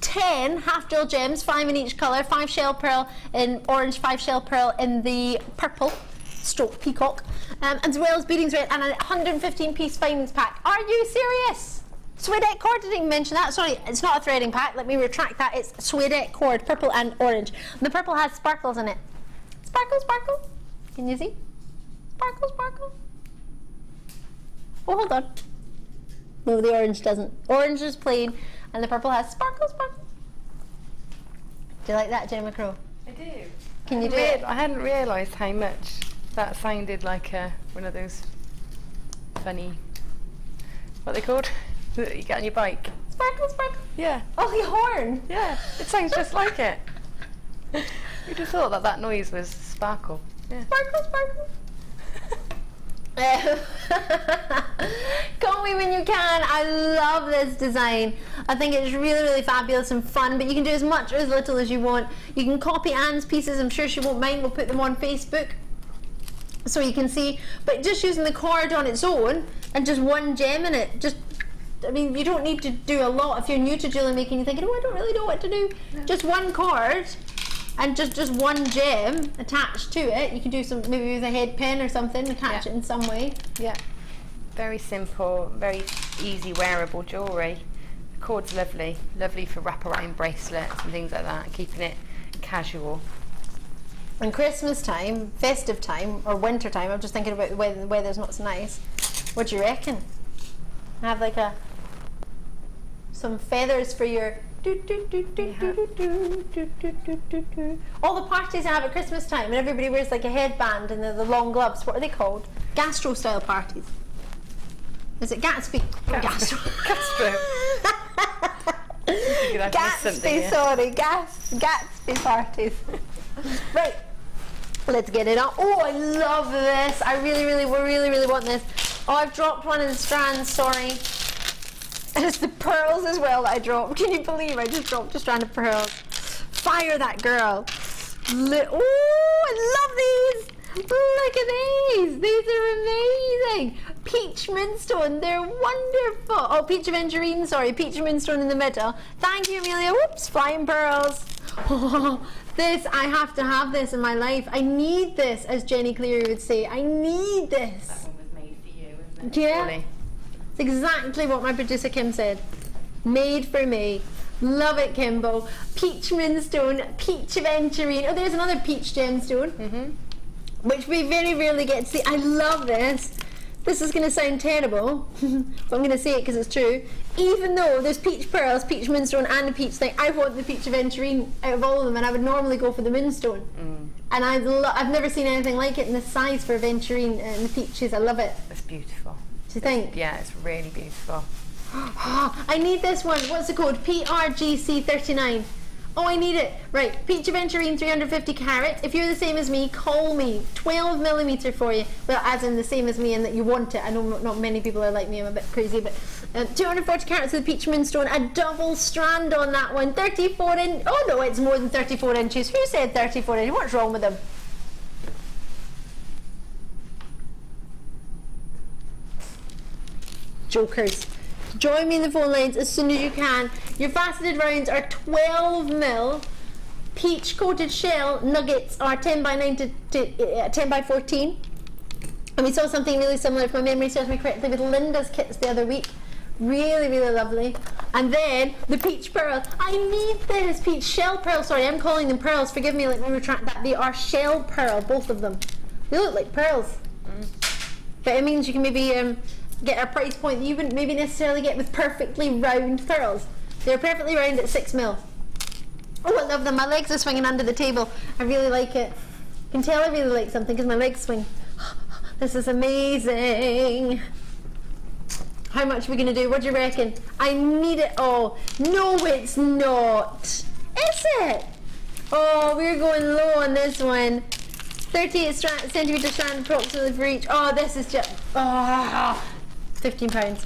Speaker 6: 10 half drill gems, 5 in each colour, 5 shell pearl in orange, 5 shell pearl in the purple stroke peacock, as well as beadings red, and a 115 piece findings pack. Are you serious? Suede cord, I didn't mention that. Sorry, it's not a threading pack. Let me retract that. It's suede cord, purple and orange. The purple has sparkles in it. Sparkle, sparkle. Can you see? Sparkle, sparkle. Oh, hold on. No, the orange doesn't. Orange is plain, and the purple has sparkle, sparkle. Do you like that, Gemma Crow?
Speaker 4: I do.
Speaker 6: Can you do it?
Speaker 4: I hadn't realised how much that sounded like one of those funny, what are they called? That you get on your bike.
Speaker 6: Sparkle, sparkle.
Speaker 4: Yeah.
Speaker 6: Oh, the horn.
Speaker 4: Yeah, it sounds just like it. You'd have thought that noise was sparkle. Yeah.
Speaker 6: Sparkle, sparkle. Call me when you can. I love this design. I think it's really, really fabulous and fun, but you can do as much or as little as you want. You can copy Anne's pieces. I'm sure she won't mind. We'll put them on Facebook so you can see. But just using the cord on its own and just one gem in it, I mean, you don't need to do a lot. If you're new to jewellery making, you're thinking, oh, I don't really know what to do. No. Just one cord and just one gem attached to it. You can do some, maybe with a head pin or something, attach it in some way.
Speaker 4: Yeah, very simple, very easy wearable jewellery. The cord's lovely, lovely for wraparound bracelets and things like that, keeping it casual.
Speaker 6: And Christmas time, festive time, or winter time, I'm just thinking about the weather's not so nice. What do you reckon? Have like some feathers for your all the parties I have at Christmas time, and everybody wears like a headband and the long gloves. What are they called? Gastro style parties. Is it Gatsby?
Speaker 4: Gastro.
Speaker 6: Gatsby, sorry, Gatsby parties. Right, let's get it on. Oh, I love this. I really want this. Oh, I've dropped one of the strands, sorry. And it's the pearls as well that I dropped. Can you believe I just dropped a strand of pearls? Fire that girl. Oh, I love these. Look at these. These are amazing. Peach moonstone. They're wonderful. Oh, peach aventurine, sorry. Peach moonstone in the middle. Thank you, Amelia. Whoops, flying pearls. Oh, this, I have to have this in my life. I need this, as Jenny Cleary would say. I need this.
Speaker 4: That one was made for you, isn't it?
Speaker 6: Yeah.
Speaker 4: Really?
Speaker 6: It's exactly what my producer Kim said. Made for me. Love it, Kimbo. Peach moonstone, peach aventurine. Oh, there's another peach gemstone, which we very rarely get to see. I love this. This is going to sound terrible, but I'm going to say it because it's true. Even though there's peach pearls, peach moonstone, and a peach thing, I want the peach aventurine out of all of them, and I would normally go for the moonstone. And I've never seen anything like it in this size for aventurine and the peaches. I love it.
Speaker 4: It's beautiful.
Speaker 6: Do you think?
Speaker 4: Yeah, it's really beautiful.
Speaker 6: I need this one. What's it called? PRGC 39. Oh, I need it. Right, peach aventurine 350 carat. If you're the same as me, call me. 12 millimeter for you. Well, as in the same as me and that you want it. I know not many people are like me, I'm a bit crazy, but 240 carats of the peach moonstone, a double strand on that one, 34 inch. Oh no, it's more than 34 inches. Who said 34 inches? What's wrong with them? Jokers. Join me in the phone lines as soon as you can. Your faceted rounds are 12 mil. Peach coated shell nuggets are 10 by 9 to 10 by 14. And we saw something really similar, if my memory serves me correctly, with Linda's kits the other week. Really, really lovely. And then the peach pearl. I need this peach shell pearl. Sorry, I'm calling them pearls. Forgive me, let me retract that. They are shell pearl, both of them. They look like pearls. But it means you can maybe get a price point that you wouldn't maybe necessarily get with perfectly round pearls. They're perfectly round at 6 mil. Oh, I love them. My legs are swinging under the table. I really like it. You can tell I really like something because my legs swing. This is amazing. How much are we going to do? What do you reckon? I need it all. No, it's not. Is it? Oh, we're going low on this one. 38 centimetre strand approximately for each. Oh, this is just... Oh, £15.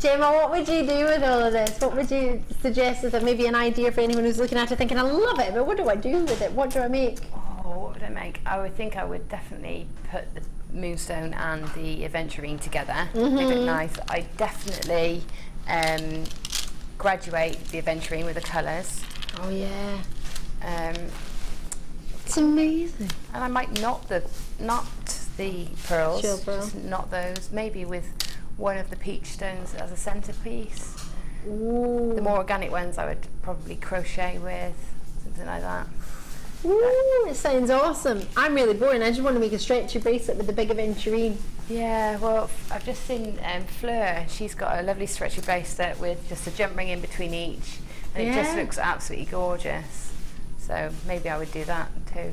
Speaker 6: Gemma, what would you do with all of this? What would you suggest as maybe an idea for anyone who's looking at it thinking, I love it, but what do I do with it? What do I make?
Speaker 4: Oh, what would I make? I would think I would definitely put the moonstone and the aventurine together. Make it nice. I definitely graduate the aventurine with the colours.
Speaker 6: Oh yeah. It's amazing.
Speaker 4: And I might knot the pearls.
Speaker 6: Shell pearl.
Speaker 4: Just knot those. Maybe with one of the peach stones as a centerpiece.
Speaker 6: Ooh.
Speaker 4: The more organic ones I would probably crochet with, something like that.
Speaker 6: Ooh, it sounds awesome. I'm really boring. I just want to make a stretchy bracelet with the big aventurine.
Speaker 4: Yeah, well, I've just seen Fleur. She's got a lovely stretchy bracelet with just a jump ring in between each, and it just looks absolutely gorgeous. So maybe I would do that too.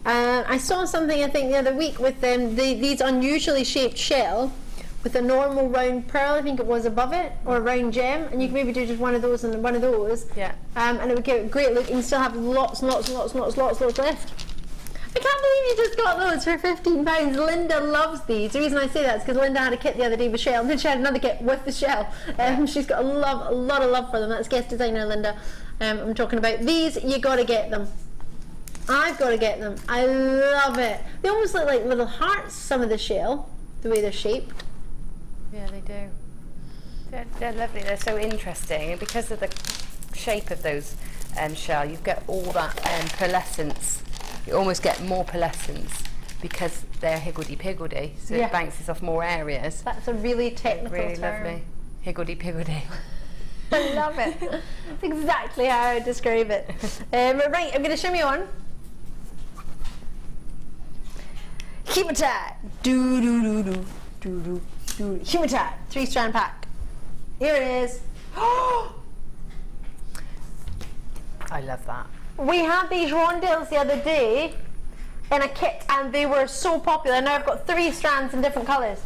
Speaker 6: I saw something I think the other week with these unusually shaped shell with a normal round pearl, I think it was above it, or a round gem, and you can maybe do just one of those and one of those.
Speaker 4: Yeah.
Speaker 6: And it would give a great look, and you still have lots left. I can't believe you just got those for £15. Linda loves these. The reason I say that is because Linda had a kit the other day with shell, and then she had another kit with the shell. She's got a lot of love for them. That's guest designer Linda. I'm talking about these. You got to get them. I've got to get them. I love it. They almost look like little hearts, some of the shell, the way they're shaped.
Speaker 4: Yeah, they do. They're lovely. They're so interesting. And because of the shape of those shell, you get all that pearlescence. You almost get more pearlescence because they're higgledy-piggledy, so it bounces off more areas.
Speaker 6: That's a really technical
Speaker 4: really
Speaker 6: term.
Speaker 4: Lovely. Higgledy-piggledy.
Speaker 6: I love it. That's exactly how I would describe it. Right, I'm going to shimmy on. Hematite. Hematite. 3-strand pack. Here it is.
Speaker 4: I love that.
Speaker 6: We had these rondelles the other day in a kit and they were so popular. Now I've got 3 strands in different colours.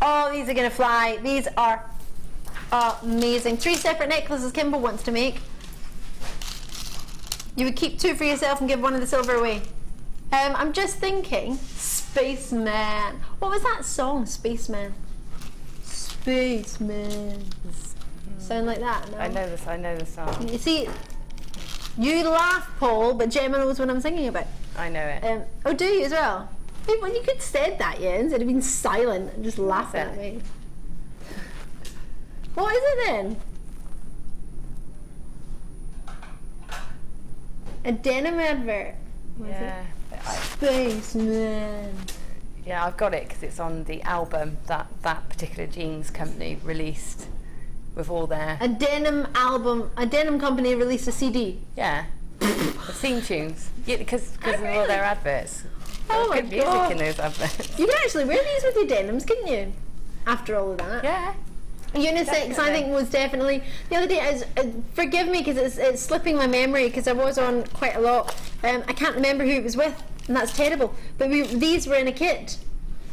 Speaker 6: Oh, these are going to fly. These are amazing. 3 separate necklaces Kimball wants to make. You would keep 2 for yourself and give one of the silver away. I'm just thinking, Spaceman. What was that song, Spaceman? Spaceman. Sound like that? No?
Speaker 4: I know the song.
Speaker 6: You see, you laugh, Paul, but Gemma knows what I'm singing about.
Speaker 4: I know it.
Speaker 6: Oh, do you as well? Well, you could have said that, yeah, instead of being silent and just laughing at me. What is it then? A denim advert.
Speaker 4: Yeah.
Speaker 6: Spaceman.
Speaker 4: Yeah, I've got it because it's on the album that particular jeans company released with all their...
Speaker 6: A denim album, a denim company released a CD?
Speaker 4: Yeah. The theme tunes. Yeah, because of all their adverts.
Speaker 6: Oh my
Speaker 4: good music in those adverts.
Speaker 6: You can actually wear these with your denims, couldn't you? After all of that.
Speaker 4: Yeah.
Speaker 6: Unisex, definitely. I think, was definitely the other day. Forgive me because it's slipping my memory because I was on quite a lot. I can't remember who it was with, and that's terrible. But these were in a kit.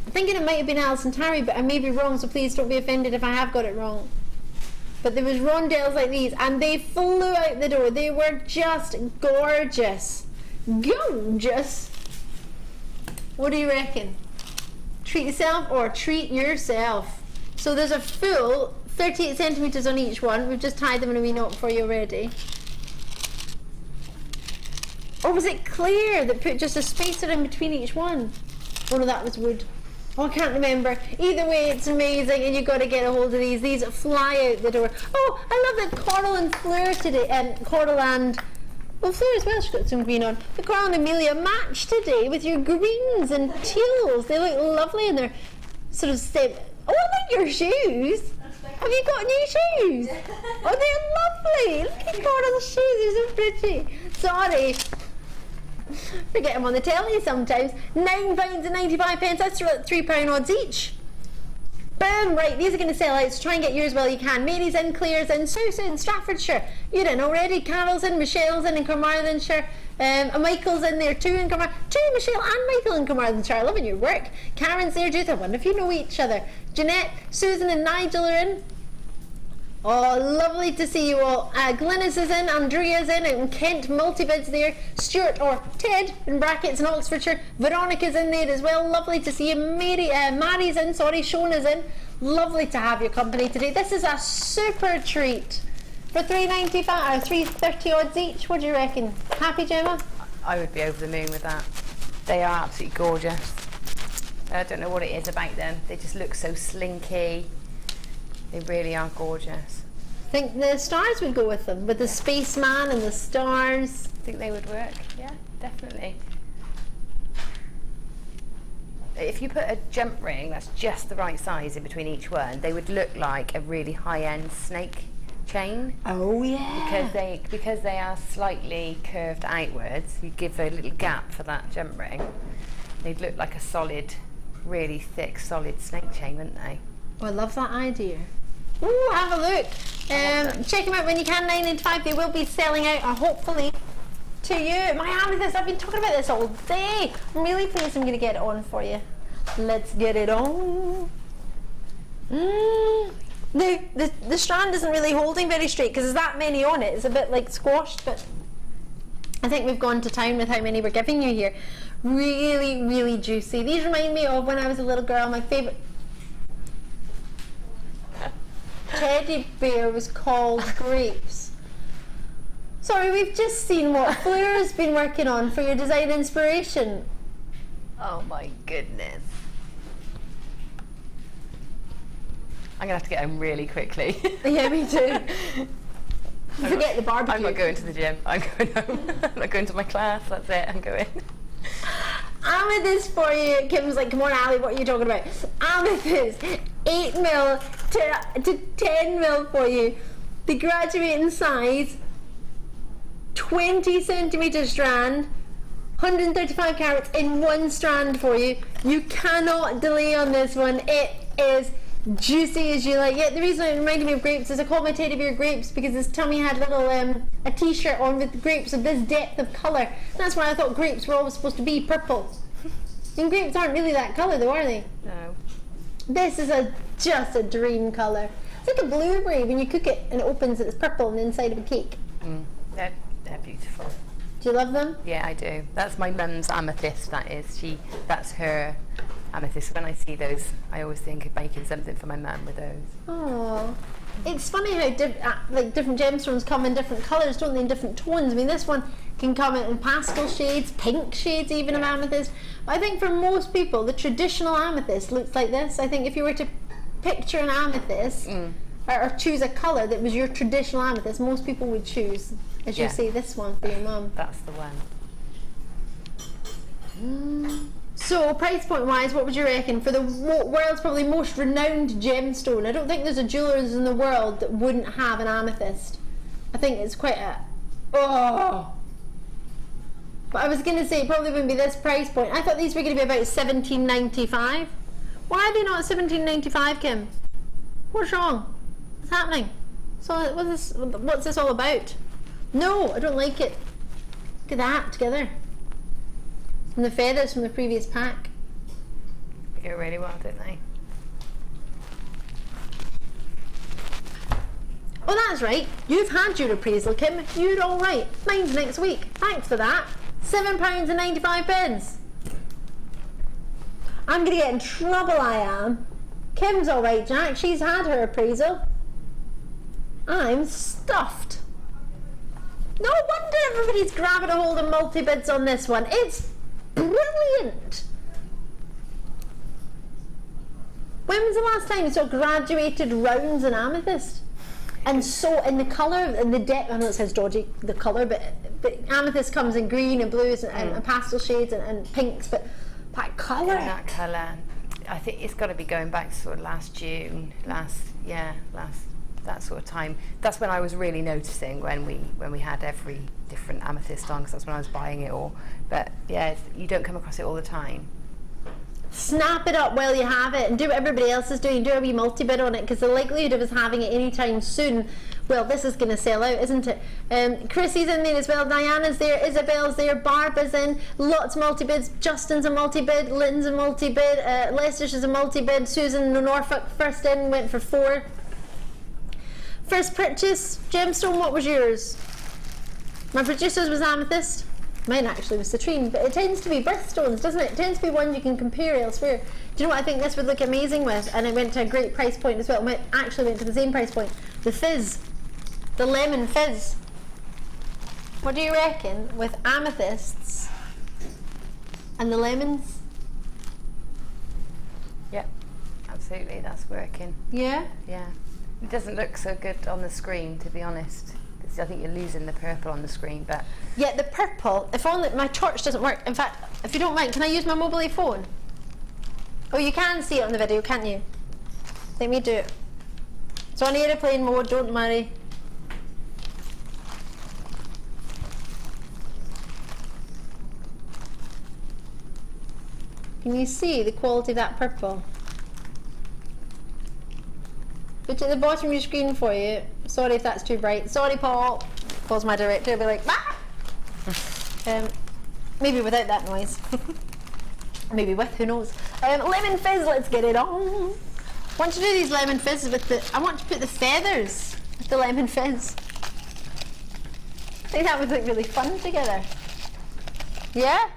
Speaker 6: I'm thinking it might have been Alison Tarry, but I may be wrong. So please don't be offended if I have got it wrong. but there was rondelles like these, and they flew out the door. They were just gorgeous. Gorgeous. What do you reckon? Treat yourself or treat yourself. So there's a full 38 centimetres on each one. We've just tied them in a wee knot for you already. Or was it clear that put just a spacer in between each one? Oh no, that was wood. Oh, I can't remember. Either way, it's amazing, and you've got to get a hold of these. These fly out the door. Oh, I love that Coral and Fleur today, and Coral and... well, Fleur as well, she's got some green on. The Coral and Amelia match today with your greens and teals. They look lovely, and they're sort of oh, I like your shoes. Have you got new shoes? Oh, they're lovely. Look at Coral's shoes, they're so pretty. Sorry. Forget them on the telly sometimes. £9.95, that's £3 odds each. Boom, right, these are going to sell out, so try and get yours while you can. Mary's in, Claire's in, Sue's in, Staffordshire. You're in already, Carol's in, Michelle's in Carmarthenshire. Michael's in there too in Carmarthenshire. Michelle and Michael in Carmarthenshire, loving your work. Karen's there, Judith, I wonder if you know each other. Jeanette, Susan and Nigel are in. Oh, lovely to see you all. Glynis is in, Andrea's in, and Kent Multivid's there. Stuart, or Ted, in brackets in Oxfordshire. Veronica's in there as well. Lovely to see you. Mary's in, sorry, Shona's in. Lovely to have your company today. This is a super treat. For $3.95 or $3.30 odds each, what do you reckon? Happy, Gemma?
Speaker 4: I would be over the moon with that. They are absolutely gorgeous. I don't know what it is about them. They just look so slinky. They really are gorgeous.
Speaker 6: I think the stars would go with them, with the spaceman and the stars.
Speaker 4: I think they would work, yeah, definitely. If you put a jump ring that's just the right size in between each one, they would look like a really high-end snake chain.
Speaker 6: Oh yeah.
Speaker 4: Because they are slightly curved outwards, you give a little gap for that jump ring. They'd look like a solid, really thick, solid snake chain, wouldn't they?
Speaker 6: Oh, I love that idea. Ooh, have a look. Check them out when you can, $9.95. They will be selling out, hopefully, to you. My amethyst, I've been talking about this all day. I'm really pleased I'm going to get it on for you. Let's get it on. The strand isn't really holding very straight because there's that many on it. It's a bit like squashed, but I think we've gone to town with how many we're giving you here. Really, really juicy. These remind me of when I was a little girl. My favourite teddy bear was called Grapes. Sorry, we've just seen what Fleur has been working on for your design inspiration.
Speaker 4: Oh my goodness. I'm going to have to get home really quickly.
Speaker 6: Yeah, me too. Forget the barbecue.
Speaker 4: I'm not going to the gym. I'm going home. I'm not going to my class. That's it. I'm going.
Speaker 6: Amethyst for you. Kim's like, come on, Ali, what are you talking about? Amethyst, 8mm to 10mm for you. The graduating size, 20 centimetre strand, 135 carats in one strand for you. You cannot delay on this one. It is juicy as you like. Yeah, the reason it reminded me of grapes is I called my teddy bear Grapes because his tummy had little a t-shirt on with grapes of this depth of colour. That's why I thought grapes were always supposed to be purple. And grapes aren't really that colour though, are they?
Speaker 4: No.
Speaker 6: This is just a dream colour. It's like a blueberry when you cook it and it opens and it's purple on the inside of a cake.
Speaker 4: They're beautiful.
Speaker 6: Do you love them?
Speaker 4: Yeah, I do. That's my mum's amethyst, that is. That's her amethyst. When I see those, I always think of making something for my mum with those.
Speaker 6: Oh, it's funny how different gemstones come in different colours, don't they, in different tones. I mean, this one can come in pastel shades, pink shades even of amethyst. But I think for most people, the traditional amethyst looks like this. I think if you were to picture an amethyst or choose a colour that was your traditional amethyst, most people would choose, as you say, this one for your mum.
Speaker 4: That's the one.
Speaker 6: So, price point wise, what would you reckon for the world's probably most renowned gemstone? I don't think there's a jeweller's in the world that wouldn't have an amethyst. I think it's quite a... Oh! But I was going to say it probably wouldn't be this price point. I thought these were going to be about $17.95. Why are they not $17.95, Kim? What's wrong? What's happening? So, what's this all about? No, I don't like it. Look at that together. And the feathers from the previous pack.
Speaker 4: They go really well, don't they?
Speaker 6: Oh, that's right. You've had your appraisal, Kim. You're all right. Mine's next week. Thanks for that. £7.95. I'm going to get in trouble, I am. Kim's all right, Jack. She's had her appraisal. I'm stuffed. No wonder everybody's grabbing a hold of multi-bids on this one. It's brilliant. When was the last time you saw graduated rounds in amethyst? And so in the colour and the depth, I know it says dodgy, the colour, but amethyst comes in green and blues and pastel shades and pinks, but that colour.
Speaker 4: Yeah, that colour. I think it's got to be going back to sort of last June, that sort of time. That's when I was really noticing when we had every different amethyst on, because that's when I was buying it all. But yeah, you don't come across it all the time.
Speaker 6: Snap it up while you have it and do what everybody else is doing. Do a wee multi-bid on it, because the likelihood of us having it anytime soon, well, this is going to sell out, isn't it? Chrissy's in there as well, Diana's there, Isabel's there, Barbara's in, lots of multi-bids, Justin's a multi-bid, Lynn's a multi-bid, Leicester's is a multi-bid, Susan Norfolk first in, went for 4. First purchase, gemstone, what was yours? My producer's was amethyst. Mine actually was citrine, but it tends to be birthstones, doesn't it? It tends to be one you can compare elsewhere. Do you know what I think this would look amazing with? And it went to a great price point as well. It actually went to the same price point. The fizz. The lemon fizz. What do you reckon with amethysts and the lemons?
Speaker 4: Yeah, absolutely, that's working.
Speaker 6: Yeah?
Speaker 4: Yeah. It doesn't look so good on the screen, to be honest. I think you're losing the purple on the screen, but...
Speaker 6: Yeah, the purple, if only my torch doesn't work. In fact, if you don't mind, can I use my mobile phone? Oh, you can see it on the video, can't you? Let me do it. It's on aeroplane mode, don't worry. Can you see the quality of that purple? Put it at the bottom of your screen for you. Sorry if that's too bright. Sorry, Paul. Paul's my director. He'll be like, ah! Maybe without that noise. Maybe with, who knows. Lemon fizz, let's get it on. I want to do these lemon fizzes with the... I want to put the feathers with the lemon fizz. I think that would look really fun together. Yeah?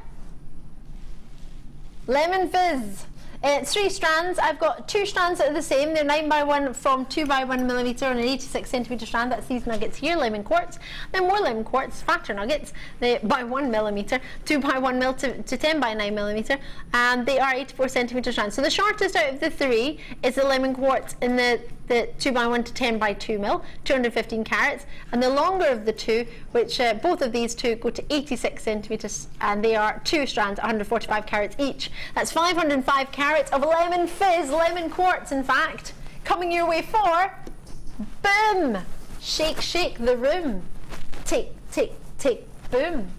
Speaker 6: Lemon fizz. 3 strands. I've got 2 strands that are the same. They're 9x1 from 2x1mm on an 86cm strand. That's these nuggets here, lemon quartz. Then more lemon quartz, fatter nuggets, they by 1mm, 2x1mm to 10x9mm, and they are 84cm strands. So the shortest out of the 3 is the lemon quartz in the 2x1 to 10x2mm, 215 carats, and the longer of the 2, which both of these 2 go to 86cm, and they are 2 strands, 145 carats each. That's 505 carats of lemon fizz, lemon quartz in fact, coming your way for, boom, shake, shake the room, tick, tick, tick, boom.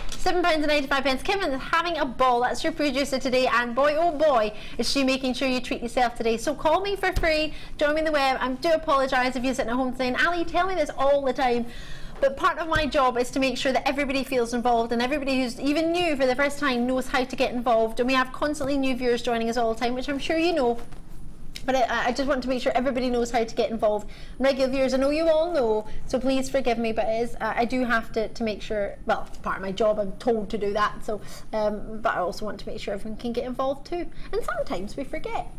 Speaker 6: £7.95. Kevin's having a ball. That's your producer today, and boy oh boy is she making sure you treat yourself today. So call me for free, join me on the web. I do apologise if you're sitting at home saying, Ali, you tell me this all the time. But part of my job is to make sure that everybody feels involved, and everybody who's even new for the first time knows how to get involved. And we have constantly new viewers joining us all the time, which I'm sure you know. But I just want to make sure everybody knows how to get involved. Regular viewers, I know you all know, so please forgive me, but it is, I do have to make sure, well, it's part of my job, I'm told to do that, so, but I also want to make sure everyone can get involved too. And sometimes we forget.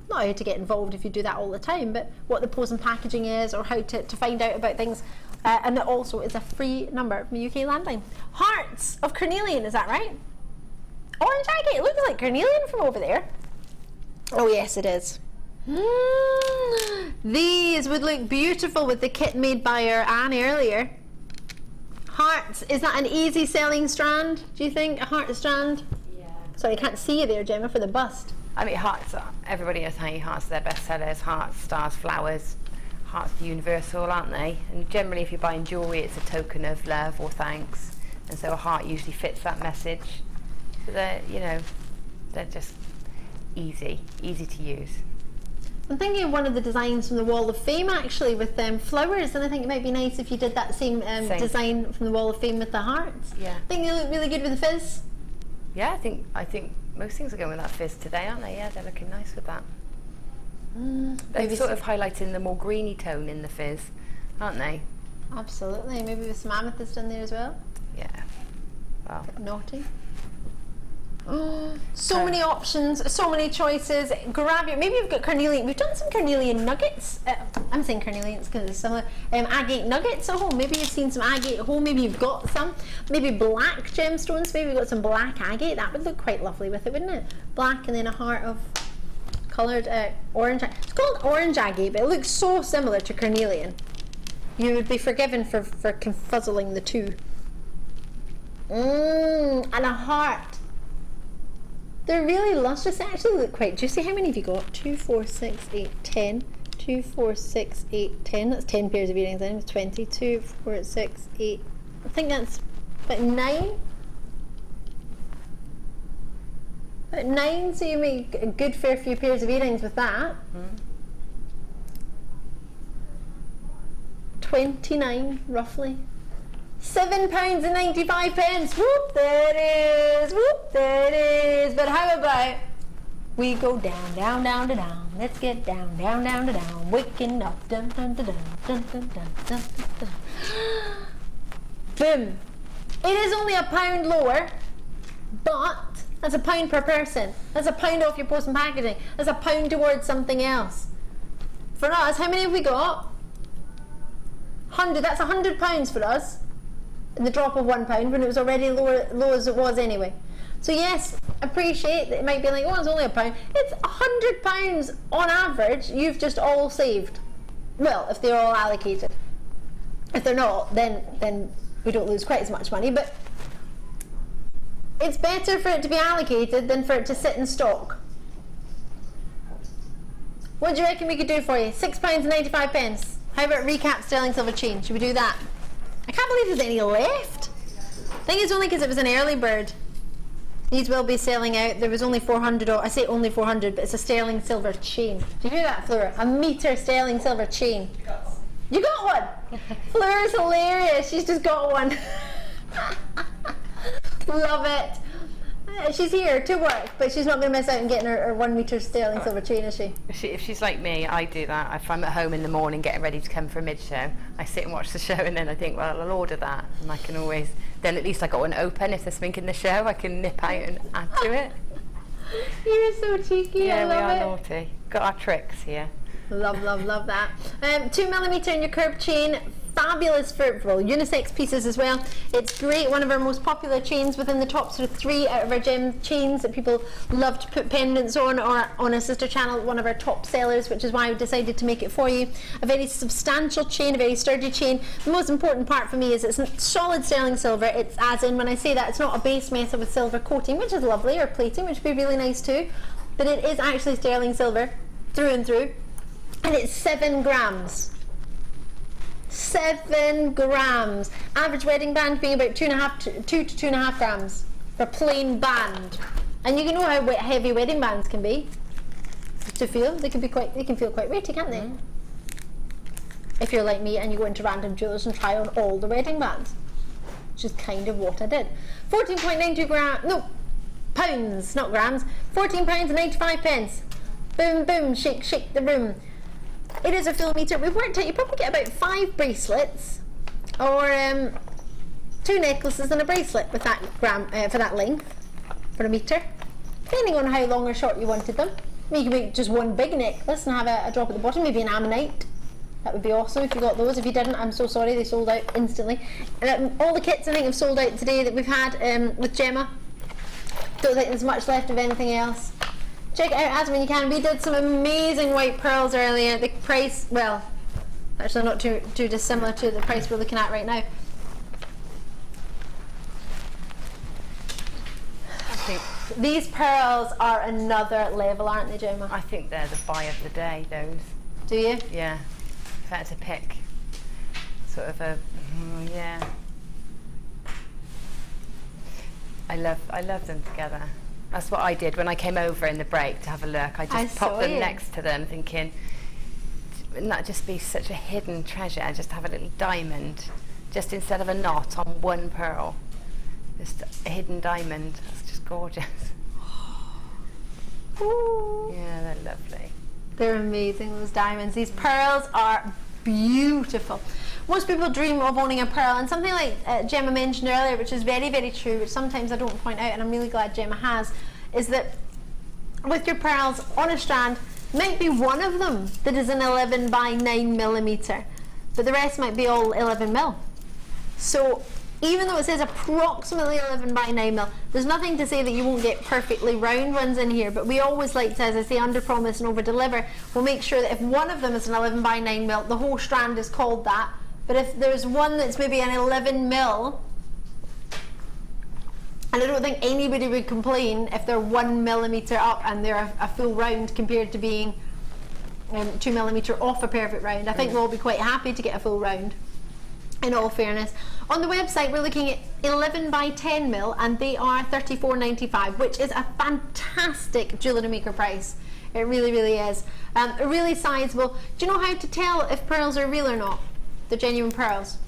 Speaker 6: Not how to get involved if you do that all the time, but what the pose and packaging is, or how to find out about things. And it also is a free number from the UK landline. Hearts of carnelian, is that right? Orange agate, it looks like carnelian from over there. Oh yes, it is. These would look beautiful with the kit made by our Anne earlier. Hearts, is that an easy selling strand, do you think? A heart strand? Yeah. Sorry, I can't see you there, Gemma, for the bust.
Speaker 4: I mean, hearts, everybody is saying hearts are their best sellers. Hearts, stars, flowers. Hearts are universal, aren't they? And generally if you're buying jewellery, it's a token of love or thanks. And so a heart usually fits that message. So they're, you know, they're just easy to use.
Speaker 6: I'm thinking of one of the designs from the Wall of Fame actually with flowers, and I think it might be nice if you did that same design from the Wall of Fame with the hearts. Yeah. I think they look really good with the fizz.
Speaker 4: Yeah, I think most things are going with that fizz today, aren't they? Yeah, they're looking nice with that. They're sort of highlighting the more greeny tone in the fizz. aren't they?
Speaker 6: Absolutely. Maybe with some amethyst in there as well.
Speaker 4: Yeah. Wow.
Speaker 6: Naughty. So many options, so many choices. Grab your, maybe you've got carnelian. We've done some carnelian nuggets. I'm saying carnelians because it's similar. Agate nuggets at home. Maybe you've seen some agate at home. Maybe you've got some. Maybe black gemstones. Maybe you've got some black agate. That would look quite lovely with it, wouldn't it? Black and then a heart of coloured orange. It's called orange agate, but it looks so similar to carnelian. You would be forgiven for confuzzling the two. And a heart. They're really luscious. They actually look quite juicy. How many have you got? 2, 4, 6, 8, 10. 2, 4, 6, 8, 10. That's 10 pairs of earrings then. 20, 2, 4, 6, 8. I think that's about 9. About 9, so you make a good fair few pairs of earrings with that. 29, roughly. £7.95. Whoop, there it is. Whoop, there it is. But how about we go down, down, down, to down. Let's get down, down, down, to down. Waking up. Dun, dun, dun, dun, dun, dun, dun, dun, dun. Boom. It is only £1 lower, but that's £1 per person. That's £1 off your post and packaging. That's £1 towards something else. For us, how many have we got? 100. That's £100 for us. In the drop of £1 when it was already low as it was anyway. So yes, appreciate that it might be like, oh, it's only £1. It's £100 on average you've just all saved. Well, if they're all allocated. If they're not, then we don't lose quite as much money, but it's better for it to be allocated than for it to sit in stock. What do you reckon we could do for you? £6.95. How about recap sterling silver chain? Should we do that? I can't believe there's any left. I think it's only because it was an early bird. These will be selling out. There was only 400, I say only 400, but it's a sterling silver chain. Do you hear that, Fleur? A metre sterling silver chain. You got one? Fleur's hilarious. She's just got one. Love it. She's here to work, but she's not going to miss out on getting her 1 metre sterling silver chain, is she?
Speaker 4: If she's like me, I do that. If I'm at home in the morning getting ready to come for a mid-show, I sit and watch the show and then I think, well, I'll order that. And I can always, then at least I got one open. If there's something in the show, I can nip out and add to it.
Speaker 6: You're so cheeky,
Speaker 4: yeah,
Speaker 6: I love it.
Speaker 4: We are naughty. Got our tricks here.
Speaker 6: Love, love, love that. 2mm in your curved chain. Fabulous for unisex pieces as well. It's great, one of our most popular chains within the top sort of 3 out of our gem chains that people love to put pendants on, or on a sister channel, one of our top sellers, which is why I decided to make it for you. A very substantial chain, a very sturdy chain. The most important part for me is it's solid sterling silver. It's, as in, when I say that, it's not a base metal with silver coating, which is lovely, or plating, which would be really nice too, but it is actually sterling silver through and through, and it's 7 grams. 7 grams. Average wedding band being about 2 to 2.5 grams for plain band. And you can know how heavy wedding bands can be. To feel, they can feel quite weighty, can't they? If you're like me and you go into random jewellers and try on all the wedding bands, which is kind of what I did. 14.92 grams. No, pounds, not grams. £14.95. Boom, boom, shake, shake the room. It is a full metre. We've worked out you probably get about 5 bracelets or 2 necklaces and a bracelet with that for that length, for a metre, depending on how long or short you wanted them. I mean, you can make just one big necklace and have a drop at the bottom, maybe an ammonite. That would be awesome if you got those. If you didn't, I'm so sorry, they sold out instantly. All the kits I think have sold out today that we've had with Gemma. Don't think there's much left of anything else. Check it out as when you can. We did some amazing white pearls earlier. The price, well, actually not too dissimilar to the price we're looking at right now.
Speaker 4: I think
Speaker 6: these pearls are another level, aren't they, Gemma?
Speaker 4: I think they're the buy of the day, those.
Speaker 6: Do you?
Speaker 4: Yeah. If I had to pick sort of a, yeah. I love them together. That's what I did when I came over in the break to have a look. I just popped them next to them thinking, wouldn't that just be such a hidden treasure, just have a little diamond, just instead of a knot on one pearl. Just a hidden diamond. That's just gorgeous.
Speaker 6: Ooh.
Speaker 4: Yeah, they're lovely.
Speaker 6: They're amazing, those diamonds. These pearls are beautiful. Most people dream of owning a pearl, and something like Gemma mentioned earlier, which is very, very true, which sometimes I don't point out, and I'm really glad Gemma has, is that with your pearls on a strand, might be one of them that is an 11 by 9 millimeter, but the rest might be all 11 mil. So even though it says approximately 11 by 9 mil, there's nothing to say that you won't get perfectly round ones in here, but we always like to, as I say, under promise and over deliver. We'll make sure that if one of them is an 11 by 9 mil, the whole strand is called that. But if there's one that's maybe an 11 mil, and I don't think anybody would complain if they're 1 millimeter up and they're a full round compared to being 2 millimeter off a perfect round. I think we'll all be quite happy to get a full round, in all fairness. On the website we're looking at 11 by 10 mil, and they are $34.95, which is a fantastic Jewellery Maker price. It really, really is. Really sizable. Do you know how to tell if pearls are real or not? The genuine pearls.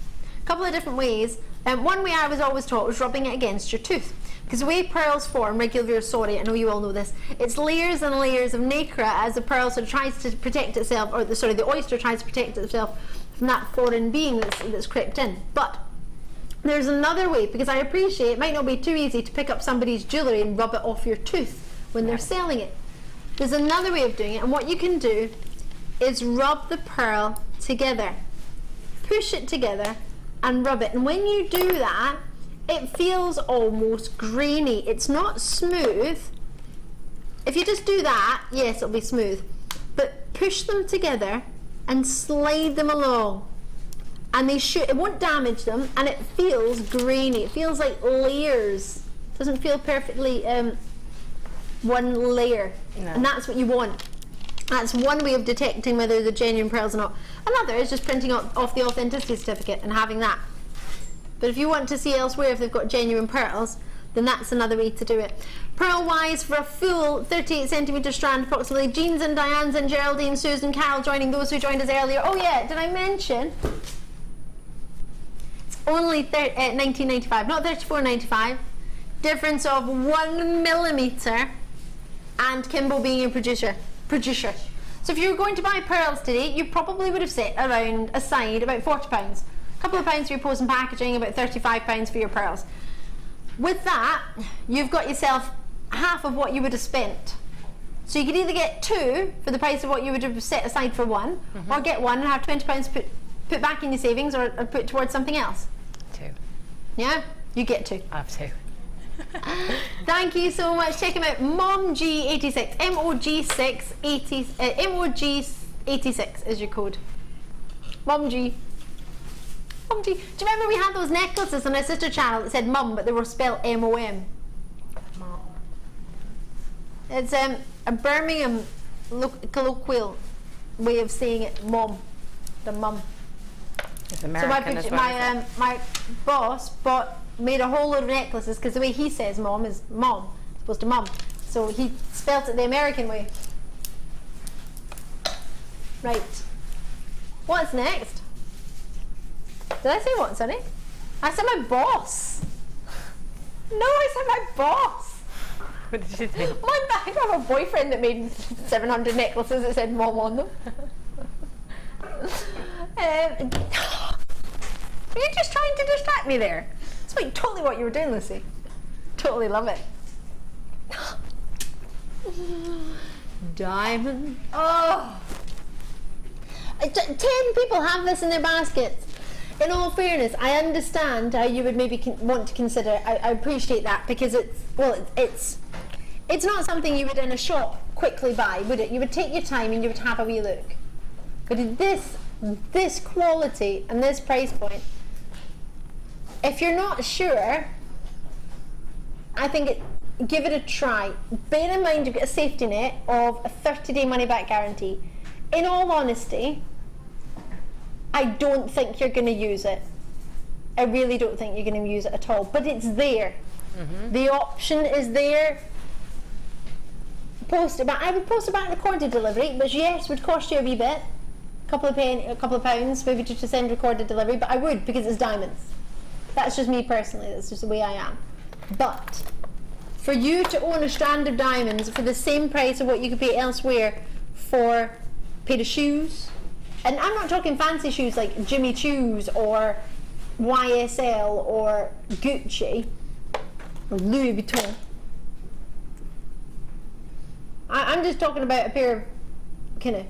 Speaker 6: A couple of different ways. One way I was always taught was rubbing it against your tooth. Because the way pearls form, regular, sorry, I know you all know this, it's layers and layers of nacre as the pearl sort of tries to protect itself, or the oyster tries to protect itself from that foreign being that's crept in. But there's another way, because I appreciate it might not be too easy to pick up somebody's jewellery and rub it off your tooth when they're selling it. There's another way of doing it, and what you can do is rub the pearl together. Push it together and rub it, and when you do that, it feels almost grainy. It's not smooth. If you just do that, yes, it'll be smooth, but push them together and slide them along, and it won't damage them, and it feels grainy. It feels like layers. It doesn't feel perfectly one layer. No. And that's what you want. That's one way of detecting whether they're genuine pearls or not. Another is just printing off the authenticity certificate and having that. But if you want to see elsewhere if they've got genuine pearls, then that's another way to do it. Pearl wise, for a full 38 centimetre strand approximately, Jeans and Diane's and Geraldine, Susan, Carol joining those who joined us earlier. Oh yeah, did I mention? It's only $19.95, not $34.95. Difference of 1 millimetre, and Kimbo being a producer. So if you were going to buy pearls today, you probably would have set aside about £40. A couple of pounds for your post and packaging, about £35 for your pearls. With that, you've got yourself half of what you would have spent. So you could either get two for the price of what you would have set aside for one, or get one and have £20 put back in your savings, or put towards something else.
Speaker 4: Two.
Speaker 6: Yeah? You get two.
Speaker 4: I have two.
Speaker 6: Thank you so much. Check him out, MOG86, MOG86 is your code. MOMG. Do you remember we had those necklaces on our sister channel that said mum, but they were spelled M-O-M? It's a Birmingham colloquial way of saying it, mom. The mum.
Speaker 4: It's American as well.
Speaker 6: So my boss made a whole load of necklaces, because the way he says mom is mom, as opposed to mum. So he spelt it the American way. Right. What's next? Did I say what, sorry? I said my boss. No, I said my boss.
Speaker 4: What did you think?
Speaker 6: I have a boyfriend that made 700 necklaces that said mom on them. Are you just trying to distract me there? It's like totally what you were doing, Lucy. Totally love it. Diamond. Oh. 10 people have this in their baskets. In all fairness, I understand how you would maybe want to consider. I appreciate that, because it's not something you would in a shop quickly buy, would it? You would take your time and you would have a wee look. But in this quality and this price point, if you're not sure, I think give it a try. Bear in mind you've got a safety net of a 30-day money-back guarantee. In all honesty, I don't think you're going to use it. I really don't think you're going to use it at all. But it's there. The option is there. Post it back. I would post it back recorded delivery, which yes would cost you a wee bit, a couple of pounds, maybe to send recorded delivery. But I would, because it's diamonds. That's just me personally. That's just the way I am. But for you to own a strand of diamonds for the same price of what you could pay elsewhere for a pair of shoes, And I'm not talking fancy shoes like Jimmy Choo's or YSL or Gucci or Louis Vuitton. I'm just talking about a pair of kind of,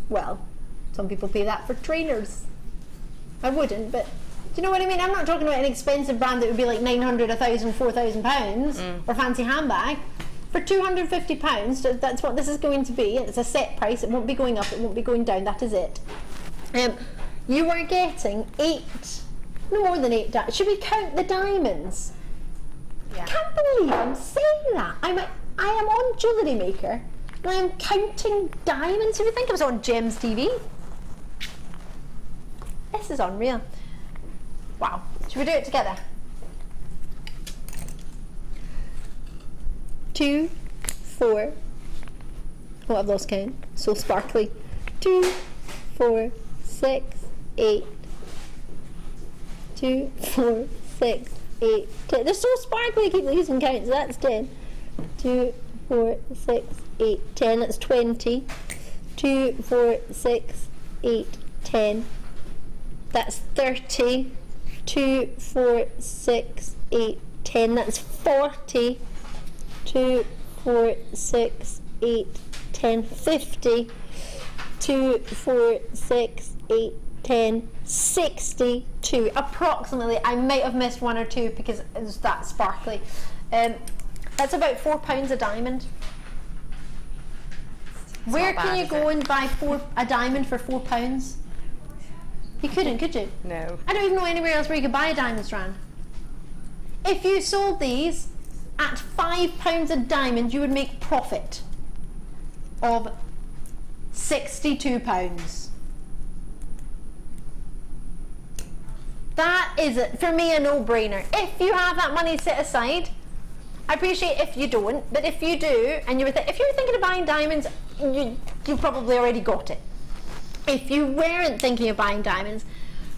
Speaker 6: well, some people pay that for trainers. I wouldn't, but do you know what I mean? I'm not talking about an expensive brand that would be like 900, 1,000, 4,000 pounds or fancy handbag. For £250, that's what this is going to be. It's a set price. It won't be going up. It won't be going down. That is it. You are getting 8, no more than 8. Should we count the diamonds? Yeah. I can't believe I'm saying that. I am on Jewellery Maker and I am counting diamonds. If you think I was on Gems TV, this is unreal. Wow. Should we do it together? 2, 4. Oh, I've lost count. So sparkly. 2, 4, 6, 8. 2, 4, 6, 8, 10. They're so sparkly, I keep losing count. So that's 10. 2, 4, 6, 8, 10. That's 20. 2, 4, 6, 8, 10. That's 30. 2, 4, 6, 8, 10. That's 40. 2, 4, 6, 8, 10, 50. 2, 4, 6, 8, 10, 62. Approximately. I might have missed 1 or 2 because it was that sparkly. That's about £4 a diamond. Where can you go and buy a diamond for £4? You couldn't, could you?
Speaker 4: No.
Speaker 6: I don't even know anywhere else where you could buy a diamond strand. If you sold these at £5 a diamond, you would make profit of £62. That is, for me, a no-brainer. If you have that money set aside, I appreciate if you don't, but if you do, and if you were thinking of buying diamonds, you probably already got it. If you weren't thinking of buying diamonds,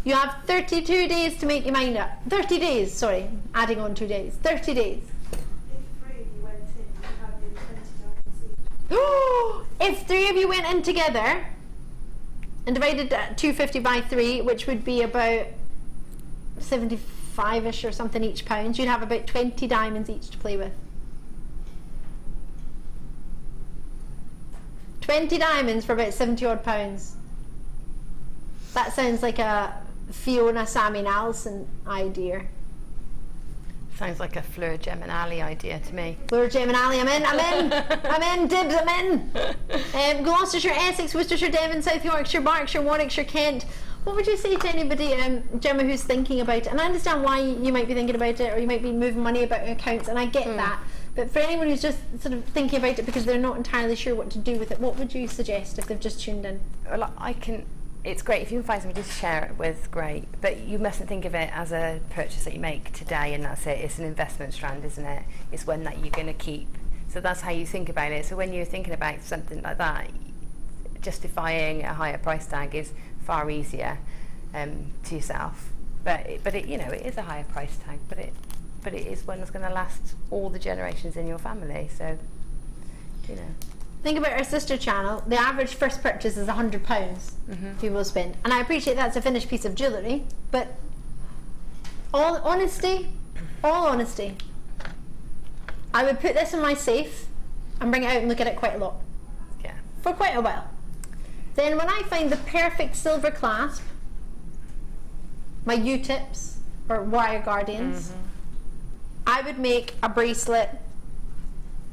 Speaker 6: you have 32 days to make your mind up. 30 days, sorry, adding on 2 days. 30 days. If 3 of you went in together and divided 250 by 3, which would be about 75-ish or something each pound, you'd have about 20 diamonds each to play with. 20 diamonds for about 70 odd pounds. That sounds like a Fiona, Sammy and Alison idea.
Speaker 4: Sounds like a Fleur, Gem and Ali idea to me.
Speaker 6: Fleur, Gem and Ali, I'm in. I'm in, dibs, I'm in. Gloucestershire, Essex, Worcestershire, Devon, South Yorkshire, Berkshire, Warwickshire, Kent. What would you say to anybody, Gemma, who's thinking about it? And I understand why you might be thinking about it, or you might be moving money about your accounts, and I get that. But for anyone who's just sort of thinking about it because they're not entirely sure what to do with it, what would you suggest if they've just tuned in?
Speaker 4: Well, it's great if you can find somebody to share it with, great, but you mustn't think of it as a purchase that you make today and that's it. It's an investment strand, isn't it? It's one that you're going to keep. So that's how you think about it. So when you're thinking about something like that, justifying a higher price tag is far easier to yourself. But it, you know, it is a higher price tag, but it is one that's going to last all the generations in your family. So, you know.
Speaker 6: Think about our sister channel. The average first purchase is £100 people spend, and I appreciate that's a finished piece of jewellery. But all honesty, I would put this in my safe and bring it out and look at it quite a lot.
Speaker 4: Yeah.
Speaker 6: For quite a while. Then when I find the perfect silver clasp, my U-tips or wire guardians, I would make a bracelet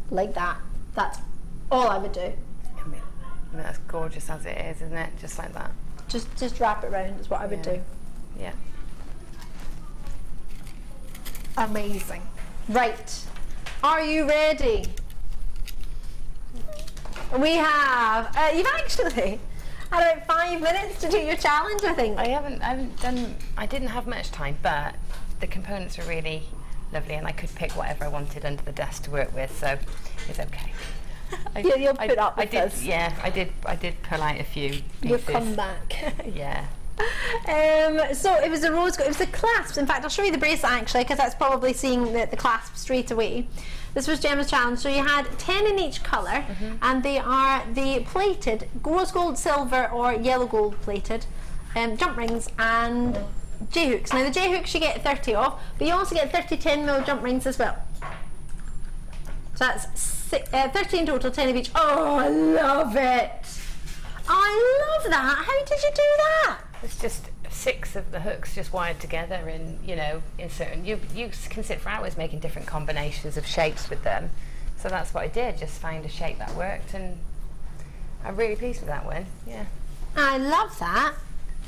Speaker 6: like that. That's all I would do.
Speaker 4: I mean, that's gorgeous as it is, isn't it? Just like that.
Speaker 6: Just wrap it round is what I would do.
Speaker 4: Yeah.
Speaker 6: Amazing. Right. Are you ready? We have. You've actually had about 5 minutes to do your challenge, I think.
Speaker 4: I didn't have much time, but the components are really lovely, and I could pick whatever I wanted under the desk to work with, so it's okay.
Speaker 6: You'll put up with us.
Speaker 4: Yeah, I did pull out a few pieces.
Speaker 6: You'll come back.
Speaker 4: Yeah.
Speaker 6: So it was a rose gold, it was the clasps. In fact, I'll show you the bracelet actually, because that's probably seeing the clasp straight away. This was Gemma's challenge. So you had 10 in each colour, and they are the plated rose gold, silver, or yellow gold plated jump rings and J hooks. Now the J hooks you get 30 of, but you also get 30 10mm jump rings as well. So that's 30 in total, 10 of each. Oh, I love it! I love that. How did you do that?
Speaker 4: It's just 6 of the hooks just wired together, and you know, in certain you can sit for hours making different combinations of shapes with them. So that's what I did. Just find a shape that worked, and I'm really pleased with that one. Yeah.
Speaker 6: I love that,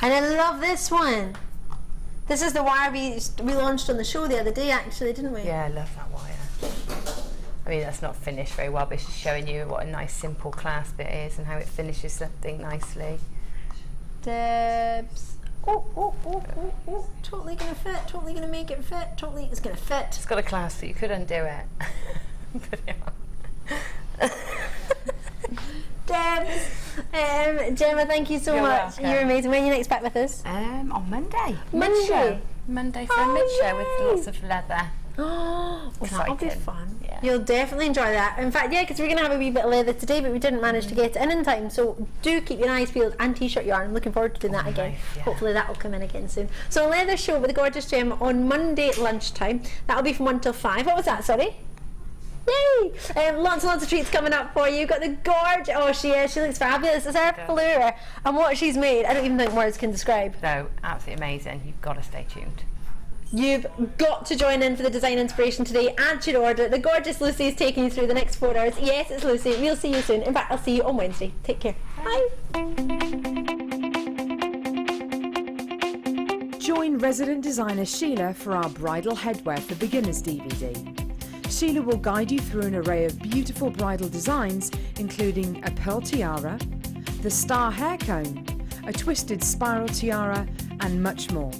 Speaker 6: and I love this one. This is the wire we launched on the show the other day, actually, didn't we?
Speaker 4: Yeah, I love that wire. I mean, that's not finished very well, but it's just showing you what a nice simple clasp it is and how it finishes something nicely.
Speaker 6: Debs. Oh, totally gonna fit, totally gonna make it fit, totally, it's gonna fit.
Speaker 4: It's got a clasp, but you could undo it. Put it on.
Speaker 6: Debs, Gemma, thank you so
Speaker 4: You're
Speaker 6: much.
Speaker 4: welcome.
Speaker 6: You're amazing. When are you next back with us?
Speaker 4: On Monday.
Speaker 6: Monday?
Speaker 4: Monday for a mid-show with lots of leather.
Speaker 6: Oh, that'll be
Speaker 4: Exciting.
Speaker 6: fun.
Speaker 4: Yeah.
Speaker 6: You'll definitely enjoy that. In fact, yeah, because we're going to have a wee bit of leather today, but we didn't manage to get it in time. So do keep your eyes peeled, and t-shirt yarn. I'm looking forward to doing that again.
Speaker 4: Nice, yeah.
Speaker 6: Hopefully that will come in again soon. So a leather show with the gorgeous Gemma on Monday at lunchtime. That'll be from 1 till 5. What was that, sorry? Yay! Lots and lots of treats coming up for you. Got the gorge. Oh, she is. She looks fabulous. It's her fleur. And what she's made, I don't even think words can describe.
Speaker 4: No, absolutely amazing. You've got to stay tuned.
Speaker 6: You've got to join in for the design inspiration today. Add your order. The gorgeous Lucy is taking you through the next 4 hours. Yes, it's Lucy. We'll see you soon. In fact, I'll see you on Wednesday. Take care. Bye.
Speaker 14: Join resident designer Sheila for our Bridal Headwear for Beginners DVD. Sheila will guide you through an array of beautiful bridal designs, including a pearl tiara, the star hair cone, a twisted spiral tiara, and much more.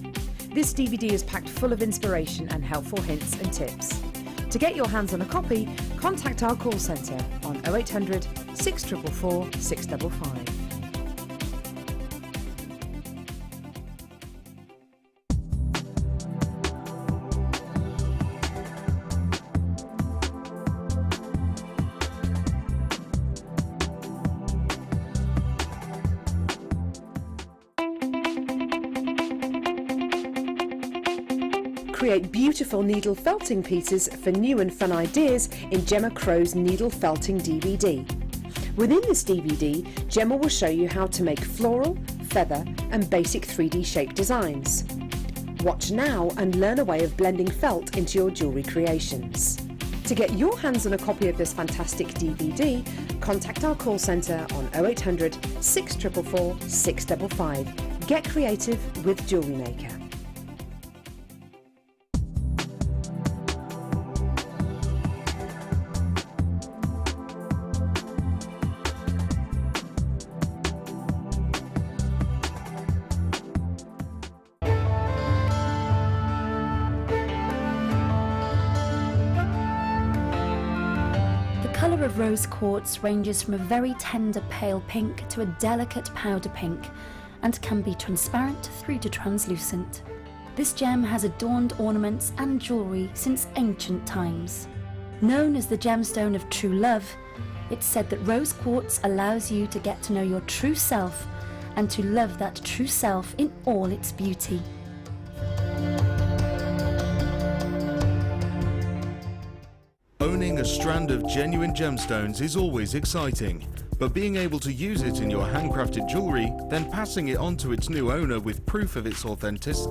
Speaker 14: This DVD is packed full of inspiration and helpful hints and tips. To get your hands on a copy, contact our call centre on 0800 644 655. Create beautiful needle felting pieces for new and fun ideas in Gemma Crow's Needle Felting DVD. Within this DVD, Gemma will show you how to make floral, feather and basic 3D shape designs. Watch now and learn a way of blending felt into your jewellery creations. To get your hands on a copy of this fantastic DVD, contact our call centre on 0800 644 655. Get creative with Jewellery Maker.
Speaker 13: The colour of rose quartz ranges from a very tender pale pink to a delicate powder pink and can be transparent through to translucent. This gem has adorned ornaments and jewellery since ancient times. Known as the gemstone of true love, it's said that rose quartz allows you to get to know your true self and to love that true self in all its beauty.
Speaker 9: Owning a strand of genuine gemstones is always exciting, but being able to use it in your handcrafted jewellery, then passing it on to its new owner with proof of its authenticity